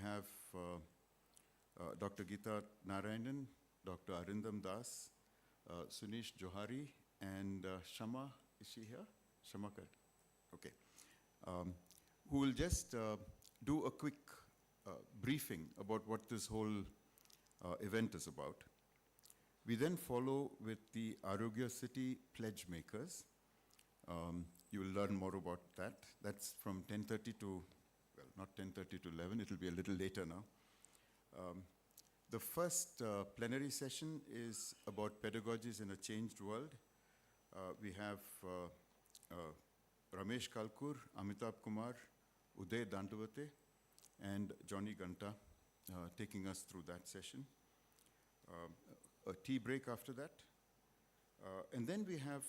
have Dr. Geeta Narayanan, Dr. Arindam Das, Sunish Johari, and Shama, is she here? Shama, okay. Who will just do a quick briefing about what this whole event is about. We then follow with the Arogya City Pledge Makers. You will learn more about that. That's from 10:30 to, well, not 10:30 to 11, it'll be a little later now. The first plenary session is about pedagogies in a changed world. We have Ramesh Kalkur, Amitabh Kumar, Uday Dandavate, and Johnny Ganta taking us through that session. A tea break after that. And then we have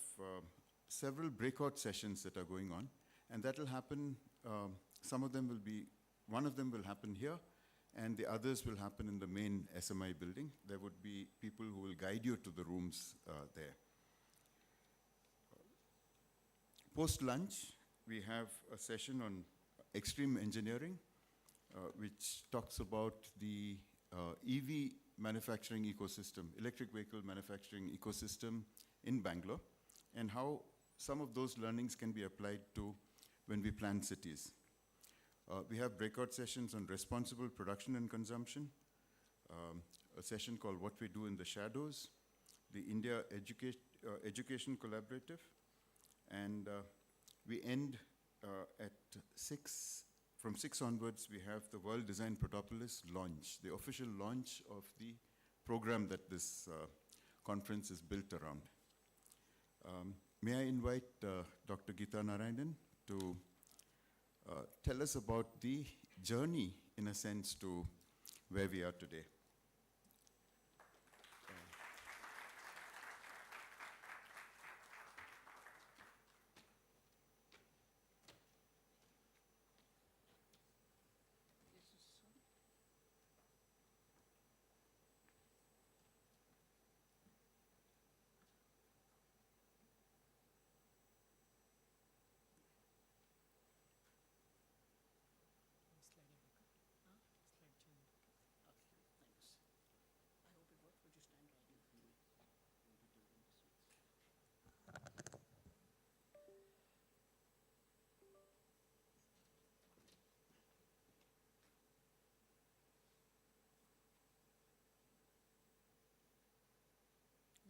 several breakout sessions that are going on, and that will happen, some of them will be, one of them will happen here, and the others will happen in the main SMI building. There would be people who will guide you to the rooms there. Post-lunch, we have a session on extreme engineering, which talks about the EV manufacturing ecosystem, electric vehicle manufacturing ecosystem in Bangalore, and how some of those learnings can be applied to when we plan cities. We have breakout sessions on responsible production and consumption, a session called What We Do in the Shadows, the India Education Collaborative, and we end at 6. From 6 onwards, we have the World Design Protopolis launch, the official launch of the program that this conference is built around. May I invite Dr. Geeta Narayanan to tell us about the journey, in a sense, to where we are today.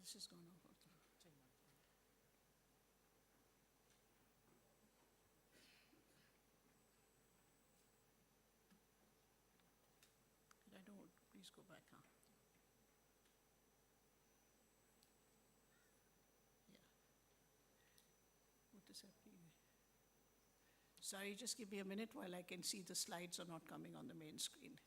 This is going over. I don't, please go back, huh? Yeah. What is happening? Sorry, just give me a minute while I can see the slides are not coming on the main screen.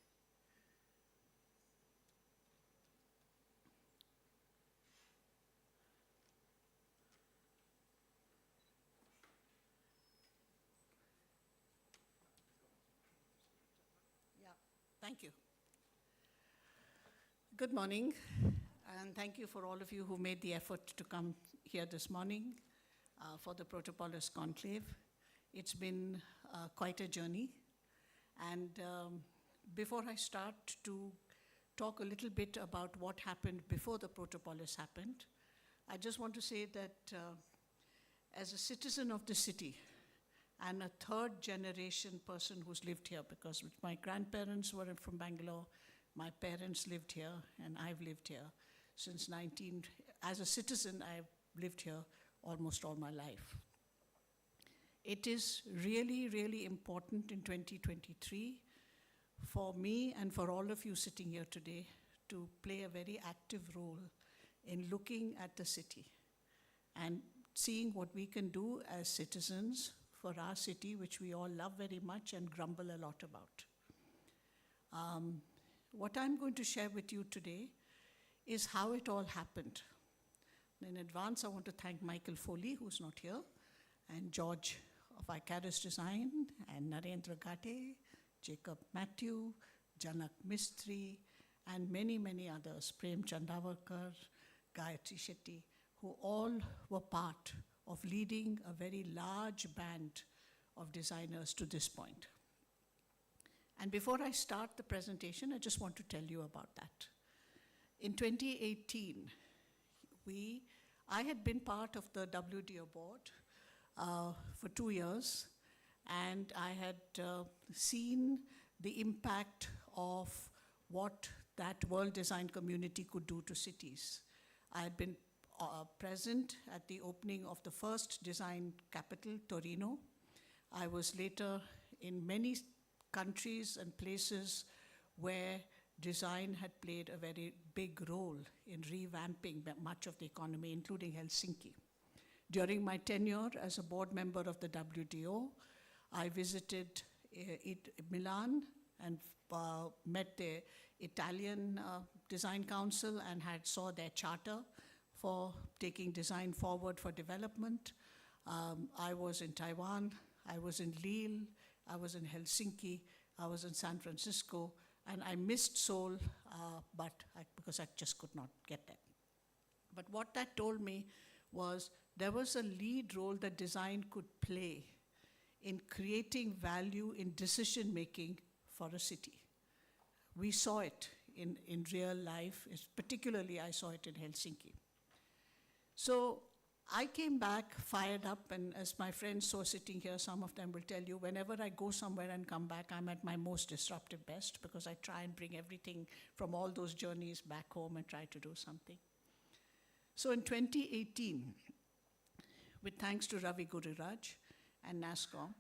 Thank you. Good morning, and thank you for all of you who made the effort to come here this morning for the Protopolis Conclave. It's been quite a journey, and before I start to talk a little bit about what happened before the Protopolis happened, I just want to say that as a citizen of the city, and a third generation person who's lived here, because my grandparents were from Bangalore, my parents lived here, and I've lived here since as a citizen, I've lived here almost all my life. It is really, really important in 2023 for me and for all of you sitting here today to play a very active role in looking at the city and seeing what we can do as citizens for our city, which we all love very much and grumble a lot about. What I'm going to share with you today is how it all happened. In advance, I want to thank Michael Foley, who's not here, and George of BLR Design, and Narendra Gate, Jacob Matthew, Janak Mistry, and many, many others, Prem Chandavarkar, Gayatri Shetty, who all were part of leading a very large band of designers to this point. And before I start the presentation, I just want to tell you about that. In 2018, I had been part of the WDO board for 2 years, and I had seen the impact of what that world design community could do to cities. I had been present at the opening of the first design capital, Torino. I was later in many countries and places where design had played a very big role in revamping much of the economy, including Helsinki. During my tenure as a board member of the WDO, I visited Milan and met the Italian Design Council and saw their charter for taking design forward for development. I was in Taiwan, I was in Lille, I was in Helsinki, I was in San Francisco, and I missed Seoul, because I just could not get there. But what that told me was there was a lead role that design could play in creating value in decision making for a city. We saw it in real life, particularly I saw it in Helsinki. So I came back fired up, and as my friends who are sitting here, some of them will tell you, whenever I go somewhere and come back, I'm at my most disruptive best, because I try and bring everything from all those journeys back home and try to do something. So in 2018, with thanks to Ravi Guriraj and NASCOM,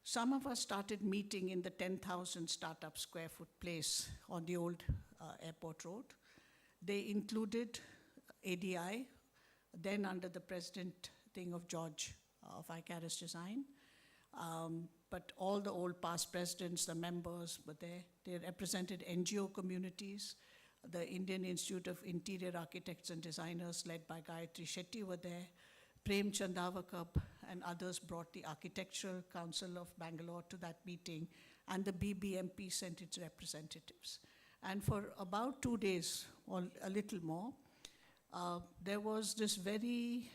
some of us started meeting in the 10,000 startup square foot place on the old airport road. They included ADI, then under the president thing of George of Icarus Design. But all the old past presidents, the members were there. They represented NGO communities. The Indian Institute of Interior Architects and Designers, led by Gayatri Shetty, were there. Prem Chandavakar and others brought the Architectural Council of Bangalore to that meeting, and the BBMP sent its representatives. And for about 2 days, or a little more, there was this very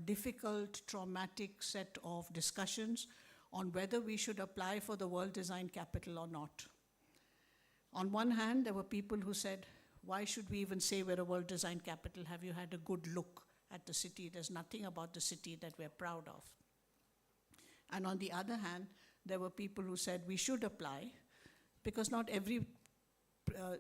difficult, traumatic set of discussions on whether we should apply for the World Design Capital or not. On one hand, there were people who said, why should we even say we're a World Design Capital? Have you had a good look at the city? There's nothing about the city that we're proud of. And on the other hand, there were people who said we should apply, because not every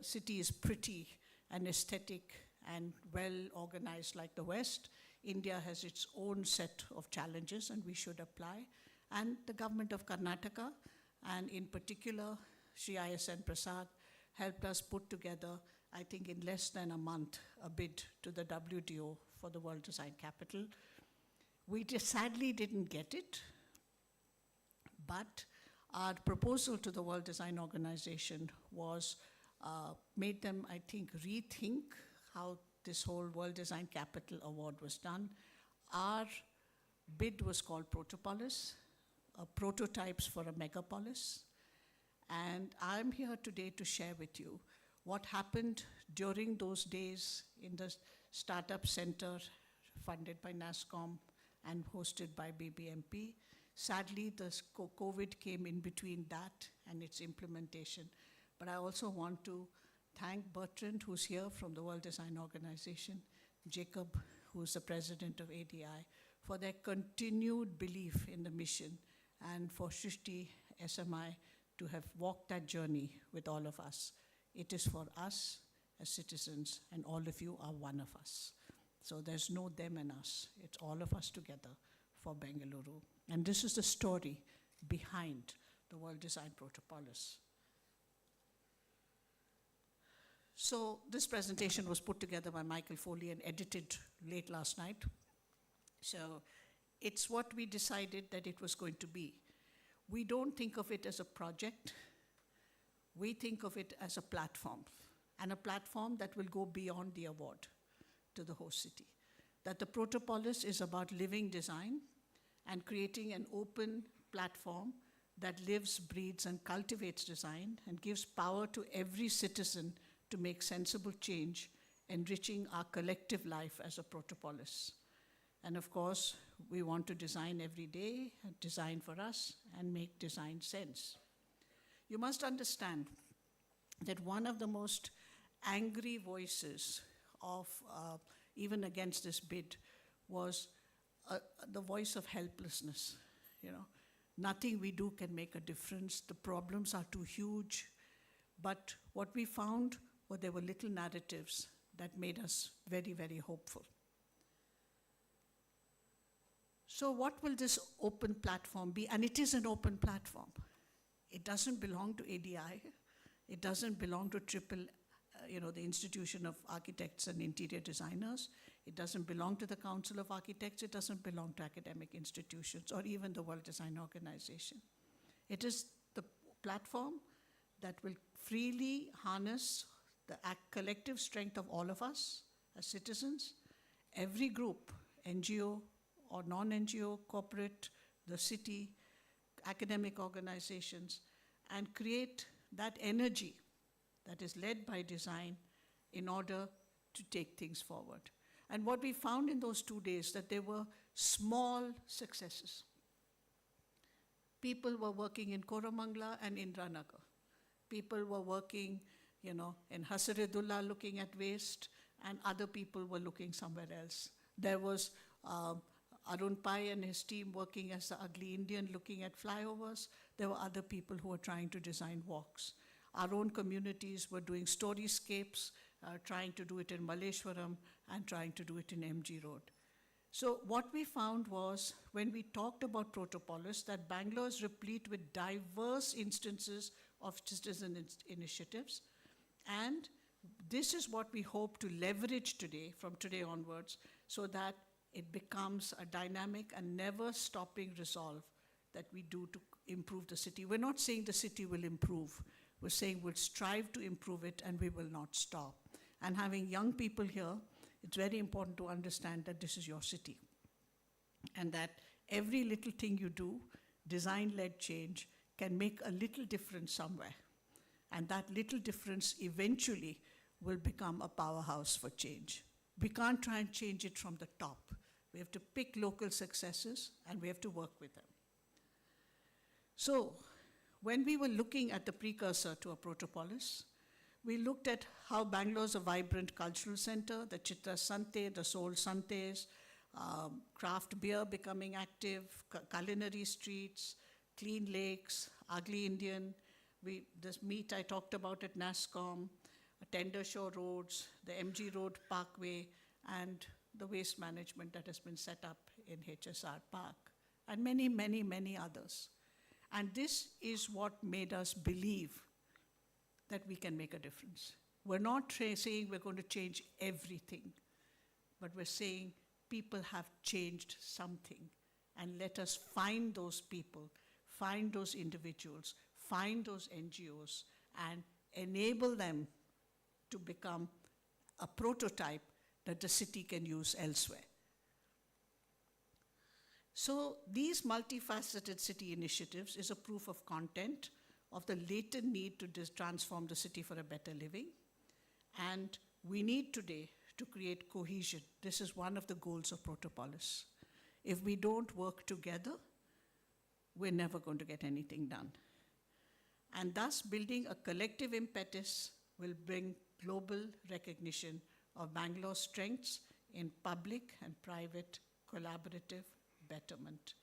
city is pretty and aesthetic and well organized like the West. India has its own set of challenges, and we should apply. And the government of Karnataka, and in particular, Shri ISN Prasad, helped us put together, I think in less than a month, a bid to the WDO for the World Design Capital. We just sadly didn't get it, but our proposal to the World Design Organization was, made them, I think, rethink how this whole World Design Capital Award was done. Our bid was called Protopolis, prototypes for a megapolis. And I'm here today to share with you what happened during those days in the Startup Center funded by NASCOM and hosted by BBMP. Sadly, the COVID came in between that and its implementation. But I also want to thank Bertrand, who's here from the World Design Organization, Jacob, who's the president of ADI, for their continued belief in the mission, and for Shrishti SMI to have walked that journey with all of us. It is for us as citizens, and all of you are one of us. So there's no them and us. It's all of us together for Bengaluru. And this is the story behind the World Design Protopolis. So this presentation was put together by Michael Foley and edited late last night. So it's what we decided that it was going to be. We don't think of it as a project. We think of it as a platform, and a platform that will go beyond the award to the host city. That the Protopolis is about living design and creating an open platform that lives, breathes, and cultivates design and gives power to every citizen to make sensible change, enriching our collective life as a Protopolis. And of course, we want to design every day, design for us, and make design sense. You must understand that one of the most angry voices of, even against this bid, was the voice of helplessness. You know, nothing we do can make a difference. The problems are too huge. But what we found were there were little narratives that made us very, very hopeful. So what will this open platform be? And it is an open platform. It doesn't belong to ADI. It doesn't belong to the Institution of Architects and Interior Designers. It doesn't belong to the Council of Architects. It doesn't belong to academic institutions or even the World Design Organization. It is the platform that will freely harness the collective strength of all of us as citizens, every group, NGO or non-NGO, corporate, the city, academic organizations, and create that energy that is led by design in order to take things forward. And what we found in those 2 days, that there were small successes. People were working in Koramangala and Indranagar. People were working, in Hasaredullah looking at waste, and other people were looking somewhere else. There was Arun Pai and his team working as the ugly Indian looking at flyovers. There were other people who were trying to design walks. Our own communities were doing storyscapes, trying to do it in Malleshwaram and trying to do it in MG Road. So what we found was, when we talked about Protopolis, that Bangalore is replete with diverse instances of citizen initiatives. And this is what we hope to leverage today, from today onwards, so that it becomes a dynamic and never stopping resolve that we do to improve the city. We're not saying the city will improve. We're saying we'll strive to improve it and we will not stop. And having young people here, it's very important to understand that this is your city. And that every little thing you do, design-led change, can make a little difference somewhere. And that little difference eventually will become a powerhouse for change. We can't try and change it from the top. We have to pick local successes and we have to work with them. So, when we were looking at the precursor to a Protopolis, we looked at how Bangalore's a vibrant cultural center, the Chitra Sante, the Soul Santes, craft beer becoming active, culinary streets, clean lakes, ugly Indian, this meet I talked about at NASCOM, Tender Shore Roads, the MG Road Parkway, and the waste management that has been set up in HSR Park, and many, many, many others. And this is what made us believe that we can make a difference. We're not saying we're going to change everything, but we're saying people have changed something, and let us find those people, find those individuals, find those NGOs, and enable them to become a prototype that the city can use elsewhere. So these multifaceted city initiatives is a proof of content of the latent need to transform the city for a better living. And we need today to create cohesion. This is one of the goals of Protopolis. If we don't work together, we're never going to get anything done. And thus, building a collective impetus will bring global recognition of Bangalore's strengths in public and private collaborative betterment.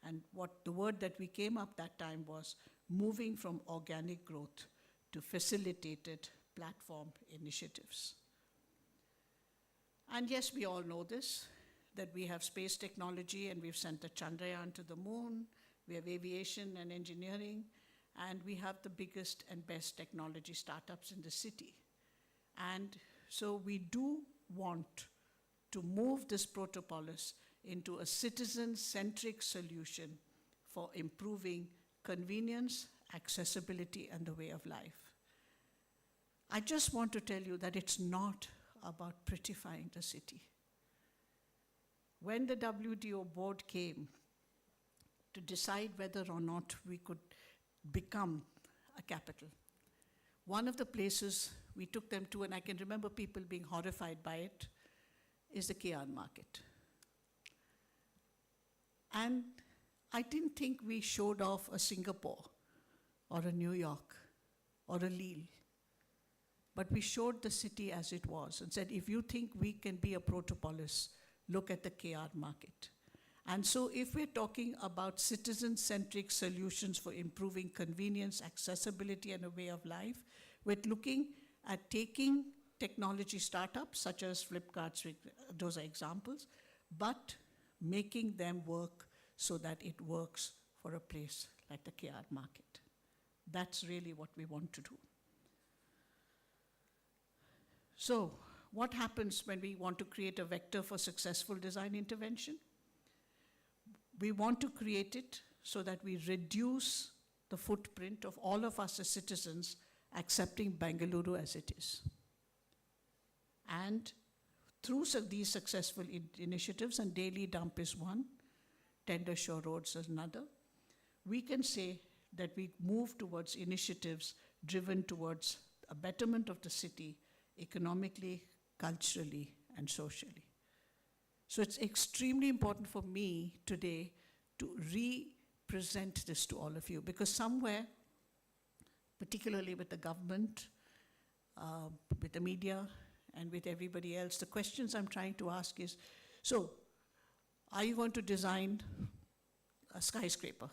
And what the word that we came up that time was moving from organic growth to facilitated platform initiatives. And yes, we all know this, that we have space technology and we've sent the Chandrayaan to the moon, we have aviation and engineering, and we have the biggest and best technology startups in the city. And so we do want to move this Protopolis into a citizen-centric solution for improving convenience, accessibility, and the way of life. I just want to tell you that it's not about prettifying the city. When the WDO board came to decide whether or not we could become a capital, one of the places we took them to, and I can remember people being horrified by it, is the KR market. And I didn't think we showed off a Singapore or a New York or a Lille. But we showed the city as it was and said, if you think we can be a Protopolis, look at the KR market. And so if we're talking about citizen-centric solutions for improving convenience, accessibility, and a way of life, we're looking at taking technology startups such as Flipkart's, those are examples, but making them work so that it works for a place like the KR market. That's really what we want to do. So, what happens when we want to create a vector for successful design intervention? We want to create it so that we reduce the footprint of all of us as citizens accepting Bengaluru as it is. And through these successful initiatives, and Daily Dump is one, Tender Shore Roads is another, we can say that we move towards initiatives driven towards a betterment of the city economically, culturally, and socially. So it's extremely important for me today to represent this to all of you, because somewhere, particularly with the government, with the media, and with everybody else, the questions I'm trying to ask is, so, are you going to design a skyscraper?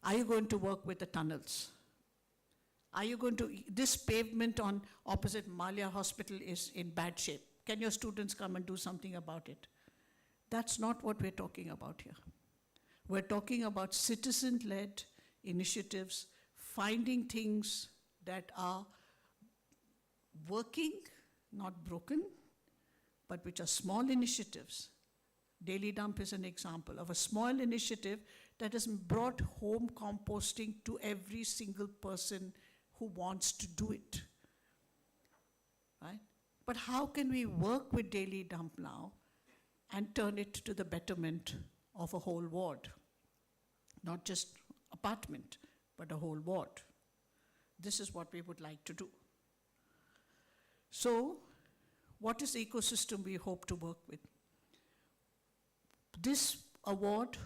Are you going to work with the tunnels? Are you going to, this pavement on opposite Malia Hospital is in bad shape. Can your students come and do something about it? That's not what we're talking about here. We're talking about citizen-led initiatives, finding things that are working, not broken, but which are small initiatives. Daily Dump is an example of a small initiative that has brought home composting to every single person who wants to do it, right? But how can we work with Daily Dump now and turn it to the betterment of a whole ward? Not just apartment, but a whole ward. This is what we would like to do. So, what is the ecosystem we hope to work with? This award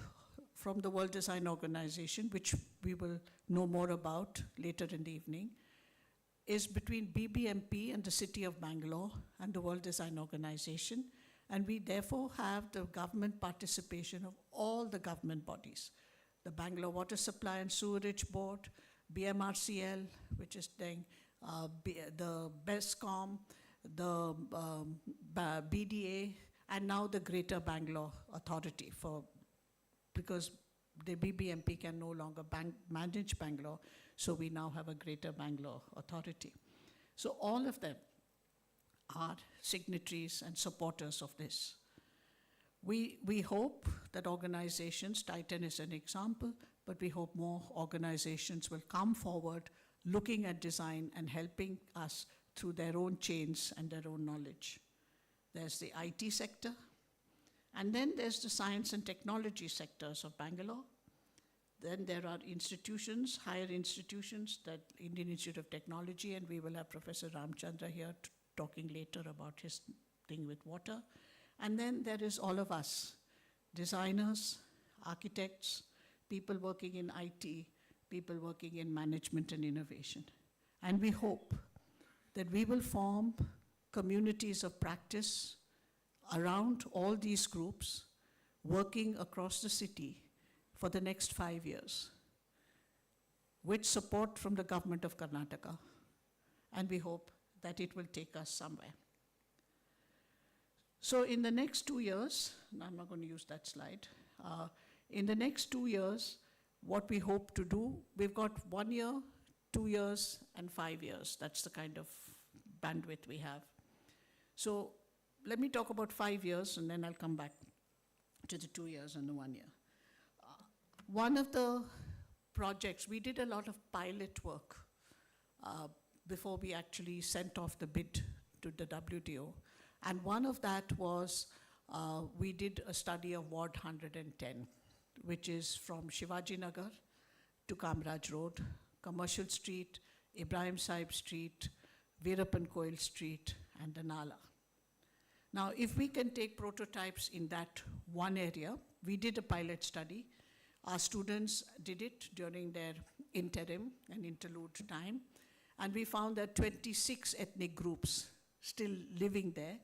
from the World Design Organization, which we will know more about later in the evening, is between BBMP and the City of Bangalore and the World Design Organization, and we therefore have the government participation of all the government bodies. The Bangalore Water Supply and Sewerage Board, BMRCL, which is doing the BESCOM, the BDA, and now the Greater Bangalore Authority, because the BBMP can no longer manage Bangalore, so we now have a Greater Bangalore Authority. So all of them are signatories and supporters of this. We hope that organizations, Titan is an example, but we hope more organizations will come forward looking at design and helping us through their own chains and their own knowledge. There's the IT sector, and then there's the science and technology sectors of Bangalore. Then there are institutions, higher institutions, that Indian Institute of Technology, and we will have Professor Ramchandra here talking later about his thing with water. And then there is all of us, designers, architects, people working in IT, people working in management and innovation. And we hope that we will form communities of practice around all these groups, working across the city for the next 5 years, with support from the government of Karnataka. And we hope that it will take us somewhere. So in the next 2 years, and I'm not going to use that slide, in the next 2 years, what we hope to do, we've got 1 year, 2 years, and 5 years. That's the kind of bandwidth we have. So let me talk about 5 years, and then I'll come back to the 2 years and the 1 year. One of the projects, we did a lot of pilot work before we actually sent off the bid to the WTO. And one of that was, we did a study of Ward 110, which is from Shivaji Nagar to Kamraj Road, Commercial Street, Ibrahim Sahib Street, Veerappan Koil Street, and the Nala. Now, if we can take prototypes in that one area, we did a pilot study. Our students did it during their interim and interlude time, and we found that 26 ethnic groups still living there.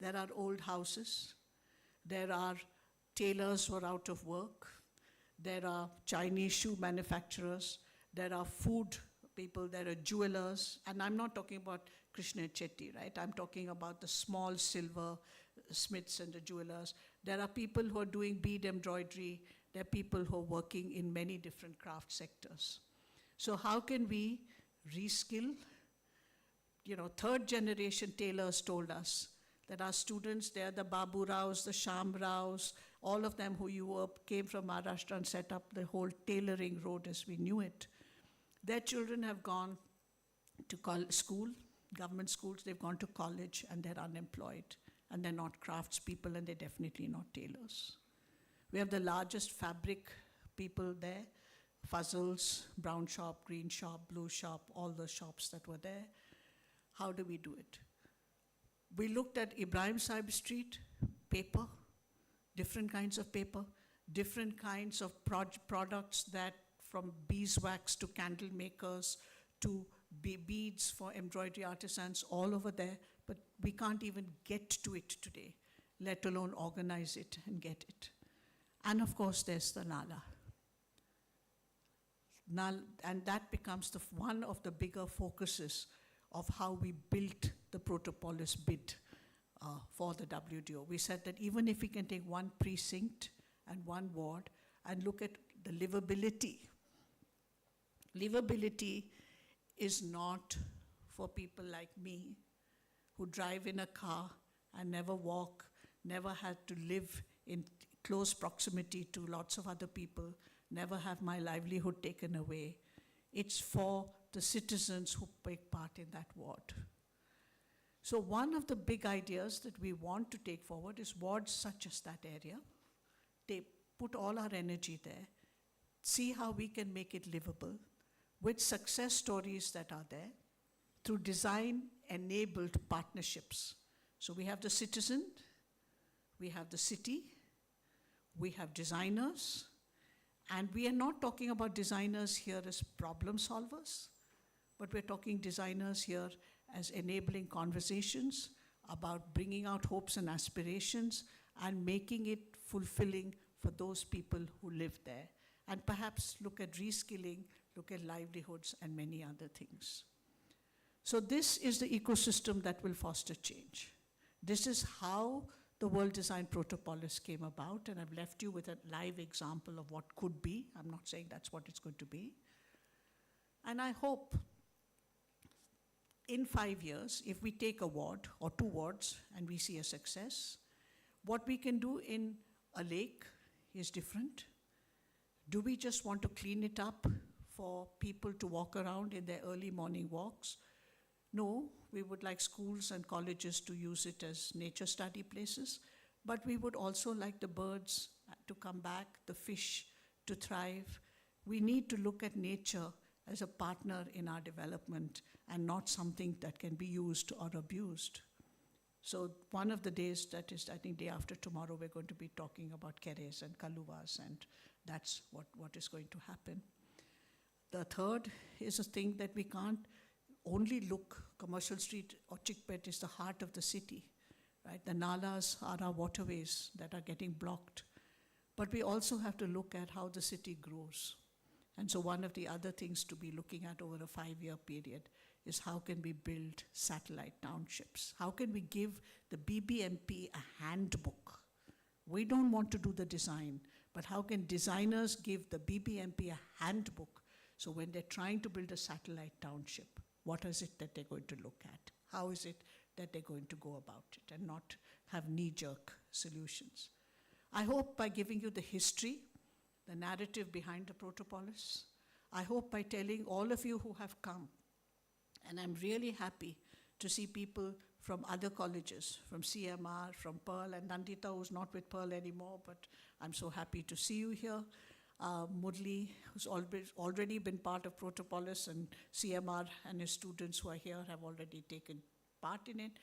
There are old houses, there are tailors who are out of work, there are Chinese shoe manufacturers, there are food people, there are jewelers, and I'm not talking about Krishna Chetty, right? I'm talking about the small silver smiths and the jewelers. There are people who are doing bead embroidery, there are people who are working in many different craft sectors. So how can we reskill? You know, third generation tailors told us that our students, they're the Babu Raos, the Sham Raos, all of them came from Maharashtra and set up the whole tailoring road as we knew it. Their children have gone to school, government schools, they've gone to college, and they're unemployed. And they're not craftspeople, and they're definitely not tailors. We have the largest fabric people there, Fuzzles, brown shop, green shop, blue shop, all the shops that were there. How do we do it? We looked at Ibrahim Sahib Street, paper, different kinds of paper, different kinds of products that from beeswax to candle makers to beads for embroidery artisans all over there, but we can't even get to it today, let alone organize it and get it. And of course, there's the Nala. And that becomes one of the bigger focuses of how we built the Protopolis bid for the WDO. We said that even if we can take one precinct and one ward and look at the livability. Livability is not for people like me who drive in a car and never walk, never had to live in close proximity to lots of other people, never have my livelihood taken away. It's for the citizens who take part in that ward. So one of the big ideas that we want to take forward is wards such as that area. They put all our energy there, see how we can make it livable with success stories that are there through design-enabled partnerships. So we have the citizen, we have the city, we have designers, and we are not talking about designers here as problem solvers, but we're talking designers here as enabling conversations about bringing out hopes and aspirations and making it fulfilling for those people who live there. And perhaps look at reskilling, look at livelihoods and many other things. So this is the ecosystem that will foster change. This is how the World Design Protopolis came about, and I've left you with a live example of what could be. I'm not saying that's what it's going to be. And I hope in 5 years, if we take a ward or 2 wards and we see a success, what we can do in a lake is different. Do we just want to clean it up for people to walk around in their early morning walks? No, we would like schools and colleges to use it as nature study places, but we would also like the birds to come back, the fish to thrive. We need to look at nature as a partner in our development and not something that can be used or abused. So one of the days, that is, I think day after tomorrow, we're going to be talking about keres and kaluvas, and that's what is going to happen. The third is a thing that we can't only look. Commercial Street or Chickpet is the heart of the city, right? The nalas are our waterways that are getting blocked. But we also have to look at how the city grows. And so one of the other things to be looking at over a 5-year period is how can we build satellite townships? How can we give the BBMP a handbook? We don't want to do the design, but how can designers give the BBMP a handbook so when they're trying to build a satellite township, what is it that they're going to look at? How is it that they're going to go about it and not have knee-jerk solutions? I hope by giving you the history, the narrative behind the Protopolis, I hope by telling all of you who have come, and I'm really happy to see people from other colleges, from CMR, from Pearl, and Nandita, who's not with Pearl anymore, but I'm so happy to see you here. Murli, who's already been part of Protopolis, and CMR and his students who are here have already taken part in it.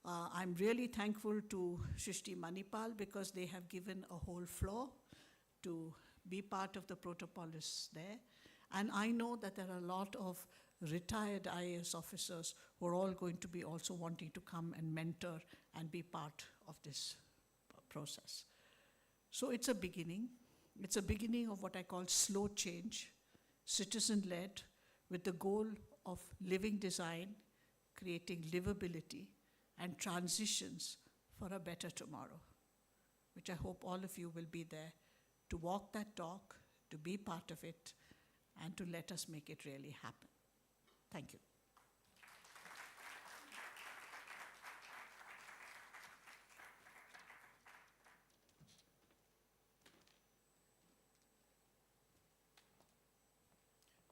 I'm really thankful to Shrishti Manipal because they have given a whole floor to be part of the Protopolis there. And I know that there are a lot of retired IAS officers who are all going to be also wanting to come and mentor and be part of this process. So it's a beginning. It's a beginning of what I call slow change, citizen-led, with the goal of living design, creating livability, and transitions for a better tomorrow, which I hope all of you will be there to walk that talk, to be part of it, and to let us make it really happen. Thank you.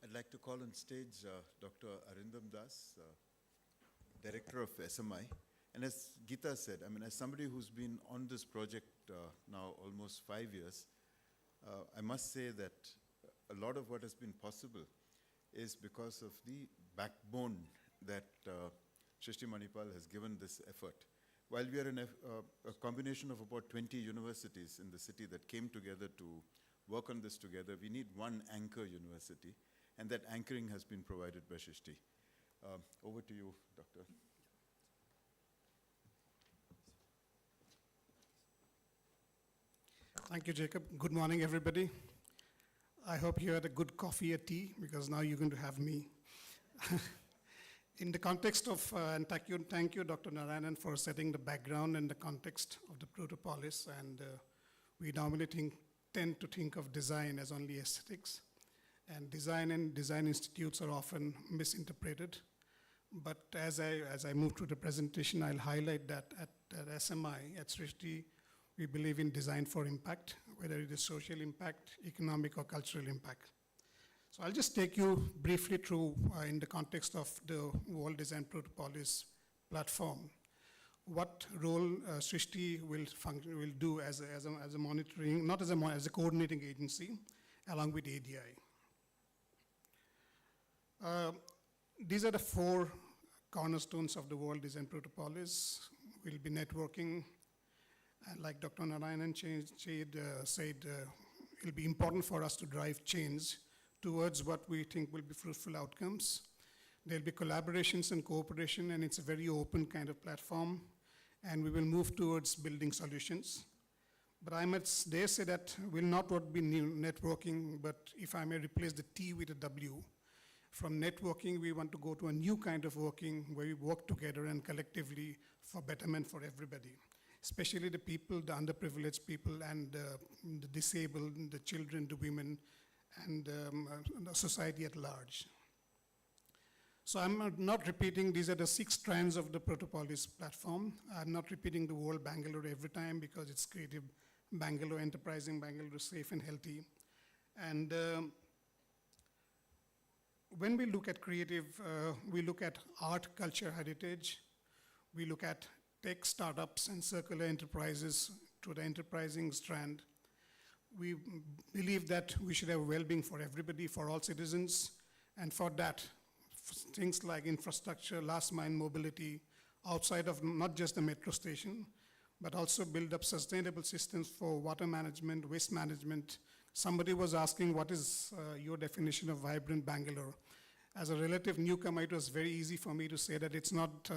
I'd like to call on stage Dr. Arindam Das, Director of SMI. And as Geeta said, I mean, as somebody who's been on this project now almost 5 years, I must say that a lot of what has been possible is because of the backbone that Srishti Manipal has given this effort. While we are in a combination of about 20 universities in the city that came together to work on this together, we need one anchor university, and that anchoring has been provided by Srishti. Over to you, Doctor. Thank you, Jacob. Good morning, everybody. I hope you had a good coffee or tea, because now you're going to have me. In the context of, and thank you, Dr. Narayanan, for setting the background and the context of the Protopolis. And we normally tend to think of design as only aesthetics. And design institutes are often misinterpreted. But as I move through the presentation, I'll highlight that at SMI, at Srishti, we believe in design for impact, whether it is social impact, economic or cultural impact. So I'll just take you briefly through, in the context of the World Design Protopolis platform, what role Srishti will do as a monitoring, not as a coordinating agency, along with ADI. These are the 4 cornerstones of the World Design Protopolis. We'll be networking, and like Dr. Narayanan said, it'll be important for us to drive change towards what we think will be fruitful outcomes. There'll be collaborations and cooperation, and it's a very open kind of platform, and we will move towards building solutions. But I must dare say that will not be new networking, but if I may replace the T with a W. From networking, we want to go to a new kind of working where we work together and collectively for betterment for everybody, especially the people, the underprivileged people, and the disabled, the children, the women, and the society at large. So I'm not repeating, these are the 6 strands of the Protopolis platform. I'm not repeating the word Bangalore every time because it's creative Bangalore, enterprising Bangalore, safe and healthy. And when we look at creative, we look at art, culture, heritage. We look at tech startups and circular enterprises to the enterprising strand. We believe that we should have well-being for everybody, for all citizens, and for that, things like infrastructure, last mile mobility, outside of not just the metro station, but also build up sustainable systems for water management, waste management. Somebody was asking, what is your definition of vibrant Bangalore? As a relative newcomer, it was very easy for me to say that it's not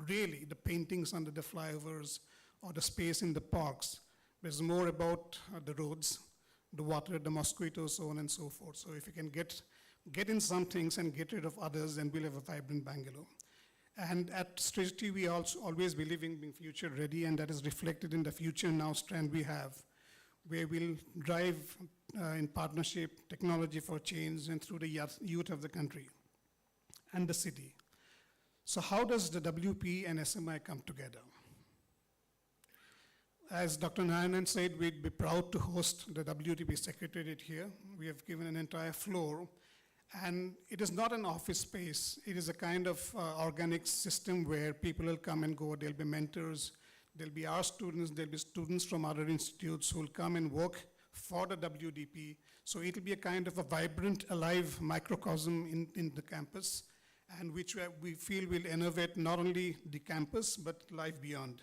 really the paintings under the flyovers or the space in the parks. There's more about the roads, the water, the mosquitoes, so on and so forth. So if you can get in some things and get rid of others, then we'll have a vibrant Bangalore. And at Srishti, we also always believe in being future ready, and that is reflected in the Future Now strand we have, where we'll drive in partnership technology for change and through the youth of the country and the city. So how does the WP and SMI come together? As Dr. Narayanan said, we'd be proud to host the WTP Secretariat here. We have given an entire floor, and it is not an office space. It is a kind of organic system where people will come and go. There'll be mentors, there'll be our students, there'll be students from other institutes who will come and work for the WDP. So it'll be a kind of a vibrant, alive microcosm in the campus, and which we feel will innovate not only the campus, but life beyond.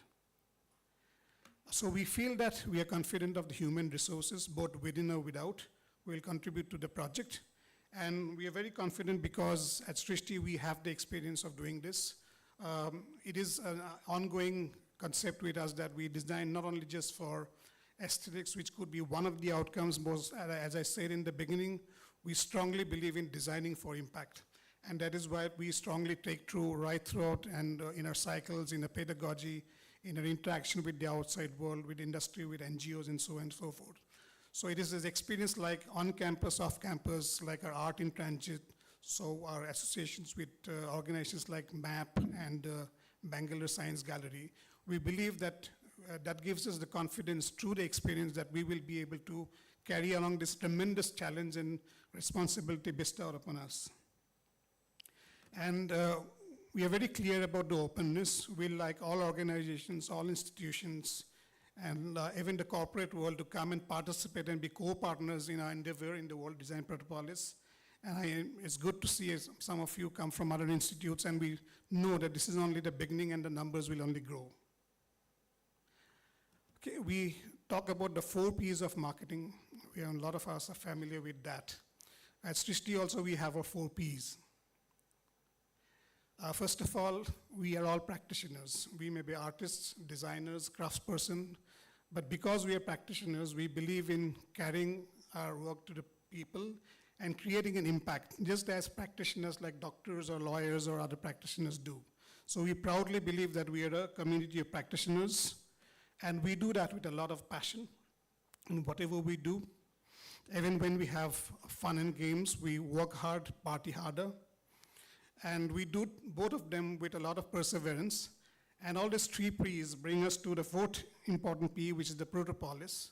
So we feel that we are confident of the human resources, both within or without, will contribute to the project. And we are very confident because at Srishti we have the experience of doing this. It is an ongoing concept with us that we design not only just for aesthetics, which could be one of the outcomes, most, as I said in the beginning, we strongly believe in designing for impact. And that is why we strongly take through right throughout and in our cycles, in our pedagogy, in our interaction with the outside world, with industry, with NGOs, and so on and so forth. So it is this experience like on campus, off campus, like our art in transit, so our associations with organizations like MAP and Bangalore Science Gallery. We believe that that gives us the confidence through the experience that we will be able to carry along this tremendous challenge and responsibility bestowed upon us. And we are very clear about the openness. We like all organizations, all institutions, and even the corporate world to come and participate and be co-partners in our endeavor in the World Design Protopolis. And it's good to see some of you come from other institutes, and we know that this is only the beginning and the numbers will only grow. Okay, we talk about the 4 Ps of marketing. A lot of us are familiar with that. At Srishti also we have our 4 Ps. First of all, we are all practitioners. We may be artists, designers, craftsperson, but because we are practitioners, we believe in carrying our work to the people and creating an impact, just as practitioners like doctors or lawyers or other practitioners do. So we proudly believe that we are a community of practitioners, and we do that with a lot of passion in whatever we do. Even when we have fun and games, we work hard, party harder. And we do both of them with a lot of perseverance. And all these 3 Ps bring us to the 4th important P, which is the Protopolis,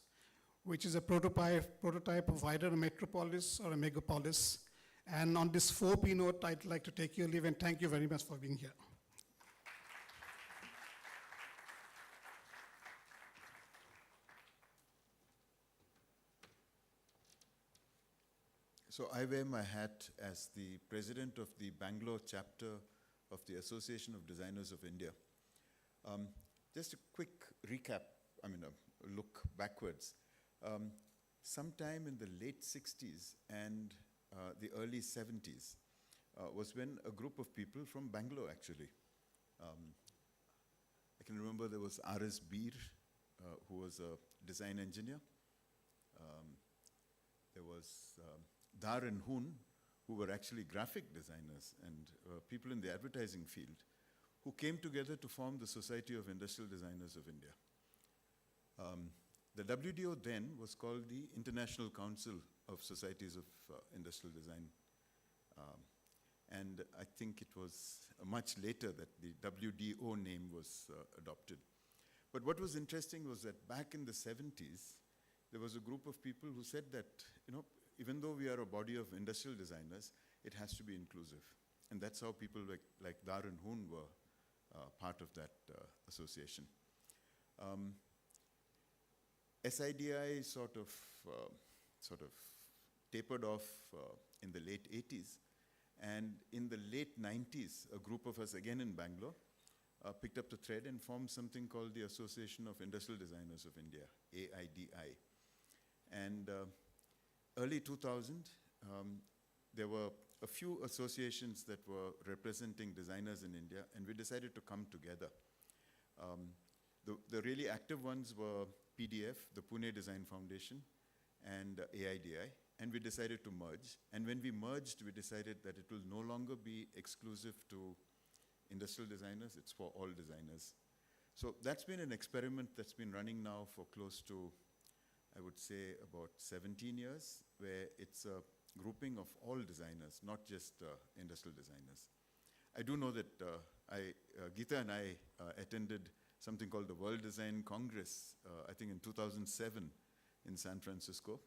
which is a prototype of either a metropolis or a megapolis. And on this 4 P note, I'd like to take your leave and thank you very much for being here. So I wear my hat as the president of the Bangalore chapter of the Association of Designers of India. Just a quick recap, a look backwards. Sometime in the late 60s and the early 70s was when a group of people from Bangalore actually, I can remember there was R.S. Beer, who was a design engineer. There was Dar and Hoon, who were actually graphic designers and people in the advertising field, who came together to form the Society of Industrial Designers of India. The WDO then was called the International Council of Societies of Industrial Design. And I think it was much later that the WDO name was adopted. But what was interesting was that back in the 70s, there was a group of people who said that, even though we are a body of industrial designers, it has to be inclusive. And that's how people like Dar and Hoon were part of that association. SIDI sort of tapered off in the late 80s. And in the late 90s, a group of us, again in Bangalore, picked up the thread and formed something called the Association of Industrial Designers of India, AIDI. And early 2000, there were a few associations that were representing designers in India, and we decided to come together. The really active ones were PDF, the Pune Design Foundation, and AIDI, and we decided to merge. And when we merged, we decided that it will no longer be exclusive to industrial designers, it's for all designers. So that's been an experiment that's been running now for close to, I would say, about 17 years, where it's a grouping of all designers, not just industrial designers. I do know that Geeta and I attended something called the World Design Congress, I think in 2007 in San Francisco.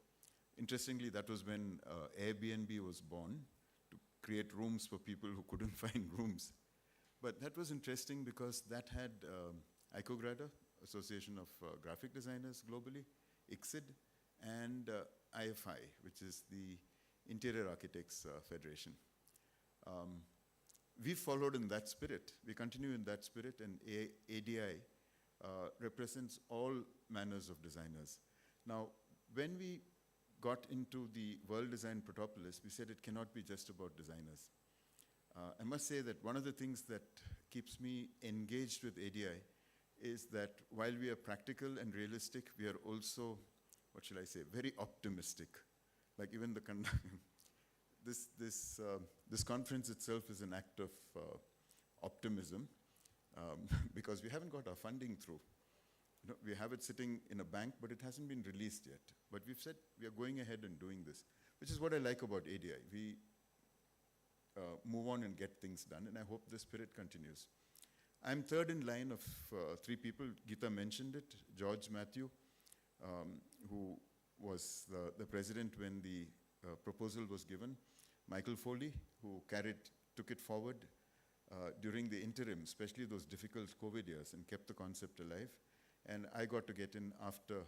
Interestingly, that was when Airbnb was born, to create rooms for people who couldn't find rooms. But that was interesting because that had ICOGRADA, Association of Graphic Designers globally, ICSID, and IFI, which is the Interior Architects Federation. We followed in that spirit. We continue in that spirit, and ADI represents all manners of designers. Now, when we got into the World Design Protopolis, we said it cannot be just about designers. I must say that one of the things that keeps me engaged with ADI is that while we are practical and realistic, we are also, what shall I say, very optimistic. Like even the this conference itself is an act of optimism because we haven't got our funding through. You know, we have it sitting in a bank, but it hasn't been released yet. But we've said we are going ahead and doing this, which is what I like about ADI. We move on and get things done, and I hope the spirit continues. I'm third in line of 3 people. Geeta mentioned it. George Matthew, who was the president when the proposal was given. Michael Foley, who took it forward during the interim, especially those difficult COVID years, and kept the concept alive. And I got to get in after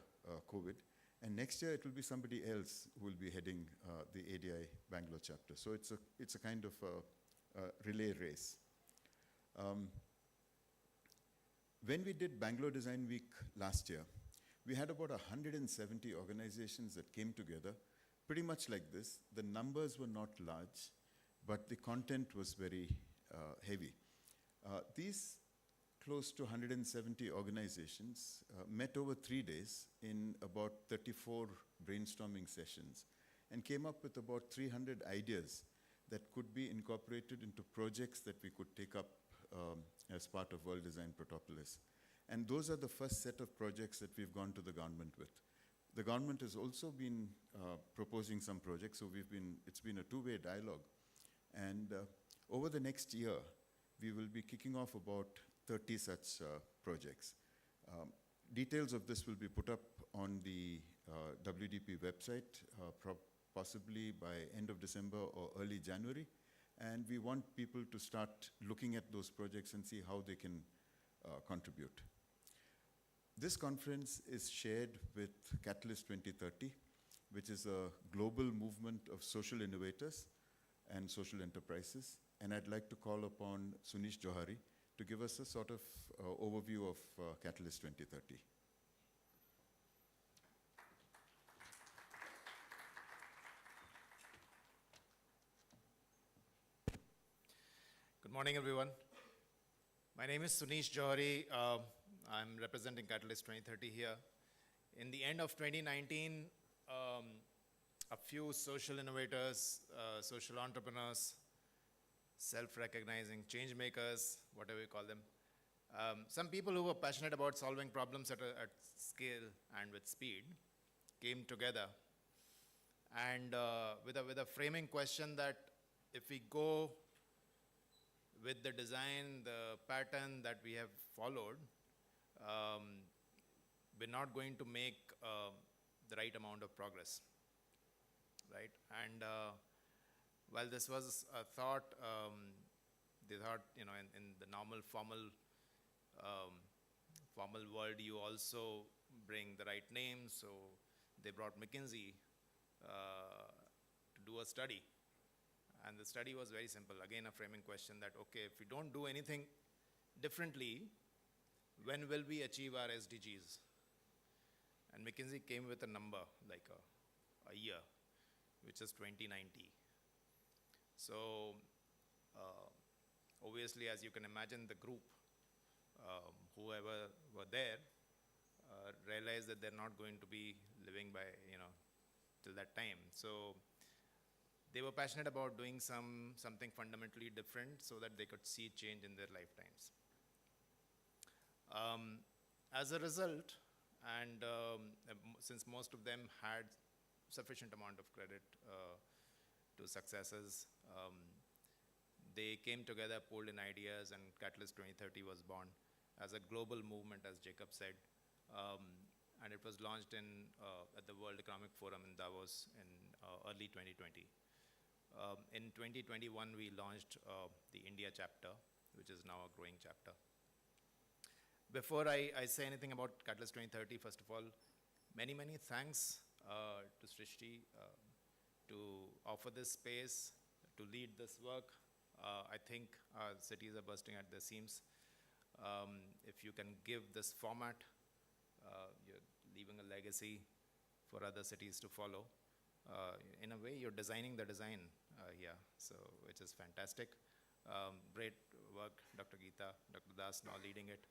COVID. And next year, it will be somebody else who will be heading the ADI Bangalore chapter. So it's a kind of a relay race. When we did Bangalore Design Week last year, we had about 170 organizations that came together, pretty much like this. The numbers were not large, but the content was very heavy. These close to 170 organizations met over 3 days in about 34 brainstorming sessions and came up with about 300 ideas that could be incorporated into projects that we could take up as part of World Design Protopolis. And those are the first set of projects that we've gone to the government with. The government has also been proposing some projects, so it's been a two-way dialogue. And over the next year, we will be kicking off about 30 such projects. Details of this will be put up on the WDP website, possibly by end of December or early January. And we want people to start looking at those projects and see how they can contribute. This conference is shared with Catalyst 2030, which is a global movement of social innovators and social enterprises. And I'd like to call upon Sunish Johari to give us a sort of overview of Catalyst 2030. Good morning, everyone. My name is Sunish Johari. I'm representing Catalyst 2030 here. In the end of 2019, a few social innovators, social entrepreneurs, self-recognizing changemakers, whatever you call them, some people who were passionate about solving problems at scale and with speed came together and with a framing question that if we go with the design, the pattern that we have followed, we're not going to make the right amount of progress, right? And while this was a thought, they thought, you know, in the normal formal world, you also bring the right name. So they brought McKinsey to do a study. And the study was very simple. Again, a framing question that, okay, if we don't do anything differently, when will we achieve our SDGs? And McKinsey came with a number, like a year, which is 2090. So obviously, as you can imagine, the group, whoever were there, realized that they're not going to be living by, you know, till that time. So they were passionate about doing something fundamentally different so that they could see change in their lifetimes. As a result, and since most of them had sufficient amount of credit to successes, they came together, pulled in ideas, and Catalyst 2030 was born as a global movement, as Jacob said. And it was launched at the World Economic Forum in Davos in early 2020. In 2021, we launched the India chapter, which is now a growing chapter. Before I say anything about Catalyst 2030, first of all, many thanks to Srishti to offer this space, to lead this work. I think our cities are bursting at the seams. If you can give this format, you're leaving a legacy for other cities to follow. In a way, you're designing the design here, so which is fantastic. Great work, Dr. Geeta, Dr. Das now leading it.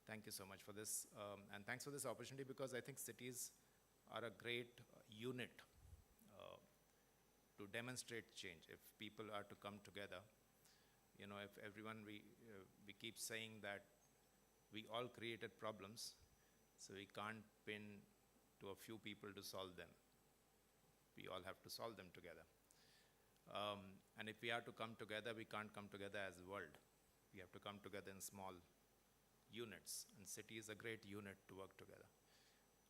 Thank you so much for this. And thanks for this opportunity, because I think cities are a great unit to demonstrate change. If people are to come together, you know, if everyone, we keep saying that we all created problems, so we can't pin to a few people to solve them. We all have to solve them together. And if we are to come together, we can't come together as a world. We have to come together in small units, and city is a great unit to work together.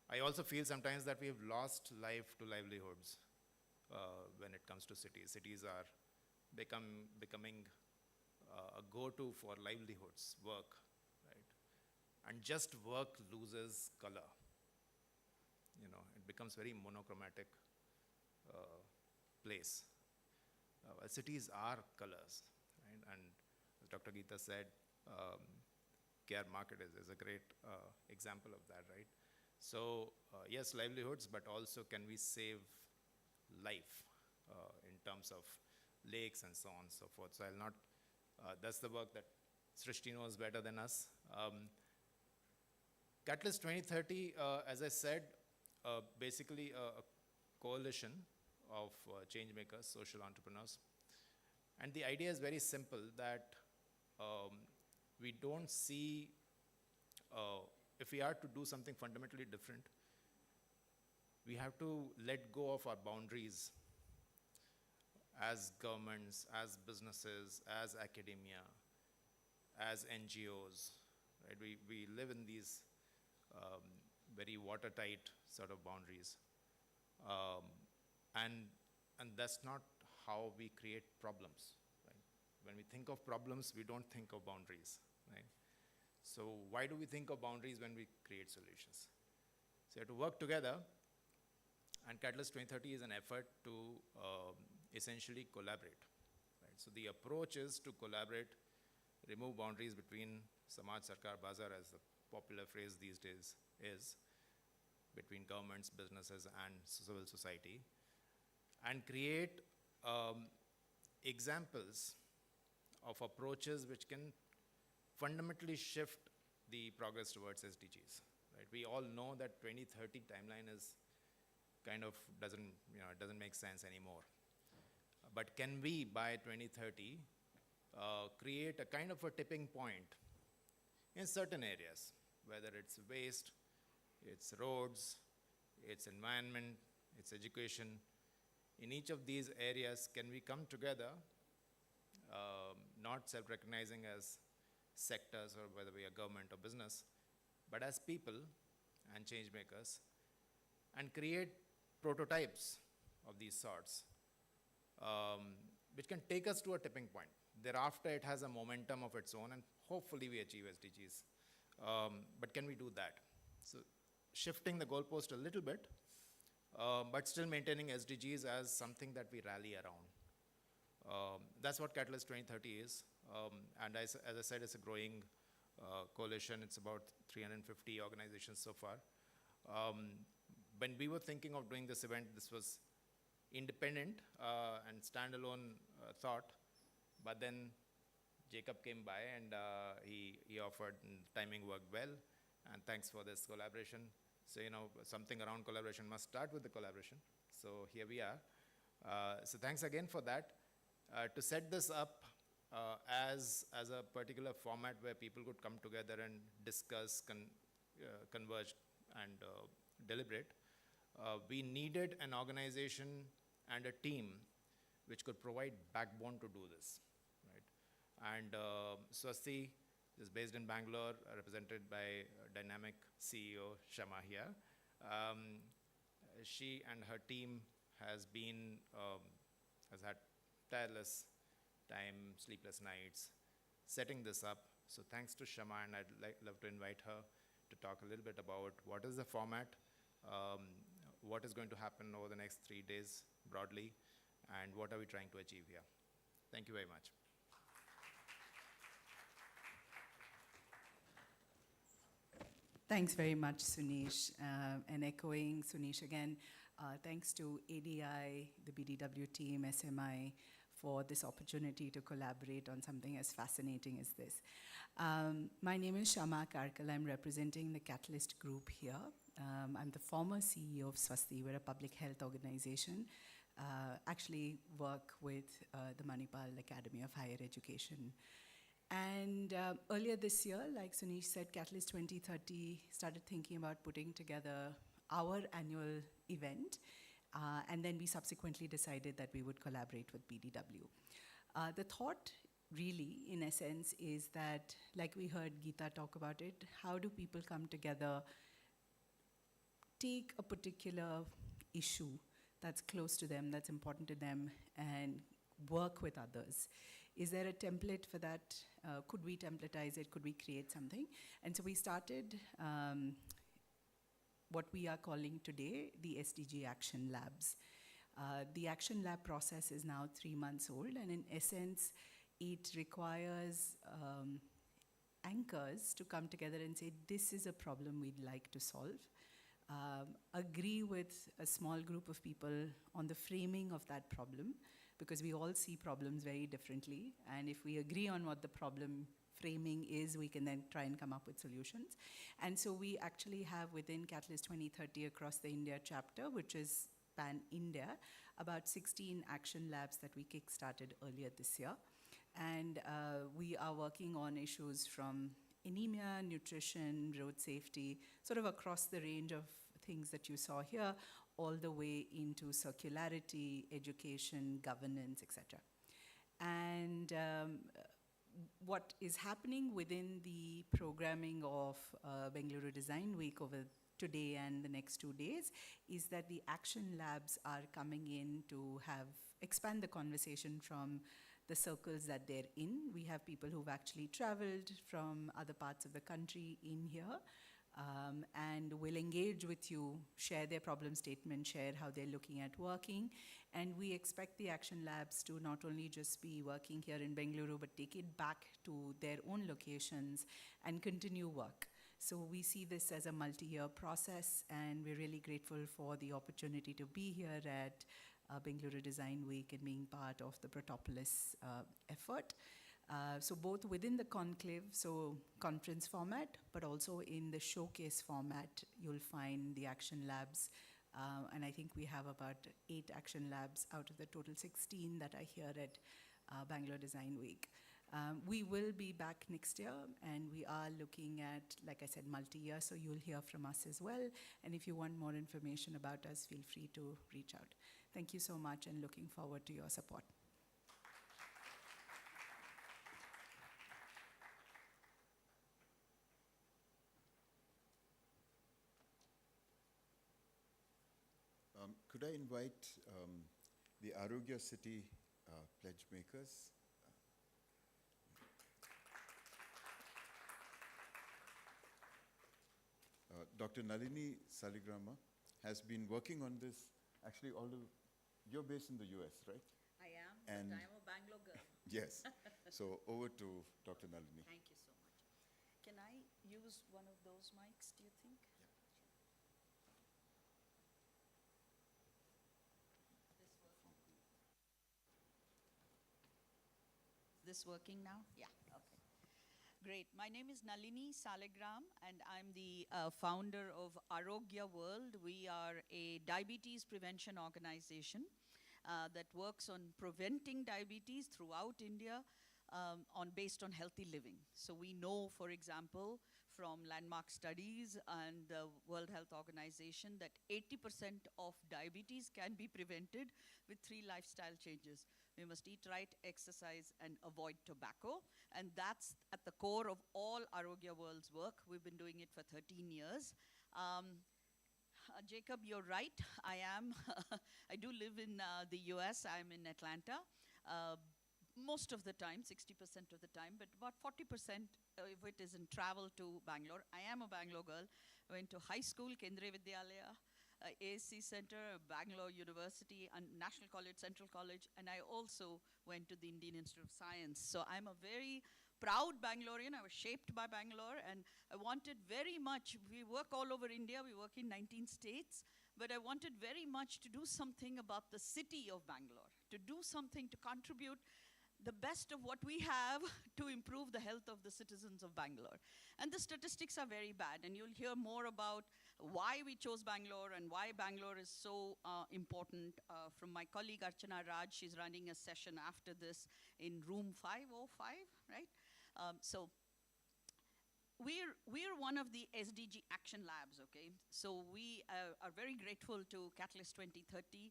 I also feel sometimes that we have lost life to livelihoods when it comes to cities. Cities are becoming a go-to for livelihoods, work, right? And just work loses color. You know, it becomes very monochromatic place. Cities are colors, right? And as Dr. Geeta said, care market is a great example of that, right? So yes, livelihoods, but also can we save life in terms of lakes and so on and so forth. So I'll not, that's the work that Srishti knows better than us. Catalyst 2030, as I said, basically a coalition of changemakers, social entrepreneurs. And the idea is very simple, that we don't see, if we are to do something fundamentally different, we have to let go of our boundaries as governments, as businesses, as academia, as NGOs, right? We live in these very watertight sort of boundaries. And that's not how we create problems, right? When we think of problems, we don't think of boundaries, right? So why do we think of boundaries when we create solutions? So you have to work together, and Catalyst 2030 is an effort to essentially collaborate, right? So the approach is to collaborate, remove boundaries between Samaj Sarkar Bazar, as the popular phrase these days is, between governments, businesses, and civil society, and create examples of approaches which can fundamentally shift the progress towards SDGs, right? We all know that 2030 timeline is kind of doesn't, you know, it doesn't make sense anymore. But can we, by 2030, create a kind of a tipping point in certain areas, whether it's waste, it's roads, it's environment, it's education. In each of these areas, can we come together, not self-recognizing as sectors or whether we are government or business, but as people and change makers, and create prototypes of these sorts, which can take us to a tipping point. Thereafter, it has a momentum of its own, and hopefully we achieve SDGs. But can we do that? So shifting the goalpost a little bit, but still maintaining SDGs as something that we rally around. That's what Catalyst 2030 is. And as I said, it's a growing coalition. It's about 350 organizations so far. When we were thinking of doing this event, this was independent and standalone thought, but then Jacob came by and he offered, and timing worked well, and thanks for this collaboration. So, you know, something around collaboration must start with the collaboration. So here we are. So thanks again for that. To set this up as a particular format where people could come together and discuss, converge, and deliberate, we needed an organization and a team which could provide backbone to do this, right? And Swasti is based in Bangalore, represented by dynamic CEO Shama here. She and her team has had tireless time, sleepless nights, setting this up. So thanks to Shama, and I'd love to invite her to talk a little bit about what is the format, what is going to happen over the next 3 days broadly, and what are we trying to achieve here. Thank you very much. Thanks very much, Sunish. And echoing Sunish again, Thanks to ADI, the BDW team, SMI, for this opportunity to collaborate on something as fascinating as this. My name is Shama Karkal. I'm representing the Catalyst Group here. I'm the former CEO of Swasti. We're a public health organization. Actually work with the Manipal Academy of Higher Education. And earlier this year, like Sunish said, Catalyst 2030 started thinking about putting together our annual event. And then we subsequently decided that we would collaborate with BDW. The thought really, in essence, is that, like we heard Geeta talk about it, how do people come together, take a particular issue that's close to them, that's important to them, and work with others? Is there a template for that? Could we templatize it? Could we create something? And so we started what we are calling today the SDG Action Labs. The Action Lab process is now 3 months old, and in essence, it requires anchors to come together and say, this is a problem we'd like to solve. Agree with a small group of people on the framing of that problem, because we all see problems very differently. And if we agree on what the problem framing is, we can then try and come up with solutions. And so we actually have within Catalyst 2030 across the India chapter, which is pan-India, about 16 action labs that we kick-started earlier this year. And we are working on issues from anemia, nutrition, road safety, sort of across the range of things that you saw here, all the way into circularity, education, governance, etc. And what is happening within the programming of BLR Design Week over today and the next 2 days is that the action labs are coming in to expand the conversation from the circles that they're in. We have people who've actually traveled from other parts of the country in here, and will engage with you, share their problem statement, share how they're looking at working. And we expect the action labs to not only just be working here in Bengaluru, but take it back to their own locations and continue work. So we see this as a multi-year process, and we're really grateful for the opportunity to be here at BLR Design Week and being part of the Protopolis effort. So both within the conclave, so conference format, but also in the showcase format, you'll find the action labs. And I think we have about 8 action labs out of the total 16 that are here at BLR Design Week. We will be back next year, and we are looking at, like I said, multi-year, so you'll hear from us as well. And if you want more information about us, feel free to reach out. Thank you so much, and looking forward to your support. Could I invite the Arogya City pledge makers? Dr. Nalini Saligrama has been working on this, actually you're based in the US, right? I am, And but I'm a Bangalore girl. Yes. So over to Dr. Nalini. Thank you so much. Can I use one of those mics, do you think? This working now? Yeah, okay. Great. My name is Nalini Saligram, and I'm the founder of Arogya World. We are a diabetes prevention organization that works on preventing diabetes throughout India based on healthy living. So we know, for example, from landmark studies and the World Health Organization that 80% of diabetes can be prevented with 3 lifestyle changes. We must eat right, exercise, and avoid tobacco. And that's at the core of all Arogya World's work. We've been doing it for 13 years. Jacob, you're right. I do live in the US. I'm in Atlanta. Most of the time, 60% of the time, but about 40% of it is in travel to Bangalore. I am a Bangalore girl. I went to high school, Kendriya Vidyalaya, ASC Center, Bangalore University, and National College, Central College, and I also went to the Indian Institute of Science. So I'm a very proud Bangalorean. I was shaped by Bangalore, and I wanted very much, we work all over India, we work in 19 states, but I wanted very much to do something about the city of Bangalore, to do something to contribute the best of what we have to improve the health of the citizens of Bangalore. And the statistics are very bad, and you'll hear more about why we chose Bangalore and why Bangalore is so important from my colleague Archana Raj. She's running a session after this in room 505, right? So we're one of the SDG action labs, okay? So we are very grateful to Catalyst 2030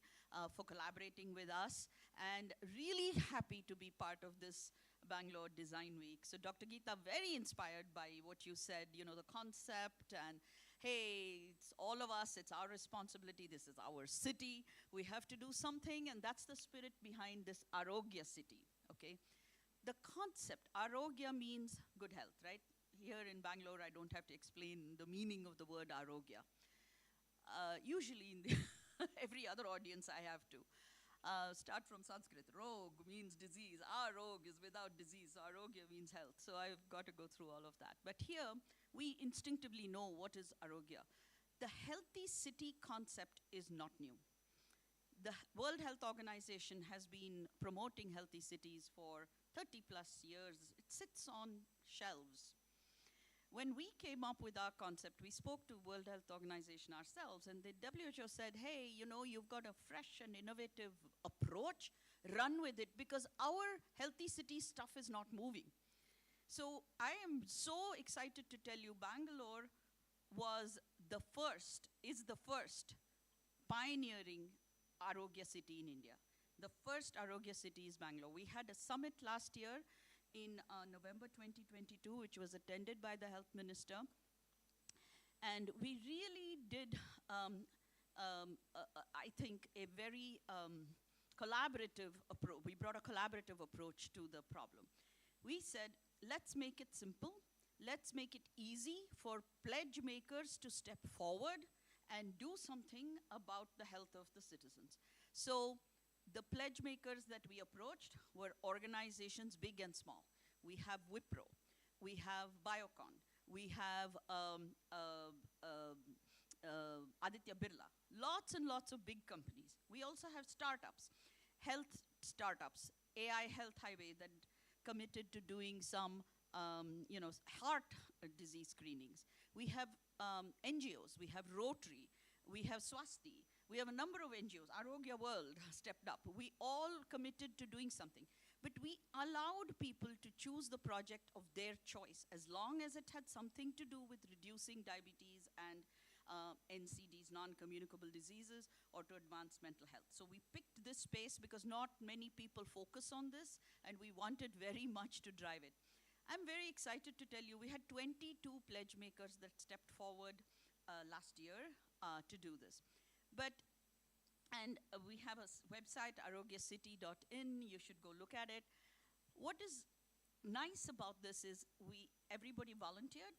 for collaborating with us, and really happy to be part of this Bangalore Design Week. So Dr. Geeta, very inspired by what you said, you know, the concept, and hey, it's all of us, it's our responsibility, this is our city, we have to do something, and that's the spirit behind this Arogya city, okay? The concept, Arogya means good health, right? Here in Bangalore, I don't have to explain the meaning of the word Arogya. Usually in the every other audience I have to. Start from Sanskrit. Rog means disease. Arog is without disease. So Arogya means health. So I've got to go through all of that. But here, we instinctively know what is Arogya. The healthy city concept is not new. The World Health Organization has been promoting healthy cities for 30 plus years. It sits on shelves. When we came up with our concept, we spoke to World Health Organization ourselves, and the WHO said, hey, you know, you've got a fresh and innovative approach, run with it, because our healthy city stuff is not moving. So I am so excited to tell you, Bangalore is the first pioneering Arogya city in India. The first Arogya city is Bangalore. We had a summit last year in November 2022, which was attended by the health minister. And we really did, I think, a very collaborative approach. We brought a collaborative approach to the problem. We said, let's make it simple. Let's make it easy for pledge makers to step forward and do something about the health of the citizens. So the pledge makers that we approached were organizations big and small. We have Wipro, we have Biocon, we have Aditya Birla, lots and lots of big companies. We also have startups, health startups, AI Health Highway that committed to doing some heart disease screenings. We have NGOs, we have Rotary, we have Swasti, we have a number of NGOs, Arogya World stepped up. We all committed to doing something. But we allowed people to choose the project of their choice, as long as it had something to do with reducing diabetes and NCDs, non-communicable diseases, or to advance mental health. So we picked this space because not many people focus on this, and we wanted very much to drive it. I'm very excited to tell you we had 22 pledge makers that stepped forward last year to do this. We have a website, arogyacity.in. You should go look at it. What is nice about this is everybody volunteered.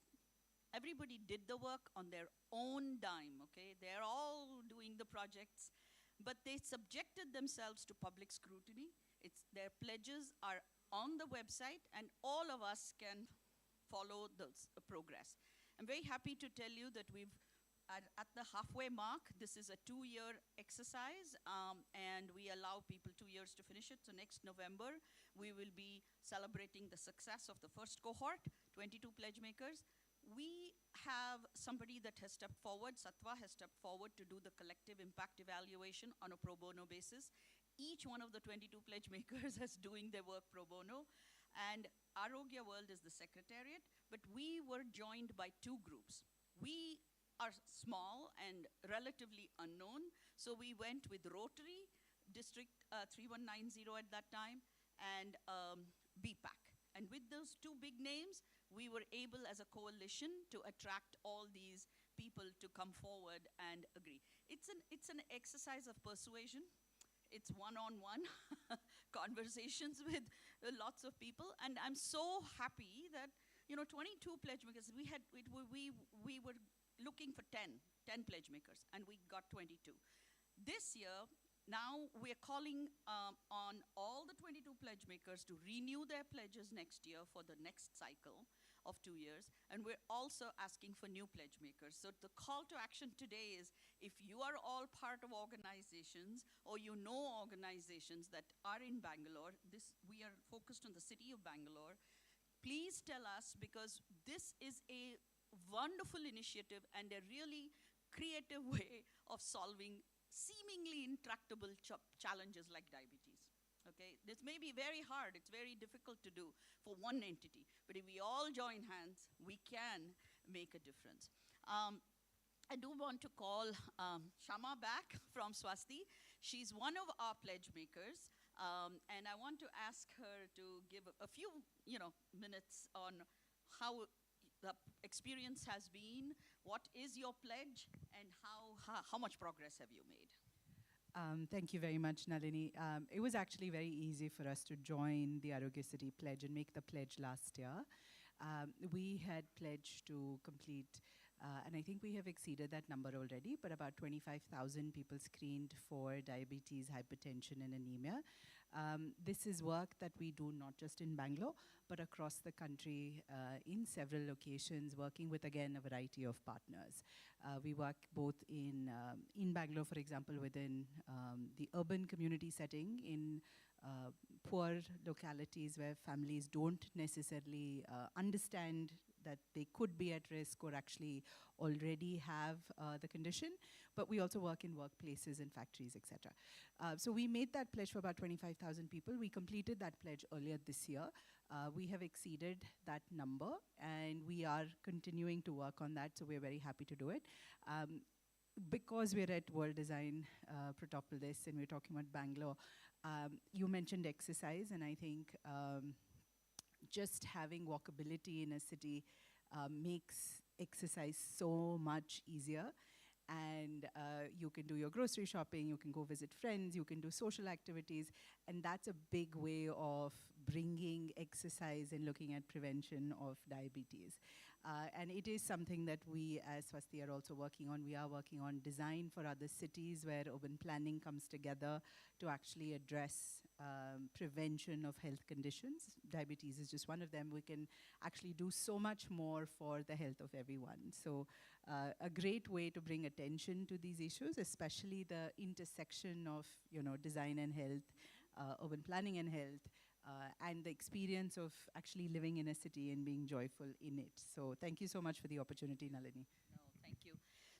Everybody did the work on their own dime, okay? They're all doing the projects, but they subjected themselves to public scrutiny. Their pledges are on the website, and all of us can follow the progress. I'm very happy to tell you that we've at the halfway mark. This is a 2-year exercise, and we allow people 2 years to finish it. So next November, we will be celebrating the success of the first cohort, 22 pledge makers. We have somebody that has stepped forward, Satwa has stepped forward to do the collective impact evaluation on a pro bono basis. Each one of the 22 pledge makers is doing their work pro bono. And Arogya World is the secretariat, but we were joined by 2 groups. We are small and relatively unknown, so we went with Rotary, District 3190 at that time, and BPAC. And with those 2 big names, we were able as a coalition to attract all these people to come forward and agree. It's an exercise of persuasion. It's one-on-one conversations with lots of people, and I'm so happy that 22 pledge makers. We were looking for 10 pledge makers, and we got 22. This year, now we're calling on all the 22 pledge makers to renew their pledges next year for the next cycle. of 2 years, and we're also asking for new pledge makers. So the call to action today is, if you are all part of organizations or you know organizations that are in Bangalore, we are focused on the city of Bangalore, please tell us, because this is a wonderful initiative and a really creative way of solving seemingly intractable challenges like diabetes. Okay, this may be very hard, it's very difficult to do for one entity, but if we all join hands, we can make a difference. I do want to call Shama back from Swasti. She's one of our pledge makers, and I want to ask her to give a few minutes on how the experience has been, what is your pledge, and how much progress have you made? Thank you very much, Nalini. It was actually very easy for us to join the Arogya City Pledge and make the pledge last year. We had pledged to complete, and I think we have exceeded that number already, but about 25,000 people screened for diabetes, hypertension, and anemia. This is work that we do not just in Bangalore, but across the country in several locations, working with, again, a variety of partners. We work both in Bangalore, for example, within the urban community setting, in poor localities where families don't necessarily understand that they could be at risk or actually already have the condition, but we also work in workplaces and factories, etc. So we made that pledge for about 25,000 people. We completed that pledge earlier this year. We have exceeded that number, and we are continuing to work on that, so we're very happy to do it. Because we're at World Design Protopolis and we're talking about Bangalore, you mentioned exercise, and I think just having walkability in a city makes exercise so much easier. And you can do your grocery shopping, you can go visit friends, you can do social activities, and that's a big way of bringing exercise and looking at prevention of diabetes. And it is something that we as Swasti are also working on. We are working on design for other cities where urban planning comes together to actually address prevention of health conditions. Diabetes is just one of them. We can actually do so much more for the health of everyone. So a great way to bring attention to these issues, especially the intersection of design and health, urban planning and health, and the experience of actually living in a city and being joyful in it. So thank you so much for the opportunity, Nalini. No, thank you.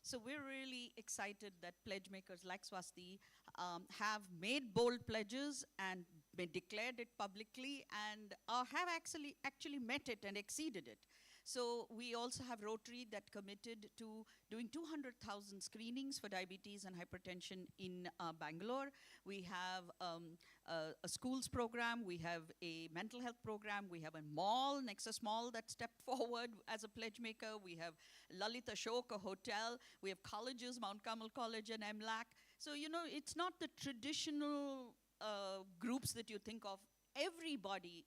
So we're really excited that pledge makers like Swasti have made bold pledges and declared it publicly and have actually met it and exceeded it. So we also have Rotary that committed to doing 200,000 screenings for diabetes and hypertension in Bangalore. We have a schools program, we have a mental health program, we have a mall, Nexus Mall, that stepped forward as a pledge maker. We have Lalit Ashok, a hotel. We have colleges, Mount Carmel College and MLAC. So, it's not the traditional groups that you think of. Everybody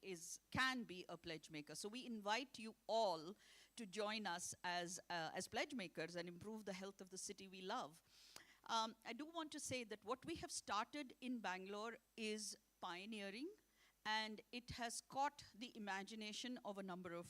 can be a pledge maker. So we invite you all to join us as pledge makers and improve the health of the city we love. I do want to say that what we have started in Bangalore is pioneering, and it has caught the imagination of a number of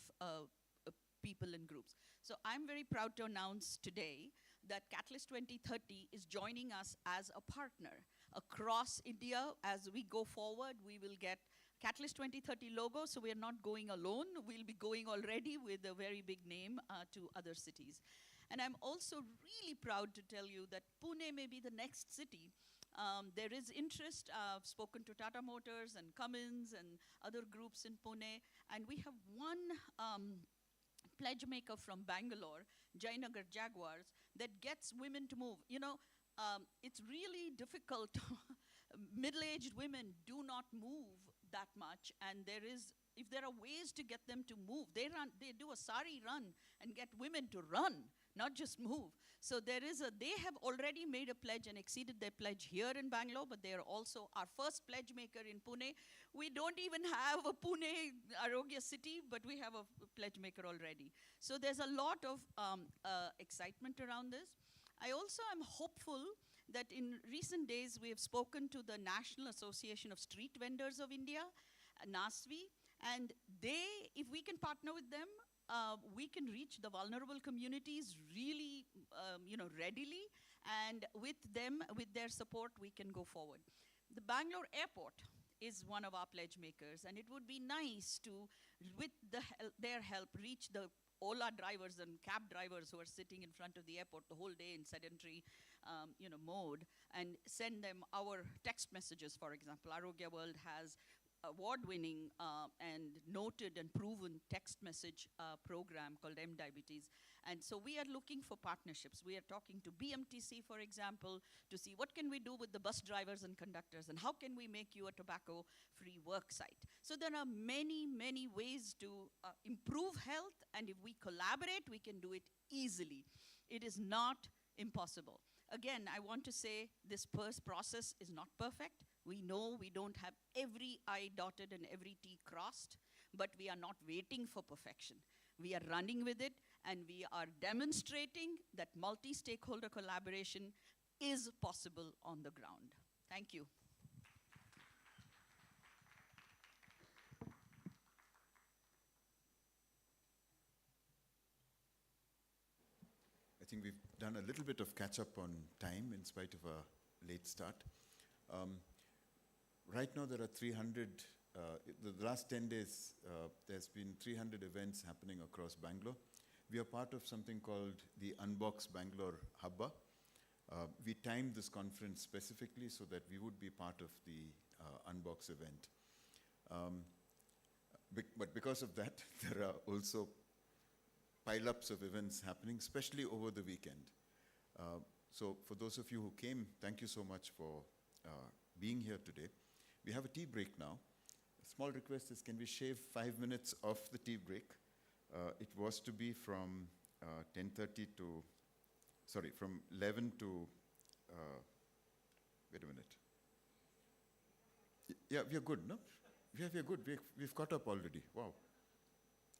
people and groups. So I'm very proud to announce today that Catalyst 2030 is joining us as a partner. Across India, as we go forward, we will get Catalyst 2030 logo, so we're not going alone. We'll be going already with a very big name to other cities. And I'm also really proud to tell you that Pune may be the next city. There is interest. I've spoken to Tata Motors and Cummins and other groups in Pune, and we have one pledge maker from Bangalore, Jayanagar Jaguars, that gets women to move. It's really difficult. Middle-aged women do not move that much, and if there are ways to get them to move, they do a sari run and get women to run, not just move. So they have already made a pledge and exceeded their pledge here in Bangalore, but they are also our first pledge maker in Pune. We don't even have a Pune Arogya City, but we have a pledge maker already. So there's a lot of excitement around this. I also am hopeful that in recent days we have spoken to the National Association of Street Vendors of India, NASVI, And if we can partner with them, we can reach the vulnerable communities really, readily. And with them, with their support, we can go forward. The Bangalore airport is one of our pledge makers, and it would be nice to, with their help, reach the Ola drivers and cab drivers who are sitting in front of the airport the whole day in sedentary mode, and send them our text messages, for example. Arogya World has award-winning and noted and proven text message program called M-Diabetes. And so we are looking for partnerships. We are talking to BMTC, for example, to see what can we do with the bus drivers and conductors, and how can we make you a tobacco-free work site. So there are many, many ways to improve health, and if we collaborate, we can do it easily. It is not impossible. Again, I want to say this process is not perfect. We know we don't have every I dotted and every T crossed, but we are not waiting for perfection. We are running with it, and we are demonstrating that multi-stakeholder collaboration is possible on the ground. Thank you. I think we've done a little bit of catch up on time in spite of a late start. Right now there are 300, the last 10 days, there's been 300 events happening across Bangalore. We are part of something called the Unbox Bangalore Hubba. We timed this conference specifically so that we would be part of the Unbox event. But because of that, there are also pile-ups of events happening, especially over the weekend. So for those of you who came, thank you so much for being here today. We have a tea break now. A small request is, can we shave 5 minutes off the tea break? It was to be from 10:30 to, sorry, from 11 to, wait a minute. Yeah, we are good, no? Yeah, we are good. We've caught up already. Wow.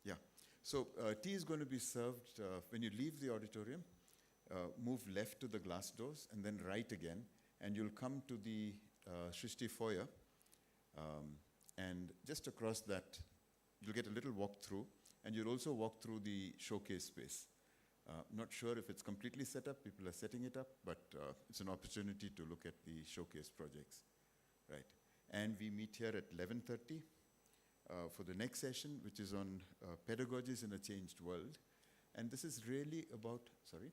Yeah. So tea is going to be served when you leave the auditorium. Move left to the glass doors and then right again, and you'll come to the Shrishti foyer. And just across that, you'll get a little walk through, and you'll also walk through the showcase space. Not sure if it's completely set up, people are setting it up, but it's an opportunity to look at the showcase projects, right? And we meet here at 11:30 for the next session, which is on pedagogies in a changed world. And this is really about, sorry?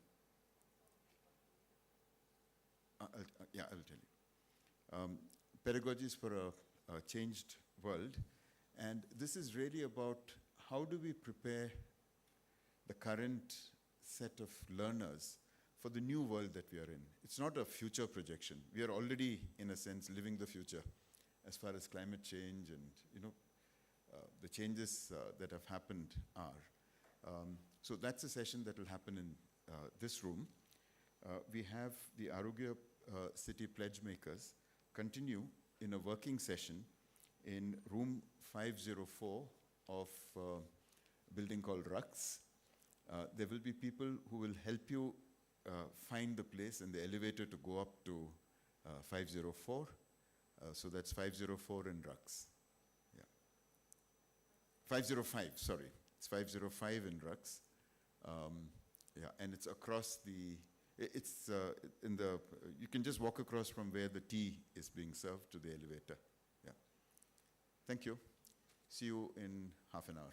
Yeah, I'll tell you. Pedagogies for a changed world. And this is really about how do we prepare the current set of learners for the new world that we are in. It's not a future projection. We are already, in a sense, living the future as far as climate change and, the changes that have happened are. So that's a session that will happen in this room. We have the Arogya City Pledge Makers continue in a working session in room 504 of a building called Rux. There will be people who will help you find the place and the elevator to go up to 504. So that's 504 in Rux. Yeah. 505, sorry. It's 505 in Rux. Yeah, and it's across the, it's in the, you can just walk across from where the tea is being served to the elevator. Yeah. Thank you. See you in half an hour.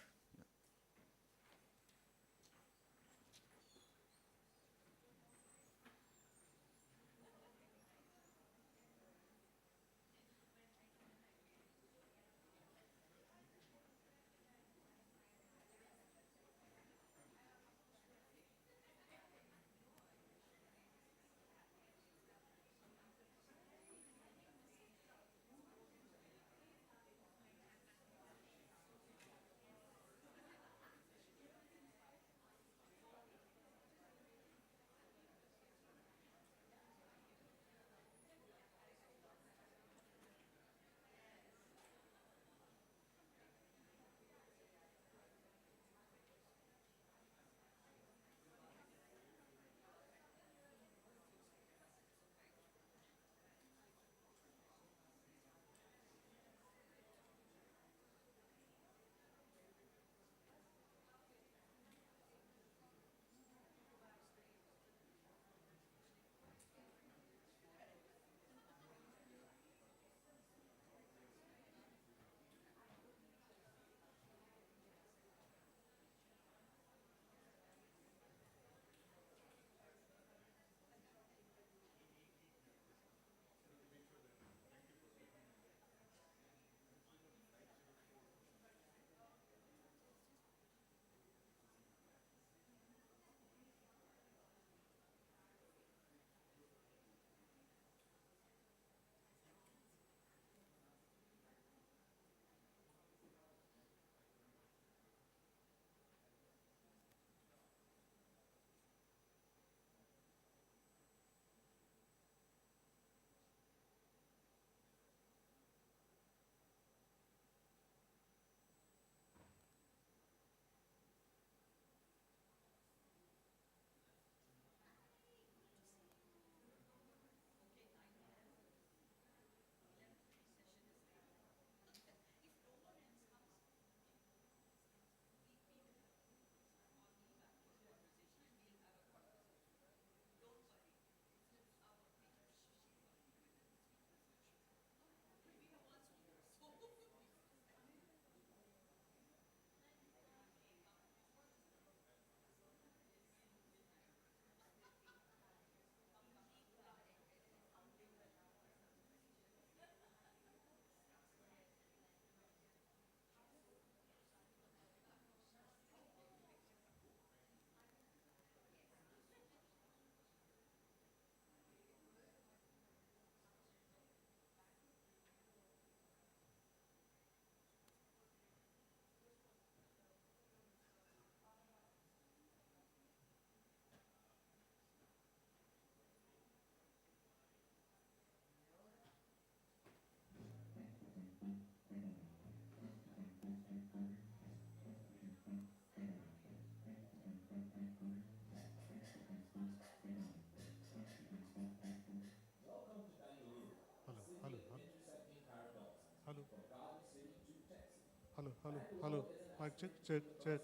hello, hello. Mic check, check, check.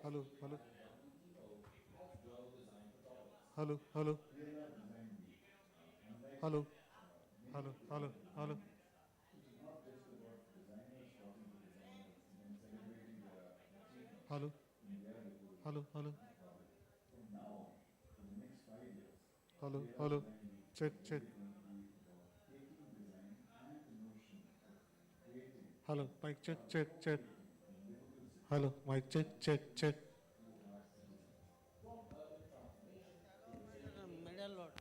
Hello, hello. Hello, hello. BLR Design Week, unlike Hello, many hello, hello, BLR hello. Design Weeks, it's not just about designers talking to designers and then celebrating their achievements Hello, in their local hello, hello, bubble. From now on, for the next 5 years, hello, BLR hello. Design Week Check, is check. really going to be about taking design and the notion of creating Hello, mic check, check, check. co-creating a livable city Hello, mic check, and check, check. citizens who are citizens. Middle load.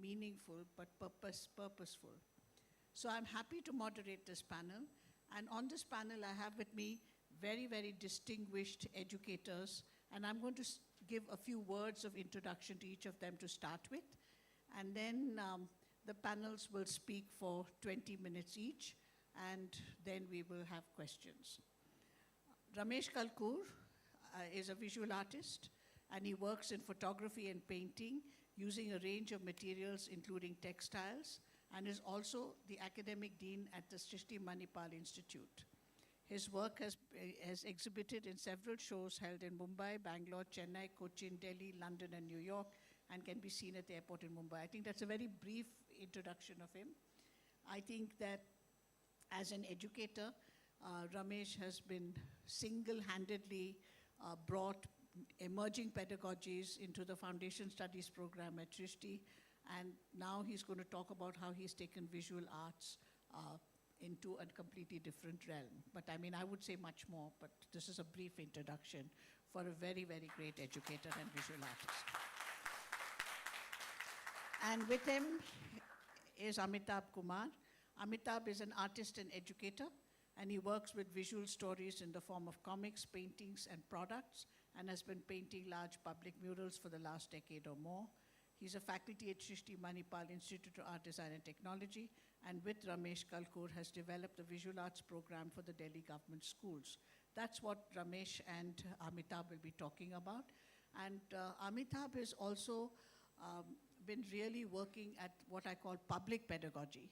meaningful, but purposeful. So I'm happy to moderate this panel. And on this panel, I have with me very, very distinguished educators. And I'm going to give a few words of introduction to each of them to start with. And then the panels will speak for 20 minutes each. And then we will have questions. Ramesh Kalkur is a visual artist, and he works in photography and painting using a range of materials, including textiles, and is also the academic dean at the Srishti Manipal Institute. His work has exhibited in several shows held in Mumbai, Bangalore, Chennai, Cochin, Delhi, London, and New York, and can be seen at the airport in Mumbai. I think that's a very brief introduction of him. I think that as an educator, Ramesh has been single-handedly brought emerging pedagogies into the Foundation Studies program at Srishti, and now he's going to talk about how he's taken visual arts into a completely different realm. But I mean, I would say much more, but this is a brief introduction for a very, very great educator and visual artist. And with him is Amitabh Kumar. Amitabh is an artist and educator, and he works with visual stories in the form of comics, paintings, and products, and has been painting large public murals for the last decade or more. He's a faculty at Srishti Manipal Institute of Art, Design, and Technology, and with Ramesh Kalkur has developed the visual arts program for the Delhi government schools. That's what Ramesh and Amitabh will be talking about. And Amitabh has also been really working at what I call public pedagogy.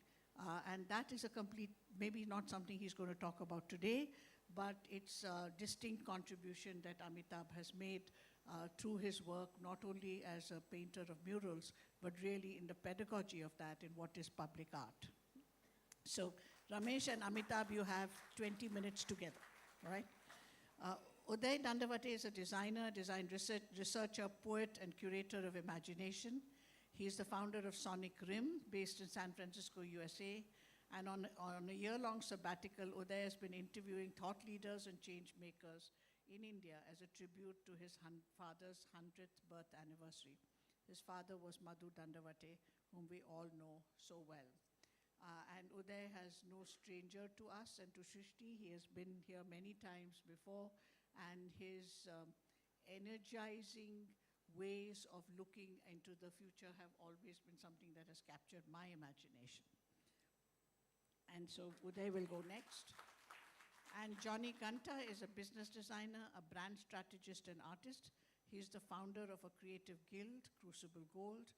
And that is a complete, maybe not something he's going to talk about today, but it's a distinct contribution that Amitabh has made through his work, not only as a painter of murals, but really in the pedagogy of that in what is public art. So Ramesh and Amitabh, you have 20 minutes together, all right? Uday Dandavate is a designer, design researcher, poet, and curator of imagination. He is the founder of Sonic Rim, based in San Francisco, USA. And on a year-long sabbatical, Uday has been interviewing thought leaders and change makers in India as a tribute to his father's 100th birth anniversary. His father was Madhu Dandavate, whom we all know so well. And Uday has no stranger to us and to Srishti. He has been here many times before, and his energizing ways of looking into the future have always been something that has captured my imagination. And so Uday will go next. And Johnny Kanta is a business designer, a brand strategist, and artist. He's the founder of a creative guild, Crucible Gold,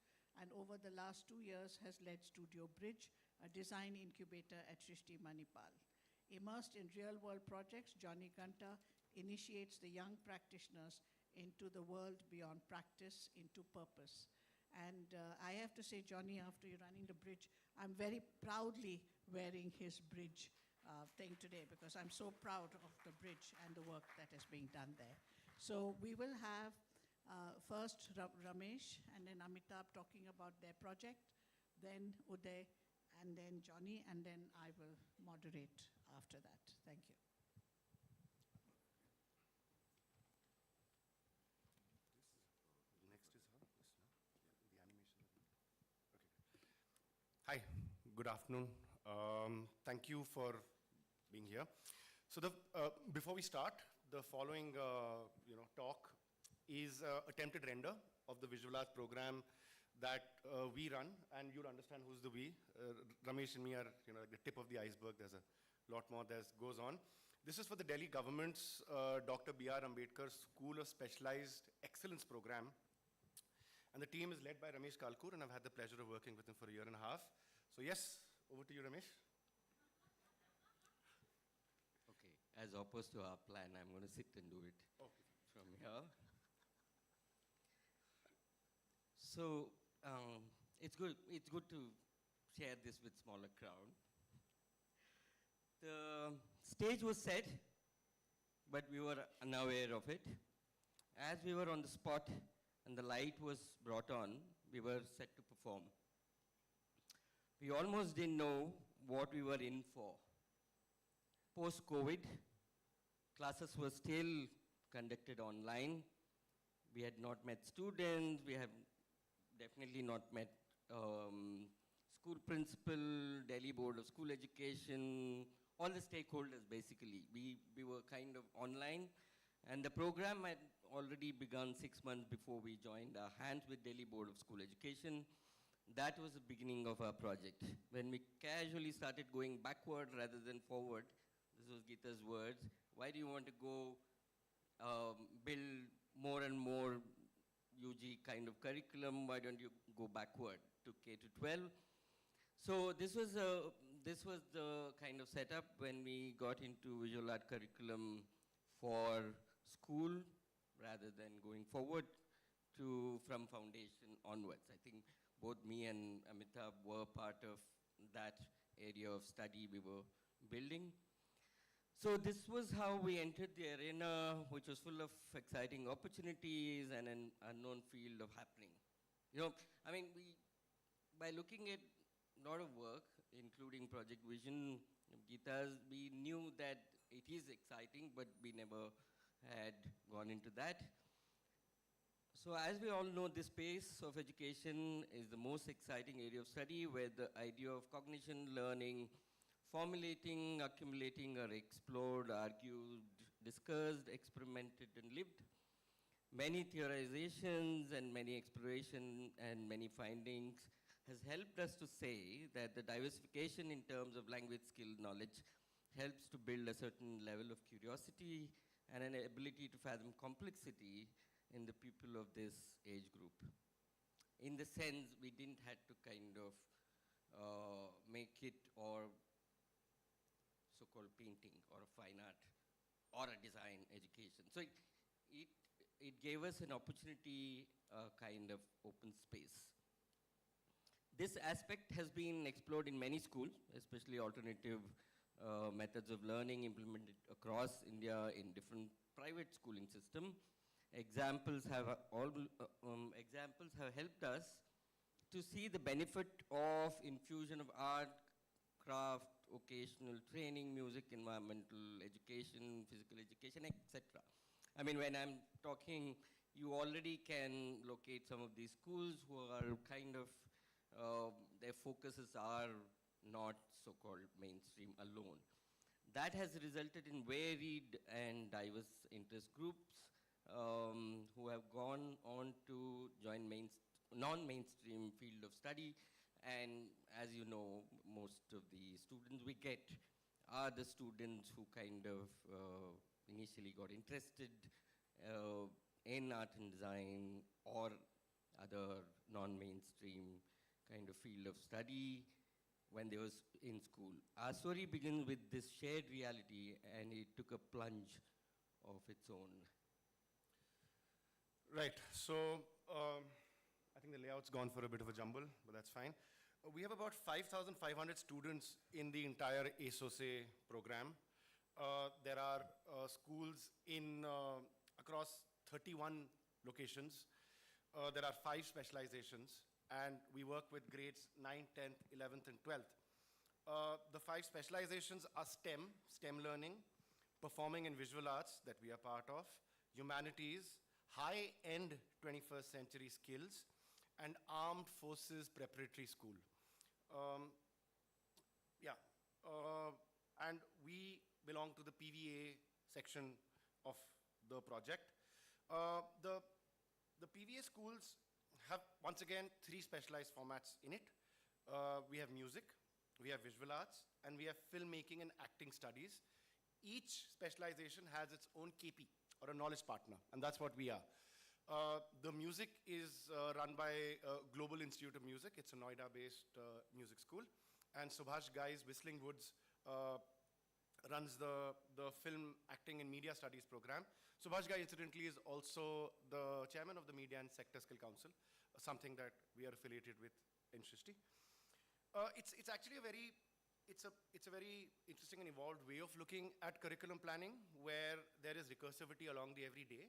and over the last 2 years has led Studio Bridge, a design incubator at Srishti Manipal. Immersed in real-world projects, Johnny Kanta initiates the young practitioners into the world beyond practice, into purpose. And I have to say, Johnny, after you're running the bridge, I'm very proudly wearing his bridge thing today because I'm so proud of the bridge and the work that is being done there. So we will have first Ramesh and then Amitabh talking about their project, then Uday, and then Johnny, and then I will moderate after that. Thank you. Hi, good afternoon. Thank you for being here. So before we start, the following talk is attempted render of the visual arts program that we run, and you'll understand who's the we. Ramesh and me are like the tip of the iceberg. There's a lot more that goes on. This is for the Delhi government's Dr. BLR Ambedkar School of Specialized Excellence program. And the team is led by Ramesh Kalkur, and I've had the pleasure of working with him for a year and a half. So yes, over to you, Ramesh. Okay, as opposed to our plan, I'm going to sit and do it from here. So it's good to share this with smaller crowd. The stage was set, but we were unaware of it. As we were on the spot and the light was brought on, we were set to perform. We almost didn't know what we were in for. Post-COVID, classes were still conducted online. We had not met students. We have definitely not met school principal, Delhi Board of School Education, all the stakeholders basically. We were kind of online, and the program had already begun 6 months before we joined our hands with Delhi Board of School Education. That was the beginning of our project. When we casually started going backward rather than forward, this was Geeta's words, why do you want to go build more and more UG kind of curriculum? Why don't you go backward to K to 12? So this was the kind of setup when we got into visual art curriculum for school rather than going forward to from foundation onwards. I think both me and Amitabh were part of that area of study we were building. So this was how we entered the arena, which was full of exciting opportunities and an unknown field of happening. You know, I mean, by looking at a lot of work, including Project Vision, Geeta's, we knew that it is exciting, but we never had gone into that. So as we all know, this space of education is the most exciting area of study where the idea of cognition, learning, formulating, accumulating are explored, argued, discussed, experimented, and lived. Many theorizations and many exploration and many findings has helped us to say that the diversification in terms of language skill knowledge helps to build a certain level of curiosity and an ability to fathom complexity in the people of this age group. In the sense, we didn't have to kind of make it or so-called painting or a fine art or a design education. So it gave us an opportunity, kind of open space. This aspect has been explored in many schools, especially alternative methods of learning implemented across India in different private schooling system. Examples have helped us to see the benefit of infusion of art, craft, occasional training, music, environmental education, physical education, etc. I mean, when I'm talking, you already can locate some of these schools who are kind of, their focuses are not so-called mainstream alone. That has resulted in varied and diverse interest groups who have gone on to join non-mainstream field of study. And as you know, most of the students we get are the students who kind of initially got interested in art and design or other non-mainstream kind of field of study when they was in school. Our story begins with this shared reality, and it took a plunge of its own. Right, so I think the layout's gone for a bit of a jumble, but that's fine. We have about 5,500 students in the entire ASOSE program. There are schools in across 31 locations. There are 5 specializations, and we work with grades 9th, 10th, 11th, and 12th. The 5 specializations are STEM learning, performing and visual arts that we are part of, humanities, high-end 21st century skills, and armed forces preparatory school. And we belong to the PVA section of the project. The PVA schools have, once again, 3 specialized formats in it. We have music, we have visual arts, and we have filmmaking and acting studies. Each specialization has its own KP, or a knowledge partner, and that's what we are. The music is run by Global Institute of Music. It's a Noida-based music school. And Subhash Guy's Whistling Woods runs the film, acting, and media studies program. Subhash Guy, incidentally, is also the chairman of the Media and Sector Skill Council, something that we are affiliated with in Srishti. It's actually a very interesting and evolved way of looking at curriculum planning, where there is recursivity along the everyday.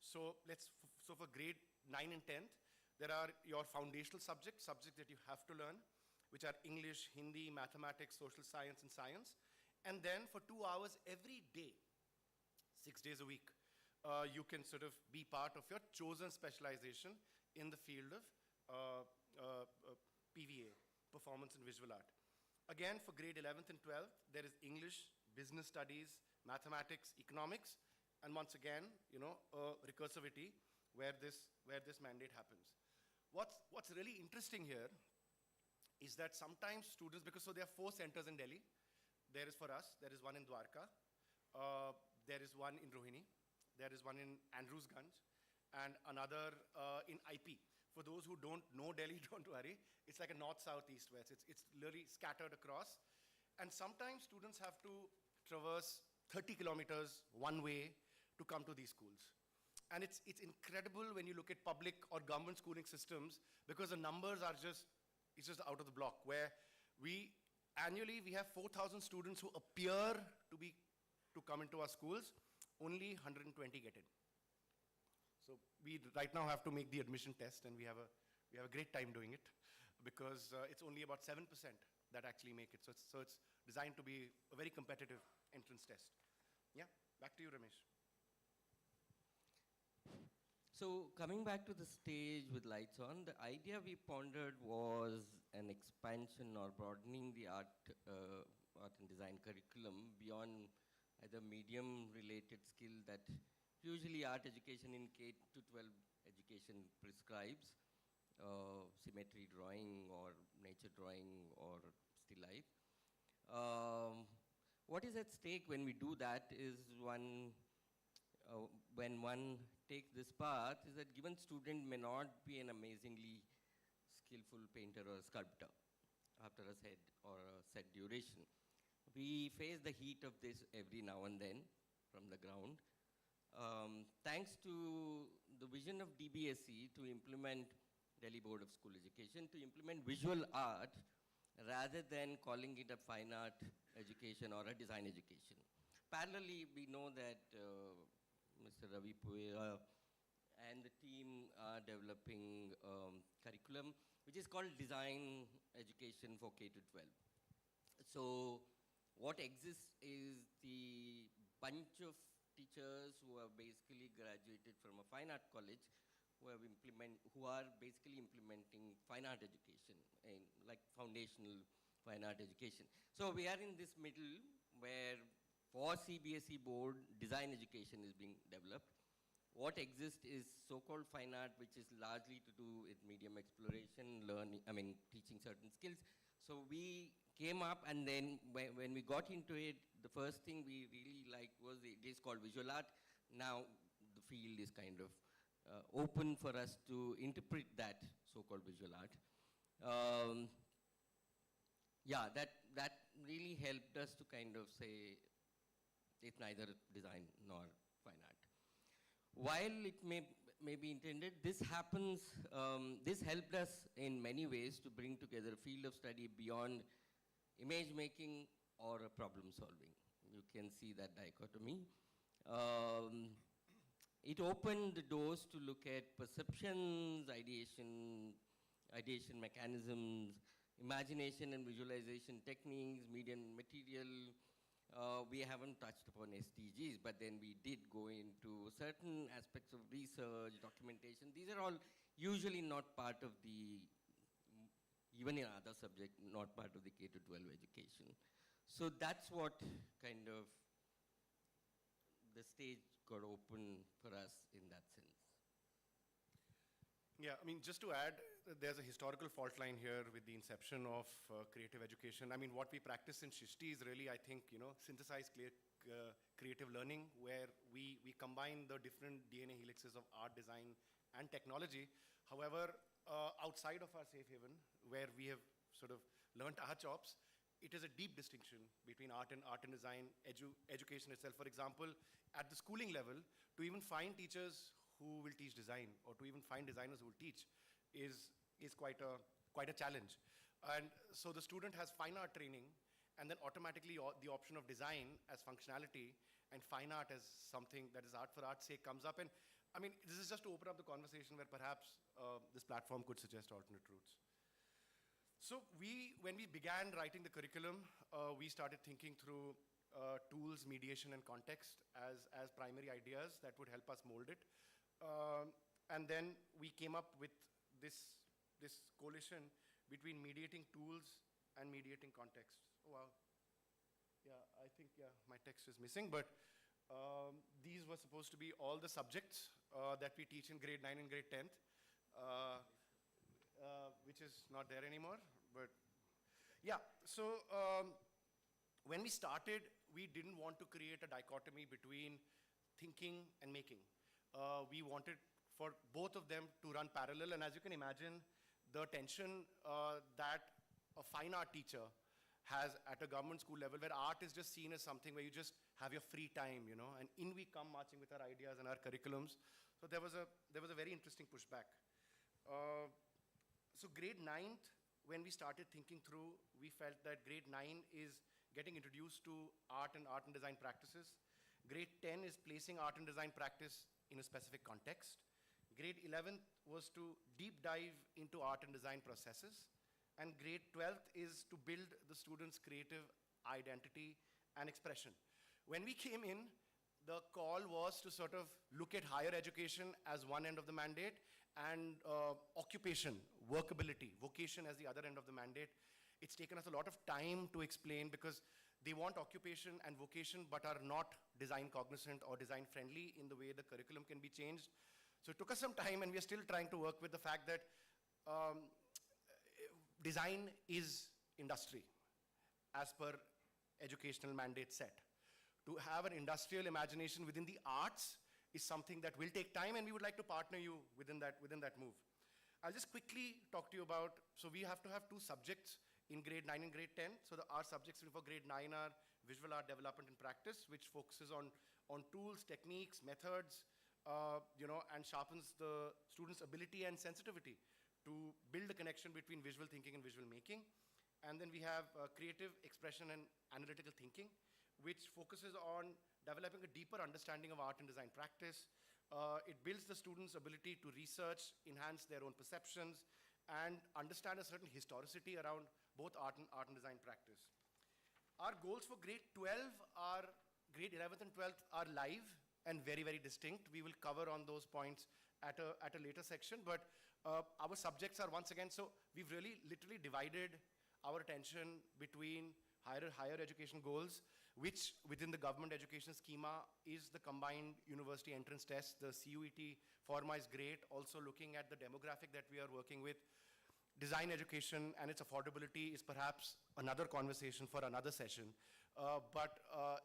So for grade 9 and 10th, there are your foundational subjects that you have to learn, which are English, Hindi, mathematics, social science, and science. And then for 2 hours every day, 6 days a week, you can sort of be part of your chosen specialization in the field of PVA, performance and visual art. Again, for grade 11th and 12th, there is English, business studies, mathematics, economics, and once again, recursivity where this mandate happens. What's really interesting here is that sometimes students, because so there are 4 centers in Delhi. There is for us, there is one in Dwarka, there is one in Rohini, there is one in Andrewsganj, and another in IP. For those who don't know Delhi, don't worry. It's like a north, south, east, west. It's literally scattered across. And sometimes students have to traverse 30 kilometers one way to come to these schools. And it's incredible when you look at public or government schooling systems, because the numbers are just out of the block, where annually we have 4,000 students who appear to come into our schools, only 120 get in. So we right now have to make the admission test, and we have a great time doing it, because it's only about 7% that actually make it. So it's designed to be a very competitive entrance test. Yeah, back to you, Ramesh. So coming back to the stage with lights on, the idea we pondered was an expansion or broadening the art and design curriculum beyond either medium-related skill that usually art education in K-12 education prescribes, symmetry drawing or nature drawing or still life. What is at stake when we do that is when one takes this path, is that given student may not be an amazingly skillful painter or sculptor after a set or a set duration. We face the heat of this every now and then from the ground. Thanks to the vision of DBSE to implement Delhi Board of School Education, to implement visual art rather than calling it a fine art education or a design education. Parallelly, we know that Mr. Ravi Puera and the team are developing curriculum which is called design education for K-12. So what exists is the bunch of teachers who have basically graduated from a fine art college who are basically implementing fine art education, like foundational fine art education. So we are in this middle where for CBSE board, design education is being developed. What exists is so-called fine art, which is largely to do with medium exploration, teaching certain skills. So we came up, and then when we got into it, the first thing we really liked was it is called visual art. Now the field is kind of open for us to interpret that so-called visual art. That really helped us to kind of say it's neither design nor fine art. While it may be intended, this helped us in many ways to bring together a field of study beyond image making or problem solving. You can see that dichotomy. It opened the doors to look at perceptions, ideation mechanisms, imagination and visualization techniques, medium material. We haven't touched upon SDGs, but then we did go into certain aspects of research, documentation. These are all usually not part of even in other subjects, not part of the K-12 education. So that's what kind of the stage got open for us in that sense. Yeah, just to add, there's a historical fault line here with the inception of creative education. What we practice in Shishti is really, I think, synthesized creative learning, where we combine the different DNA helixes of art, design, and technology. However, outside of our safe haven, where we have sort of learned our chops, it is a deep distinction between art and design, education itself. For example, at the schooling level, to even find teachers who will teach design, or to even find designers who will teach, is quite a challenge. And so the student has fine art training, and then automatically the option of design as functionality and fine art as something that is art for art's sake comes up. And this is just to open up the conversation where perhaps this platform could suggest alternate routes. So when we began writing the curriculum, we started thinking through tools, mediation, and context as primary ideas that would help us mold it. And then we came up with this coalition between mediating tools and mediating context. Oh, wow. Yeah, I think, yeah, my text is missing, but these were supposed to be all the subjects that we teach in grade 9 and grade 10th, which is not there anymore, but yeah. So when we started, we didn't want to create a dichotomy between thinking and making. We wanted for both of them to run parallel, and as you can imagine, the tension that a fine art teacher has at a government school level, where art is just seen as something where you just have your free time, you know, and in we come marching with our ideas and our curriculums. So there was a very interesting pushback. So grade 9th, when we started thinking through, we felt that grade 9 is getting introduced to art and design practices. Grade 10 is placing art and design practice in a specific context. Grade 11th was to deep dive into art and design processes. And grade 12th is to build the students' creative identity and expression. When we came in, the call was to sort of look at higher education as one end of the mandate and occupation, workability, vocation as the other end of the mandate. It's taken us a lot of time to explain because they want occupation and vocation but are not design cognizant or design friendly in the way the curriculum can be changed. So it took us some time, and we are still trying to work with the fact that design is industry, as per educational mandate set. To have an industrial imagination within the arts is something that will take time, and we would like to partner you within that move. I'll just quickly talk to you about, so we have to have 2 subjects in grade 9 and grade 10. So our subjects for grade 9 are visual art development and practice, which focuses on tools, techniques, methods, and sharpens the students' ability and sensitivity to build a connection between visual thinking and visual making. And then we have creative expression and analytical thinking, which focuses on developing a deeper understanding of art and design practice. It builds the students' ability to research, enhance their own perceptions, and understand a certain historicity around both art and design practice. Our goals for grade 12 are, grade 11th and 12th are live and very, very distinct. We will cover on those points at a later section, but our subjects are once again, so we've really literally divided our attention between higher education goals, which within the government education schema is the combined university entrance test. The CUET format is great, also looking at the demographic that we are working with. Design education and its affordability is perhaps another conversation for another session, but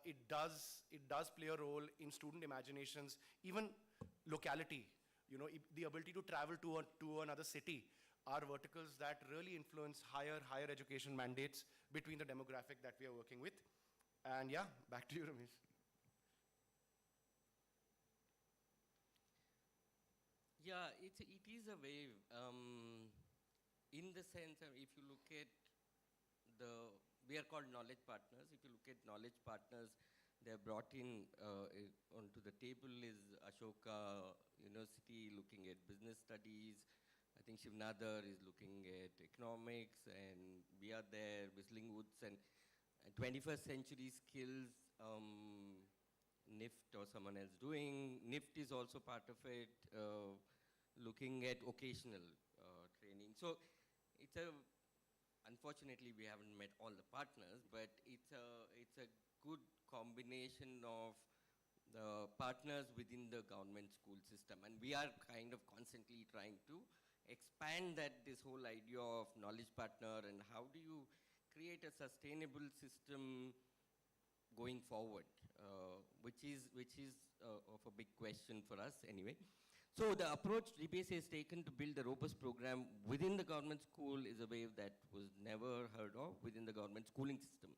it does play a role in student imaginations, even locality. You know, the ability to travel to another city are verticals that really influence higher education mandates between the demographic that we are working with. And yeah, back to you, Ramesh. Yeah, it is a wave. In the sense, if you look at we are called knowledge partners. If you look at knowledge partners, they're brought in onto the table is Ashoka University looking at business studies. I think Shivnadar is looking at economics, and we are there, Whistling Woods, and 21st century skills, NIFT or someone else doing. NIFT is also part of it, looking at occasional training. So it's unfortunately we haven't met all the partners, but it's a good combination of the partners within the government school system. And we are kind of constantly trying to expand this whole idea of knowledge partner, and how do you create a sustainable system going forward, which is of a big question for us anyway. So the approach DBS has taken to build a robust program within the government school is a wave that was never heard of within the government schooling system.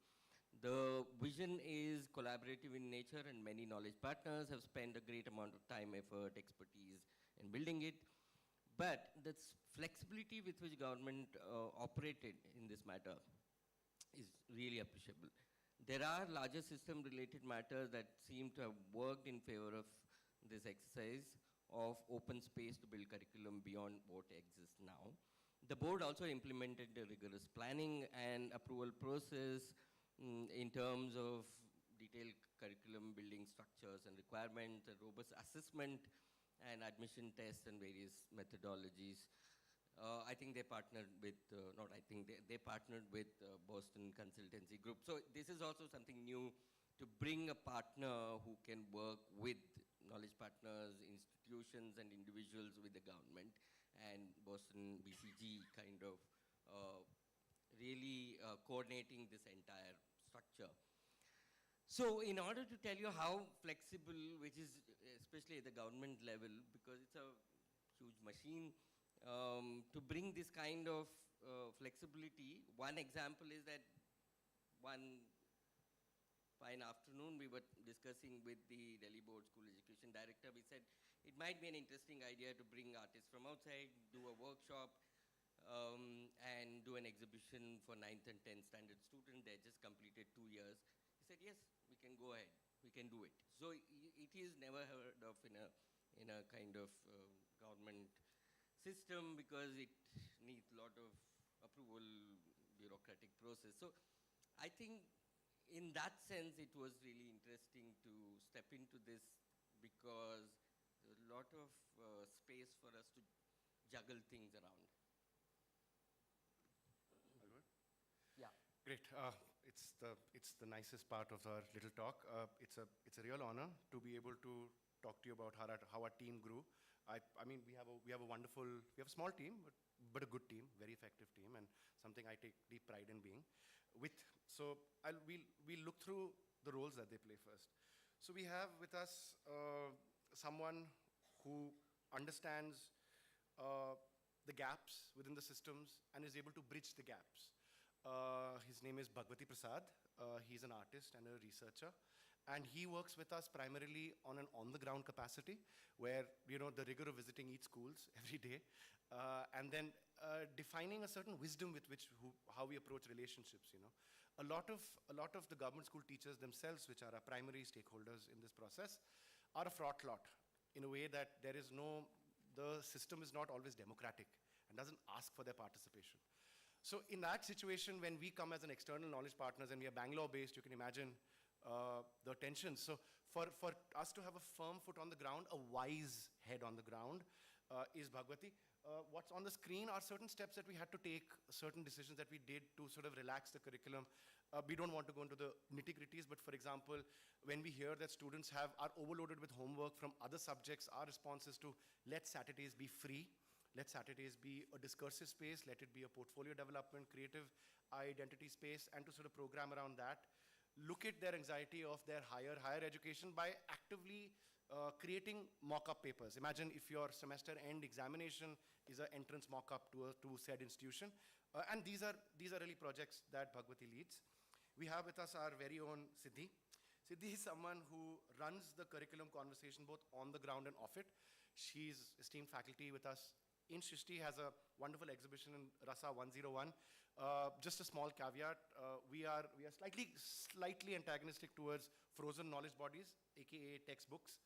The vision is collaborative in nature, and many knowledge partners have spent a great amount of time, effort, expertise in building it. But the flexibility with which government operated in this matter is really appreciable. There are larger system-related matters that seem to have worked in favor of this exercise of open space to build curriculum beyond what exists now. The board also implemented a rigorous planning and approval process in terms of detailed curriculum building structures and requirements, a robust assessment and admission tests and various methodologies. I think they partnered with, not I think, they partnered with Boston Consultancy Group. So this is also something new, to bring a partner who can work with knowledge partners, institutions and individuals with the government, and Boston BCG kind of really coordinating this entire structure. So in order to tell you how flexible, which is especially at the government level, because it's a huge machine, to bring this kind of flexibility, one example is that one fine afternoon we were discussing with the Delhi Board School Education Director. We said it might be an interesting idea to bring artists from outside, do a workshop, and do an exhibition for 9th and 10th standard students. They just completed 2 years. He said, yes, we can go ahead, we can do it. So it is never heard of in a kind of government system, because it needs a lot of approval, bureaucratic process. So I think in that sense, it was really interesting to step into this, because there's a lot of space for us to juggle things around. All good? Yeah. Great. It's the nicest part of our little talk. It's a real honor to be able to talk to you about how our team grew. I mean, we have a small team, but a good team, very effective team, and something I take deep pride in being. So we'll look through the roles that they play first. So we have with us someone who understands the gaps within the systems and is able to bridge the gaps. His name is Bhagwati Prasad. He's an artist and a researcher. And he works with us primarily on an on-the-ground capacity, where, you know, the rigor of visiting each schools every day, and then defining a certain wisdom with how we approach relationships, you know. A lot of the government school teachers themselves, which are our primary stakeholders in this process, are a fraught lot, in a way that the system is not always democratic and doesn't ask for their participation. So in that situation, when we come as an external knowledge partners and we are Bangalore-based, you can imagine the tensions. So for us to have a firm foot on the ground, a wise head on the ground, is Bhagwati. What's on the screen are certain steps that we had to take, certain decisions that we did to sort of relax the curriculum. We don't want to go into the nitty-gritties, but for example, when we hear that students are overloaded with homework from other subjects, our response is to let Saturdays be free. Let Saturdays be a discursive space, let it be a portfolio development, creative identity space, and to sort of program around that. Look at their anxiety of their higher education by actively creating mock-up papers. Imagine if your semester end examination is an entrance mock-up to said institution. And these are really projects that Bhagwati leads. We have with us our very own Siddhi. Siddhi is someone who runs the curriculum conversation both on the ground and off it. She's esteemed faculty with us in Shrishti, has a wonderful exhibition in Rasa 101. Just a small caveat, we are slightly antagonistic towards frozen knowledge bodies, aka textbooks.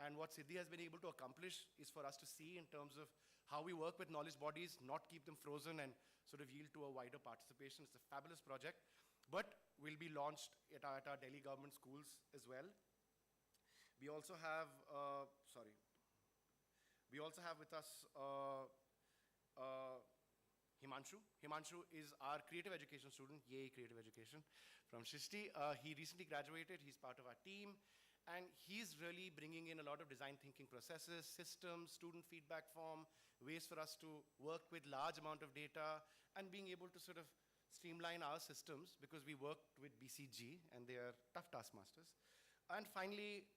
And what Siddhi has been able to accomplish is for us to see in terms of how we work with knowledge bodies, not keep them frozen and sort of yield to a wider participation. It's a fabulous project, but will be launched at our Delhi government schools as well. We also have, we also have with us Himanshu. Himanshu is our creative education student, yay creative education, from Shrishti. He recently graduated, he's part of our team, and he's really bringing in a lot of design thinking processes, systems, student feedback form, ways for us to work with large amount of data, and being able to sort of streamline our systems, because we work with BCG, and they are tough taskmasters. And finally,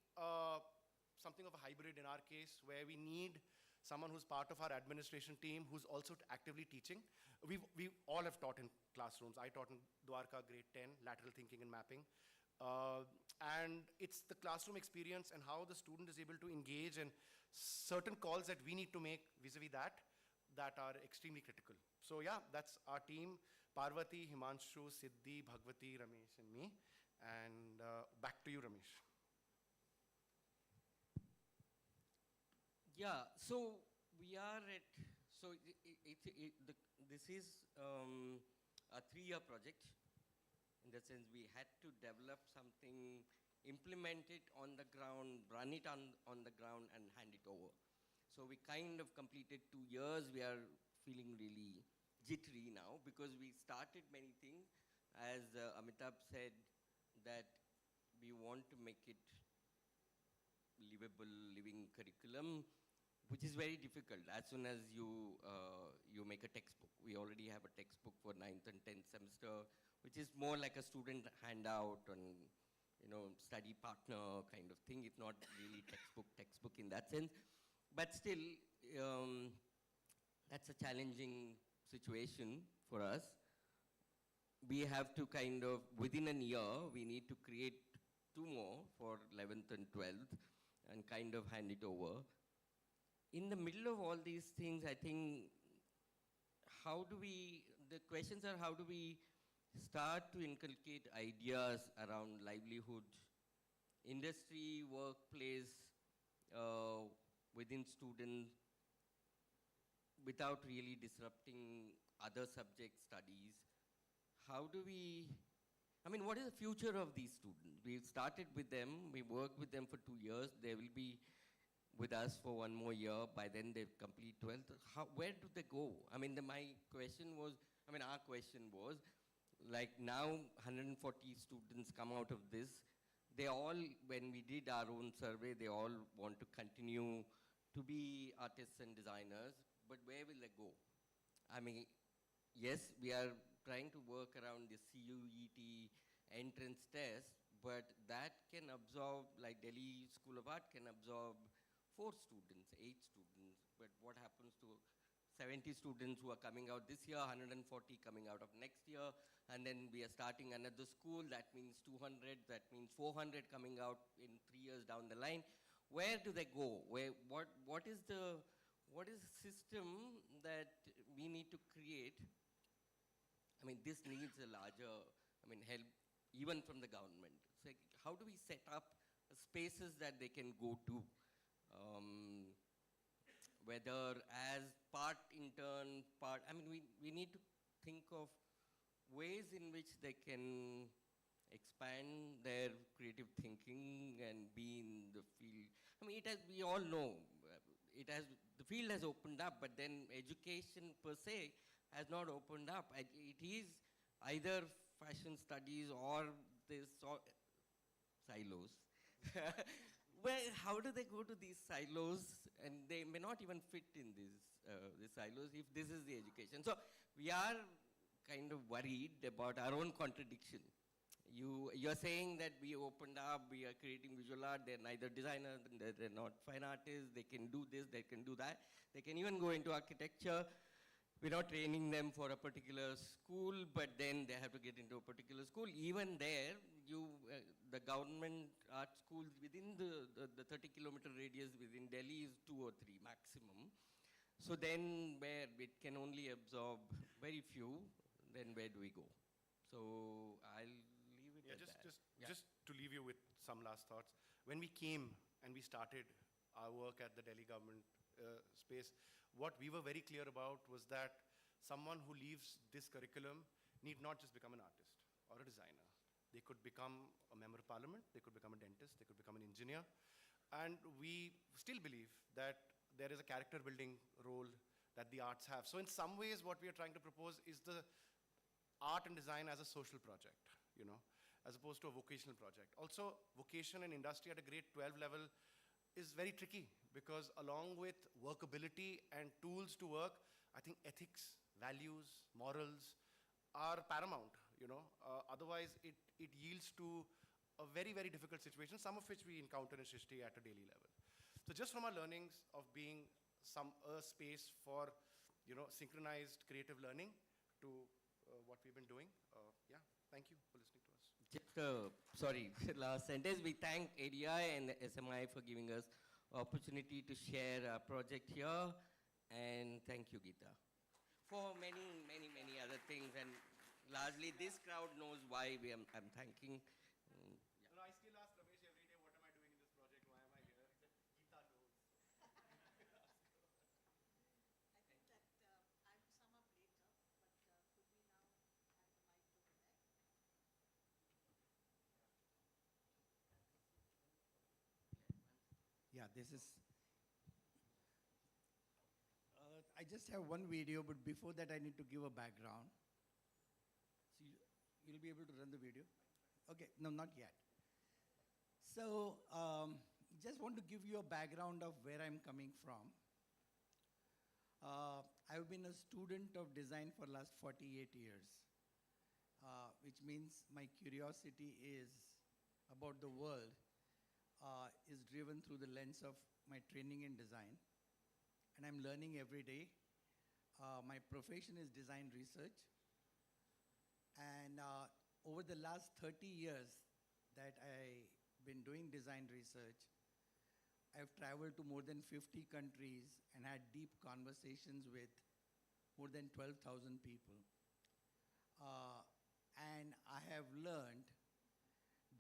something of a hybrid in our case, where we need someone who's part of our administration team, who's also actively teaching. We all have taught in classrooms. I taught in Dwarka grade 10, lateral thinking and mapping. And it's the classroom experience and how the student is able to engage, and certain calls that we need to make vis-a-vis that are extremely critical. So yeah, that's our team: Parvati, Himanshu, Siddhi, Bhagwati, Ramesh, and me. And back to you, Ramesh. Yeah, so we are at, so this is a 3-year project. In the sense, we had to develop something, implement it on the ground, run it on the ground, and hand it over. So we kind of completed 2 years. We are feeling really jittery now because we started many things. As Amitabh said, that we want to make it livable, living curriculum, which is very difficult as soon as you make a textbook. We already have a textbook for 9th and 10th semester, which is more like a student handout and study partner kind of thing. It's not really textbook in that sense. But still, that's a challenging situation for us. We have to kind of, within a year, we need to create 2 more for 11th and 12th and kind of hand it over. In the middle of all these things, I think, the questions are how do we start to inculcate ideas around livelihood, industry, workplace, within students, without really disrupting other subject studies. How do we, what is the future of these students? We've started with them, we worked with them for 2 years, they will be with us for 1 more year, by then they've complete 12th. Where do they go? My question was, our question was, like now 140 students come out of this, they all, when we did our own survey, they all want to continue to be artists and designers, but where will they go? Yes, we are trying to work around the CUET entrance test, but that can absorb, like Delhi School of Art can absorb 4 students, 8 students, but what happens to 70 students who are coming out this year, 140 coming out of next year, and then we are starting another school, that means 200, that means 400 coming out in 3 years down the line. Where do they go? What is the system that we need to create? This needs a larger, help even from the government. It's like, how do we set up spaces that they can go to? Whether as part intern, we need to think of ways in which they can expand their creative thinking and be in the field. We all know, the field has opened up, but then education per se has not opened up. It is either fashion studies or this silos. Well, how do they go to these silos? And they may not even fit in these silos if this is the education. So we are kind of worried about our own contradiction. You're saying that we opened up, we are creating visual art, they're neither designers, they're not fine artists, they can do this, they can do that. They can even go into architecture. We're not training them for a particular school, but then they have to get into a particular school. Even there, the government art schools within the 30-kilometer radius within Delhi is 2 or 3 maximum. So then where it can only absorb very few, then where do we go? So I'll leave it at that. Just to leave you with some last thoughts. When we came and we started our work at the Delhi government space, what we were very clear about was that someone who leaves this curriculum need not just become an artist or a designer. They could become a member of parliament, they could become a dentist, they could become an engineer. And we still believe that there is a character building role that the arts have. So in some ways, what we are trying to propose is the art and design as a social project, as opposed to a vocational project. Also, vocation and industry at a grade 12 level is very tricky because along with workability and tools to work, I think ethics, values, morals are paramount, otherwise it yields to a very, very difficult situation, some of which we encounter in Srishti at a daily level. So just from our learnings of being a space for, synchronized creative learning to what we've been doing, thank you for listening to us. Just, last sentence. We thank ADI and SMI for giving us opportunity to share our project here, and thank you, Geeta, for many, many, many other things, and largely this crowd knows why I'm thanking. No, I still ask Ramesh every day, what am I doing in this project? Why am I here? He said, Geeta knows. I think that I'll sum up later, but could we now have the mic over there? Yeah, this is, I just have one video, but before that I need to give a background. So you'll be able to run the video? Okay, no, not yet. So just want to give you a background of where I'm coming from. I've been a student of design for last 48 years, which means my curiosity is about the world is driven through the lens of my training in design. And I'm learning every day. My profession is design research. And over the last 30 years that I've been doing design research, I've traveled to more than 50 countries and had deep conversations with more than 12,000 people. And I have learned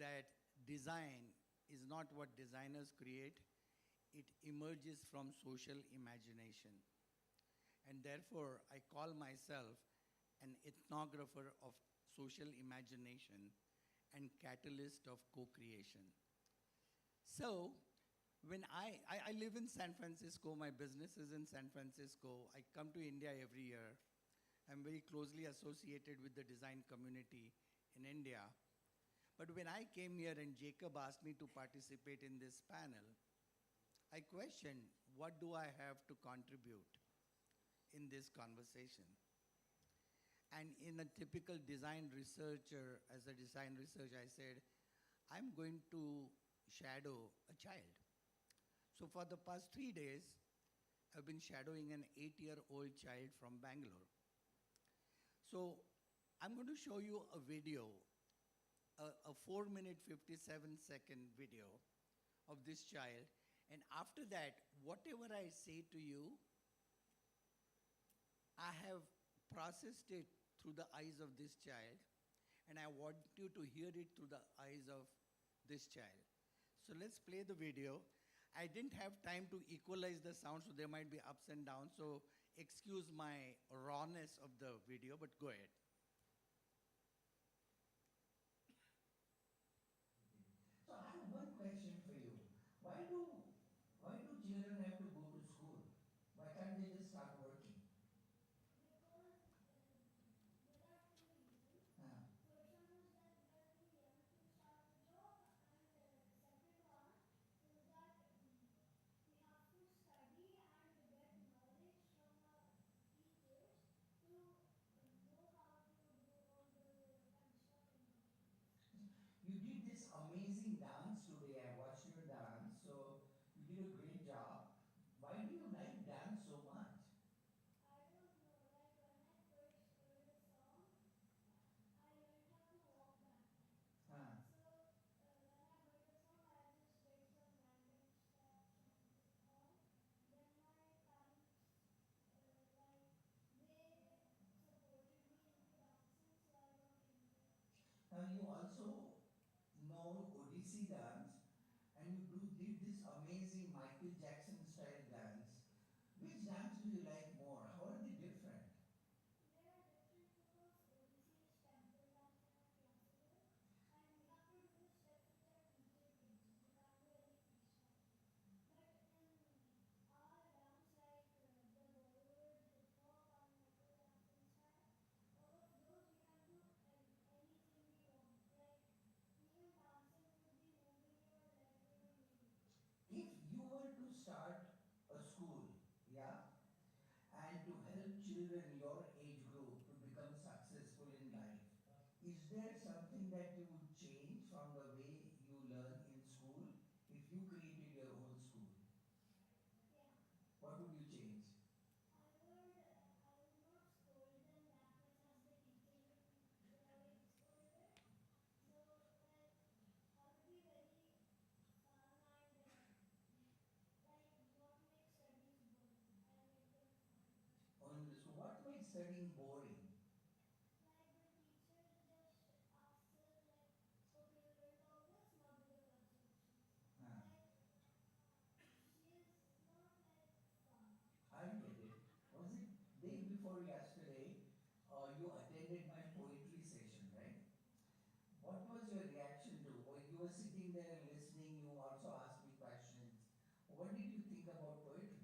that design is not what designers create, it emerges from social imagination. And therefore, I call myself an ethnographer of social imagination and catalyst of co-creation. So, when I live in San Francisco, my business is in San Francisco, I come to India every year. I'm very closely associated with the design community in India. But when I came here and Jacob asked me to participate in this panel, I questioned, what do I have to contribute in this conversation? And in a typical design researcher, as a design researcher, I said, I'm going to shadow a child. So for the past 3 days, I've been shadowing an 8-year-old child from Bangalore. So I'm going to show you a video, a 4-minute, 57-second video of this child. And after that, whatever I say to you, I have processed it through the eyes of this child, and I want you to hear it through the eyes of this child. So let's play the video. I didn't have time to equalize the sound, so there might be ups and downs, so excuse my rawness of the video, but go ahead. So I have one question for you. Why do children have to go to school? Why can't they just start working? You did this amazing dance today. I watched your dance, so you did a great job. Why do you like dance so much? Huh. Now you also know Odissi dance, and you did this amazing Michael Jackson style dance. Which dance do you like more? How are they different? If you were to start a school, yeah, and to help children your age group to become successful in life, is there something that you would change from the way you learn in school if you created your own school? What would you change? So what makes studying boring? Huh. I get it. Was it day before yesterday, you attended my poetry session, right? What was your reaction to? Well, you were sitting there and listening, you also asked me questions. What did you think about poetry?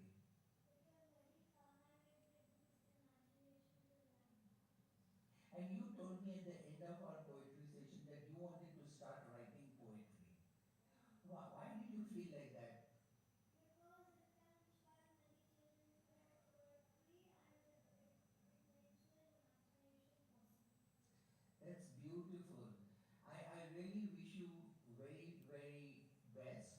told me at the end of our poetry session that you wanted to start writing poetry. Why did you feel like that? Because it can inspire many children to write poetry and it makes their imagination possible. That's beautiful. I really wish you very, very best.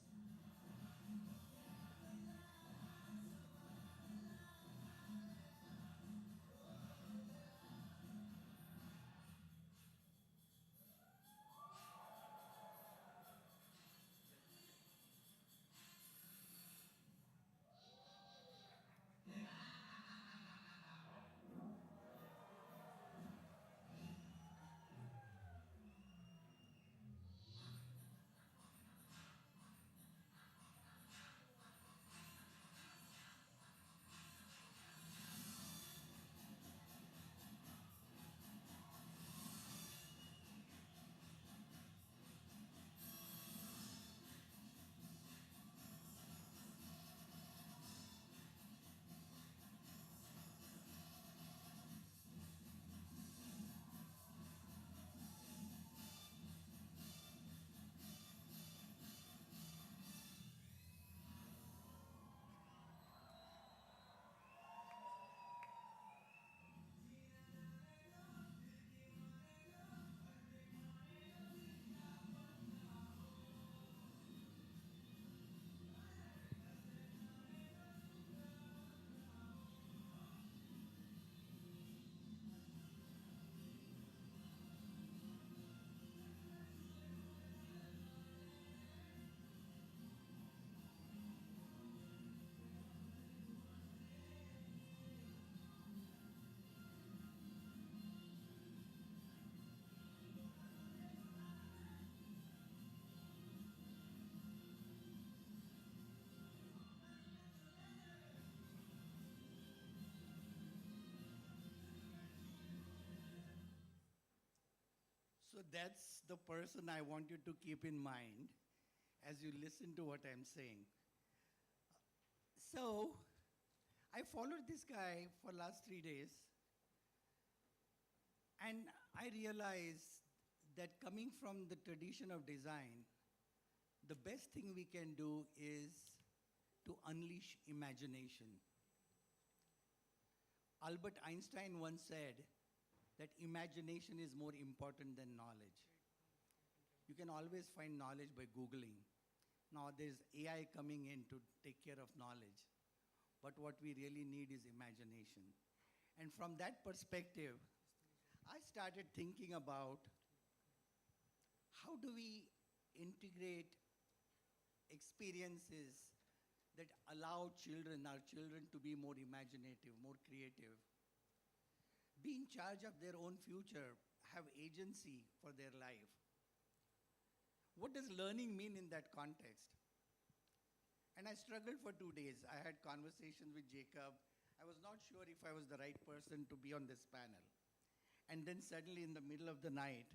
So that's the person I want you to keep in mind as you listen to what I'm saying. So I followed this guy for last 3 days, and I realized that coming from the tradition of design, the best thing we can do is to unleash imagination. Albert Einstein once said that imagination is more important than knowledge. You can always find knowledge by Googling. Now there's AI coming in to take care of knowledge. But what we really need is imagination. And from that perspective, I started thinking about how do we integrate experiences that allow our children to be more imaginative, more creative, be in charge of their own future, have agency for their life. What does learning mean in that context? And I struggled for 2 days. I had conversations with Jacob. I was not sure if I was the right person to be on this panel. And then suddenly in the middle of the night,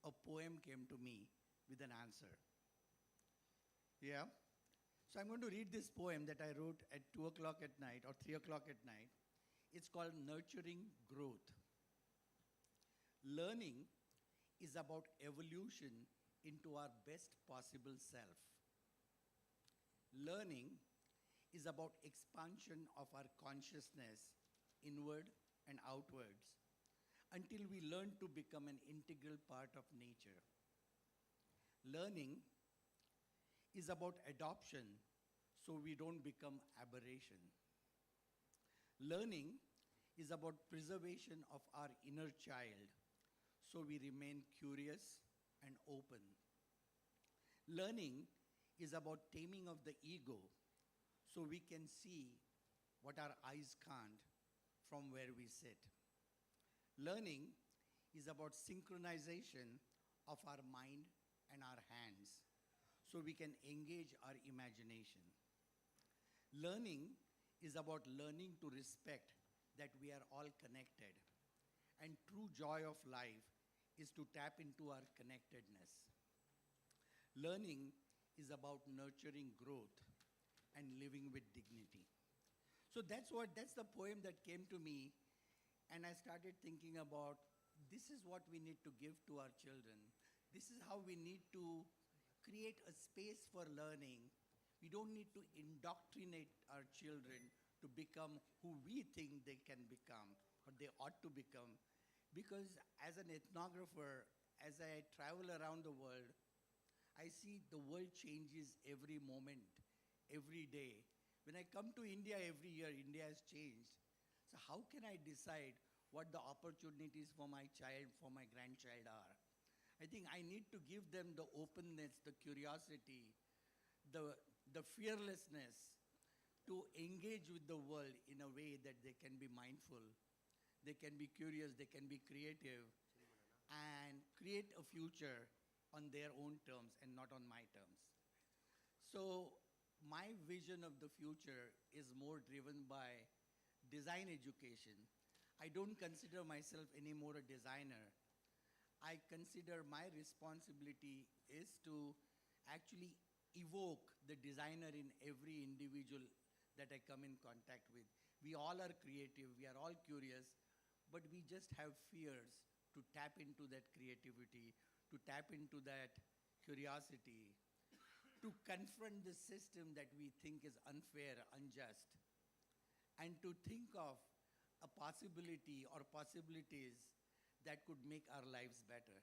a poem came to me with an answer. Yeah? So I'm going to read this poem that I wrote at 2 o'clock at night or 3 o'clock at night. It's called Nurturing Growth. Learning is about evolution into our best possible self. Learning is about expansion of our consciousness inward and outwards until we learn to become an integral part of nature. Learning is about adoption so we don't become aberration. Learning is about preservation of our inner child so we remain curious and open. Learning is about taming of the ego so we can see what our eyes can't from where we sit. Learning is about synchronization of our mind and our hands so we can engage our imagination. Learning is about learning to respect that we are all connected. And true joy of life is to tap into our connectedness. Learning is about nurturing growth and living with dignity. So that's the poem that came to me, and I started thinking about this is what we need to give to our children. This is how we need to create a space for learning. We don't need to indoctrinate our children to become who we think they can become or they ought to become. Because as an ethnographer, as I travel around the world, I see the world changes every moment, every day. When I come to India every year, India has changed. So how can I decide what the opportunities for my child, for my grandchild are? I think I need to give them the openness, the curiosity, the fearlessness to engage with the world in a way that they can be mindful, they can be curious, they can be creative, and create a future on their own terms and not on my terms. So my vision of the future is more driven by design education. I don't consider myself anymore a designer. I consider my responsibility is to actually evoke the designer in every individual that I come in contact with. We all are creative, we are all curious, but we just have fears to tap into that creativity, to tap into that curiosity, to confront the system that we think is unfair, unjust, and to think of a possibility or possibilities that could make our lives better.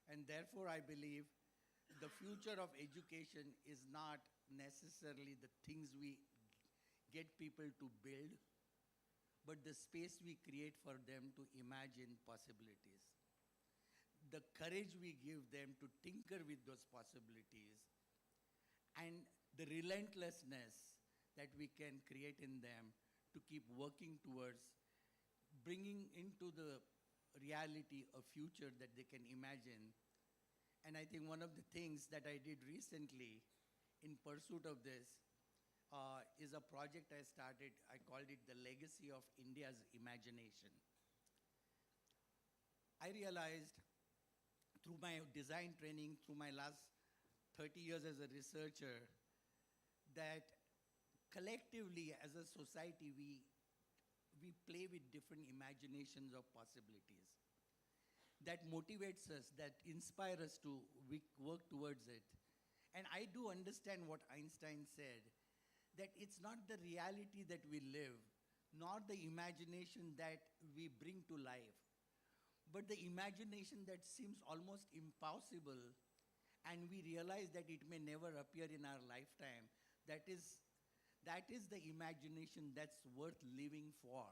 And therefore, I believe the future of education is not necessarily the things we get people to build, but the space we create for them to imagine possibilities. The courage we give them to tinker with those possibilities, and the relentlessness that we can create in them to keep working towards bringing into the reality a future that they can imagine. And I think one of the things that I did recently in pursuit of this is a project I started. I called it The Legacy of India's Imagination. I realized through my design training, through my last 30 years as a researcher, that collectively as a society, we play with different imaginations of possibilities. That motivates us, that inspire us to work towards it. And I do understand what Einstein said, that it's not the reality that we live, nor the imagination that we bring to life, but the imagination that seems almost impossible, and we realize that it may never appear in our lifetime. That is the imagination that's worth living for.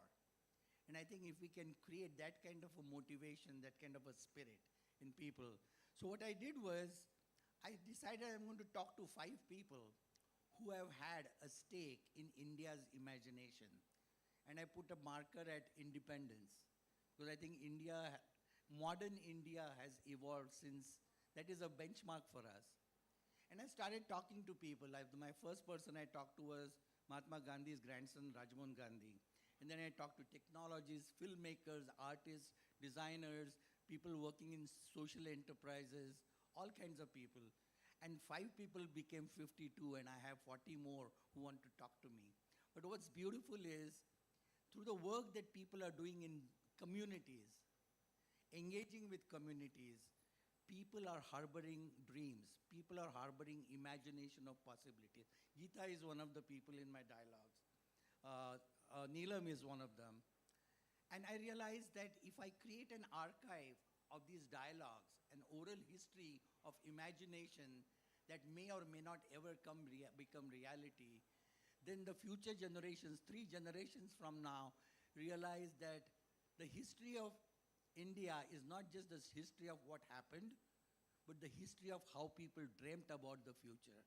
And I think if we can create that kind of a motivation, that kind of a spirit in people. So what I did was, I decided I'm going to talk to 5 people who have had a stake in India's imagination. And I put a marker at independence, because I think modern India has evolved since, that is a benchmark for us. And I started talking to people. My first person I talked to was Mahatma Gandhi's grandson, Rajmohan Gandhi. And then I talked to technologists, filmmakers, artists, designers, people working in social enterprises, all kinds of people. And 5 people became 52, and I have 40 more who want to talk to me. But what's beautiful is, through the work that people are doing in communities, engaging with communities, people are harboring dreams. People are harboring imagination of possibilities. Geeta is one of the people in my dialogues. Neelam is one of them. And I realized that if I create an archive of these dialogues, an oral history of imagination that may or may not ever become reality, then the future generations, 3 generations from now, realize that the history of India is not just the history of what happened, but the history of how people dreamt about the future.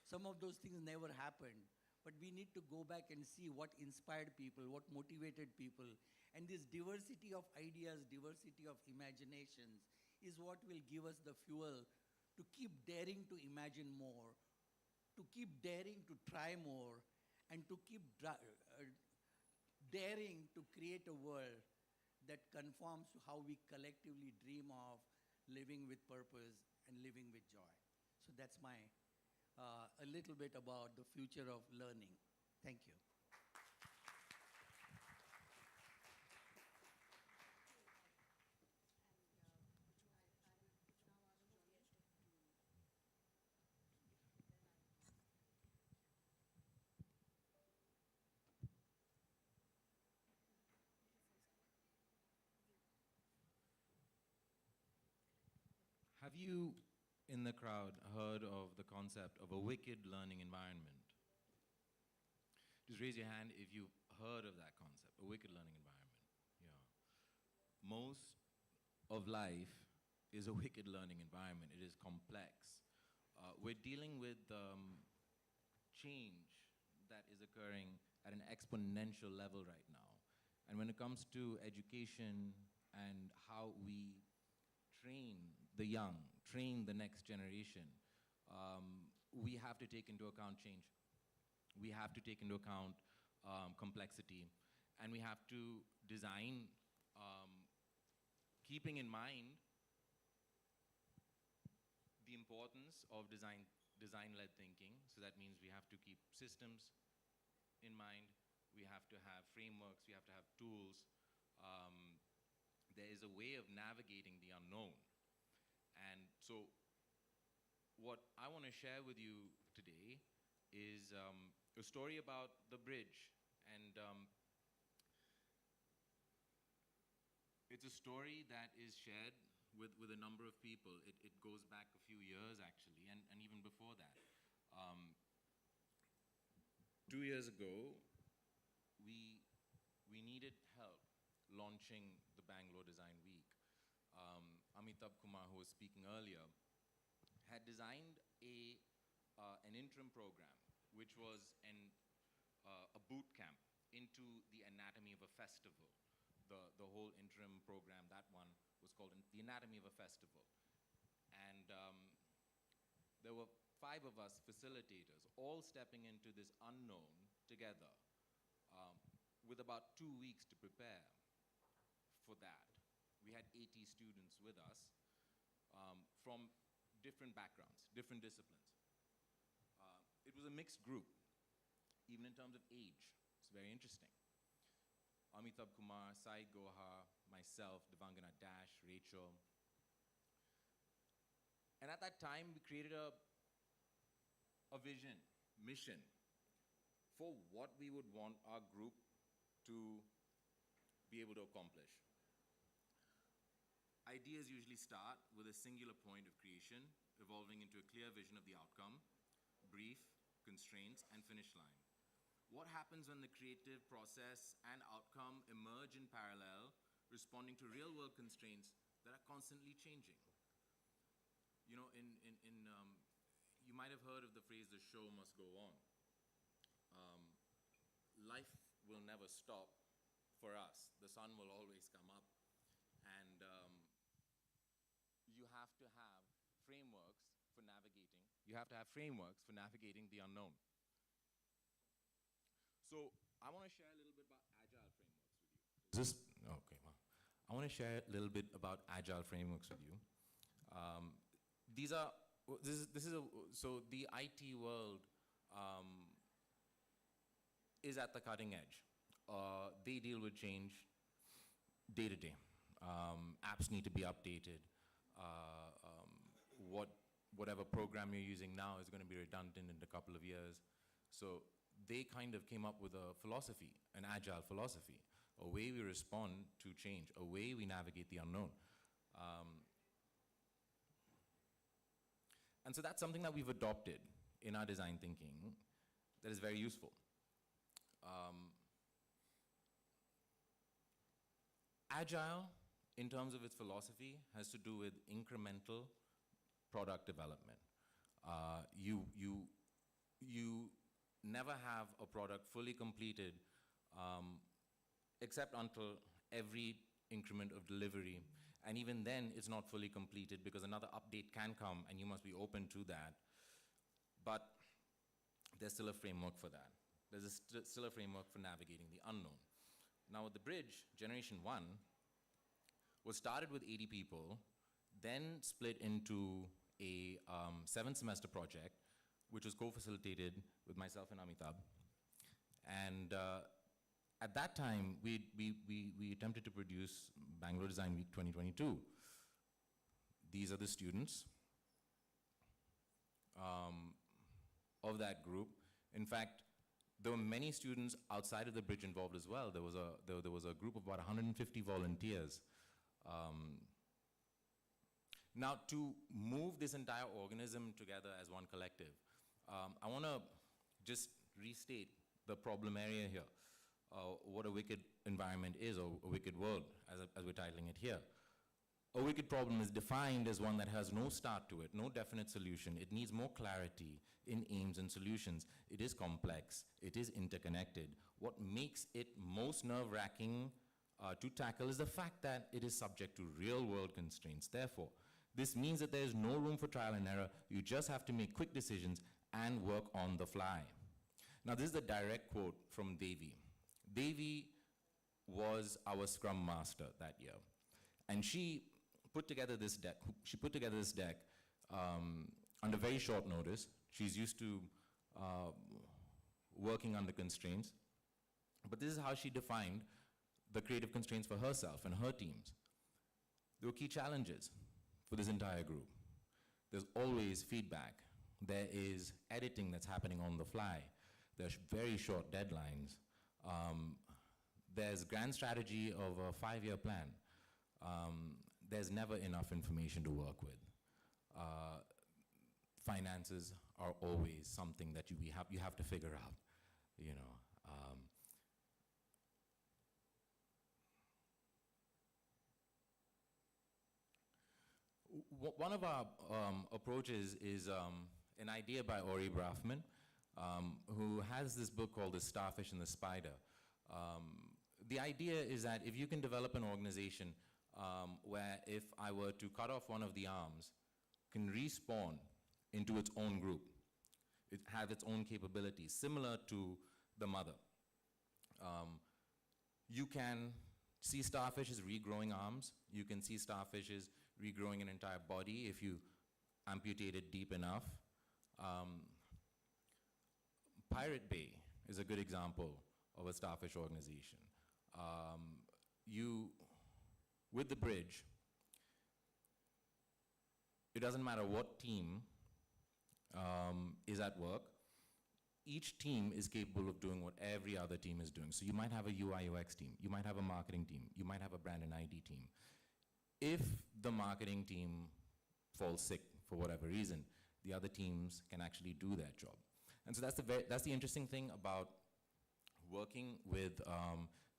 Some of those things never happened, but we need to go back and see what inspired people, what motivated people. And this diversity of ideas, diversity of imaginations is what will give us the fuel to keep daring to imagine more, to keep daring to try more, and to keep daring to create a world that conforms to how we collectively dream of living with purpose and living with joy. So that's a little bit about the future of learning. Thank you. Have you, in the crowd, heard of the concept of a wicked learning environment? Just raise your hand if you've heard of that concept, a wicked learning environment. Yeah. Most of life is a wicked learning environment. It is complex. We're dealing with change that is occurring at an exponential level right now. And when it comes to education and how we train the young, train the next generation, we have to take into account change. We have to take into account complexity, and we have to design keeping in mind the importance of design-led thinking. So that means we have to keep systems in mind, we have to have frameworks, we have to have tools. There is a way of navigating the unknown. And so what I want to share with you today is a story about the bridge. And it's a story that is shared with a number of people. It goes back a few years, actually, and even before that. 2 years ago, we needed help launching the Bangalore Design Week. Amitabh Kumar, who was speaking earlier, had designed an interim program, which was a boot camp into the anatomy of a festival. The whole interim program, that one was called The Anatomy of a Festival. And there were 5 of us facilitators, all stepping into this unknown together, with about 2 weeks to prepare for that. We had 80 students with us from different backgrounds, different disciplines. It was a mixed group, even in terms of age. It's very interesting. Amitabh Kumar, Sai Goha, myself, Devangana Dash, Rachel. And at that time, we created a vision, mission, for what we would want our group to be able to accomplish. Ideas usually start with a singular point of creation, evolving into a clear vision of the outcome, brief, constraints, and finish line. What happens when the creative process and outcome emerge in parallel, responding to real-world constraints that are constantly changing? You know, you might have heard of the phrase, the show must go on. Life will never stop for us. The sun will always come up. And you have to have frameworks for navigating. You have to have frameworks for navigating the unknown. So I want to share a little bit about agile frameworks with you. Okay, well, I want to share a little bit about agile frameworks with you. So the IT world is at the cutting edge. They deal with change day to day. Apps need to be updated. Whatever program you're using now is going to be redundant in a couple of years. So they kind of came up with a philosophy, an agile philosophy, a way we respond to change, a way we navigate the unknown. And so that's something that we've adopted in our design thinking that is very useful. Agile, in terms of its philosophy, has to do with incremental product development. You never have a product fully completed except until every increment of delivery. And even then, it's not fully completed because another update can come and you must be open to that. But there's still a framework for that. There's still a framework for navigating the unknown. Now with the bridge, Generation 1 was started with 80 people, then split into a 7-semester project, which was co-facilitated with myself and Amitabh. And at that time, we attempted to produce Bangalore Design Week 2022. These are the students of that group. In fact, there were many students outside of the bridge involved as well. There was a group of about 150 volunteers. Now, to move this entire organism together as one collective, I want to just restate the problem area here, what a wicked environment is, or a wicked world, as we're titling it here. A wicked problem is defined as one that has no start to it, no definite solution. It needs more clarity in aims and solutions. It is complex. It is interconnected. What makes it most nerve-wracking to tackle is the fact that it is subject to real-world constraints. Therefore, this means that there is no room for trial and error. You just have to make quick decisions and work on the fly. Now, this is a direct quote from Devi. Devi was our Scrum Master that year, and she put together this deck. Under very short notice. She's used to working under constraints, but this is how she defined the creative constraints for herself and her teams. There were key challenges for this entire group. There's always feedback. There is editing that's happening on the fly. There's very short deadlines. There's grand strategy of a 5-year plan. There's never enough information to work with. Finances are always something that you have to figure out, you know. One of our approaches is an idea by Ori Brafman, who has this book called The Starfish and the Spider. The idea is that if you can develop an organization where if I were to cut off one of the arms, can respawn into its own group, it has its own capabilities, similar to the mother. You can see starfishes regrowing arms. You can see starfishes regrowing an entire body if you amputate it deep enough. Pirate Bay is a good example of a starfish organization. With the bridge, it doesn't matter what team is at work. Each team is capable of doing what every other team is doing. So you might have a UI UX team, you might have a marketing team, you might have a brand and ID team. If the marketing team falls sick for whatever reason, the other teams can actually do their job. And so that's the interesting thing about working with,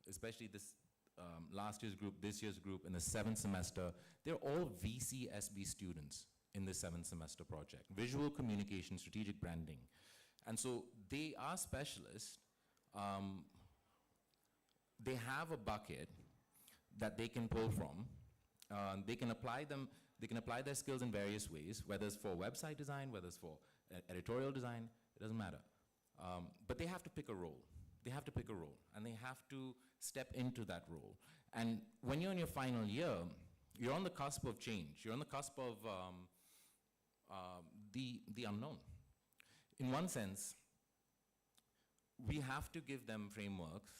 especially this last year's group, this year's group, in the 7th semester. They're all VCSB students in the 7th semester project, visual communication, strategic branding. And so they are specialists. They have a bucket that they can pull from. They can apply their skills in various ways, whether it's for website design, whether it's for editorial design, it doesn't matter. But they have to pick a role. They have to pick a role, and they have to step into that role. And when you're in your final year, you're on the cusp of change. You're on the cusp of the unknown. In one sense, we have to give them frameworks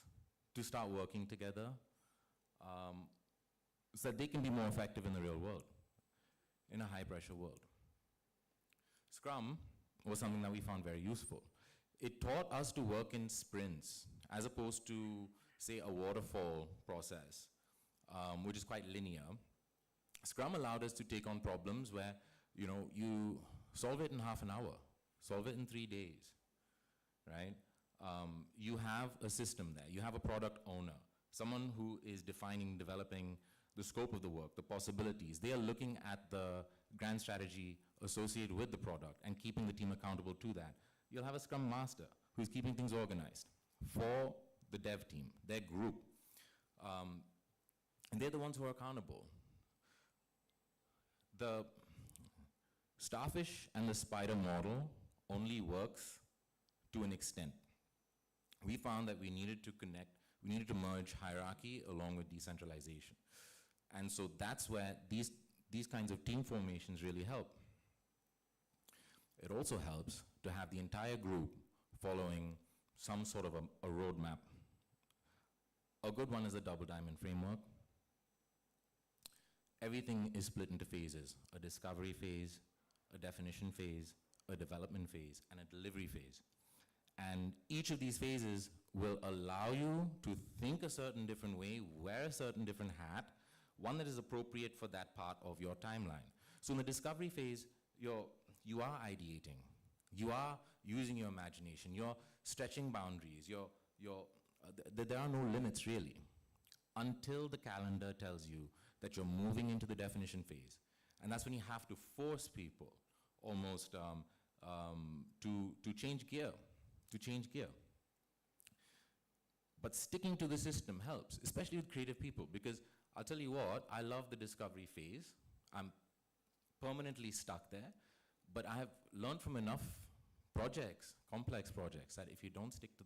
to start working together so that they can be more effective in the real world, in a high-pressure world. Scrum was something that we found very useful. It taught us to work in sprints, as opposed to, say, a waterfall process, which is quite linear. Scrum allowed us to take on problems where, you know, you solve it in half an hour, solve it in 3 days, right? You have a system there. You have a product owner, someone who is defining, developing the scope of the work, the possibilities. They are looking at the grand strategy associated with the product and keeping the team accountable to that. You'll have a Scrum Master who's keeping things organized for the dev team, their group. And they're the ones who are accountable. The starfish and the spider model only works to an extent. We found that we needed to connect, we needed to merge hierarchy along with decentralization. And so that's where these kinds of team formations really help. It also helps to have the entire group following some sort of a roadmap. A good one is the double diamond framework. Everything is split into phases: a discovery phase, a definition phase, a development phase, and a delivery phase. And each of these phases will allow you to think a certain different way, wear a certain different hat, one that is appropriate for that part of your timeline. So in the discovery phase, you are ideating. You are using your imagination. You're stretching boundaries. There are no limits, really, until the calendar tells you that you're moving into the definition phase. And that's when you have to force people almost to change gear, But sticking to the system helps, especially with creative people, because I'll tell you what, I love the discovery phase. I'm permanently stuck there, but I have learned from enough projects, complex projects, that if you don't stick to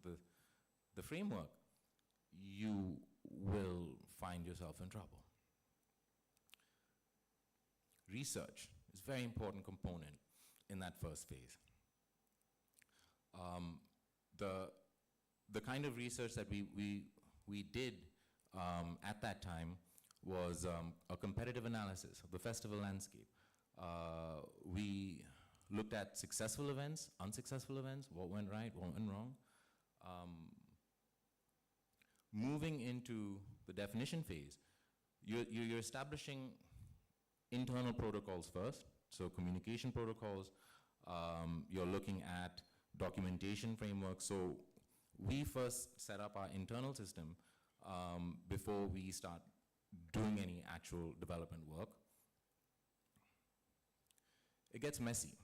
the framework, you will find yourself in trouble. Research is a very important component in that first phase. The kind of research that we did at that time was a competitive analysis of the festival landscape. We looked at successful events, unsuccessful events, what went right, what went wrong. Moving into the definition phase, you're establishing internal protocols first, so communication protocols. You're looking at documentation frameworks. So we first set up our internal system before we start doing any actual development work. It gets messy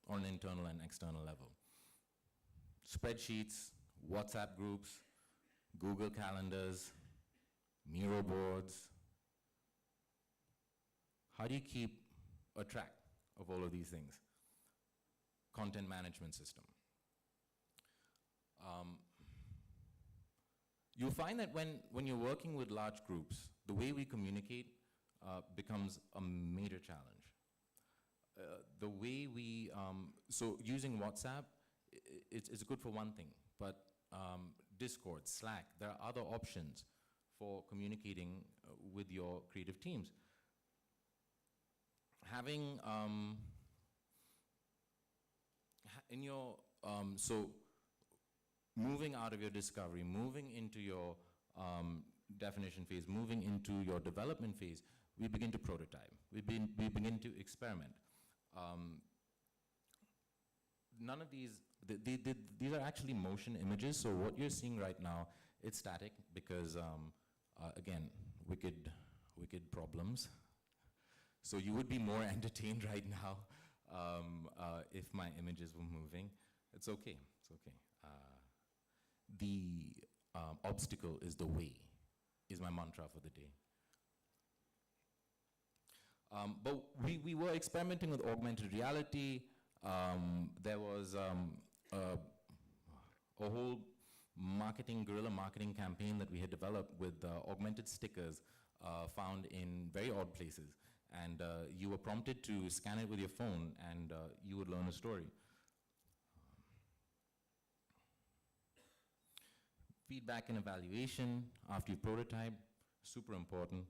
on an internal and external level. Spreadsheets, WhatsApp groups, Google calendars, Miro boards. How do you keep a track of all of these things? Content management system. You'll find that when you're working with large groups, the way we communicate becomes a major challenge. The way we, so using WhatsApp, it's good for one thing, but Discord, Slack, there are other options for communicating with your creative teams. Having, in your, so moving out of your discovery, moving into your definition phase, moving into your development phase, we begin to prototype. We begin to experiment. None of these, these are actually motion images, so what you're seeing right now, it's static because, again, wicked problems. So you would be more entertained right now if my images were moving. It's okay, it's okay. The obstacle is the way, is my mantra for the day. But we were experimenting with augmented reality. There was a whole guerrilla marketing campaign that we had developed with augmented stickers found in very odd places. And you were prompted to scan it with your phone and you would learn a story. Feedback and evaluation after you prototype, super important.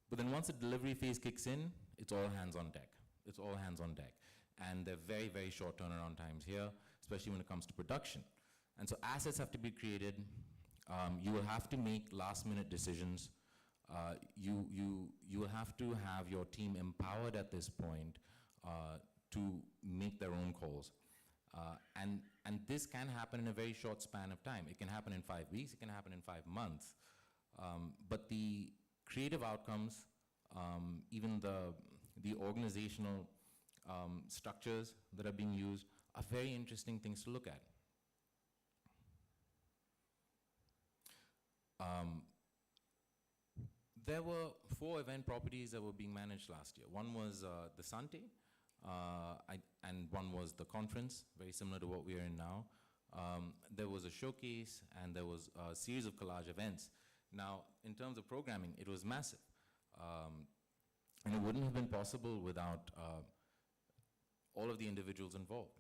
But then once the delivery phase kicks in, it's all hands on deck. It's all hands on deck. And they're very, very short turnaround times here, especially when it comes to production. And so assets have to be created. You will have to make last minute decisions. You will have to have your team empowered at this point to make their own calls. And this can happen in a very short span of time. It can happen in 5 weeks, it can happen in 5 months. But the creative outcomes, even the organizational structures that are being used are very interesting things to look at. There were 4 event properties that were being managed last year. One was the Sante, and one was the conference, very similar to what we are in now. There was a showcase, and there was a series of collage events. Now, in terms of programming, it was massive. And it wouldn't have been possible without all of the individuals involved.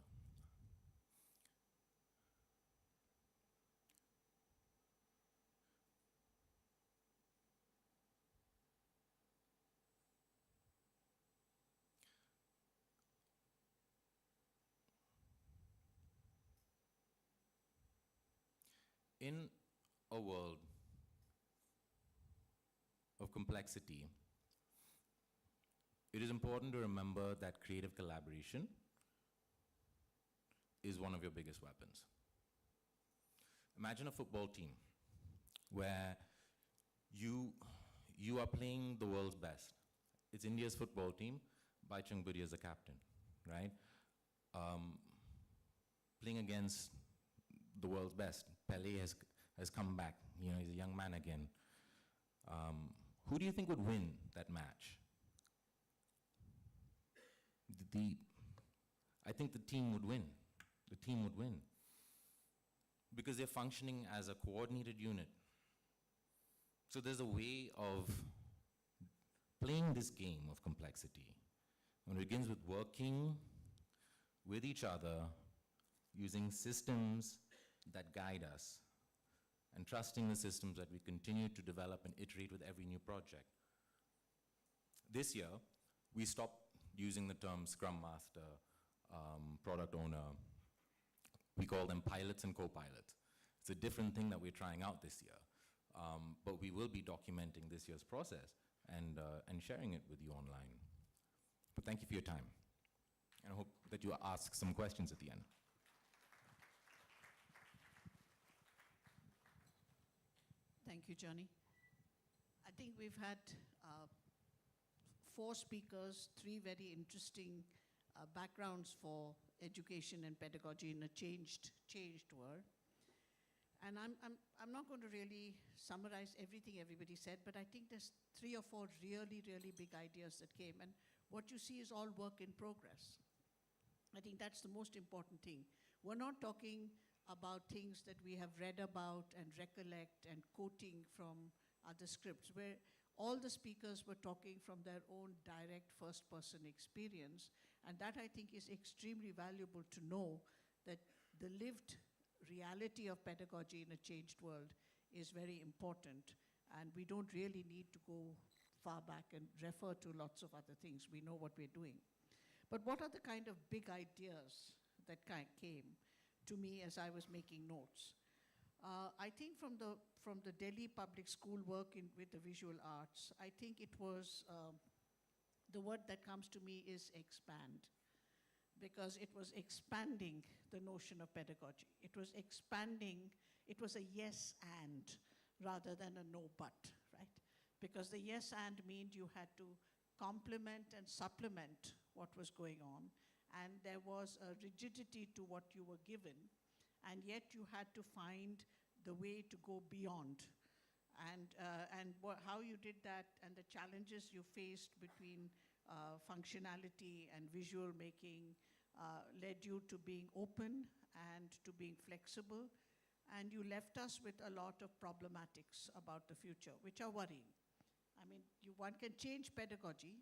In a world of complexity, it is important to remember that creative collaboration is one of your biggest weapons. Imagine a football team where you are playing the world's best. It's India's football team, Baichung Buri is the captain, right? Playing against the world's best. Pele has come back, you know, he's a young man again. Who do you think would win that match? I think the team would win. The team would win. Because they're functioning as a coordinated unit. So there's a way of playing this game of complexity. And it begins with working with each other, using systems that guide us, and trusting the systems that we continue to develop and iterate with every new project. This year, we stopped using the term Scrum Master, Product Owner. We call them pilots and co-pilots. It's a different thing that we're trying out this year. But we will be documenting this year's process and sharing it with you online. But thank you for your time. And I hope that you ask some questions at the end. Thank you, Johnny. I think we've had 4 speakers, 3 very interesting backgrounds for education and pedagogy in a changed world. And I'm not going to really summarize everything everybody said, but I think there's 3 or 4 really, really big ideas that came. And what you see is all work in progress. I think that's the most important thing. We're not talking about things that we have read about and recollect and quoting from other scripts, where all the speakers were talking from their own direct first-person experience. And that, I think, is extremely valuable to know, that the lived reality of pedagogy in a changed world is very important. And we don't really need to go far back and refer to lots of other things. We know what we're doing. But what are the kind of big ideas that came to me as I was making notes? I think from the Delhi public school work with the visual arts, I think it was, the word that comes to me is expand, because it was expanding the notion of pedagogy. It was expanding, it was a yes and rather than a no but, right? Because the yes and meant you had to complement and supplement what was going on, and there was a rigidity to what you were given, and yet you had to find the way to go beyond. And how you did that and the challenges you faced between functionality and visual making led you to being open and to being flexible, and you left us with a lot of problematics about the future, which are worrying. I mean, one can change pedagogy,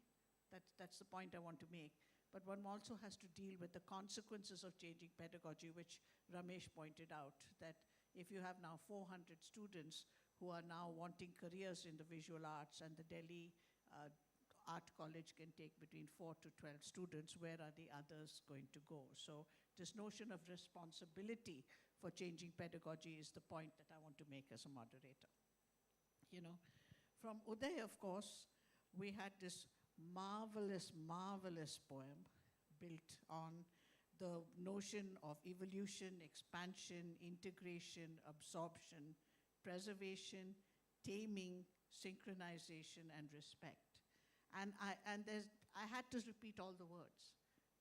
that's the point I want to make, but one also has to deal with the consequences of changing pedagogy, which Ramesh pointed out, that if you have now 400 students who are now wanting careers in the visual arts, and the Delhi Art College can take between 4 to 12 students, where are the others going to go? So this notion of responsibility for changing pedagogy is the point that I want to make as a moderator. You know, from Uday, of course, we had this marvelous, marvelous poem built on the notion of evolution, expansion, integration, absorption, preservation, taming, synchronization, and respect. And I had to repeat all the words.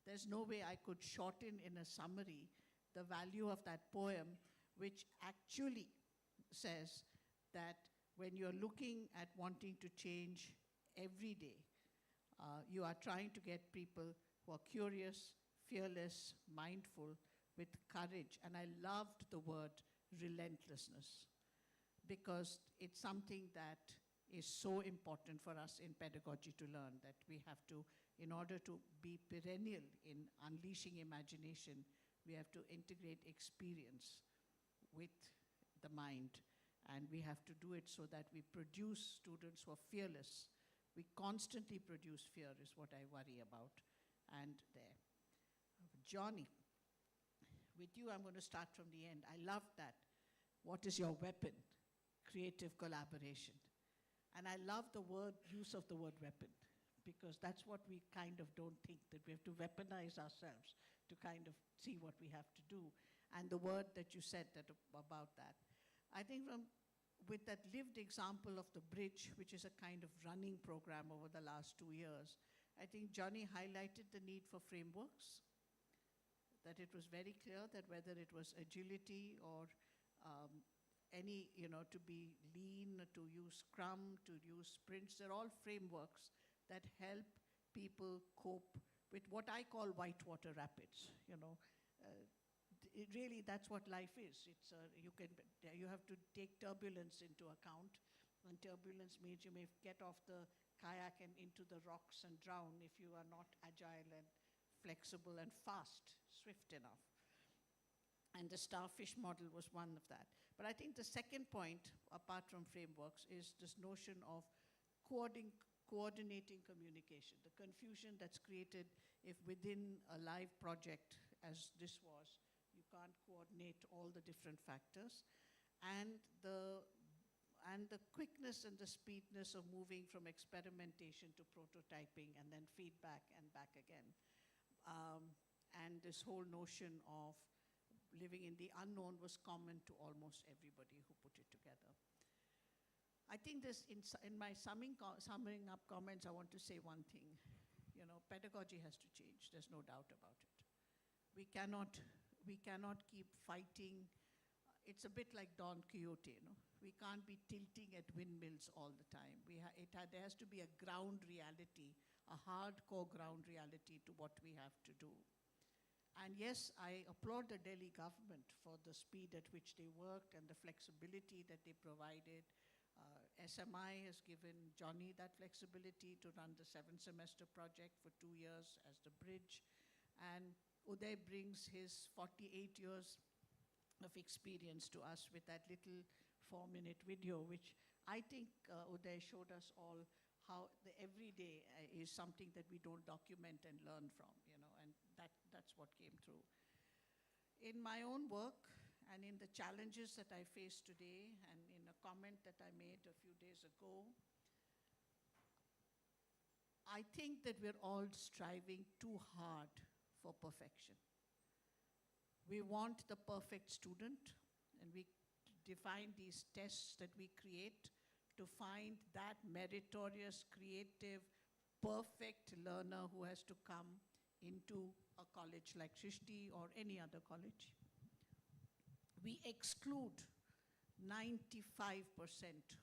There's no way I could shorten in a summary the value of that poem, which actually says that when you're looking at wanting to change every day, you are trying to get people who are curious, fearless, mindful, with courage. And I loved the word relentlessness, because it's something that is so important for us in pedagogy to learn, that we have to, in order to be perennial in unleashing imagination, we have to integrate experience with the mind, and we have to do it so that we produce students who are fearless. We constantly produce fear is what I worry about. And there. Johnny, with you I'm going to start from the end. I love that. What is your weapon? Creative collaboration. And I love the use of the word weapon, because that's what we kind of don't think, that we have to weaponize ourselves to kind of see what we have to do. And the word that you said about that. I think with that lived example of the bridge, which is a kind of running program over the last 2 years, I think Johnny highlighted the need for frameworks, that it was very clear that whether it was agility or any, to be lean, to use Scrum, to use sprints, they're all frameworks that help people cope with what I call whitewater rapids, really, that's what life is. It's you have to take turbulence into account, and turbulence means you may get off the kayak and into the rocks and drown if you are not agile and flexible and fast, swift enough. And the starfish model was one of that. But I think the second point, apart from frameworks, is this notion of coordinating communication. The confusion that's created if within a live project, as this was, you can't coordinate all the different factors. And the quickness and the speedness of moving from experimentation to prototyping and then feedback and back again. And this whole notion of living in the unknown was common to almost everybody who put it together. I think this, in my summing up comments, I want to say one thing. Pedagogy has to change. There's no doubt about it. We cannot keep fighting. It's a bit like Don Quixote, We can't be tilting at windmills all the time. There has to be a ground reality, a hardcore ground reality to what we have to do. And yes, I applaud the Delhi government for the speed at which they worked and the flexibility that they provided. SMI has given Johnny that flexibility to run the 7-semester project for 2 years as the bridge. And Uday brings his 48 years of experience to us with that little 4-minute video, which I think Uday showed us all how the everyday is something that we don't document and learn from, and that's what came through. In my own work and in the challenges that I face today, and in a comment that I made a few days ago, I think that we're all striving too hard for perfection. We want the perfect student, and we define these tests that we create to find that meritorious, creative, perfect learner who has to come into a college like Srishti or any other college. We exclude 95%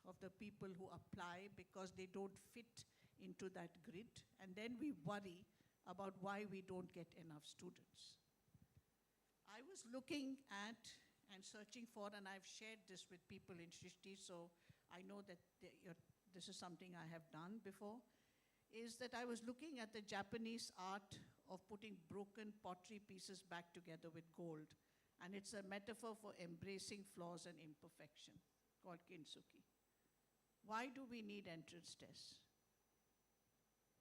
of the people who apply because they don't fit into that grid, and then we worry about why we don't get enough students. I was looking at and searching for, and I've shared this with people in Srishti, so I know that this is something I have done before, is that I was looking at the Japanese art of putting broken pottery pieces back together with gold. And it's a metaphor for embracing flaws and imperfection, called kintsugi. Why do we need entrance tests?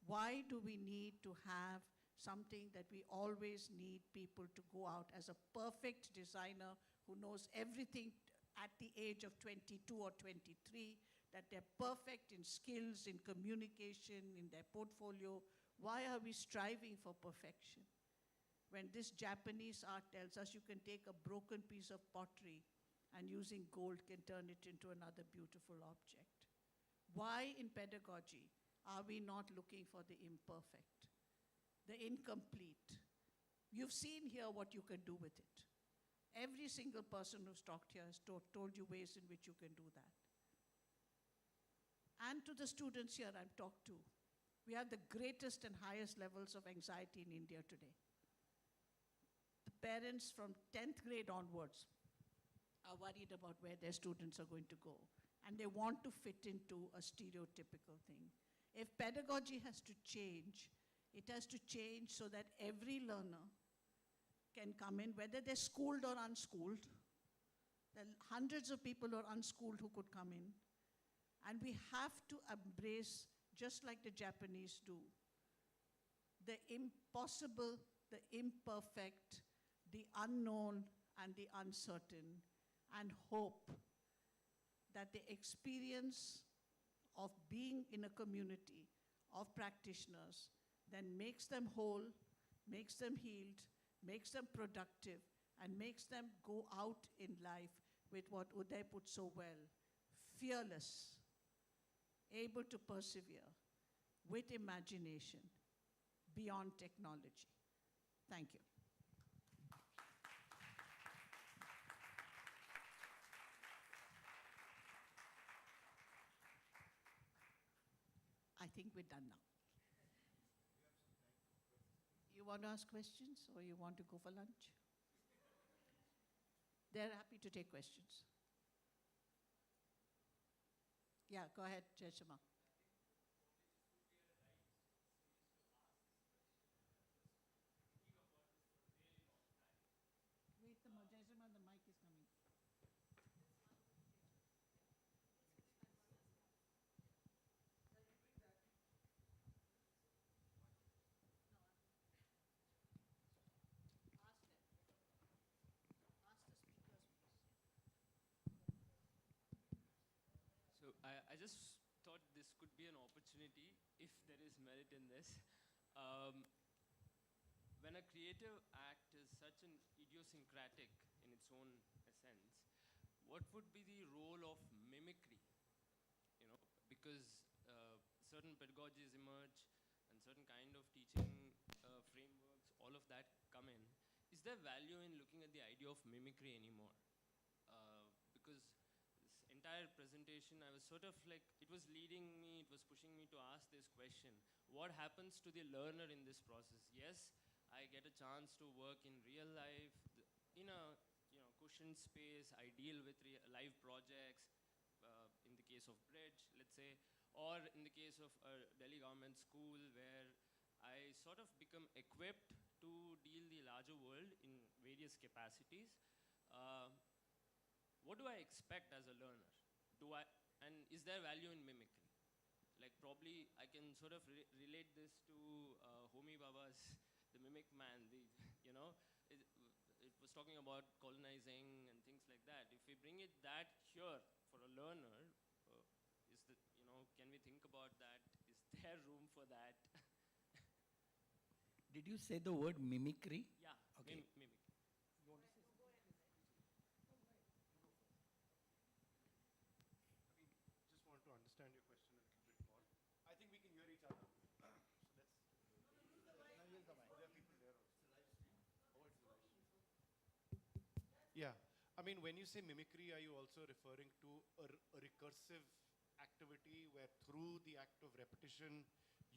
Why do we need to have something that we always need people to go out as a perfect designer who knows everything at the age of 22 or 23, that they're perfect in skills, in communication, in their portfolio? Why are we striving for perfection? When this Japanese art tells us you can take a broken piece of pottery and using gold can turn it into another beautiful object. Why in pedagogy are we not looking for the imperfect, the incomplete? You've seen here what you can do with it. Every single person who's talked here has told you ways in which you can do that. And to the students here I've talked to, we have the greatest and highest levels of anxiety in India today. The parents from 10th grade onwards are worried about where their students are going to go, and they want to fit into a stereotypical thing. If pedagogy has to change, it has to change so that every learner can come in, whether they're schooled or unschooled. There are hundreds of people who are unschooled who could come in. And we have to embrace, just like the Japanese do, the impossible, the imperfect, the unknown, and the uncertain, and hope that the experience of being in a community, of practitioners, then makes them whole, makes them healed, makes them productive, and makes them go out in life with what Uday put so well, fearless, able to persevere, with imagination, beyond technology. Thank you. I think we're done now. You want to ask questions or you want to go for lunch? They're happy to take questions. Yeah, go ahead, Jeshima. Wait, Jeshima, the mic is coming. So I just thought this could be an opportunity, if there is merit in this. When a creative act is such an idiosyncratic in its own essence, what would be the role of mimicry? You know, because certain pedagogies emerge and certain kind of teaching frameworks, all of that come in. Is there value in looking at the idea of mimicry anymore? Because this entire presentation, I was sort of like, it was leading me, it was pushing me to ask this question. What happens to the learner in this process? Yes, I get a chance to work in real life, in a cushioned space. I deal with live projects, in the case of Bridge, let's say, or in the case of a Delhi government school where I sort of become equipped to deal the larger world in various capacities. What do I expect as a learner? And is there value in mimicry? Like probably I can sort of relate this to Homi Baba's The Mimic Man. It was talking about colonizing and things like that. If we bring it that here for a learner, can we think about that? Is there room for that? Did you say the word mimicry? Yeah, okay. Mimic. You want to say something? Just want to understand your question a little bit more. I think we can hear each other. So let's. Use the mic. There are people there also. Oh, it's the live stream. Yeah. I mean, when you say mimicry, are you also referring to a recursive activity where through the act of repetition,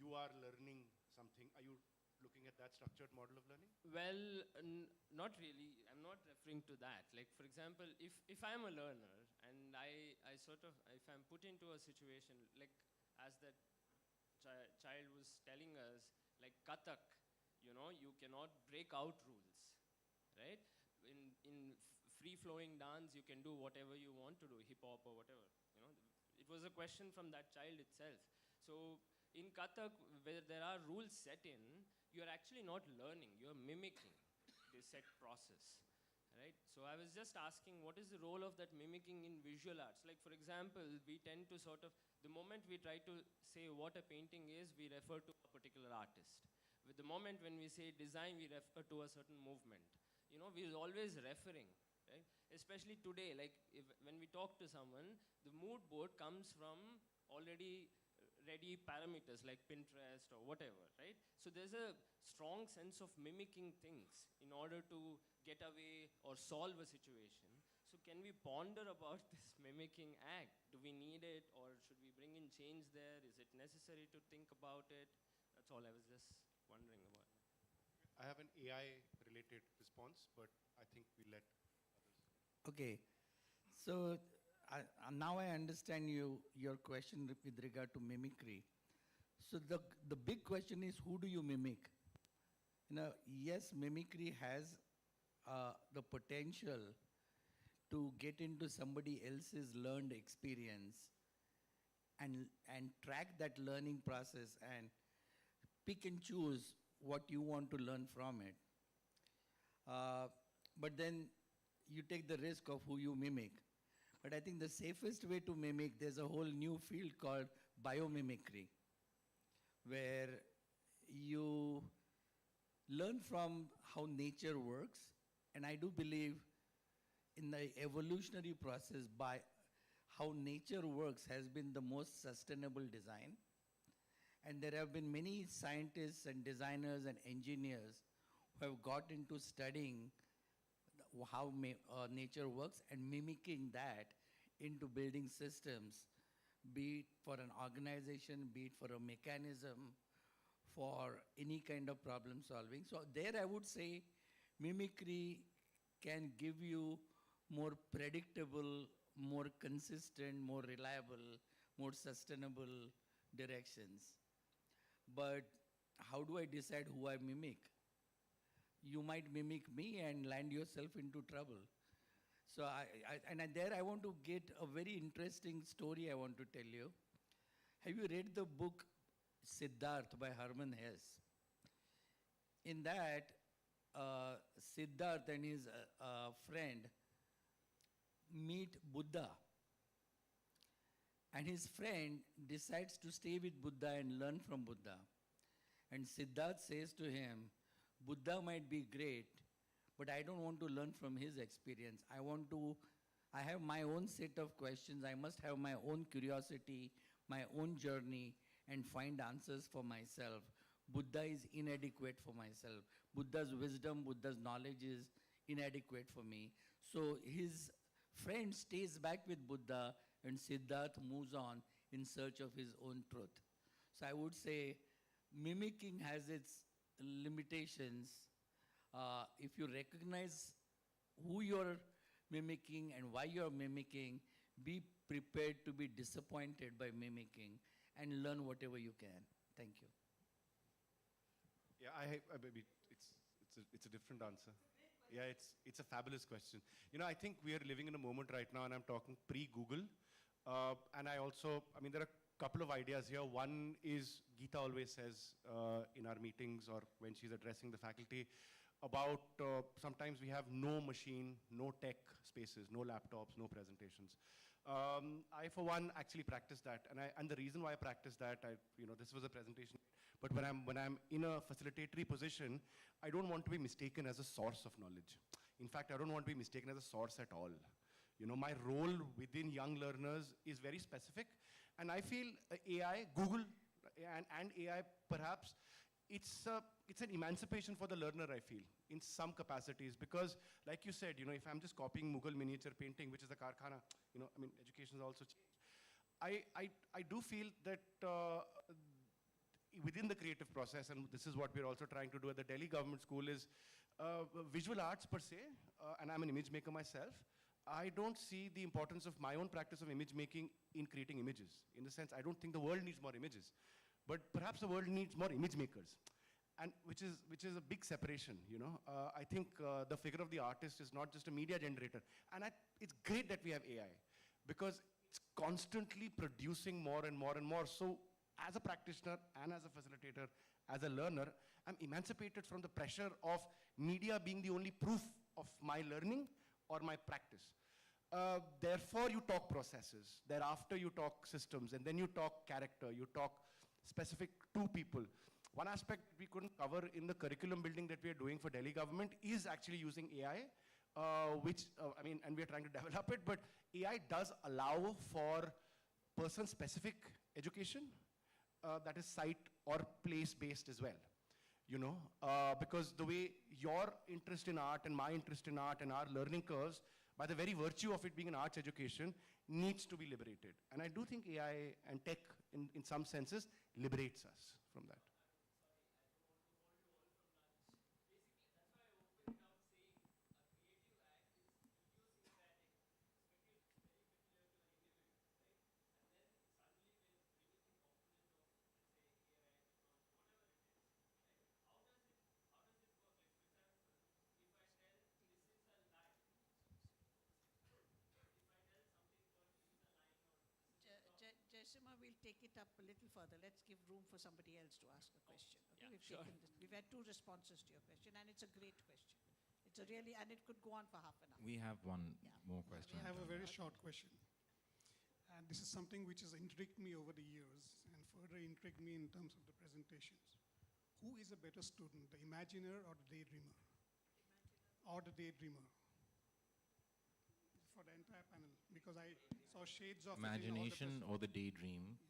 you are learning something? Are you looking at that structured model of learning? Well, not really. I'm not referring to that. Like, for example, if I'm a learner and I sort of, if I'm put into a situation, like as that child was telling us, like Kathak, you cannot break out rules, right? In free-flowing dance, you can do whatever you want to do, hip-hop or whatever, It was a question from that child itself. So in Kathak, where there are rules set in, you're actually not learning, you're mimicking the set process, right? So I was just asking, what is the role of that mimicking in visual arts? Like, for example, we tend to sort of, the moment we try to say what a painting is, we refer to a particular artist. With the moment when we say design, we refer to a certain movement. We're always referring, right? Especially today, like when we talk to someone, the mood board comes from already ready parameters like Pinterest or whatever, right? So there's a strong sense of mimicking things in order to get away or solve a situation. So can we ponder about this mimicking act? Do we need it, or should we bring in change there? Is it necessary to think about it? That's all I was just wondering about. I have an AI-related response, but I think we let others. Okay. So now I understand your question with regard to mimicry. So the big question is, who do you mimic? Yes, mimicry has the potential to get into somebody else's learned experience and track that learning process and pick and choose what you want to learn from it. But then you take the risk of who you mimic. But I think the safest way to mimic, there's a whole new field called biomimicry, where you learn from how nature works, and I do believe in the evolutionary process by how nature works has been the most sustainable design. And there have been many scientists and designers and engineers who have got into studying how nature works and mimicking that into building systems, be it for an organization, be it for a mechanism, for any kind of problem solving. So there I would say mimicry can give you more predictable, more consistent, more reliable, more sustainable directions. But how do I decide who I mimic? You might mimic me and land yourself into trouble. So there I want to get a very interesting story I want to tell you. Have you read the book Siddharth by Hermann Hesse? In that, Siddharth and his friend meet Buddha. And his friend decides to stay with Buddha and learn from Buddha. And Siddharth says to him, Buddha might be great, but I don't want to learn from his experience. I have my own set of questions. I must have my own curiosity, my own journey, and find answers for myself. Buddha is inadequate for myself. Buddha's wisdom, Buddha's knowledge is inadequate for me. So his friend stays back with Buddha, and Siddharth moves on in search of his own truth. So I would say mimicking has its limitations. If you recognize who you're mimicking and why you're mimicking, be prepared to be disappointed by mimicking and learn whatever you can. Thank you. Yeah, it's a different answer. Yeah, it's a fabulous question. You know, I think we are living in a moment right now, and I'm talking pre-Google. And there are a couple of ideas here. One is, Geeta always says in our meetings or when she's addressing the faculty, about sometimes we have no machine, no tech spaces, no laptops, no presentations. I, for one, actually practice that. And the reason why I practice that, this was a presentation, but when I'm in a facilitatory position, I don't want to be mistaken as a source of knowledge. In fact, I don't want to be mistaken as a source at all. You know, my role within young learners is very specific, and I feel AI, Google, and AI perhaps, it's an emancipation for the learner, I feel, in some capacities, because like you said, if I'm just copying Mughal miniature painting, which is a karkhana, education has also changed. I do feel that within the creative process, and this is what we're also trying to do at the Delhi Government School, is visual arts per se, and I'm an image maker myself. I don't see the importance of my own practice of image making in creating images. In the sense, I don't think the world needs more images, but perhaps the world needs more image makers, and which is a big separation. I think the figure of the artist is not just a media generator, and it's great that we have AI, because it's constantly producing more and more and more. So, as a practitioner and as a facilitator, as a learner, I'm emancipated from the pressure of media being the only proof of my learning or my practice. Therefore, you talk processes. Thereafter, you talk systems. And then you talk character. You talk specific to people. One aspect we couldn't cover in the curriculum building that we are doing for Delhi government is actually using AI, and we are trying to develop it, but AI does allow for person-specific education that is site or place-based as well. Because the way your interest in art and my interest in art and our learning curves, by the very virtue of it being an arts education, needs to be liberated. And I do think AI and tech, in some senses, liberates us from that. Jaisima, we'll take it up a little further. Let's give room for somebody else to ask a question. Okay? Yeah, We've had 2 responses to your question, and it's a great question. It's a really, and it could go on for half an hour. We have one more question. I have a very short question. And this is something which has intrigued me over the years. And further intrigued me in terms of the presentations. Who is a better student, the imaginer or the daydreamer? Or the daydreamer? For the entire panel, because I saw shades of Imagination it in all or the daydream.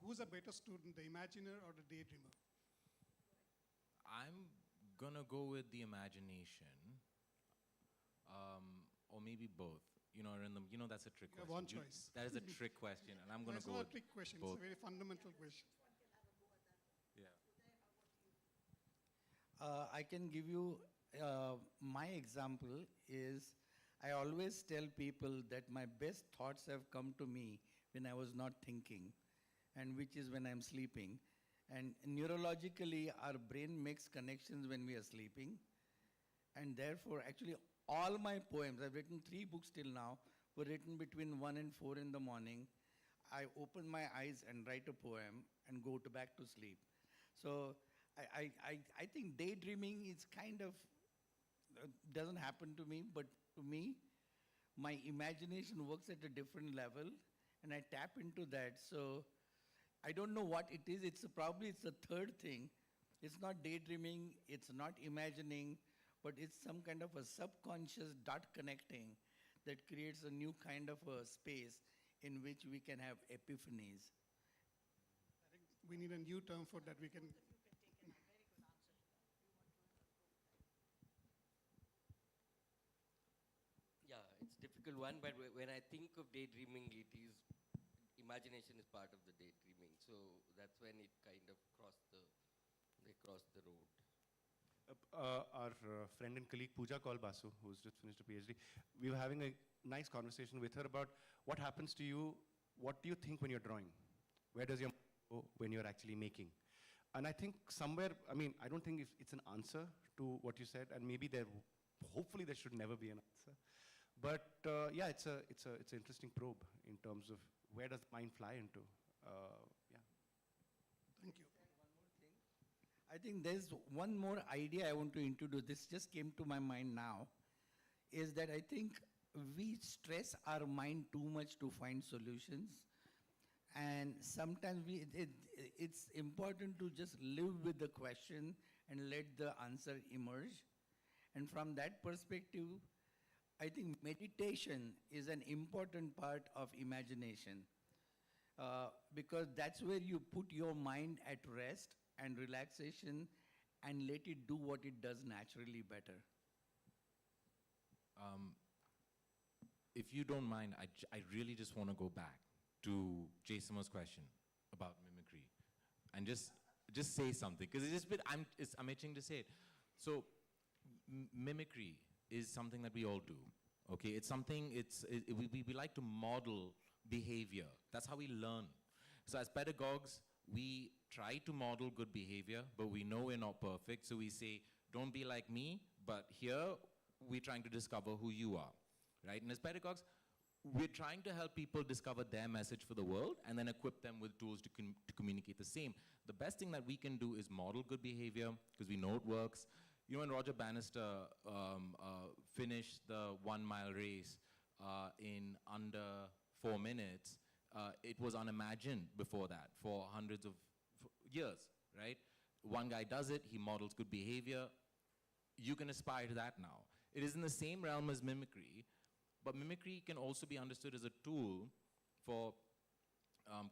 Who's a better student, the imaginer or the daydreamer? I'm gonna go with the imagination, or maybe both. You know, that's a trick You have question. one choice. That is a trick question, and I'm gonna It's go not with a trick question, both. it's a very fundamental question. Yeah. I can give you my example is I always tell people that my best thoughts have come to me when I was not thinking, and which is when I'm sleeping. And neurologically, our brain makes connections when we are sleeping. And therefore, actually, all my poems, I've written 3 books till now, were written between 1 and 4 in the morning. I open my eyes and write a poem and go back to sleep. So I think daydreaming is kind of, doesn't happen to me, but to me, my imagination works at a different level, and I tap into that. So I don't know what it is. Probably it's the third thing. It's not daydreaming, it's not imagining, but it's some kind of a subconscious dot connecting that creates a new kind of a space in which we can have epiphanies. I think we need a new term for that. We can. Yeah, it's a difficult one, but when I think of daydreaming, imagination is part of the daydreaming. So that's when it kind of they cross the road. Our friend and colleague Pooja Kaul Basu, who's just finished a PhD, we were having a nice conversation with her about what happens to you, what do you think when you're drawing? Where does your mind go when you're actually making? And I think somewhere, I mean, I don't think it's an answer to what you said, and maybe hopefully there should never be an answer. But yeah, it's an interesting probe in terms of where does the mind fly into. Yeah. Thank you. I think there's one more idea I want to introduce. This just came to my mind now, is that I think we stress our mind too much to find solutions. And sometimes it's important to just live with the question and let the answer emerge. And from that perspective, I think meditation is an important part of imagination, because that's where you put your mind at rest and relaxation and let it do what it does naturally better. If you don't mind, I really just want to go back to Jason's question about mimicry and just say something, because I'm itching to say it. So mimicry is something that we all do, okay? It's something, we like to model behavior. That's how we learn. So as pedagogues, we try to model good behavior, but we know we're not perfect, so we say, don't be like me, but here we're trying to discover who you are, right? And as pedagogues, we're trying to help people discover their message for the world and then equip them with tools to communicate the same. The best thing that we can do is model good behavior, because we know it works. You know, when Roger Bannister finished the 1 mile race in under 4 minutes, it was unimagined before that for hundreds of years, right? One guy does it, he models good behavior. You can aspire to that now. It is in the same realm as mimicry, but mimicry can also be understood as a tool for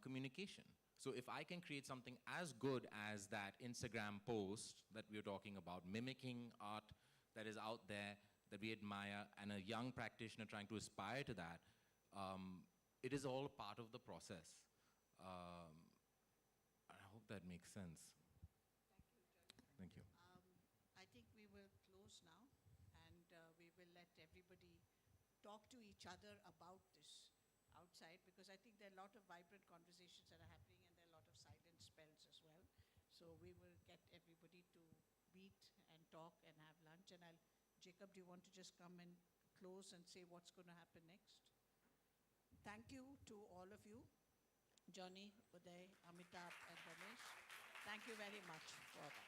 communication. So if I can create something as good as that Instagram post that we were talking about, mimicking art that is out there that we admire, and a young practitioner trying to aspire to that, it is all part of the process. I hope that makes sense. Thank you. I think we will close now, and we will let everybody talk to each other about this outside, because I think there are a lot of vibrant conversations that are happening, and there are a lot of silent spells as well. So we will get everybody to meet and talk and have lunch. And Jacob, do you want to just come and close and say what's going to happen next? Thank you to all of you, Johnny, Uday, Amitabh, and Ramesh. Thank you very much for that.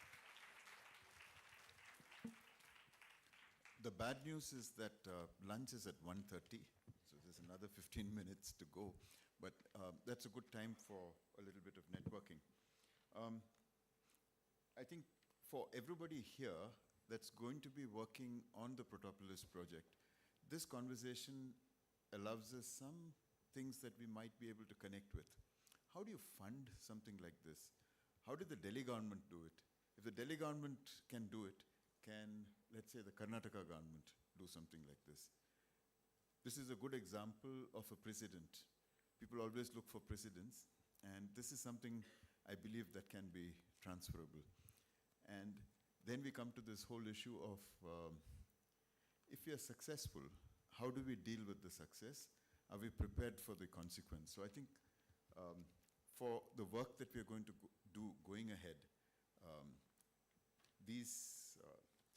The bad news is that lunch is at 1:30, so there's another 15 minutes to go. but that's a good time for a little bit of networking. I think for everybody here that's going to be working on the Protopolis project, this conversation allows us some things that we might be able to connect with. How do you fund something like this? How did the Delhi government do it? If the Delhi government can do it, can, let's say, the Karnataka government do something like this? This is a good example of a precedent. People always look for precedents, and this is something I believe that can be transferable. And then we come to this whole issue of if we are successful, how do we deal with the success? Are we prepared for the consequence? So I think for the work that we are going to do going ahead, these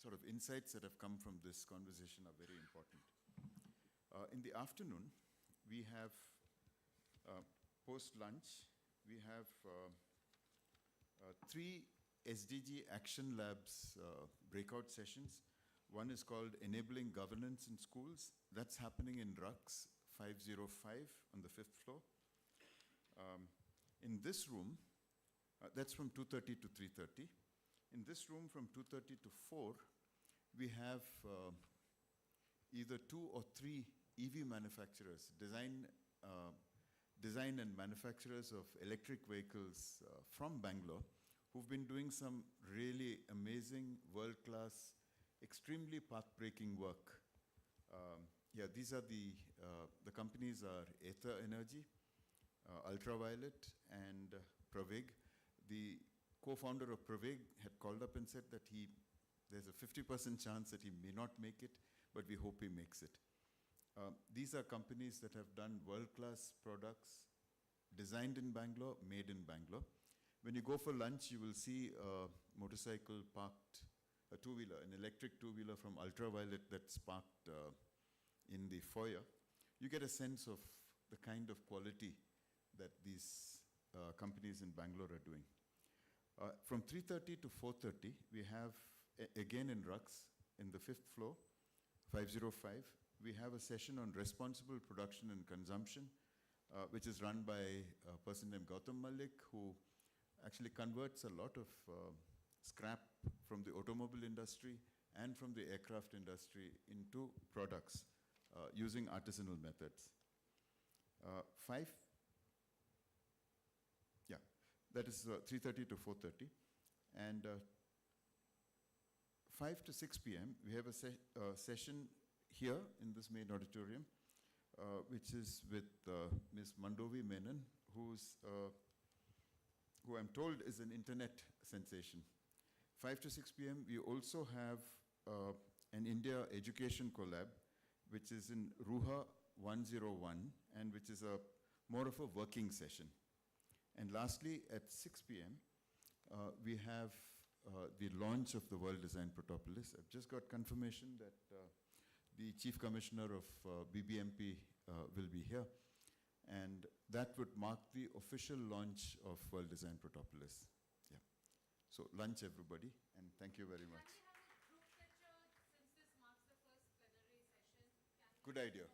sort of insights that have come from this conversation are very important. In the afternoon, we have, post-lunch, we have 3 SDG Action Labs breakout sessions. One is called Enabling Governance in Schools. That's happening in RUX 505 on the 5th floor. In this room, that's from 2:30 to 3:30. In this room from 2:30 to 4, we have either 2 or 3 EV manufacturers, design and manufacturers of electric vehicles from Bangalore, who've been doing some really amazing, world-class, extremely path-breaking work. Yeah, these are the companies are Aether Energy, Ultraviolet, and Pravig. The co-founder of Pravig had called up and said that there's a 50% chance that he may not make it, but we hope he makes it. These are companies that have done world-class products, designed in Bangalore, made in Bangalore. When you go for lunch, you will see a motorcycle parked, a two-wheeler, an electric two-wheeler from Ultraviolet that's parked in the foyer. You get a sense of the kind of quality that these companies in Bangalore are doing. From 3:30 to 4:30, we have, again in RUX, in the 5th floor, 505, we have a session on responsible production and consumption, which is run by a person named Gautam Malik, who actually converts a lot of scrap from the automobile industry and from the aircraft industry into products using artisanal methods. That is 3:30 to 4:30. And 5 to 6 p.m., we have a session here in this main auditorium, which is with Ms. Mandovi Menon, who I'm told is an internet sensation. 5 to 6 p.m., we also have an India Education Collab, which is in Ruha 101, and which is more of a working session. And lastly, at 6 p.m., we have the launch of the World Design Protopolis. I've just got confirmation that the Chief Commissioner of BBMP will be here. And that would mark the official launch of World Design Protopolis. Yeah. So lunch, everybody, and thank you very much. Good idea.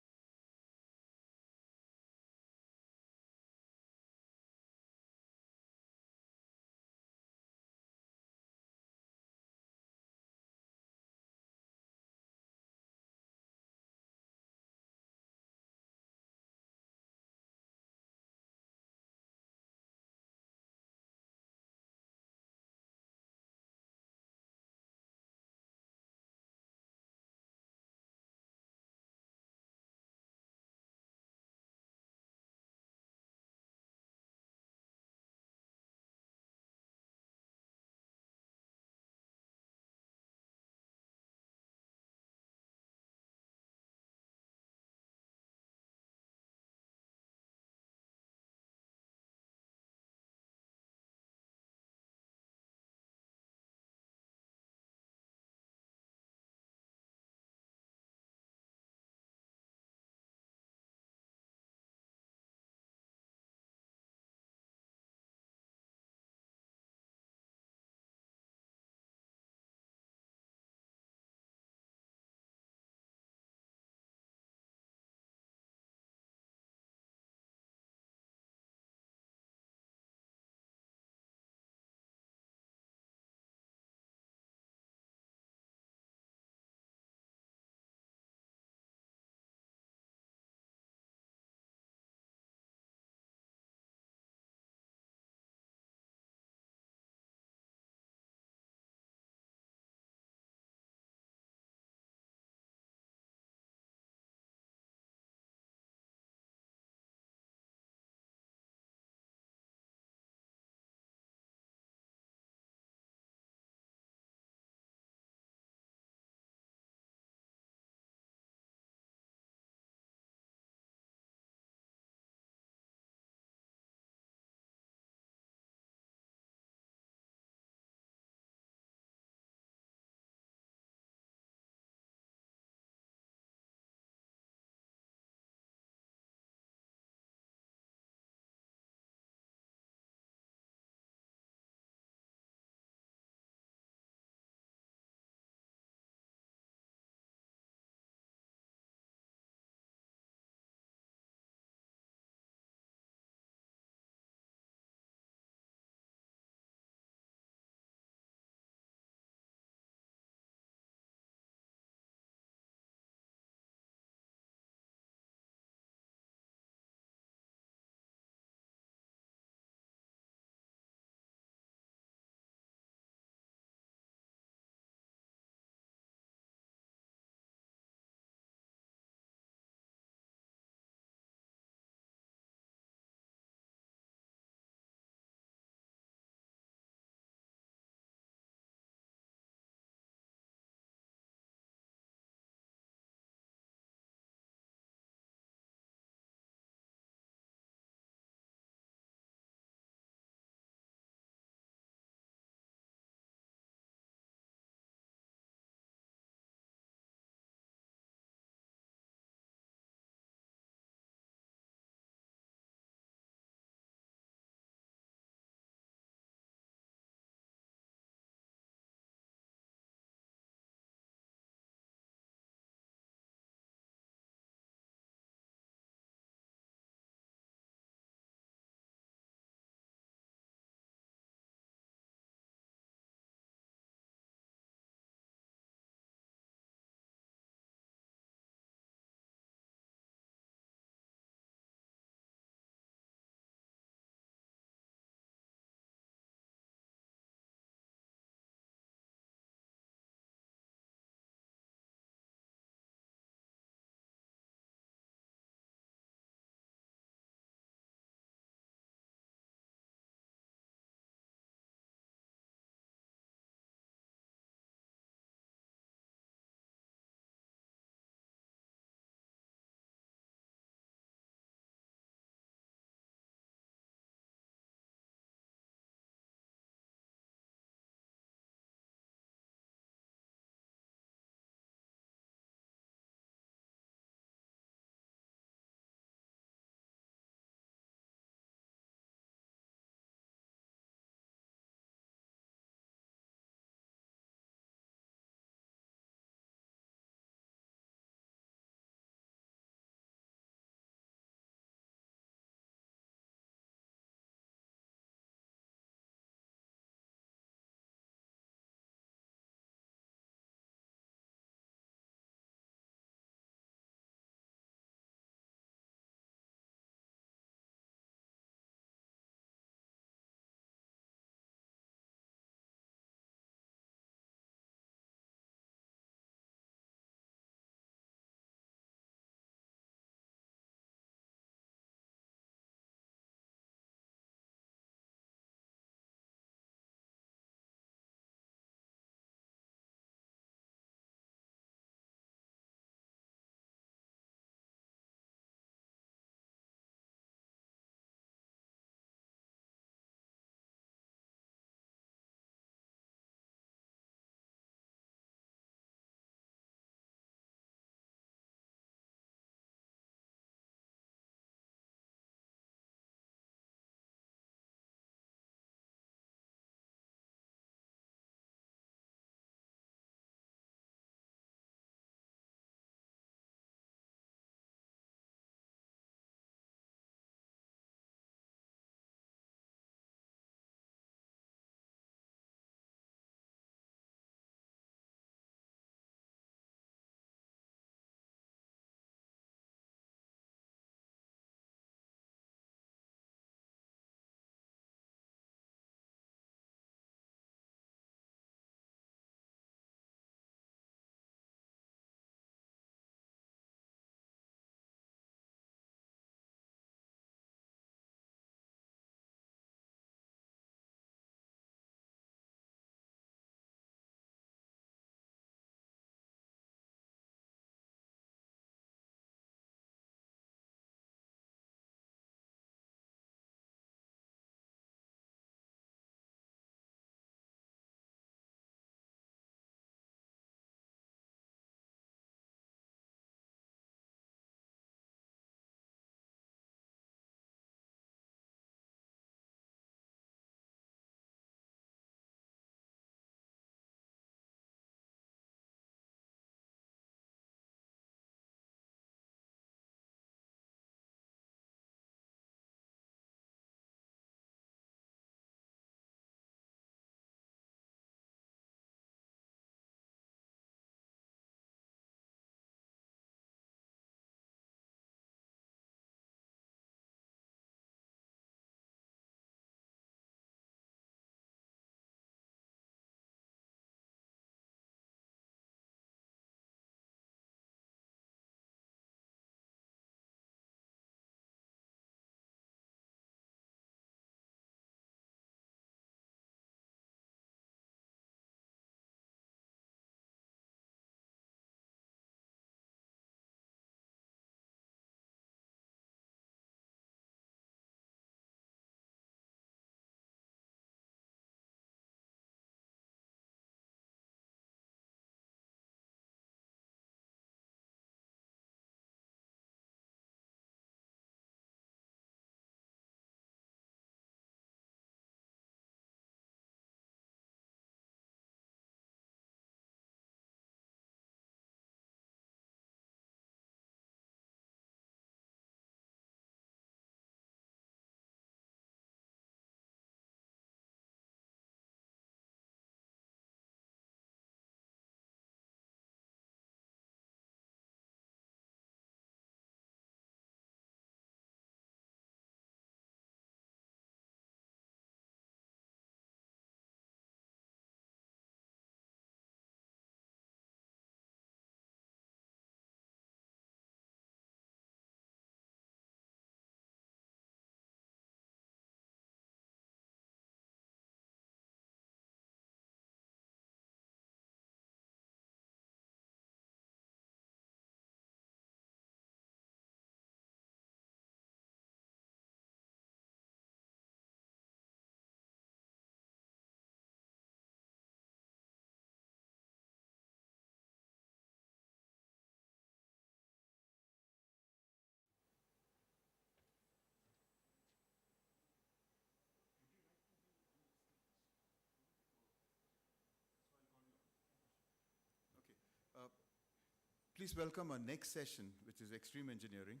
Please welcome our next session, which is extreme engineering.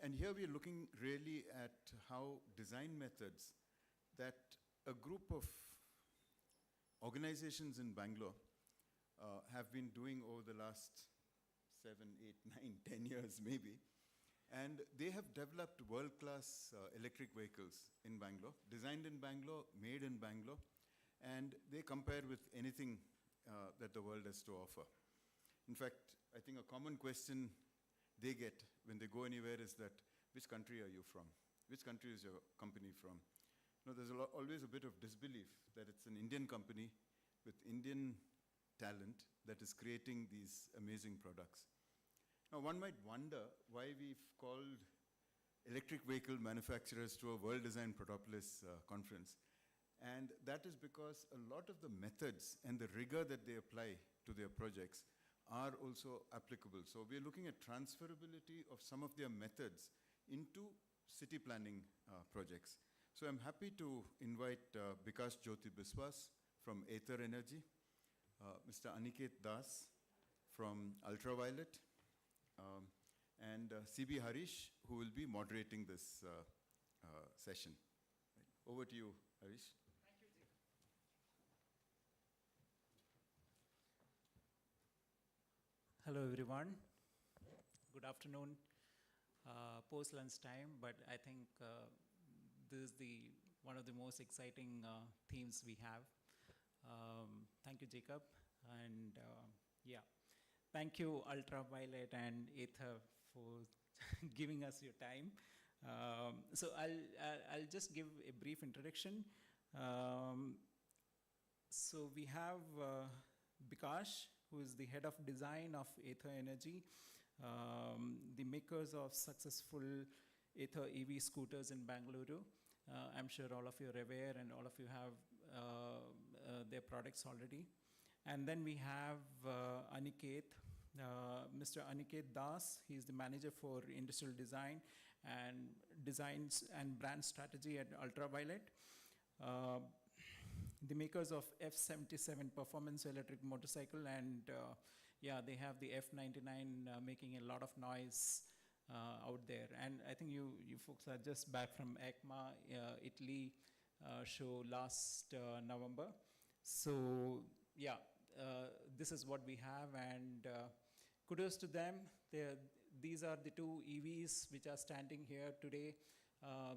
And here we are looking really at how design methods that a group of organizations in Bangalore have been doing over the last 7, 8, 9, 10 years maybe. And they have developed world-class electric vehicles in Bangalore, designed in Bangalore, made in Bangalore, and they compare with anything that the world has to offer. In fact, I think a common question they get when they go anywhere is that, which country are you from? Which country is your company from? You know, there's always a bit of disbelief that it's an Indian company with Indian talent that is creating these amazing products. Now, one might wonder why we've called electric vehicle manufacturers to a World Design Protopolis conference. And that is because a lot of the methods and the rigor that they apply to their projects are also applicable. So we're looking at transferability of some of their methods into city planning projects. So I'm happy to invite Bikash Jyoti Biswas from Aether Energy, Mr. Aniket Das from Ultraviolet, and CB Harish, who will be moderating this session. Right. Over to you, Harish. Thank you, Jim. Hello, everyone. Good afternoon, post-lunch time, but I think this is one of the most exciting themes we have. Thank you, Jacob, and yeah. Thank you, Ultraviolet and Aether, for giving us your time. So I'll just give a brief introduction. So we have Bikash, who is the head of design of Aether Energy, the makers of successful Aether EV scooters in Bangalore. I'm sure all of you are aware and all of you have their products already. And then we have Aniket, Mr. Aniket Das. He's the manager for industrial design and designs and brand strategy at Ultraviolet. The makers of F77 performance electric motorcycle, and yeah, they have the F99 making a lot of noise out there. And I think you folks are just back from ECMA, Italy show last November. So yeah, this is what we have, and kudos to them. These are the two EVs which are standing here today,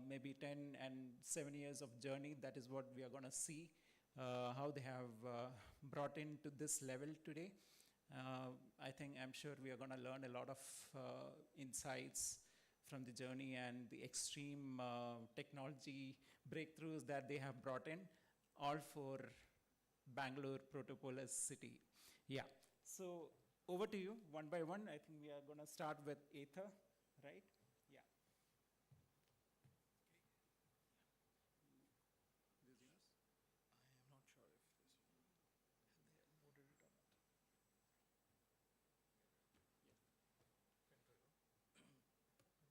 maybe 10 and 7 years of journey. That is what we are going to see, how they have brought into this level today. I'm sure we are going to learn a lot of insights from the journey and the extreme technology breakthroughs that they have brought in, all for Bangalore Protopolis city. Yeah, so over to you, one by one. I think we are going to start with Aether, right? Yeah. This is yours? I am not sure if this one, they loaded it or not. It's there in this one. Is it already there? Yeah. This one? No. Girl,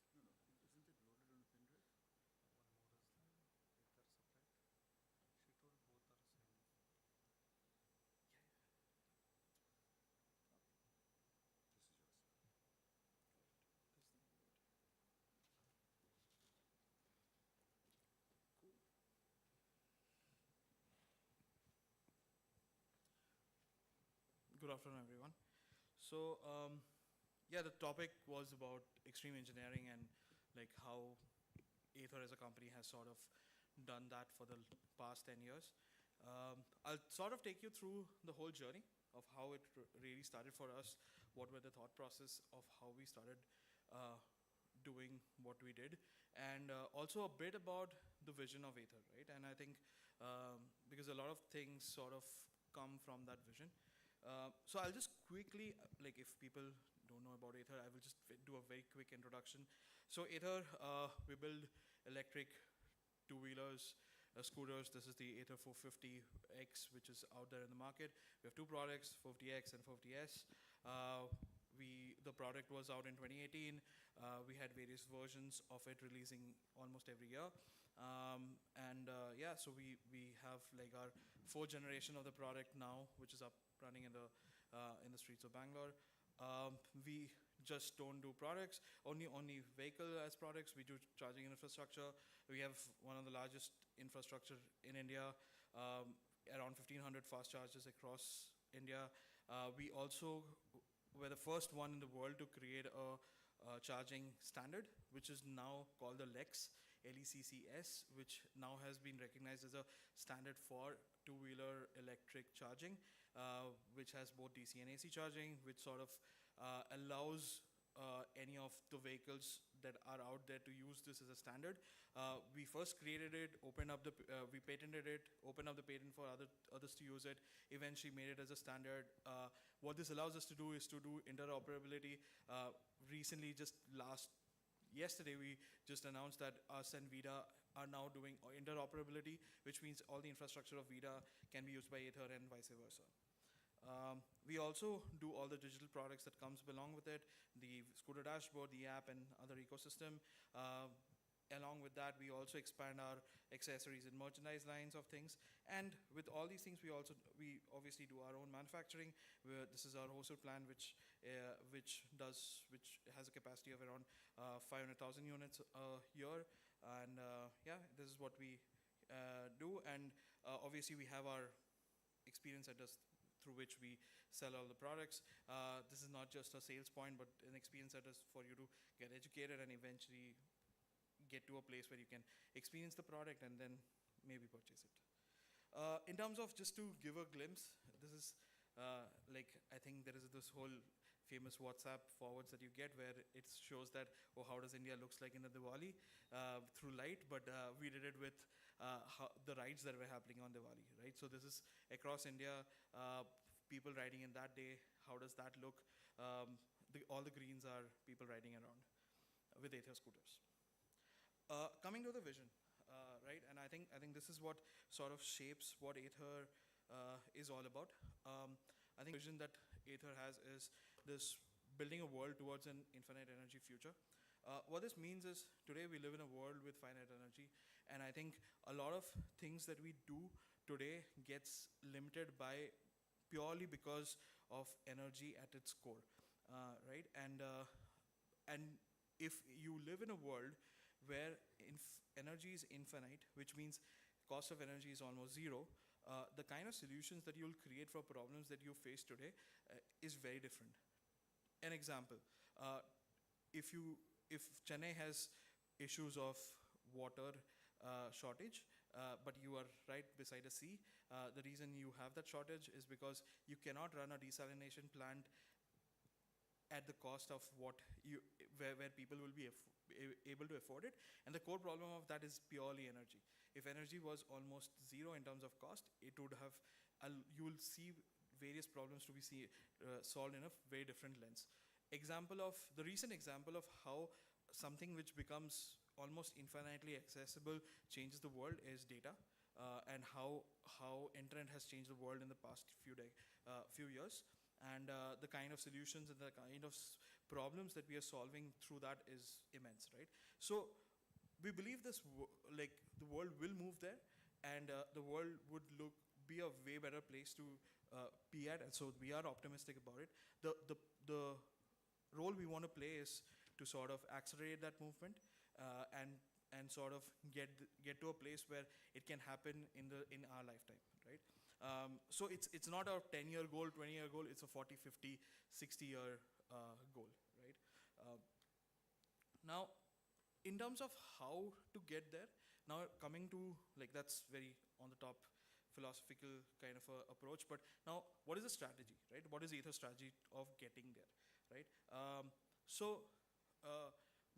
given both are in this. No, isn't it loaded on a pen drive? One more is there. Ether separate. She told both are same. This is yours. This thing load. Cool. Good afternoon, everyone. So, yeah, the topic was about extreme engineering and like how Aether as a company has sort of done that for the past 10 years. I'll sort of take you through the whole journey of how it really started for us, what were the thought process of how we started doing what we did, and also a bit about the vision of Aether, right? And I think because a lot of things sort of come from that vision. So I'll just quickly, like if people don't know about Aether, I will just do a very quick introduction. So Aether, we build electric two-wheelers, scooters. This is the Aether 450X, which is out there in the market. We have two products, 450X and 450S. the product was out in 2018. We had various versions of it releasing almost every year. Yeah, so we have like our fourth generation of the product now, which is up running in the streets of Bangalore. We just don't do products, only vehicle as products. We do charging infrastructure. We have one of the largest infrastructure in India, around 1,500 fast chargers across India. We also were the first one in the world to create a charging standard, which is now called the LECS, LECCS, which now has been recognized as a standard for two-wheeler electric charging, which has both DC and AC charging, which sort of allows any of the vehicles that are out there to use this as a standard. We first created it, we patented it, opened up the patent for others to use it, eventually made it as a standard. What this allows us to do is to do interoperability. Recently, yesterday, we just announced that us and VIDA are now doing interoperability, which means all the infrastructure of VIDA can be used by Ather and vice versa. We also do all the digital products that comes along with it, the scooter dashboard, the app, and other ecosystem. Along with that, we also expand our accessories and merchandise lines of things. And with all these things, we obviously do our own manufacturing. This is our wholesale plan, which has a capacity of around 500,000 units a year. And yeah, this is what we do. And obviously, we have our experience centers through which we sell all the products. This is not just a sales point, but an experience center for you to get educated and eventually get to a place where you can experience the product and then maybe purchase it. In terms of just to give a glimpse, this is I think there is this whole famous WhatsApp forwards that you get where it shows that, oh, how does India looks like in the Diwali through light, but we did it with the rides that were happening on Diwali, right? So this is across India, people riding in that day. How does that look? All the greens are people riding around with Ather scooters. Coming to the vision, right? And I think this is what sort of shapes what Ather is all about. I think the vision that Ather has is this building a world towards an infinite energy future. What this means is today we live in a world with finite energy, and I think a lot of things that we do today gets limited by purely because of energy at its core, right? And if you live in a world where energy is infinite, which means cost of energy is almost zero, the kind of solutions that you'll create for problems that you face today is very different. An example, if Chennai has issues of water shortage, but you are right beside a sea, the reason you have that shortage is because you cannot run a desalination plant at the cost of where people will be able to afford it. And the core problem of that is purely energy. If energy was almost zero in terms of cost, it would have, you will see various problems to be solved in a very different lens. The recent example of how something which becomes almost infinitely accessible changes the world is data, and how internet has changed the world in the past few years. And the kind of solutions and the kind of problems that we are solving through that is immense, right? So we believe the world will move there, and the world would be a way better place to be at, and so we are optimistic about it. The role we want to play is to sort of accelerate that movement and sort of get to a place where it can happen in our lifetime, right? So it's not a 10-year goal, 20-year goal, it's a 40, 50, 60-year goal, right? Now, in terms of how to get there, now coming to, that's very on the top philosophical kind of a approach, but now what is the strategy, right? What is Ather's strategy of getting there, right? So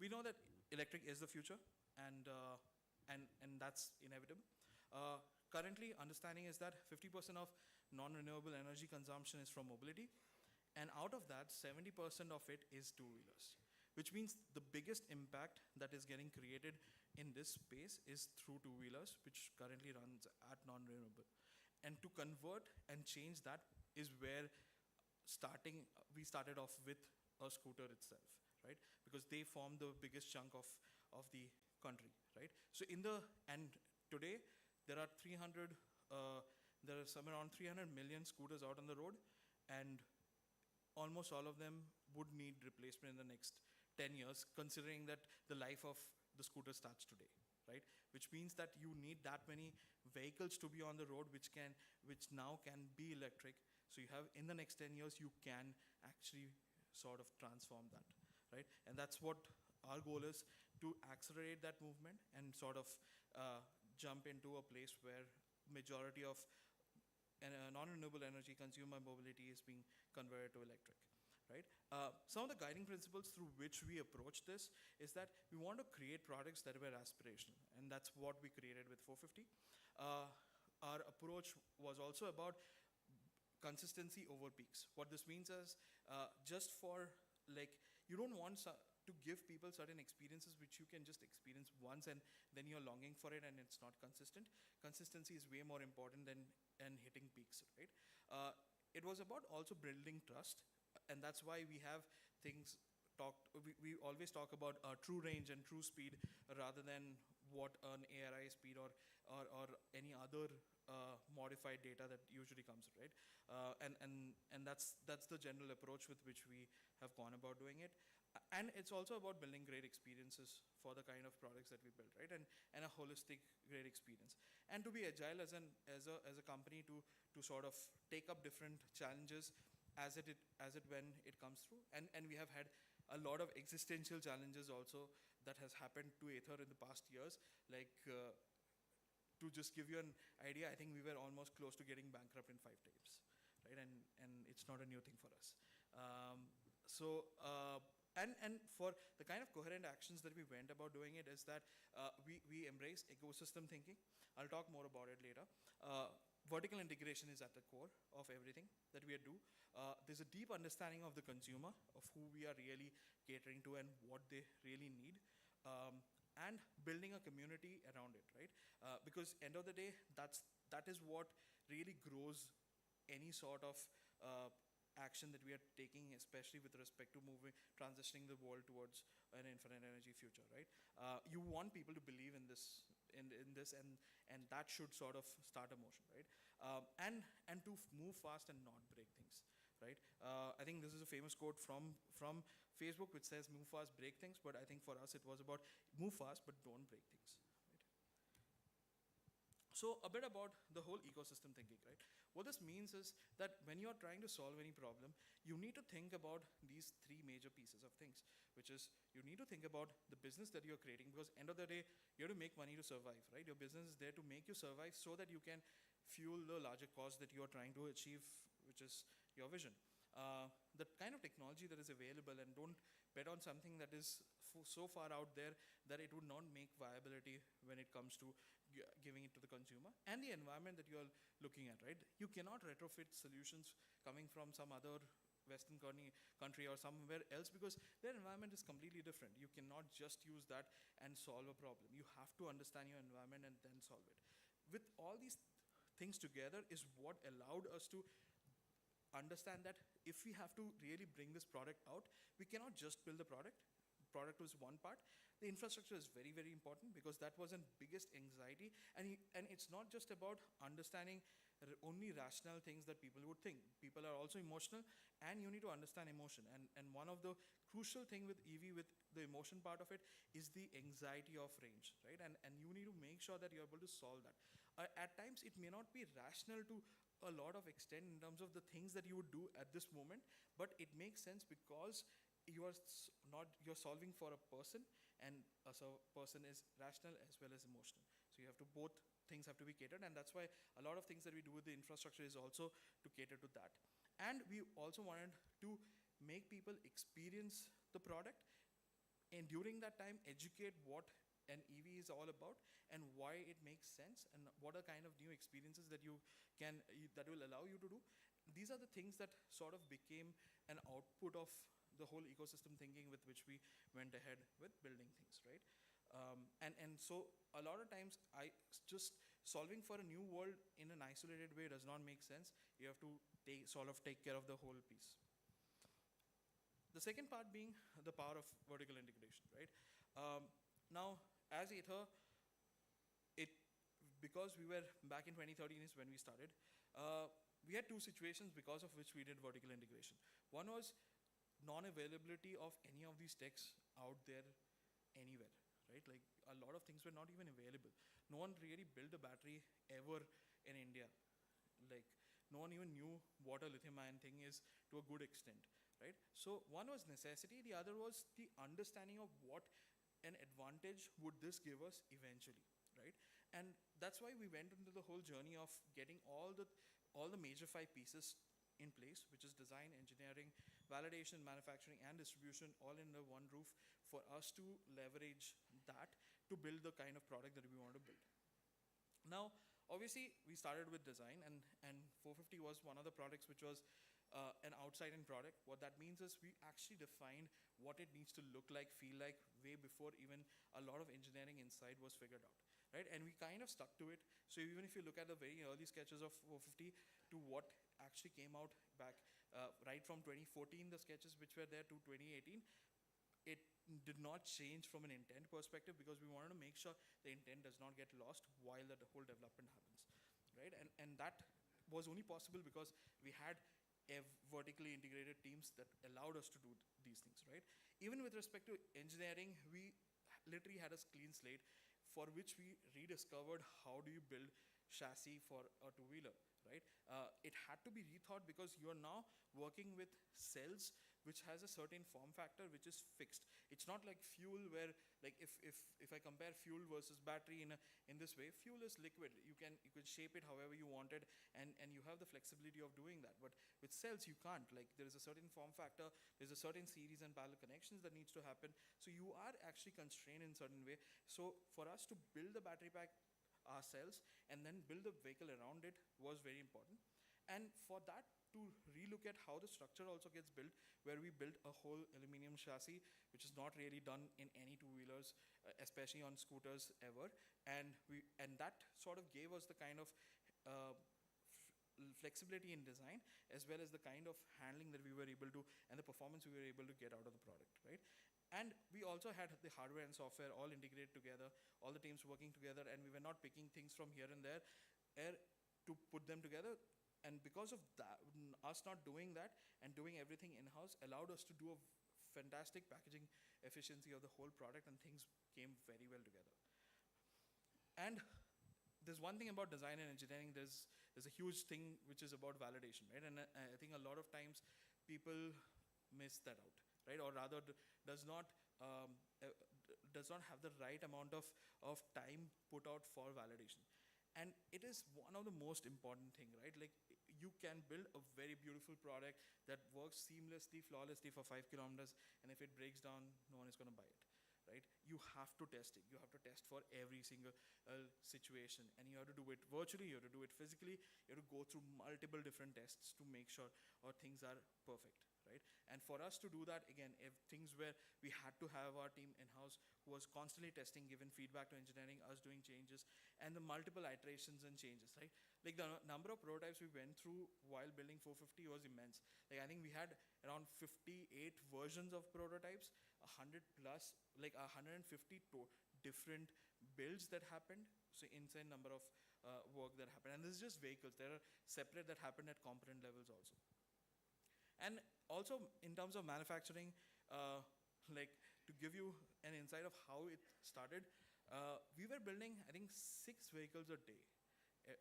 we know that electric is the future, and that's inevitable. Currently, understanding is that 50% of non-renewable energy consumption is from mobility, and out of that, 70% of it is two-wheelers, which means the biggest impact that is getting created in this space is through two-wheelers, which currently runs at non-renewable. And to convert and change that is where we started off with a scooter itself, right? Because they form the biggest chunk of the country, right? So and today there are there are somewhere around 300 million scooters out on the road, and almost all of them would need replacement in the next 10 years, considering that the life of the scooter starts today, right? Which means that you need that many vehicles to be on the road, which now can be electric. So you have, in the next 10 years, you can actually sort of transform that, right? And that's what our goal is, to accelerate that movement and sort of jump into a place where majority of non-renewable energy consumer mobility is being converted to electric, right? Some of the guiding principles through which we approach this is that we want to create products that were aspirational, and that's what we created with 450. Our approach was also about consistency over peaks. What this means is just for, like, you don't want to give people certain experiences which you can just experience once and then you're longing for it and it's not consistent. Consistency is way more important than hitting peaks, right? It was about also building trust, and that's why we have things we always talk about true range and true speed rather than what an ARI speed or any other modified data that usually comes, right? And that's the general approach with which we have gone about doing it. And it's also about building great experiences for the kind of products that we build, right? And a holistic great experience. And to be agile as a company to sort of take up different challenges as when it comes through. And we have had a lot of existential challenges also that has happened to Aether in the past years. Like, to just give you an idea, I think we were almost close to getting bankrupt in 5 times, right? And it's not a new thing for us. And for the kind of coherent actions that we went about doing it is that we embrace ecosystem thinking. I'll talk more about it later. Vertical integration is at the core of everything that we do. There's a deep understanding of the consumer, of who we are really catering to and what they really need. And building a community around it, right? Because end of the day, that is what really grows any sort of action that we are taking, especially with respect to transitioning the world towards an infinite energy future, right? You want people to believe in this, and that should sort of start a motion, right? And to move fast and not break things, right? I think this is a famous quote from Facebook which says, "Move fast, break things," but I think for us it was about move fast but don't break things, right? So a bit about the whole ecosystem thinking, right? What this means is that when you're trying to solve any problem, you need to think about these 3 major pieces of things, which is you need to think about the business that you're creating, because end of the day, you have to make money to survive, right? Your business is there to make you survive so that you can fuel the larger cause that you are trying to achieve, which is your vision. The kind of technology that is available, and don't bet on something that is so far out there that it would not make viability when it comes to giving it to the consumer, and the environment that you're looking at, right? You cannot retrofit solutions coming from some other Western country or somewhere else, because their environment is completely different. You cannot just use that and solve a problem. You have to understand your environment and then solve it. With all these things together is what allowed us to understand that if we have to really bring this product out, we cannot just build the product. Product was one part. The infrastructure is very, very important, because that was the biggest anxiety. And it's not just about understanding only rational things that people would think. People are also emotional, and you need to understand emotion. And one of the crucial thing with EV, with the emotion part of it, is the anxiety of range, right? And you need to make sure that you're able to solve that. At times, it may not be rational to a lot of extent in terms of the things that you would do at this moment, but it makes sense because you're solving for a person, and a person is rational as well as emotional. So you have to, both things have to be catered, and that's why a lot of things that we do with the infrastructure is also to cater to that. And we also wanted to make people experience the product, and during that time educate what an EV is all about and why it makes sense, and what are kind of new experiences that that will allow you to do. These are the things that sort of became an output of the whole ecosystem thinking with which we went ahead with building things, right? And so a lot of times just solving for a new world in an isolated way does not make sense. You have to take care of the whole piece. The second part being the power of vertical integration, right? Now, as Aether, because we were back in 2013 is when we started, we had two situations because of which we did vertical integration. One was non-availability of any of these techs out there anywhere, right? Like a lot of things were not even available. No one really built a battery ever in India. Like no one even knew what a lithium-ion thing is to a good extent, right? So one was necessity, the other was the understanding of what an advantage would this give us eventually, right? And that's why we went into the whole journey of getting all the major 5 pieces in place, which is design, engineering, validation, manufacturing, and distribution, all under one roof for us to leverage that to build the kind of product that we want to build. Now, obviously, we started with design, and 450 was one of the products which was an outside-in product. What that means is we actually defined what it needs to look like, feel like, way before even a lot of engineering inside was figured out, right? And we kind of stuck to it. So even if you look at the very early sketches of 450 to what actually came out back right from 2014, the sketches which were there to 2018, it did not change from an intent perspective because we wanted to make sure the intent does not get lost while the whole development happens, right? And that was only possible because we had vertically integrated teams that allowed us to do these things, right? Even with respect to engineering, we literally had a clean slate for which we rediscovered how do you build chassis for a two-wheeler, right? It had to be rethought because you are now working with cells which has a certain form factor which is fixed. It's not like fuel where, like if I compare fuel versus battery in this way, fuel is liquid. You can shape it however you want it, and you have the flexibility of doing that. But with cells, you can't. Like there is a certain form factor, there's a certain series and parallel connections that needs to happen. So you are actually constrained in a certain way. So for us to build the battery pack ourselves and then build the vehicle around it was very important. And for that, to relook at how the structure also gets built, where we built a whole aluminum chassis, which is not really done in any two-wheelers, especially on scooters ever. And that sort of gave us the kind of flexibility in design, as well as the kind of handling that we were able to, and the performance we were able to get out of the product, right? And we also had the hardware and software all integrated together, all the teams working together, and we were not picking things from here and there to put them together. And because of that, us not doing that and doing everything in-house allowed us to do a fantastic packaging efficiency of the whole product, and things came very well together. And there's one thing about design and engineering, there's a huge thing which is about validation, right? And I think a lot of times people miss that out, right? Or rather does not have the right amount of time put out for validation. And it is one of the most important thing, right? Like you can build a very beautiful product that works seamlessly, flawlessly for 5 kilometers, and if it breaks down, no one is going to buy it, right? You have to test it. You have to test for every single situation, and you have to do it virtually, you have to do it physically, you have to go through multiple different tests to make sure our things are perfect, right? And for us to do that, again, if things where we had to have our team in-house who was constantly testing, giving feedback to engineering, us doing changes, and the multiple iterations and changes, right? Like the number of prototypes we went through while building 450 was immense. Like I think we had around 58 versions of prototypes, 100 plus, like 150 different builds that happened. So insane number of work that happened. And this is just vehicles. There are separate that happened at component levels also. And also in terms of manufacturing, like to give you an insight of how it started, we were building, I think, 6 vehicles a day.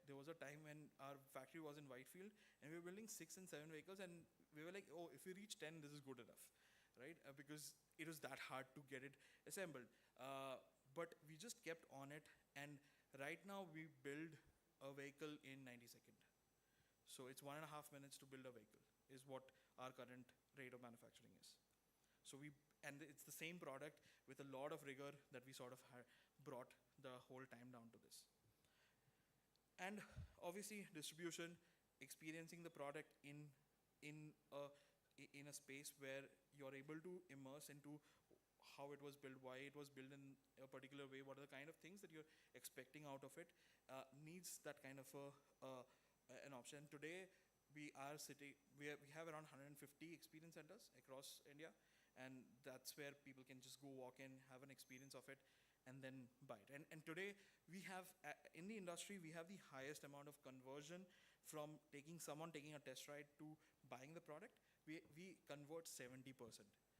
There was a time when our factory was in Whitefield, and we were building 6 and 7 vehicles, and we were like, oh, if we reach 10, this is good enough, right? Because it was that hard to get it assembled. But we just kept on it, and right now we build a vehicle in 90 seconds. So it's 1.5 minutes to build a vehicle, is what our current rate of manufacturing is. So and it's the same product with a lot of rigor that we sort of brought the whole time down to this. And obviously distribution, experiencing the product in a space where you're able to immerse into how it was built, why it was built in a particular way, what are the kind of things that you're expecting out of it, needs that kind of an option. Today, we have around 150 experience centers across India, and that's where people can just go walk in, have an experience of it, and then buy it. And today we have, in the industry, we have the highest amount of conversion from someone taking a test ride to buying the product. We convert 70%.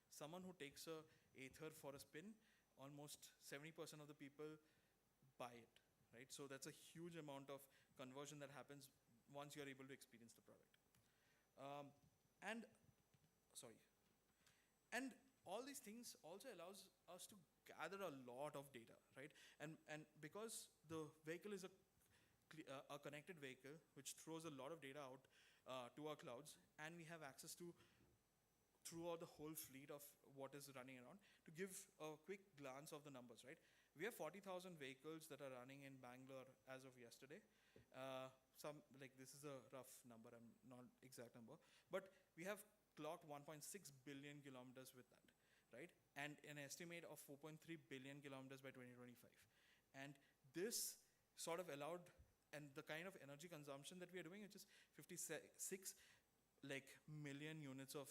Someone who takes a Aether for a spin, almost 70% of the people buy it, right? So that's a huge amount of conversion that happens once you're able to experience the product. And all these things also allows us to gather a lot of data, right? And because the vehicle is a connected vehicle, which throws a lot of data out to our clouds, and we have access to throughout the whole fleet of what is running around. To give a quick glance of the numbers, right? We have 40,000 vehicles that are running in Bangalore as of yesterday. This is a rough number, I'm not exact number, but we have clocked 1.6 billion kilometers with that, right? And an estimate of 4.3 billion kilometers by 2025. And this sort of allowed, and the kind of energy consumption that we are doing, which is 56 million units of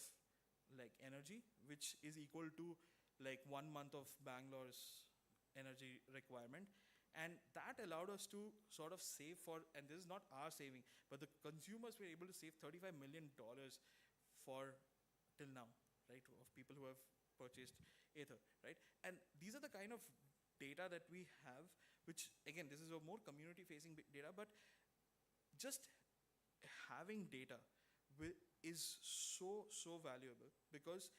energy, which is equal to 1 month of Bangalore's energy requirement. And that allowed us to sort of save and this is not our saving, but the consumers were able to save $35 million for till now, right, of people who have purchased Aether, right? And these are the kind of data that we have, which again, this is a more community-facing data, but just having data is so valuable, because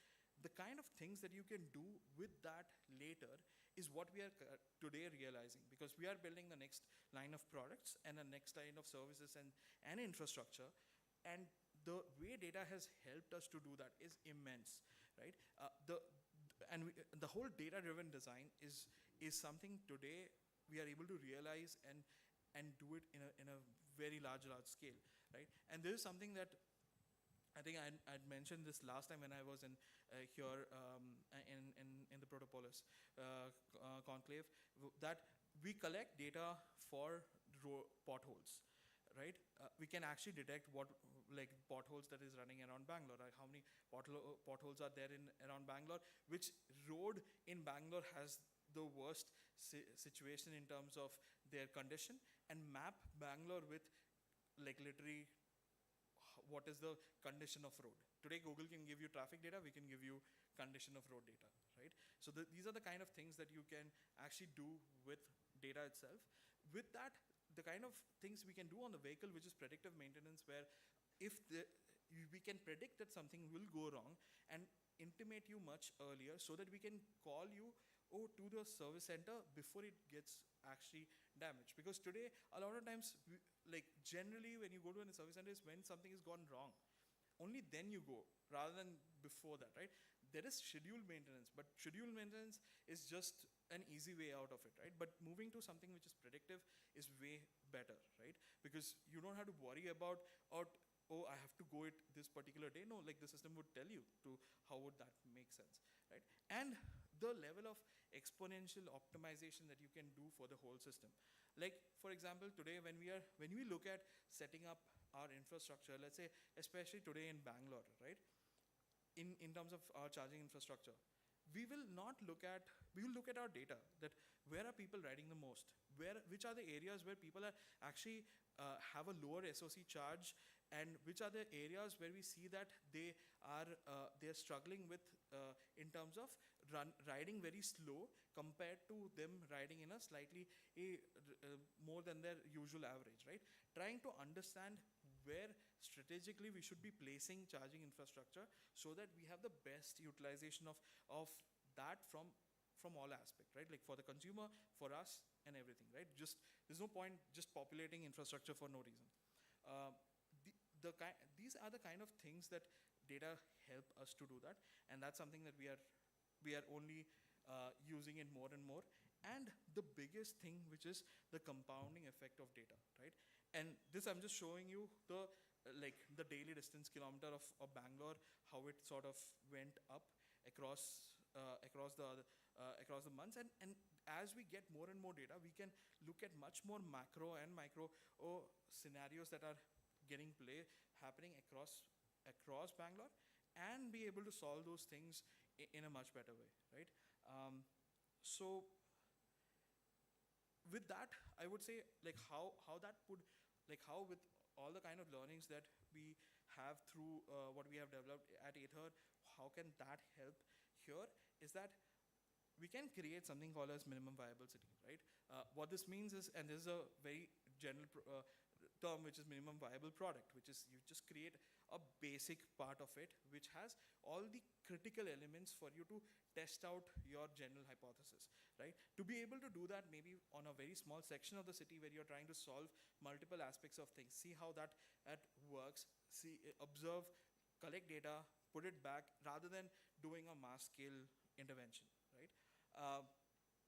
the kind of things that you can do with that later is what we are today realizing, because we are building the next line of products and the next line of services and infrastructure, and the way data has helped us to do that is immense, right? The whole data-driven design is something today we are able to realize and do it in a very large scale, right? And this is something that I think I'd mentioned this last time when I was in here in the Protopolis Conclave, that we collect data for potholes, right? We can actually detect what potholes that is running around Bangalore, right? How many potholes are there around Bangalore, which road in Bangalore has the worst situation in terms of their condition, and map Bangalore with literally what is the condition of road. Today Google can give you traffic data, we can give you condition of road data, right? So these are the kind of things that you can actually do with data itself. With that, the kind of things we can do on the vehicle, which is predictive maintenance, where if we can predict that something will go wrong and intimate you much earlier, so that we can call you to the service center before it gets actually damaged. Because today, a lot of times, generally when you go to a service center is when something has gone wrong. Only then you go, rather than before that, right? There is scheduled maintenance, but scheduled maintenance is just an easy way out of it, right? But moving to something which is predictive is way better, right? Because you don't have to worry about, oh, I have to go it this particular day. No, the system would tell you to how would that make sense, right? And the level of exponential optimization that you can do for the whole system. For example, today when we look at setting up our infrastructure, let's say, especially today in Bangalore, right? In terms of our charging infrastructure, we will look at our data, that where are people riding the most? Which are the areas where people are actually have a lower SOC charge, and which are the areas where we see that they're struggling with in terms of riding very slow compared to them riding in a slightly more than their usual average, right? Trying to understand where strategically we should be placing charging infrastructure so that we have the best utilization of that from all aspects, right? For the consumer, for us, and everything, right? There's no point just populating infrastructure for no reason. These are the kind of things that data help us to do that, and that's something that we are only using it more and more. And the biggest thing, which is the compounding effect of data, right? And this I'm just showing you the daily distance kilometer of Bangalore, how it sort of went up across the months, and as we get more and more data, we can look at much more macro and micro scenarios that are happening across Bangalore and be able to solve those things in a much better way, right? So with that, I would say like how that would, like how with all the kind of learnings that we have through what we have developed at Aether, how can that help here is that we can create something called as minimum viable city, right? What this means is, and this is a very general term, which is minimum viable product, which is you just create a basic part of it, which has all the critical elements for you to test out your general hypothesis, right? To be able to do that maybe on a very small section of the city where you're trying to solve multiple aspects of things, see how that works, observe, collect data, put it back, rather than doing a mass scale intervention, right?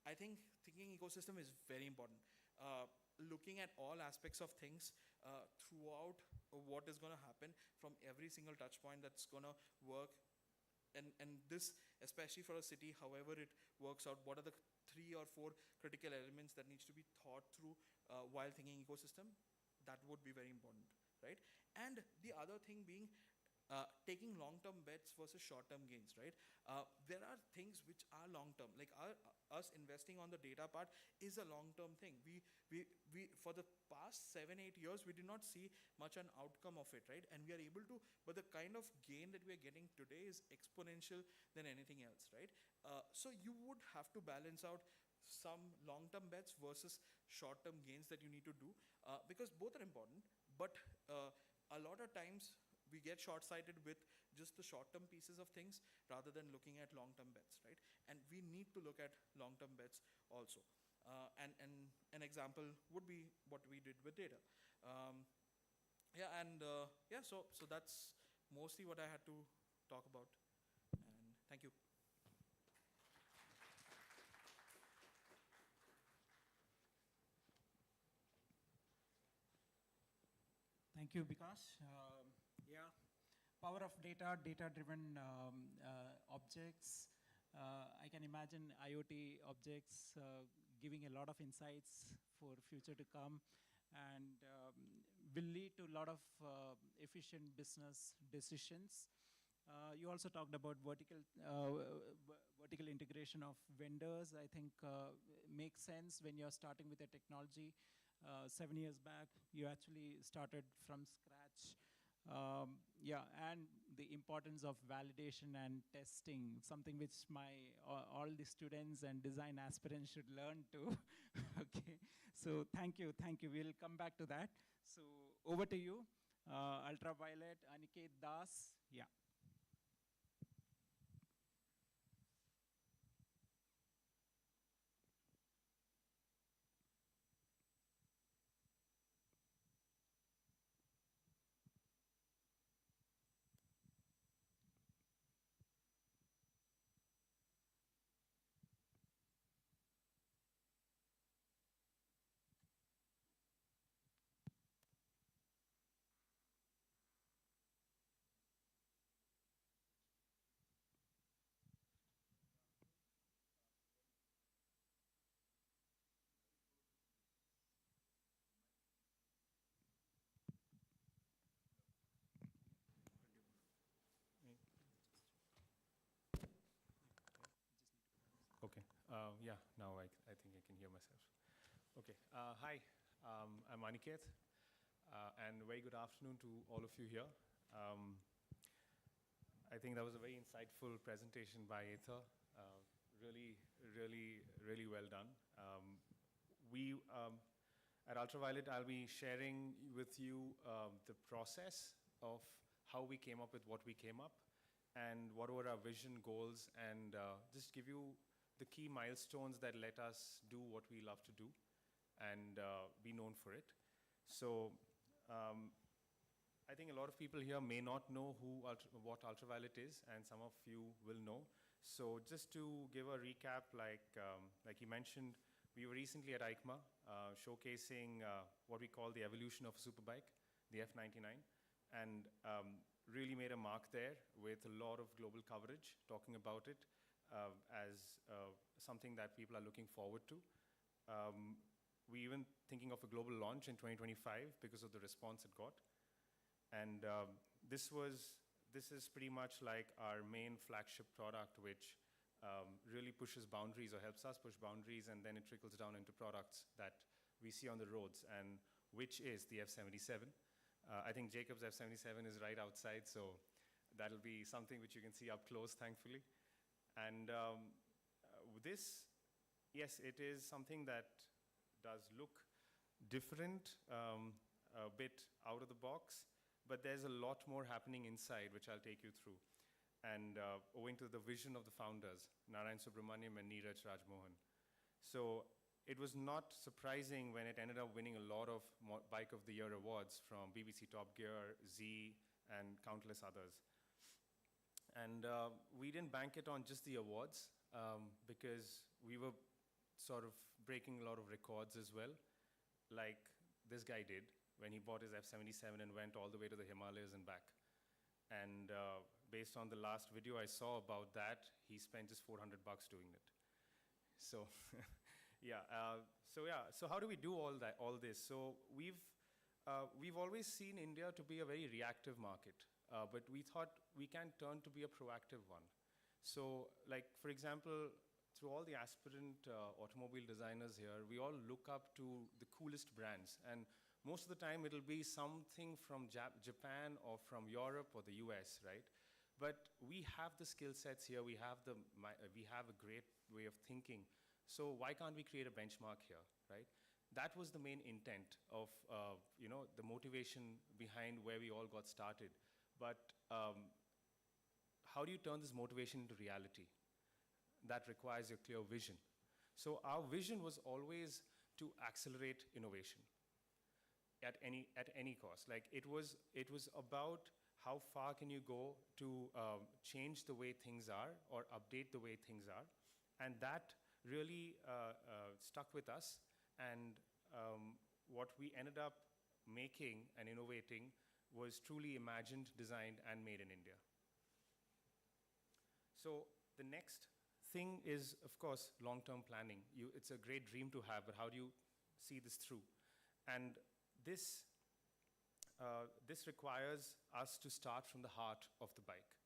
I think thinking ecosystem is very important. Looking at all aspects of things throughout what is going to happen from every single touch point that's going to work, and this especially for a city, however it works out, what are the 3 or 4 critical elements that needs to be thought through while thinking ecosystem, that would be very important, right? And the other thing being taking long-term bets versus short-term gains, right? There are things which are long-term, like us investing on the data part is a long-term thing. We for the past 7-8 years, we did not see much an outcome of it, right? And we are able to, but the kind of gain that we are getting today is exponential than anything else, right? So you would have to balance out some long-term bets versus short-term gains that you need to do, because both are important, but a lot of times we get short-sighted with just the short-term pieces of things rather than looking at long-term bets, right? And we need to look at long-term bets also. And an example would be what we did with data. So that's mostly what I had to talk about. And thank you. Thank you, Vikas. Power of data, data-driven objects. I can imagine IoT objects giving a lot of insights for future to come, and will lead to a lot of efficient business decisions. You also talked about vertical integration of vendors. I think makes sense when you're starting with a technology. 7 years back, you actually started from scratch. And the importance of validation and testing, something which all the students and design aspirants should learn too. Okay, so thank you. We'll come back to that. So over to you, Ultraviolet, Aniket Das. Yeah. Okay. Now I think I can hear myself. Okay. Hi, I'm Aniket, and very good afternoon to all of you here. I think that was a very insightful presentation by Aether. Really well done. At Ultraviolet, I'll be sharing with you the process of how we came up with what we came up, and what were our vision, goals, and just give you the key milestones that let us do what we love to do and be known for it. So I think a lot of people here may not know what Ultraviolet is, and some of you will know. So just to give a recap, like you mentioned, we were recently at EICMA showcasing what we call the evolution of a superbike, the F99, and really made a mark there with a lot of global coverage talking about it as something that people are looking forward to. We even thinking of a global launch in 2025 because of the response it got. And this is pretty much like our main flagship product, which really pushes boundaries or helps us push boundaries, and then it trickles down into products that we see on the roads, and which is the F77. I think Jacob's F77 is right outside, so that'll be something which you can see up close, thankfully. And this, yes, it is something that does look different, a bit out of the box, but there's a lot more happening inside, which I'll take you through. And owing to the vision of the founders, Narayan Subramaniam and Neeraj Rajmohan. So it was not surprising when it ended up winning a lot of Bike of the Year awards from BBC Top Gear, Z, and countless others. And we didn't bank it on just the awards, because we were sort of breaking a lot of records as well, like this guy did when he bought his F77 and went all the way to the Himalayas and back. And based on the last video I saw about that, he spent just $400 doing it. So, yeah. So how do we do all this? So we've always seen India to be a very reactive market, but we thought we can turn to be a proactive one. So, like for example, through all the aspirant automobile designers here, we all look up to the coolest brands, and most of the time it'll be something from Japan or from Europe or the US, right? But we have the skill sets here, we have a great way of thinking, so why can't we create a benchmark here, right? That was the main intent of the motivation behind where we all got started. But how do you turn this motivation into reality? That requires a clear vision. So our vision was always to accelerate innovation at any cost. Like it was about how far can you go to change the way things are or update the way things are, and that really stuck with us. And what we ended up making and innovating was truly imagined, designed, and made in India. So the next thing is, of course, long-term planning. It's a great dream to have, but how do you see this through? And this requires us to start from the heart of the bike,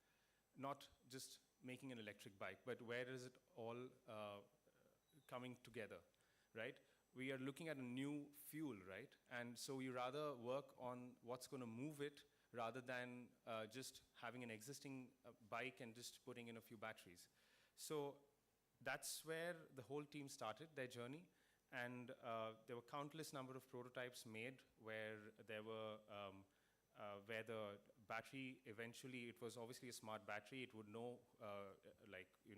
not just making an electric bike, but where is it all coming together, right? We are looking at a new fuel, right? And so we rather work on what's going to move it rather than just having an existing bike and just putting in a few batteries. So that's where the whole team started their journey. And there were countless number of prototypes made where there were, where the battery eventually, it was obviously a smart battery. It would know,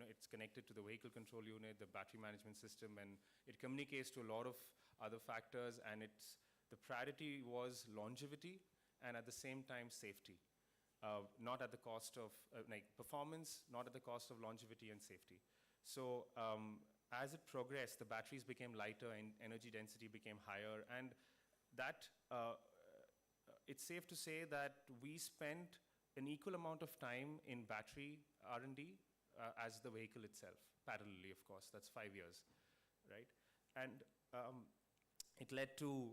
it's connected to the vehicle control unit, the battery management system, and it communicates to a lot of other factors. And the priority was longevity and at the same time safety. Not at the cost of performance, not at the cost of longevity and safety. So as it progressed, the batteries became lighter and energy density became higher, and that it's safe to say that we spent an equal amount of time in battery R&D as the vehicle itself, parallelly, of course. That's 5 years, right? And it led to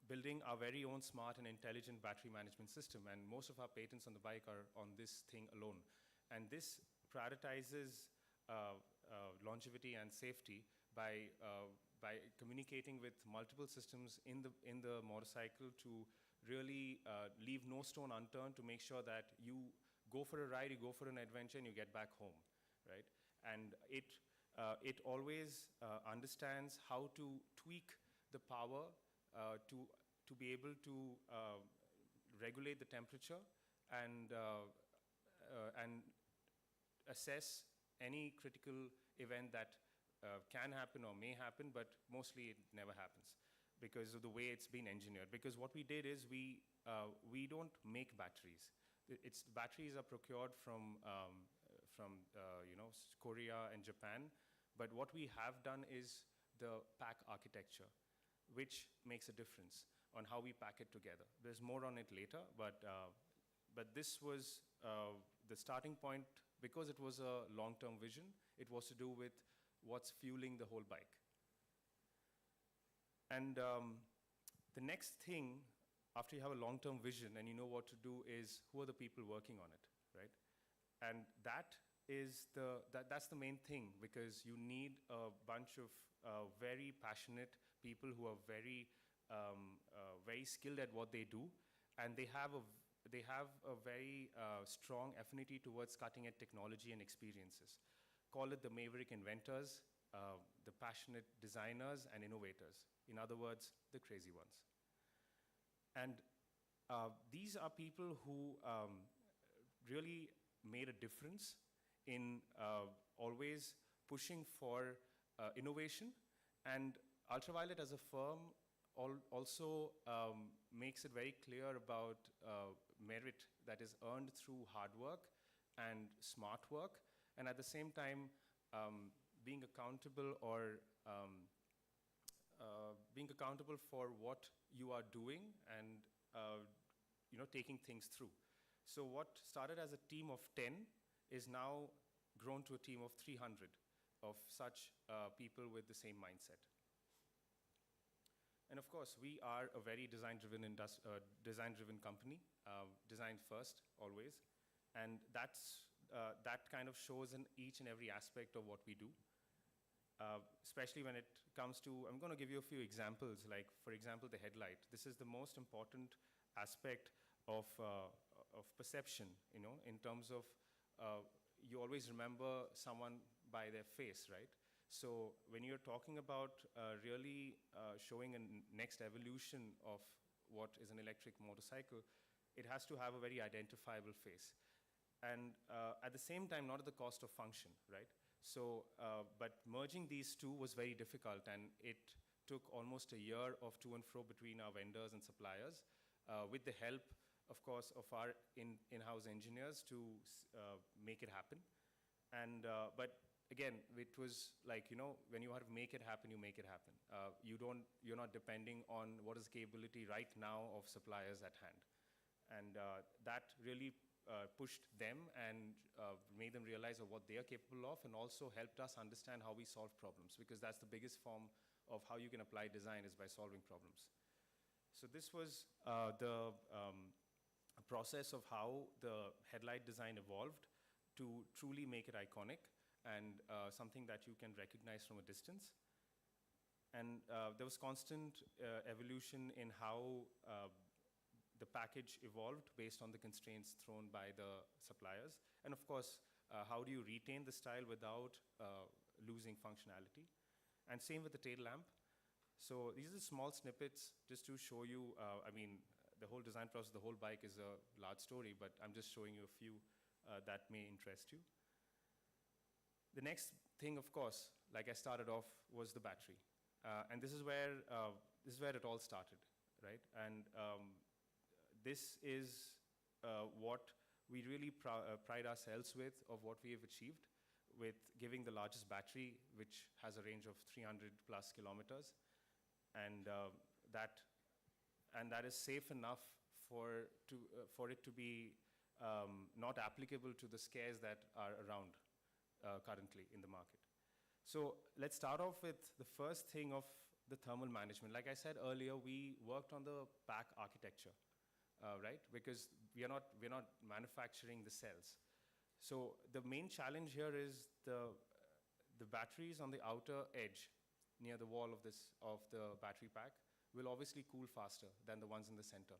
building our very own smart and intelligent battery management system, and most of our patents on the bike are on this thing alone. And this prioritizes longevity and safety by communicating with multiple systems in the motorcycle to really leave no stone unturned to make sure that you go for a ride, you go for an adventure, and you get back home, right? And it always understands how to tweak the power to be able to regulate the temperature and assess any critical event that can happen or may happen, but mostly it never happens because of the way it's been engineered. Because what we did is we don't make batteries. Batteries are procured from Korea and Japan, but what we have done is the pack architecture, which makes a difference on how we pack it together. There's more on it later, but this was the starting point. Because it was a long-term vision, it was to do with what's fueling the whole bike. And the next thing after you have a long-term vision and you know what to do, is who are the people working on it, right? And that's the main thing, because you need a bunch of very passionate people who are very skilled at what they do, and they have a very strong affinity towards cutting-edge technology and experiences. Call it the maverick inventors, the passionate designers and innovators. In other words, the crazy ones. And these are people who really made a difference in always pushing for innovation. And Ultraviolet as a firm also makes it very clear about merit that is earned through hard work and smart work, and at the same time being accountable for what you are doing and taking things through. So what started as a team of 10 is now grown to a team of 300 of such people with the same mindset. And of course, we are a very design-driven company, design first, always. And that kind of shows in each and every aspect of what we do, especially when it comes to, I'm going to give you a few examples, like, for example, the headlight. This is the most important aspect of perception, in terms of, you always remember someone by their face, right? So when you're talking about really showing a next evolution of what is an electric motorcycle, it has to have a very identifiable face. And at the same time, not at the cost of function, right? So, but merging these two was very difficult, and it took almost a year of to and fro between our vendors and suppliers, with the help, of course, of our in-house engineers to make it happen. And, but again, it was like, when you have to make it happen, you make it happen. You're not depending on what is capability right now of suppliers at hand. And that really pushed them and made them realize of what they are capable of, and also helped us understand how we solve problems, because that's the biggest form of how you can apply design, is by solving problems. So this was the process of how the headlight design evolved to truly make it iconic and something that you can recognize from a distance. And there was constant evolution in how the package evolved based on the constraints thrown by the suppliers. And of course, how do you retain the style without losing functionality? And same with the tail lamp. So these are small snippets just to show you, the whole design process, the whole bike is a large story, but I'm just showing you a few that may interest you. The next thing, of course, like I started off, was the battery. And this is where it all started, right? And this is what we really pride ourselves with, of what we have achieved with giving the largest battery, which has a range of 300 plus kilometers. And that is safe enough for it to be not applicable to the scares that are around currently in the market. So let's start off with the first thing of the thermal management. Like I said earlier, we worked on the pack architecture, right? Because we are not manufacturing the cells. So the main challenge here is the batteries on the outer edge near the wall of the battery pack will obviously cool faster than the ones in the center.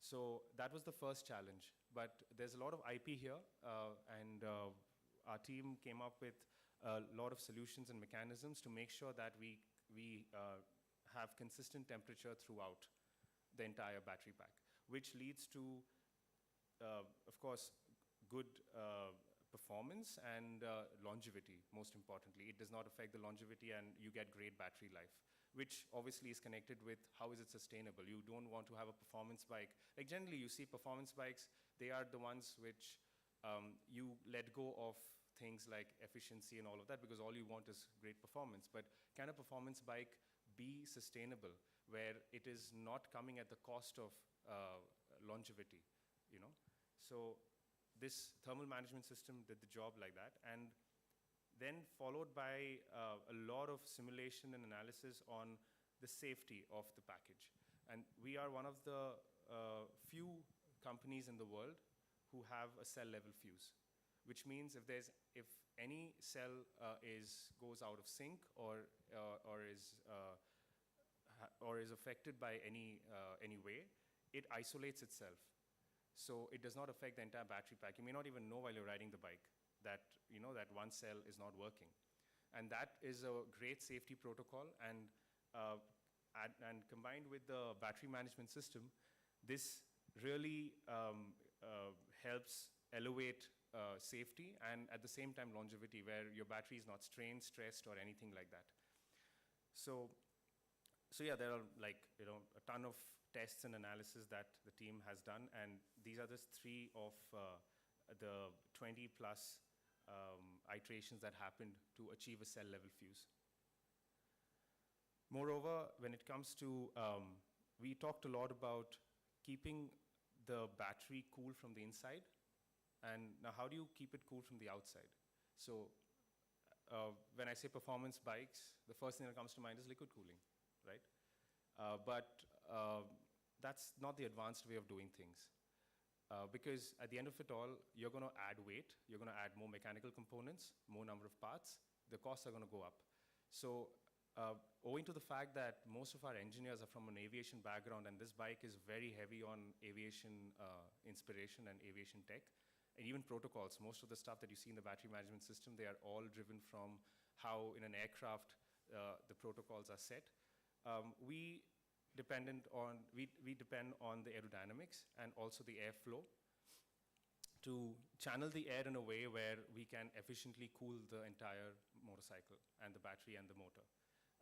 So that was the first challenge. But there's a lot of IP here, and our team came up with a lot of solutions and mechanisms to make sure that we have consistent temperature throughout the entire battery pack, which leads to, of course, good performance and longevity, most importantly. It does not affect the longevity, and you get great battery life, which obviously is connected with how is it sustainable. You don't want to have a performance bike. Like generally you see performance bikes, they are the ones which you let go of things like efficiency and all of that, because all you want is great performance. But can a performance bike be sustainable, where it is not coming at the cost of longevity, So this thermal management system did the job like that, and then followed by a lot of simulation and analysis on the safety of the package. And we are one of the few companies in the world who have a cell level fuse, which means if any cell goes out of sync or is affected by any way, it isolates itself. So it does not affect the entire battery pack. You may not even know while you're riding the bike that that one cell is not working. And that is a great safety protocol, and combined with the battery management system, this really helps elevate safety and at the same time longevity, where your battery is not strained, stressed, or anything like that. So yeah, there are a ton of tests and analysis that the team has done, and these are just 3 of the 20 plus iterations that happened to achieve a cell level fuse. Moreover, when it comes to, we talked a lot about keeping the battery cool from the inside, and now how do you keep it cool from the outside? So when I say performance bikes, the first thing that comes to mind is liquid cooling, right? But that's not the advanced way of doing things. Because at the end of it all, you're going to add weight, you're going to add more mechanical components, more number of parts, the costs are going to go up. So owing to the fact that most of our engineers are from an aviation background, and this bike is very heavy on aviation inspiration and aviation tech, and even protocols, most of the stuff that you see in the battery management system, they are all driven from how in an aircraft the protocols are set. We depend on the aerodynamics and also the airflow to channel the air in a way where we can efficiently cool the entire motorcycle and the battery and the motor.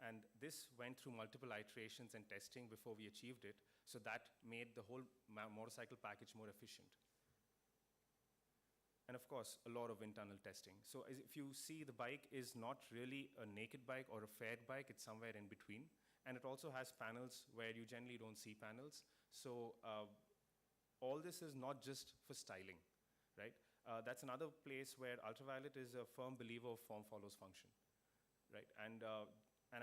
And this went through multiple iterations and testing before we achieved it, so that made the whole motorcycle package more efficient. And of course, a lot of internal testing. So if you see, the bike is not really a naked bike or a faired bike, it's somewhere in between. And it also has panels where you generally don't see panels. So all this is not just for styling, right? That's another place where Ultraviolet is a firm believer of form follows function, right? And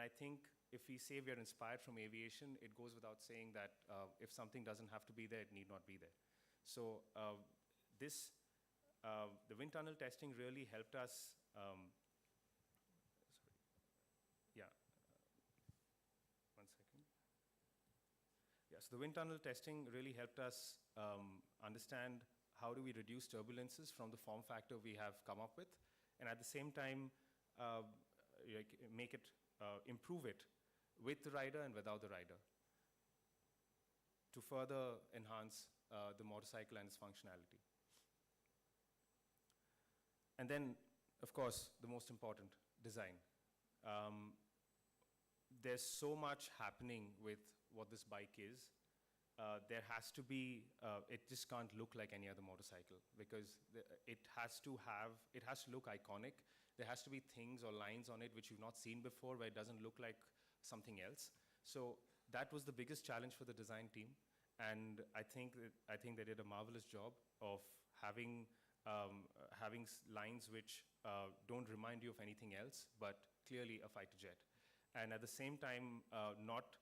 I think if we say we are inspired from aviation, it goes without saying that if something doesn't have to be there, it need not be there. So the wind tunnel testing really helped us. So the wind tunnel testing really helped us understand how do we reduce turbulences from the form factor we have come up with, and at the same time improve it with the rider and without the rider to further enhance the motorcycle and its functionality. And then, of course, the most important, design. There's so much happening with what this bike is. There has to be, it just can't look like any other motorcycle, because it has to look iconic. There has to be things or lines on it which you've not seen before, where it doesn't look like something else. So that was the biggest challenge for the design team, and I think they did a marvelous job of having lines which don't remind you of anything else, but clearly a fighter jet. And at the same time, not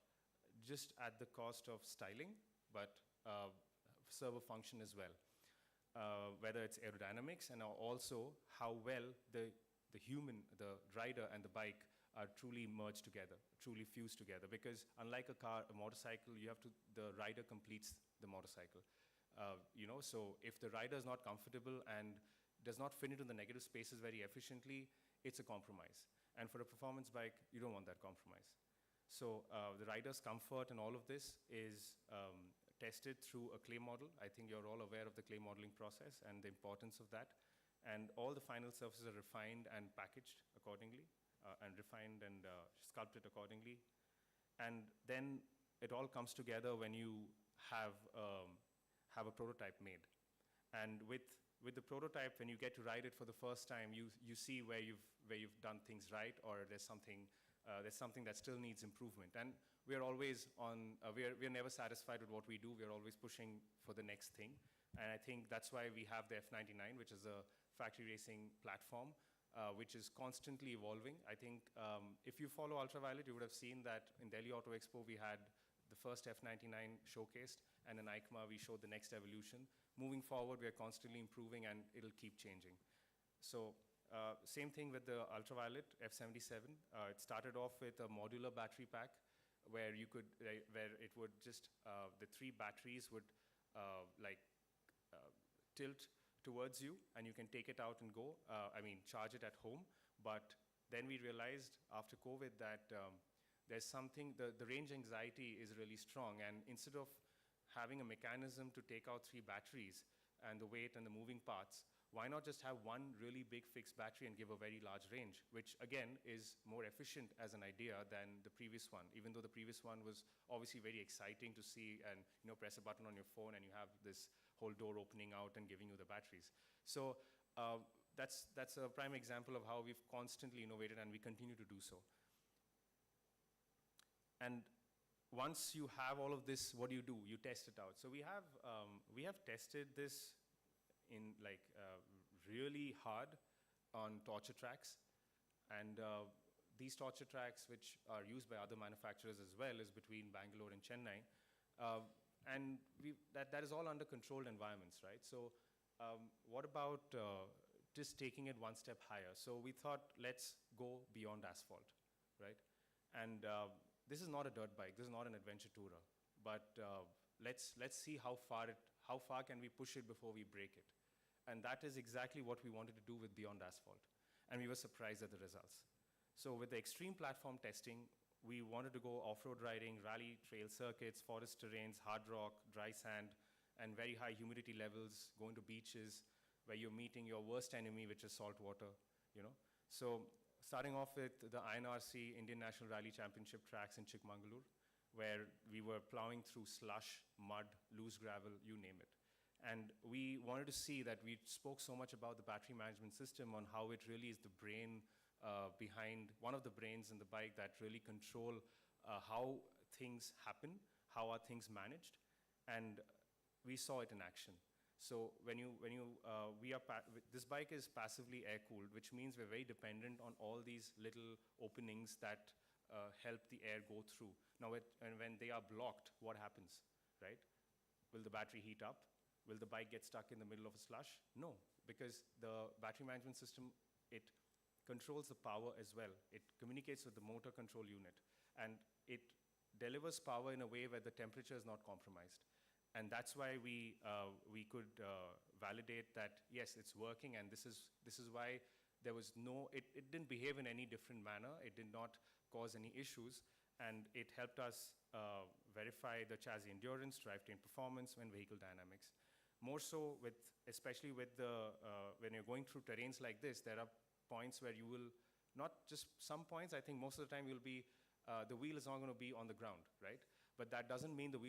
just at the cost of styling, but serve a function as well. Whether it's aerodynamics and also how well the rider and the bike are truly merged together, truly fused together. Because unlike a car, a motorcycle, the rider completes the motorcycle. So if the rider is not comfortable and does not fit into the negative spaces very efficiently, it's a compromise. And for a performance bike, you don't want that compromise. So the rider's comfort and all of this is tested through a clay model. I think you're all aware of the clay modeling process and the importance of that. And all the final surfaces are refined and packaged accordingly, and refined and sculpted accordingly. And then it all comes together when you have a prototype made. And with the prototype, when you get to ride it for the first time, you see where you've done things right, or there's something that still needs improvement. And we're always we're never satisfied with what we do. We're always pushing for the next thing. And I think that's why we have the F99, which is a factory racing platform, which is constantly evolving. I think if you follow Ultraviolet, you would have seen that in Delhi Auto Expo, we had the first F99 showcased, and in EICMA we showed the next evolution. Moving forward, we are constantly improving, and it'll keep changing. So same thing with the ultraviolet F77. It started off with a modular battery pack where you could, where it would just, the 3 batteries would tilt towards you, and you can take it out and go, charge it at home. But then we realized after COVID that there's something, the range anxiety is really strong, and instead of having a mechanism to take out 3 batteries and the weight and the moving parts, why not just have one really big fixed battery and give a very large range, which again is more efficient as an idea than the previous one, even though the previous one was obviously very exciting to see, and press a button on your phone and you have this whole door opening out and giving you the batteries. So that's a prime example of how we've constantly innovated, and we continue to do so. And once you have all of this, what do? You test it out. So we have tested this in really hard on torture tracks, and these torture tracks, which are used by other manufacturers as well, is between Bangalore and Chennai, and that is all under controlled environments, right? So what about just taking it one step higher? So we thought, let's go beyond asphalt, right? And this is not a dirt bike, this is not an adventure tourer, but let's see how far can we push it before we break it. And that is exactly what we wanted to do with Beyond Asphalt. And we were surprised at the results. So with the extreme platform testing, we wanted to go off-road riding, rally trail circuits, forest terrains, hard rock, dry sand, and very high humidity levels, going to beaches where you're meeting your worst enemy, which is salt water, So starting off with the INRC, Indian National Rally Championship tracks in Chikmagalur, where we were plowing through slush, mud, loose gravel, you name it. And we wanted to see that we spoke so much about the battery management system, on how it really is the brain behind, one of the brains in the bike that really control how things happen, how are things managed, and we saw it in action. So this bike is passively air-cooled, which means we're very dependent on all these little openings that help the air go through. Now, when they are blocked, what happens, right? Will the battery heat up? Will the bike get stuck in the middle of a slush? No, because the battery management system, it controls the power as well. It communicates with the motor control unit, and it delivers power in a way where the temperature is not compromised. And that's why we could validate that, yes, it's working, and this is why there was it didn't behave in any different manner. It did not cause any issues, and it helped us verify the chassis endurance, drivetrain performance, and vehicle dynamics. More so especially with when you're going through terrains like this, there are points where you will, not just some points, I think most of the time you'll be, the wheel is not going to be on the ground, right? But that doesn't mean the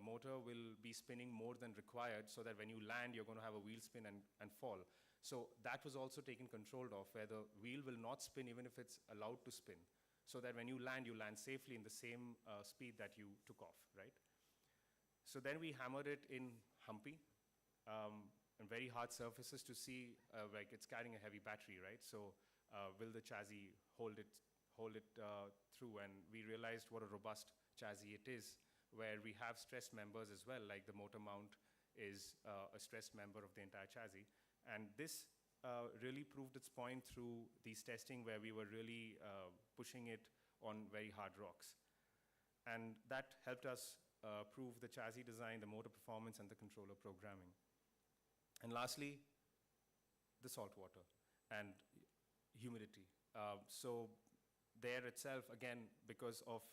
motor will be spinning more than required, so that when you land, you're going to have a wheel spin and fall. So that was also taken control of, where the wheel will not spin even if it's allowed to spin, so that when you land safely in the same speed that you took off, right? So then we hammered it in Humpy, and very hard surfaces to see, like it's carrying a heavy battery, right? So will the chassis hold it through? And we realized what a robust chassis it is, where we have stressed members as well, like the motor mount is a stressed member of the entire chassis. And this really proved its point through these testing, where we were really pushing it on very hard rocks. And that helped us prove the chassis design, the motor performance, and the controller programming. And lastly, the salt water and humidity. So there itself, again, because of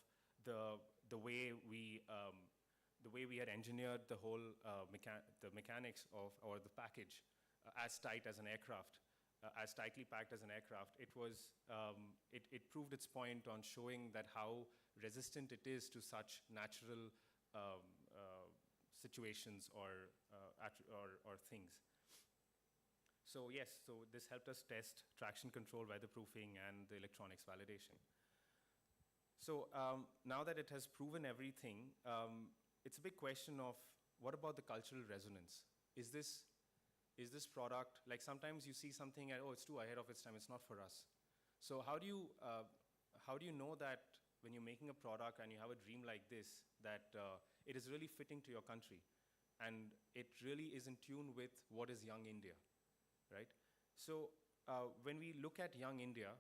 the way we had engineered the whole the mechanics of, or the package as tight as an aircraft, as tightly packed as an aircraft, it proved its point on showing that how resistant it is to such natural situations or things. So yes, so this helped us test traction control, weatherproofing, and the electronics validation. So now that it has proven everything, it's a big question of, what about the cultural resonance? Is this product, like sometimes you see something and, oh, it's too ahead of its time, it's not for us. So how do you know that when you're making a product and you have a dream like this, that it is really fitting to your country. And it really is in tune with what is young India, right? So when we look at young India,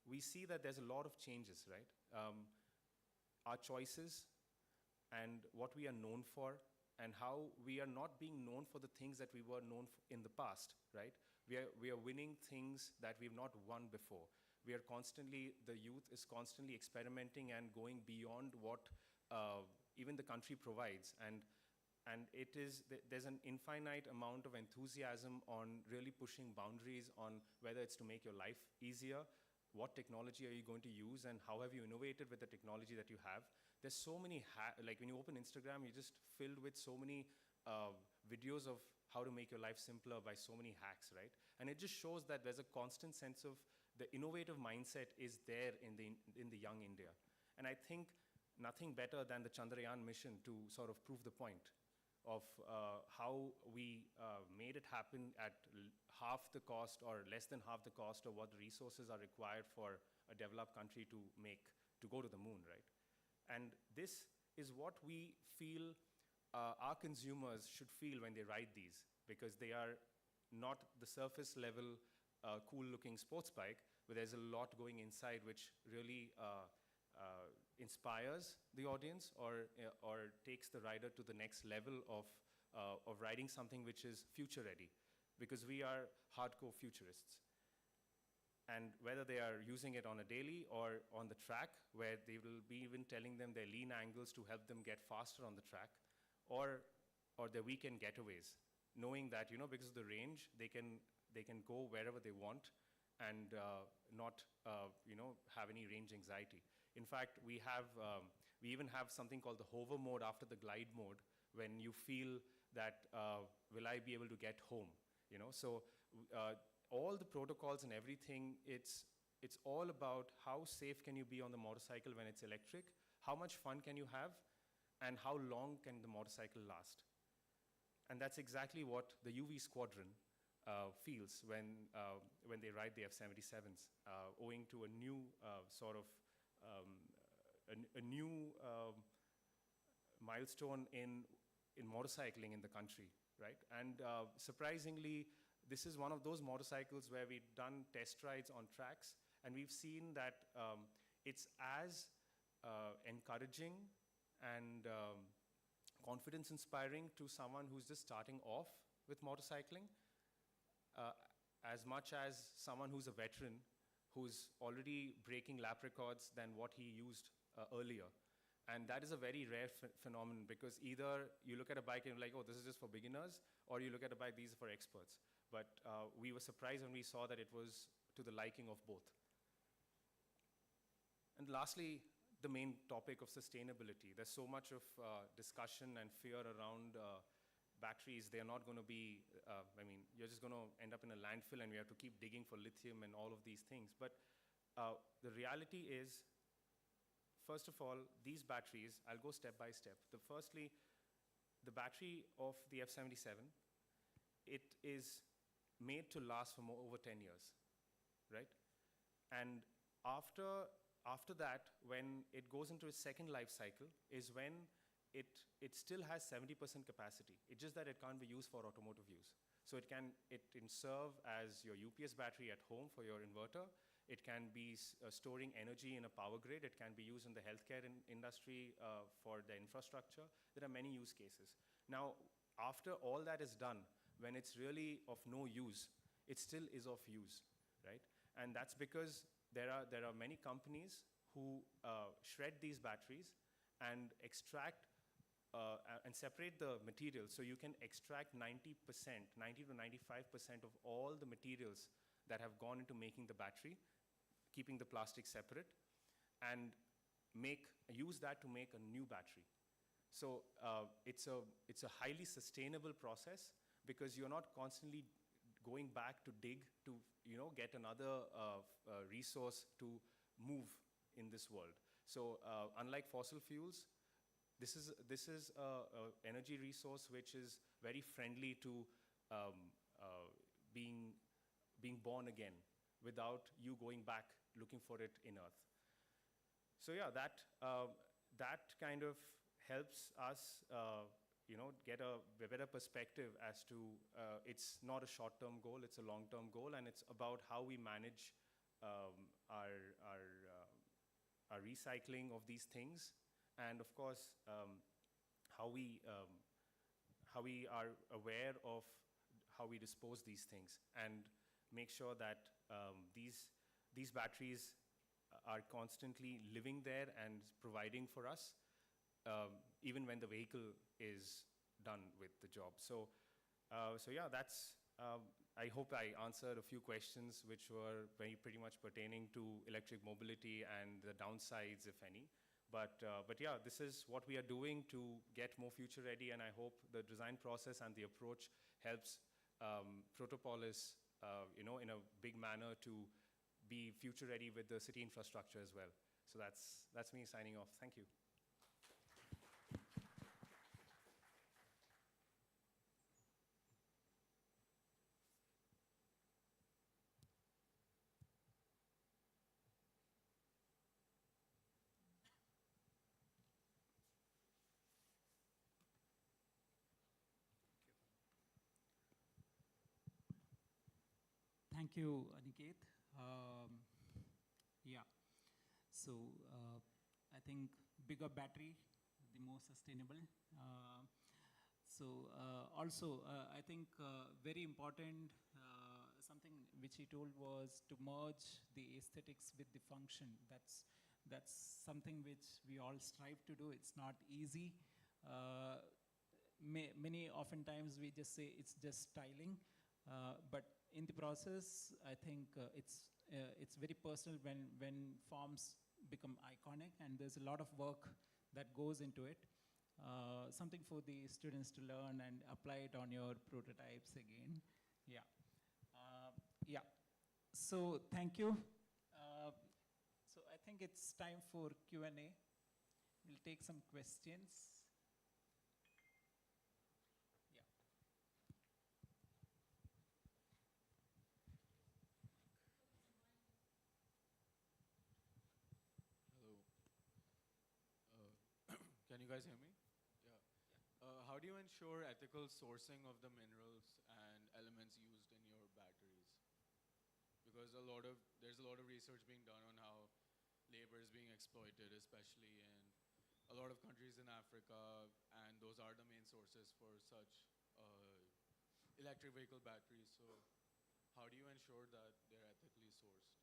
we see that there's a lot of changes, right? Our choices and what we are known for, and how we are not being known for the things that we were known in the past, right? We are winning things that we've not won before. We are constantly, the youth is constantly experimenting and going beyond what even the country provides. And there's an infinite amount of enthusiasm on really pushing boundaries on whether it's to make your life easier, what technology are you going to use, and how have you innovated with the technology that you have. There's so many, like when you open Instagram, you're just filled with so many videos of how to make your life simpler by so many hacks, right? And it just shows that there's a constant sense of the innovative mindset is there in the young India. And I think nothing better than the Chandrayaan mission to sort of prove the point of how we made it happen at half the cost or less than half the cost of what the resources are required for a developed country to go to the moon, right? And this is what we feel our consumers should feel when they ride these, because they are not the surface level cool looking sports bike, but there's a lot going inside which really inspires the audience or takes the rider to the next level of riding something which is future ready, because we are hardcore futurists. And whether they are using it on a daily or on the track, where they will be even telling them their lean angles to help them get faster on the track, or their weekend getaways, knowing that, because of the range, they can go wherever they want and not have any range anxiety. In fact, we even have something called the hover mode after the glide mode, when you feel that will I be able to get home? So all the protocols and everything, it's all about how safe can you be on the motorcycle when it's electric, how much fun can you have, and how long can the motorcycle last. And that's exactly what the UV squadron feels when they ride the F-77s, owing to a new a new milestone in motorcycling in the country, right? And surprisingly, this is one of those motorcycles where we've done test rides on tracks, and we've seen that it's as encouraging and confidence inspiring to someone who's just starting off with motorcycling, as much as someone who's a veteran who's already breaking lap records than what he used earlier. And that is a very rare phenomenon, because either you look at a bike and you're like, oh, this is just for beginners, or you look at a bike, these are for experts. But we were surprised when we saw that it was to the liking of both. And lastly, the main topic of sustainability. There's so much of discussion and fear around batteries. They're not going to be, you're just going to end up in a landfill and we have to keep digging for lithium and all of these things. But the reality is, first of all, these batteries, I'll go step by step. Firstly, the battery of the F-77, it is made to last for over 10 years, right? And after that, when it goes into its second life cycle, is when it still has 70% capacity. It's just that it can't be used for automotive use. So it can serve as your UPS battery at home for your inverter. It can be storing energy in a power grid. It can be used in the healthcare industry for the infrastructure. There are many use cases. Now, after all that is done, when it's really of no use, it still is of use, right? And that's because there are many companies who shred these batteries and extract and separate the materials. So you can extract 90% to 95% of all the materials that have gone into making the battery, keeping the plastic separate, and use that to make a new battery. So it's a highly sustainable process, because you're not constantly going back to dig to get another resource to move in this world. So unlike fossil fuels, this is an energy resource which is very friendly to being born again without you going back looking for it in Earth. So yeah, that kind of helps us, get a better perspective as to it's not a short-term goal, it's a long-term goal, and it's about how we manage our recycling of these things, and of course, how we are aware of how we dispose these things, and make sure that these batteries are constantly living there and providing for us, even when the vehicle is done with the job. So yeah, I hope I answered a few questions which were pretty much pertaining to electric mobility and the downsides, if any. But yeah, this is what we are doing to get more future ready, and I hope the design process and the approach helps Protopolis, in a big manner to be future ready with the city infrastructure as well. So that's me signing off. Thank you. Thank you, Aniket. Yeah, so I think bigger battery, the more sustainable. Also, I think very important, something which he told was to merge the aesthetics with the function. That's something which we all strive to do. It's not easy. Many oftentimes we just say it's just styling, but in the process, I think it's very personal when forms become iconic, and there's a lot of work that goes into it. Something for the students to learn and apply it on your prototypes again. Yeah. Yeah. So thank you. So I think it's time for Q&A. We'll take some questions. Can you guys hear me? Yeah. How do you ensure ethical sourcing of the minerals and elements used in your batteries? Because there's a lot of research being done on how labor is being exploited, especially in a lot of countries in Africa, and those are the main sources for such electric vehicle batteries. So how do you ensure that they're ethically sourced?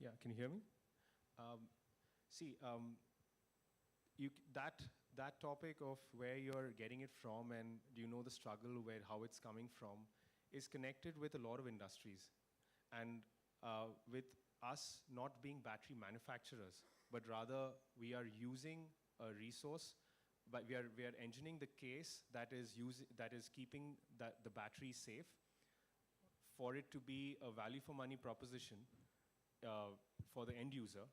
Yeah, can you hear me? That topic of where you're getting it from and do you know the struggle, how it's coming from, is connected with a lot of industries. And with us not being battery manufacturers, but rather we are using a resource, but we are engineering the case that is keeping the battery safe for it to be a value for money proposition. For the end user,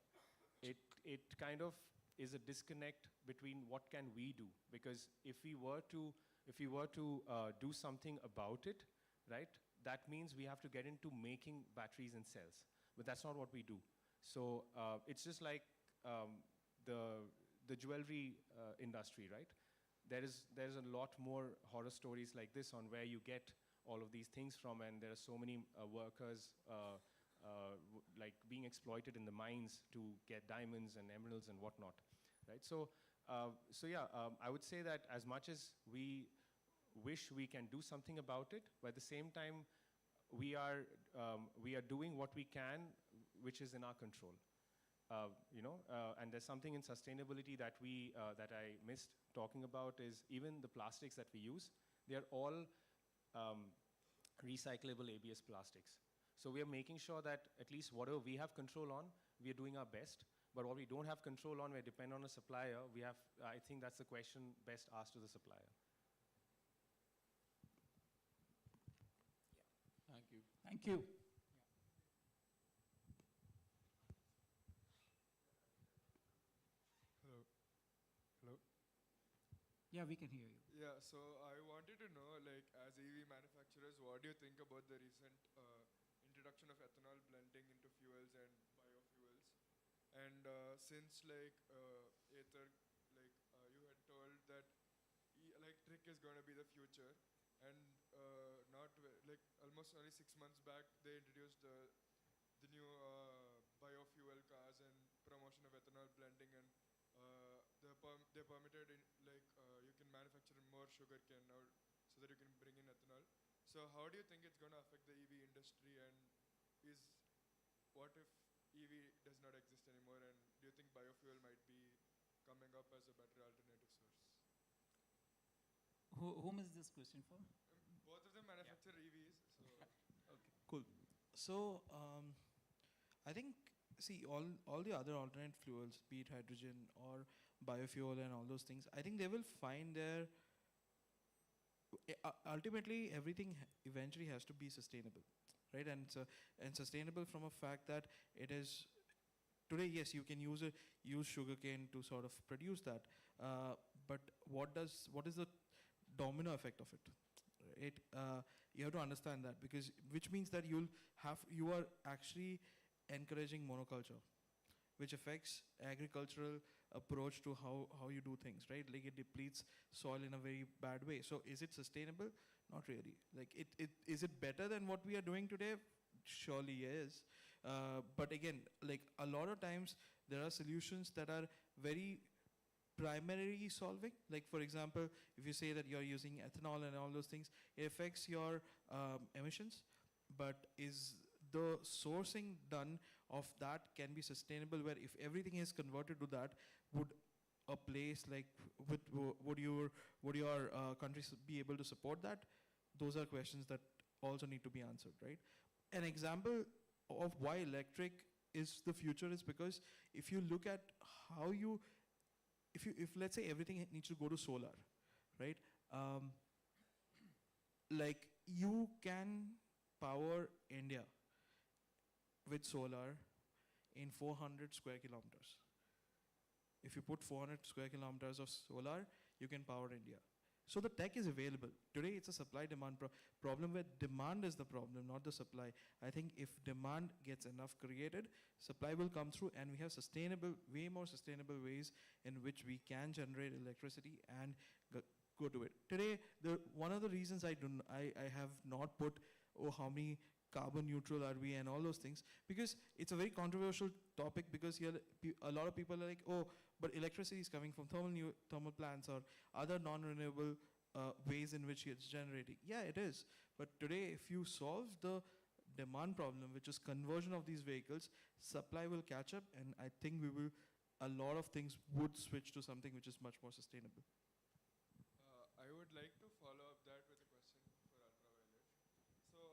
it kind of is a disconnect between what can we do, because if we were to do something about it, right, that means we have to get into making batteries and cells, but that's not what we do. So it's just like the jewelry industry, right? There's a lot more horror stories like this on where you get all of these things from, and there are so many workers like being exploited in the mines to get diamonds and emeralds and whatnot, right? So yeah, I would say that as much as we wish we can do something about it, but at the same time, we are doing what we can, which is in our control. And there's something in sustainability that I missed talking about is even the plastics that we use, they are all recyclable ABS plastics. So we are making sure that at least whatever we have control on, we are doing our best. But what we don't have control on, we depend on a supplier. I think that's the question best asked to the supplier. Thank you. Thank you. Hello. Hello. Yeah, we can hear you. Yeah, so I wanted to know, like, as EV manufacturers, what do you think about the recent introduction of ethanol blending into fuels and biofuels. And since like Aether, like you had told that electric is going to be the future, and not like almost only 6 months back they introduced the new biofuel cars and promotion of ethanol blending, and they permitted in, like you can manufacture more sugar cane now so that you can bring in ethanol. So how do you think it's going to affect the EV industry, and what if EV does not exist anymore, and do you think biofuel might be coming up as a better alternative source? Whom is this question for? Both of them manufacture EVs. So Okay. Cool. So I think, see, all the other alternate fuels, be it hydrogen or biofuel and all those things, I think they will find their ultimately everything eventually has to be sustainable, right? And sustainable from a fact that it is today. Yes, you can use sugarcane to sort of produce that, but what is the domino effect of it? You have to understand that, because which means that you are actually encouraging monoculture, which affects agricultural approach to how you do things, right? Like it depletes soil in a very bad way. So is it sustainable? Not really. Like is it better than what we are doing today? Surely yes. But again, like a lot of times there are solutions that are very primarily solving. Like for example, if you say that you're using ethanol and all those things, it affects your emissions, but is the sourcing done of that can be sustainable, where if everything is converted to that, would a place like would your countries be able to support that? Those are questions that also need to be answered, right? An example of why electric is the future is because if you look at how if let's say everything needs to go to solar, right? Like you can power India with solar in 400 square kilometers. If you put 400 square kilometers of solar, you can power India. So the tech is available. Today it's a supply-demand problem where demand is the problem, not the supply. I think if demand gets enough created, supply will come through, and we have way more sustainable ways in which we can generate electricity and go to it. Today, one of the reasons I have not put, how many carbon neutral are we and all those things, because it's a very controversial topic, because here a lot of people are like, oh, but electricity is coming from thermal plants or other non-renewable ways in which it's generating. Yeah, it is. But today, if you solve the demand problem, which is conversion of these vehicles, supply will catch up, and I think a lot of things would switch to something which is much more sustainable. I would like to follow up that with a question for Ultraviolet. So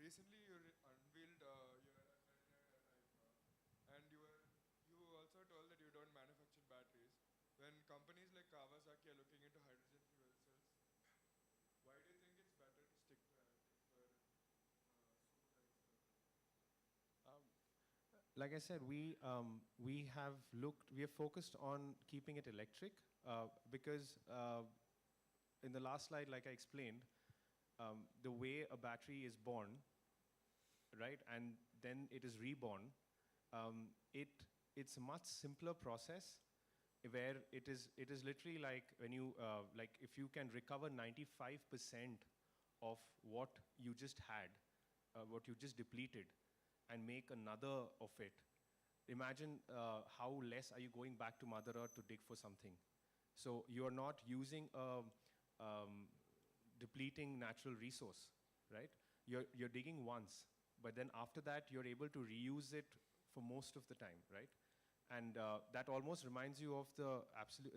recently you unveiled your and you also told that you don't manufacture batteries. When companies like Kawasaki are looking into hydrogen fuel cells, why do you think it's better to stick to electric for Like I said, we have focused on keeping it electric because in the last slide, like I explained, the way a battery is born, right, and then it is reborn, it's a much simpler process, where it is literally like when you like if you can recover 95% of what you just had, what you just depleted, and make another of it. Imagine how less are you going back to Mother Earth to dig for something. So you're not using a depleting natural resource, right? You're digging once, but then after that you're able to reuse it for most of the time, right? And that almost reminds you of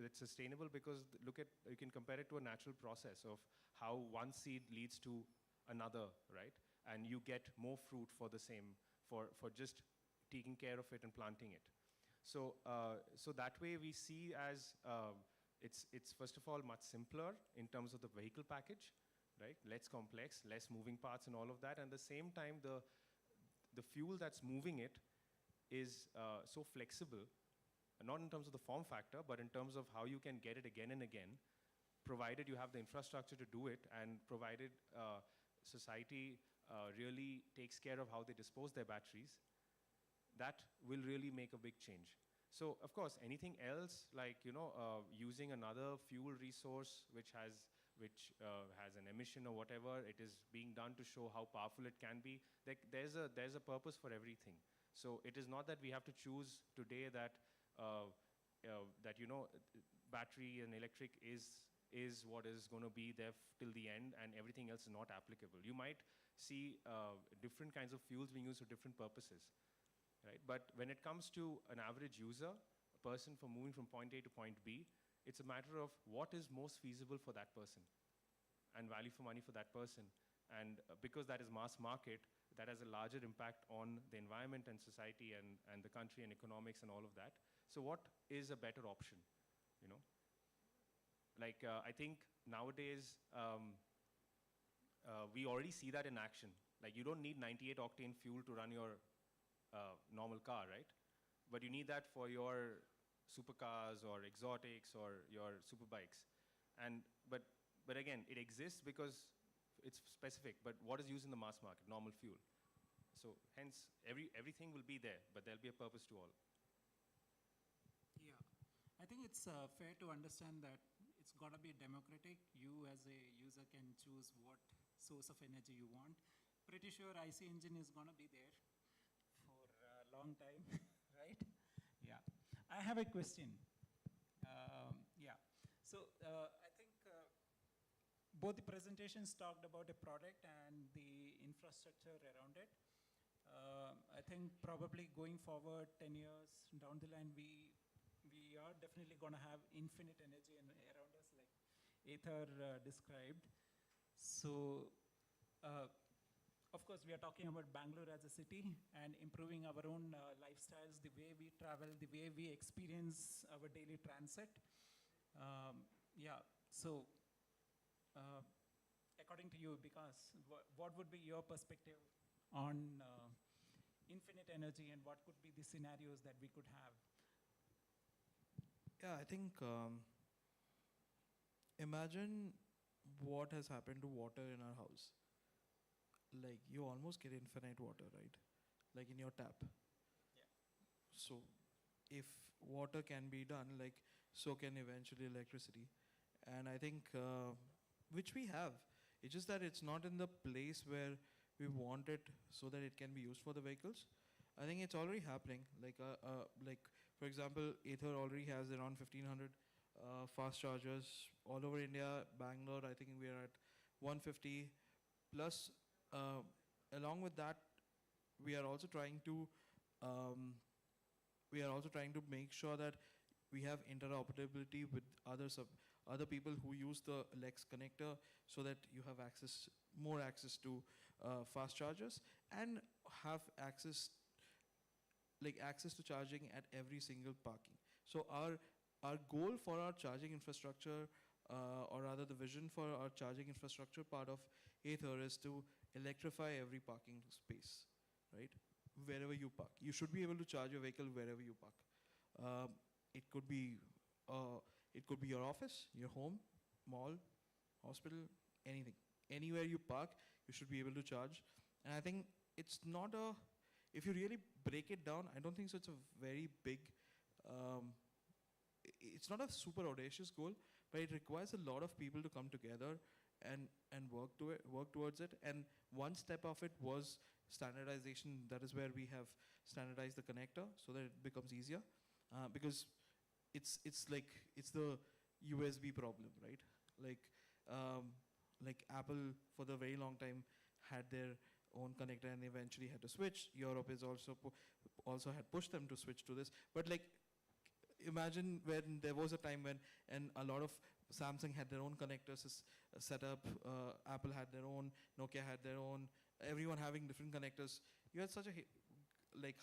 it's sustainable, because you can compare it to a natural process of how one seed leads to another, right? And you get more fruit for the same, for just taking care of it and planting it. So that way we see as it's first of all much simpler in terms of the vehicle package, right? Less complex, less moving parts and all of that. And at the same time, the fuel that's moving it is so flexible, not in terms of the form factor, but in terms of how you can get it again and again, provided you have the infrastructure to do it, and provided society really takes care of how they dispose their batteries, that will really make a big change. So of course, anything else like using another fuel resource which has an emission or whatever, it is being done to show how powerful it can be. There's a purpose for everything. So it is not that we have to choose today that battery and electric is what is going to be there till the end, and everything else is not applicable. You might see different kinds of fuels being used for different purposes, right? But when it comes to an average user, a person for moving from point A to point B, it's a matter of what is most feasible for that person and value for money for that person. And because that is mass market, that has a larger impact on the environment and society and the country and economics and all of that. So what is a better option, Like, I think nowadays, we already see that in action. Like, you don't need 98 octane fuel to run your normal car, right? But you need that for your supercars or exotics or your superbikes. But again, it exists because it's specific. But what is used in the mass market? Normal fuel. So hence, everything will be there, but there'll be a purpose to all. Yeah, I think it's fair to understand that it's got to be democratic. You as a user can choose what source of energy you want. Pretty sure IC engine is going to be there for a long time, right? Yeah. I have a question. Yeah. So I think both the presentations talked about a product and the infrastructure around it. I think probably going forward 10 years down the line, we are definitely going to have infinite energy around us, like Aether described. So, of course, we are talking about Bangalore as a city and improving our own lifestyles, the way we travel, the way we experience our daily transit. Yeah, so according to you, because what would be your perspective on infinite energy and what could be the scenarios that we could have? Yeah, I think imagine what has happened to water in our house. Like, you almost get infinite water, right? Like in your tap. Yeah. So if water can be done, like, so can eventually electricity. And I think, which we have, it's just that it's not in the place where we want it so that it can be used for the vehicles. I think it's already happening. Like for example, Aether already has around 1,500 fast chargers all over India. Bangalore, I think we are at 150. Plus, along with that, we are also trying to make sure that we have interoperability with other people who use the Lex connector, so that you have more access to fast chargers and have access to charging at every single parking. So our goal for our charging infrastructure, or rather the vision for our charging infrastructure part of Aether, is to electrify every parking space, right? Wherever you park, you should be able to charge your vehicle wherever you park. It could be your office, your home, mall, hospital, anything. Anywhere you park, you should be able to charge. And I think it's not if you really break it down, I don't think so it's a very big, it's not a super audacious goal, but it requires a lot of people to come together and work towards it. And one step of it was standardization. That is where we have standardized the connector so that it becomes easier. Because it's the USB problem, right? Like Apple for the very long time had their own connector and eventually had to switch. Europe is also had pushed them to switch to this. But like, imagine when there was a time when a lot of Samsung had their own connectors set up, Apple had their own, Nokia had their own, everyone having different connectors. You had such a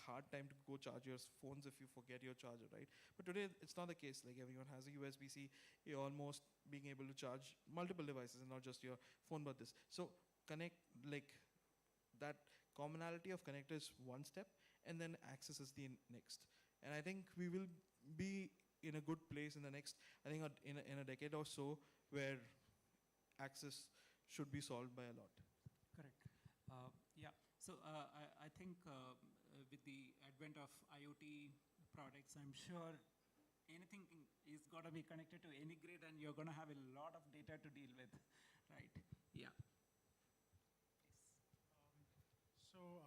hard time to go charge your phones if you forget your charger, right? But today it's not the case. Like, everyone has a USB-C. You're almost being able to charge multiple devices and not just your phone, but this. So that commonality of connector is one step, and then access is the next. And I think we will be in a good place in the next, I think in a decade or so, where access should be solved by a lot. Correct. Yeah, so I think with the advent of IoT products, I'm sure anything is going to be connected to any grid and you're going to have a lot of data to deal with, right? Yeah. So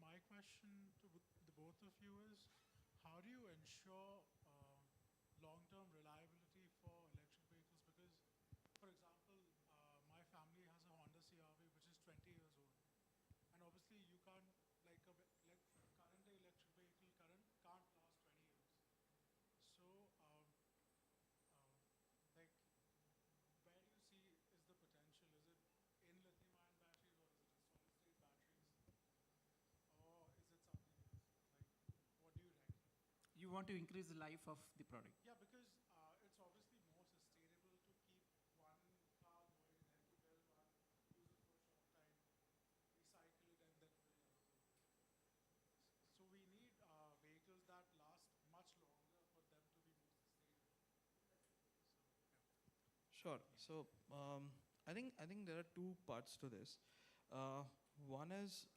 my question to the both of you is, how do you ensure long-term reliability for electric vehicles? Because, for example, my family has a Honda CR-V which is 20 years old. And obviously you can't, like a current day electric vehicle can't last 20 years. So, like, where do you see is the potential? Is it in lithium-ion batteries or is it in solid-state batteries? Or is it something else? Like, what do you reckon? You want to increase the life of the product. Yeah, because it's obviously more sustainable to keep one car going than to build one, use it for a short time, recycle it, and then build another one. So we need vehicles that last much longer for them to be more sustainable. Sure. So I think there are two parts to this. One is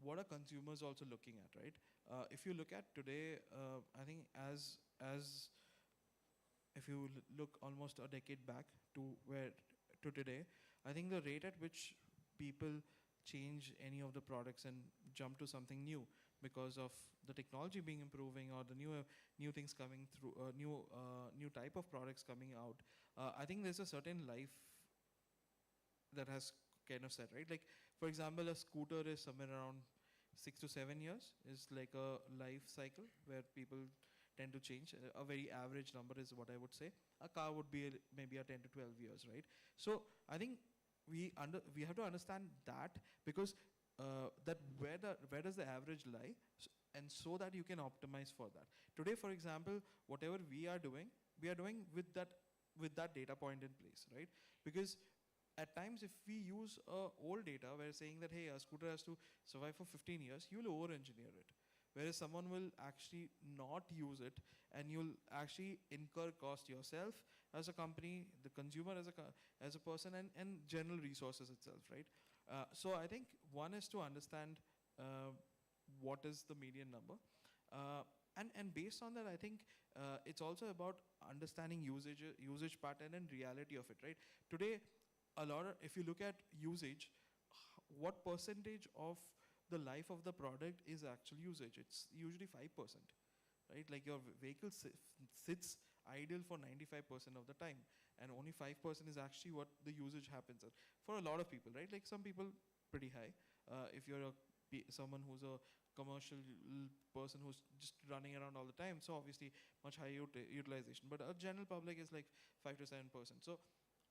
what are consumers also looking at, right? If you look at today, I think as if you look almost a decade back to today, I think the rate at which people change any of the products and jump to something new because of the technology being improving or the new things coming through, new type of products coming out. I think there's a certain life that has kind of set, right? Like, for example, a scooter is somewhere around 6 to 7 years is like a life cycle where people tend to change. A very average number is what I would say. A car would be maybe a 10 to 12 years, right? So I think we have to understand that, because that where does the average lie, and so that you can optimize for that. Today, for example, whatever we are doing with that data point in place, right? Because at times, if we use old data, we're saying that, hey, a scooter has to survive for 15 years, you'll over-engineer it. Whereas someone will actually not use it, and you'll actually incur cost yourself as a company, the consumer as a person, and general resources itself, right? So I think one is to understand what is the median number. And based on that, I think it's also about understanding usage pattern and reality of it, right? Today, if you look at usage, what percentage of the life of the product is actual usage? It's usually 5%, right? Like your vehicle sits idle for 95% of the time, and only 5% is actually what the usage happens at. For a lot of people, right? Like some people pretty high. If you're someone who's a commercial person who's just running around all the time, so obviously much higher utilization. But a general public is like 5 to 7%. So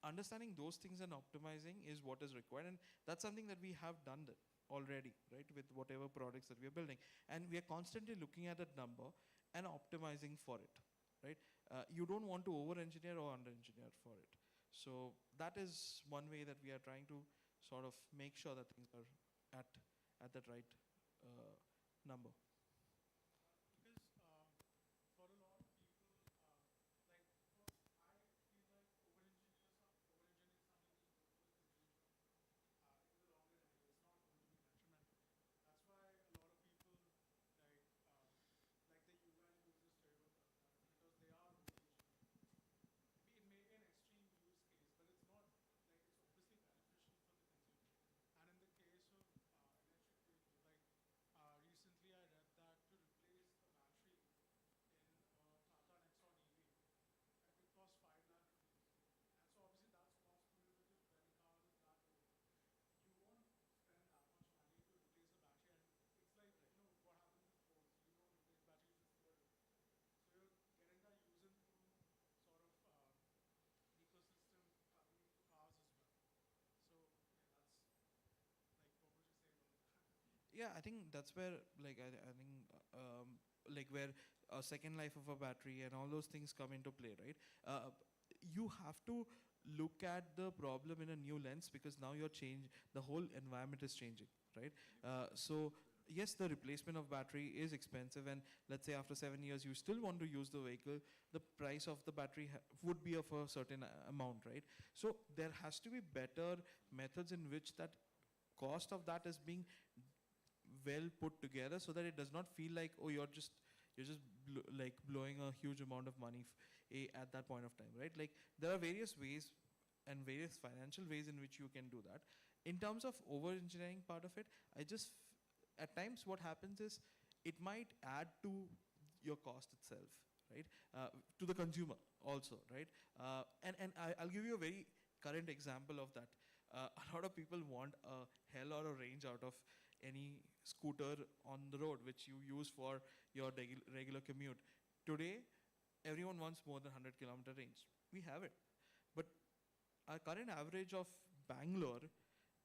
understanding those things and optimizing is what is required, and that's something that we have done that already, right, with whatever products that we are building. And we are constantly looking at that number and optimizing for it, right? You don't want to over-engineer or under-engineer for it. So that is one way that we are trying to sort of make sure that things are at that right number. Because for a lot of people, like, I feel like over-engineering something is good for the consumer. In the long run, anyway, it's not going to be detrimental. That's why a lot of people like the UI users Toyota, because they are over-engineering. It may be an extreme use case, but it's not, like, it's obviously beneficial for the consumer. And in the case of electric vehicles, like recently I read that to replace a battery in Tata Nexon EV, it could cost 5 lakh rupees. And so obviously that's cost prohibitive when a car is that old. You won't spend that much money to replace a battery, and it's like, what happens with phones. You don't replace batteries, you just throw it away. So you're getting that use and through sort of ecosystem coming into cars as well. So yeah, that's, like, what would you say about that? Yeah, I think that's where, like, I think, like, where a second life of a battery and all those things come into play, right? You have to look at the problem in a new lens, because now the whole environment is changing, right? So yes, the replacement of battery is expensive, and let's say after 7 years you still want to use the vehicle, the price of the battery would be of a certain amount, right? So there has to be better methods in which that cost of that is being well put together so that it does not feel like, oh, you're just like blowing a huge amount of money at that point of time, right? Like there are various ways and various financial ways in which you can do that. In terms of over-engineering part of it, at times what happens is it might add to your cost itself, right? To the consumer also, right? I'll give you a very current example of that. A lot of people want a hell lot of range out of any scooter on the road which you use for your regular commute. Today, everyone wants more than 100-kilometer range. We have it. But our current average of Bangalore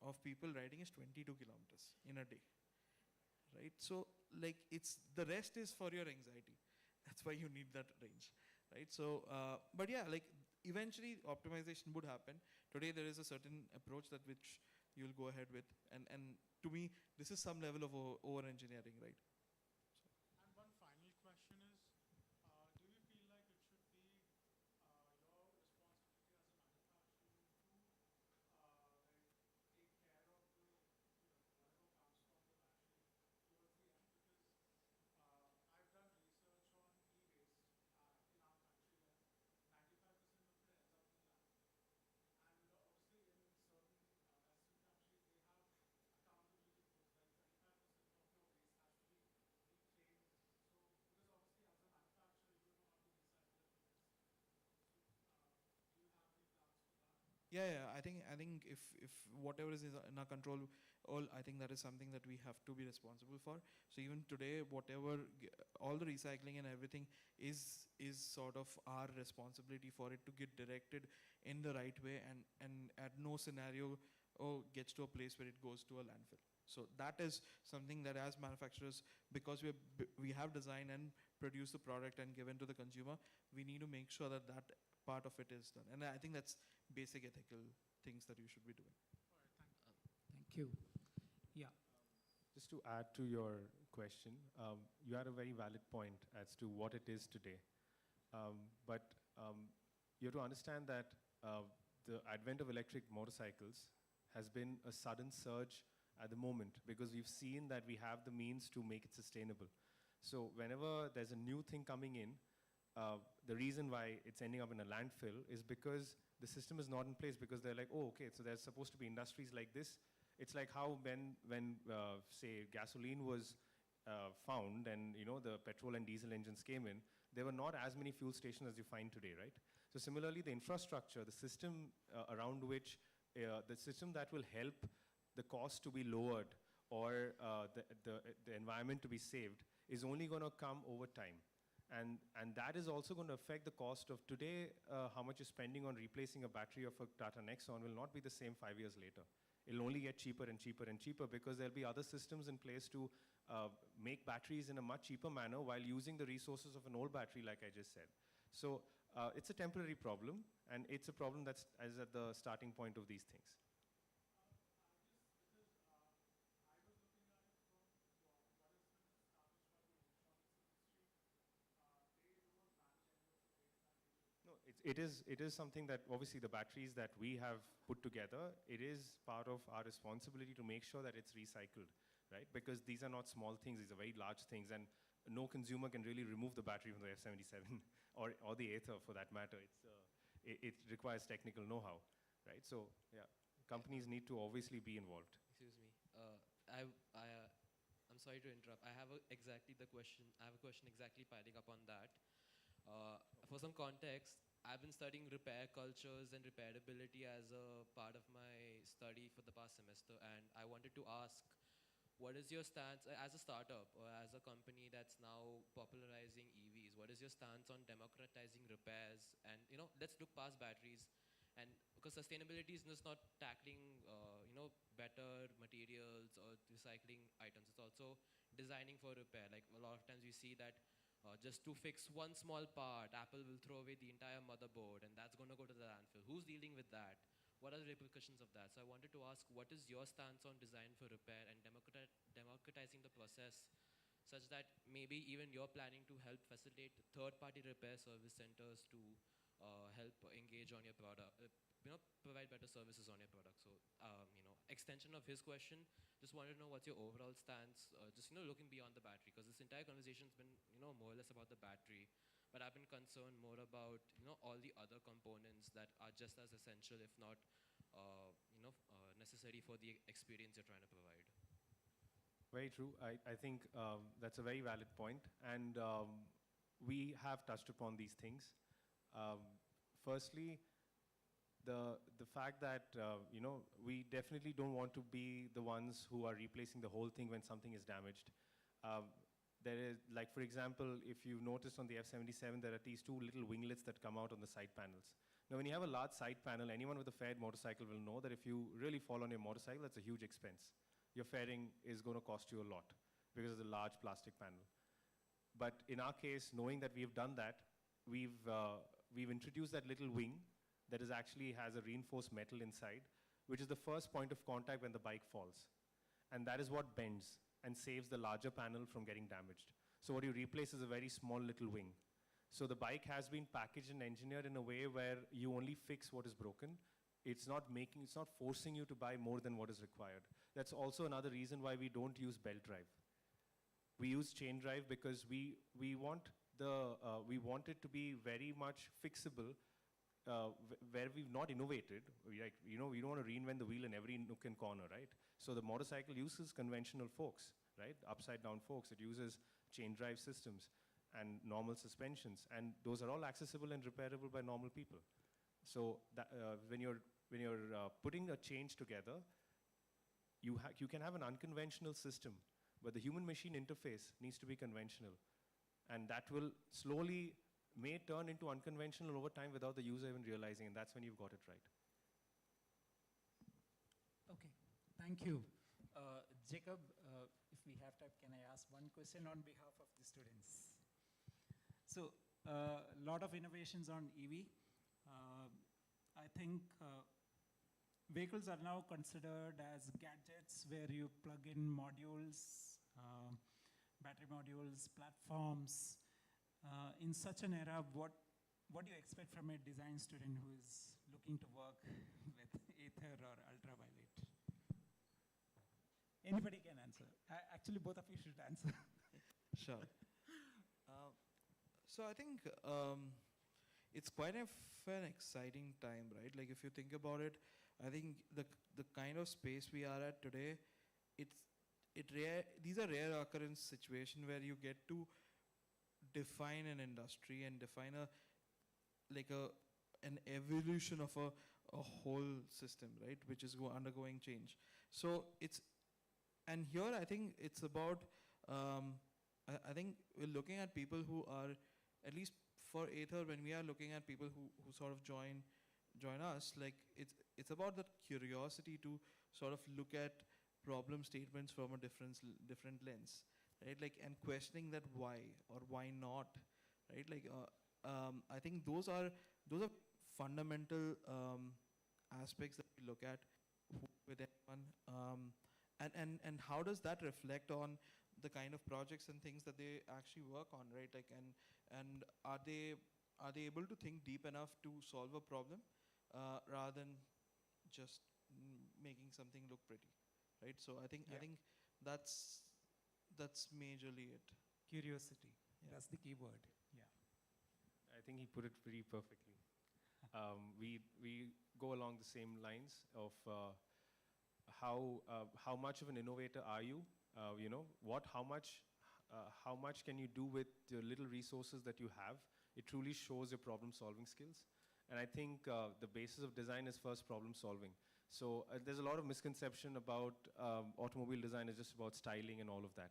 of people riding is 22 kilometers in a day, right? So like the rest is for your anxiety. That's why you need that range, right? So, but yeah, like eventually optimization would happen. Today there is a certain approach that which you'll go ahead with, and to me this is some level of over-engineering, right? And one final question is, do you feel like it should be your responsibility as a manufacturer to take care of the whatever comes from the battery towards the end? Because I've done research on e-waste in our country, and 95% of it ends up in the landfill. And obviously in certain Western countries, they have accountability codes, like 25% of your waste has to be reclaimed. So, because obviously as a manufacturer, you know how to recycle everything. So, do you have any plans for that? Yeah. I think if whatever is in our control, I think that is something that we have to be responsible for. So even today, whatever all the recycling and everything is sort of our responsibility for it to get directed in the right way, and at no scenario gets to a place where it goes to a landfill. So that is something that as manufacturers, because we have designed and produced the product and given to the consumer, we need to make sure that that part of it is done. And I think that's basic ethical things that you should be doing. Thank you. Yeah. Just to add to your question, you had a very valid point as to what it is today. But you have to understand that the advent of electric motorcycles has been a sudden surge at the moment, because we've seen that we have the means to make it sustainable. So whenever there's a new thing coming in, the reason why it's ending up in a landfill is because the system is not in place, because they're like, oh, okay, so there's supposed to be industries like this. It's like how when say, gasoline was found and, the petrol and diesel engines came in, there were not as many fuel stations as you find today, right? So similarly, the infrastructure, the system around which, the system that will help the cost to be lowered or the environment to be saved is only going to come over time. And that is also going to affect the cost of today. How much you're spending on replacing a battery of a Tata Nexon will not be the same 5 years later. It'll only get cheaper and cheaper and cheaper, because there'll be other systems in place to make batteries in a much cheaper manner while using the resources of an old battery, like I just said. So it's a temporary problem, and it's a problem that's at the starting point of these things. It is something that obviously the batteries that we have put together, it is part of our responsibility to make sure that it's recycled, right? Because these are not small things, these are very large things, and no consumer can really remove the battery from the F77 or the Aether for that matter. It requires technical know-how, right? So yeah, companies need to obviously be involved. Excuse me. I'm sorry to interrupt. I have exactly the question. I have a question exactly piling up on that. For some context, I've been studying repair cultures and repairability as a part of my study for the past semester, and I wanted to ask, what is your stance as a startup or as a company that's now popularizing EVs? What is your stance on democratizing repairs? And let's look past batteries, and because sustainability is just not tackling better materials or recycling items, it's also designing for repair. Like a lot of times we see that just to fix one small part, Apple will throw away the entire motherboard, and that's going to go to the landfill. Who's dealing with that? What are the repercussions of that? So I wanted to ask, what is your stance on design for repair and democratizing the process, such that maybe even you're planning to help facilitate third-party repair service centers to help engage on your product, provide better services on your product. So, extension of his question, just wanted to know what's your overall stance, just, looking beyond the battery, because this entire conversation's been, more or less about the battery, but I've been concerned more about, all the other components that are just as essential, if not, necessary for the experience you're trying to provide. Very true. I think that's a very valid point. And we have touched upon these things. Firstly, the fact that, we definitely don't want to be the ones who are replacing the whole thing when something is damaged. There is, like, for example, if you've noticed on the F-77, there are these two little winglets that come out on the side panels. Now, when you have a large side panel, anyone with a faired motorcycle will know that if you really fall on your motorcycle, that's a huge expense. Your fairing is going to cost you a lot because of the large plastic panel. But in our case, knowing that we've done that, we've introduced that little wing that is actually has a reinforced metal inside, which is the first point of contact when the bike falls. And that is what bends and saves the larger panel from getting damaged. So what you replace is a very small little wing. So the bike has been packaged and engineered in a way where you only fix what is broken. It's not forcing you to buy more than what is required. That's also another reason why we don't use belt drive. We use chain drive because we want it to be very much fixable, where we've not innovated. We don't want to reinvent the wheel in every nook and corner, right? So the motorcycle uses conventional forks, right? Upside down forks. It uses chain drive systems and normal suspensions, and those are all accessible and repairable by normal people. So that, when you're putting a change together, you can have an unconventional system, but the human-machine interface needs to be conventional, and that will slowly may turn into unconventional over time without the user even realizing, and that's when you've got it right. Okay, thank you. Jacob, if we have time, can I ask one question on behalf of the students? So, a lot of innovations on EV. I think vehicles are now considered as gadgets where you plug in modules, battery modules, platforms. In such an era, what do you expect from a design student who is looking to work with Aether or ultraviolet? Anybody can answer. Actually, both of you should answer. Sure. So I think it's quite an exciting time, right? Like if you think about it, I think the kind of space we are at today, these are rare occurrence situations where you get to define an industry and define an evolution of a whole system, right? Which is undergoing change. So and here I think it's about, I think we're looking at people who are, at least for Aether, when we are looking at people who sort of join us, like it's about the curiosity to sort of look at problem statements from a different lens, right? Like, and questioning that why or why not, right? Like, I think those are fundamental aspects that we look at with everyone, and how does that reflect on the kind of projects and things that they actually work on, right? Like, and are they able to think deep enough to solve a problem rather than just making something look pretty, right? So I think that's majorly it. Curiosity. Yeah. That's the key word. Yeah. I think he put it pretty perfectly. We go along the same lines of how much of an innovator are you? How much can you do with the little resources that you have? It truly shows your problem-solving skills. And I think the basis of design is first problem-solving. So there's a lot of misconception about automobile design is just about styling and all of that.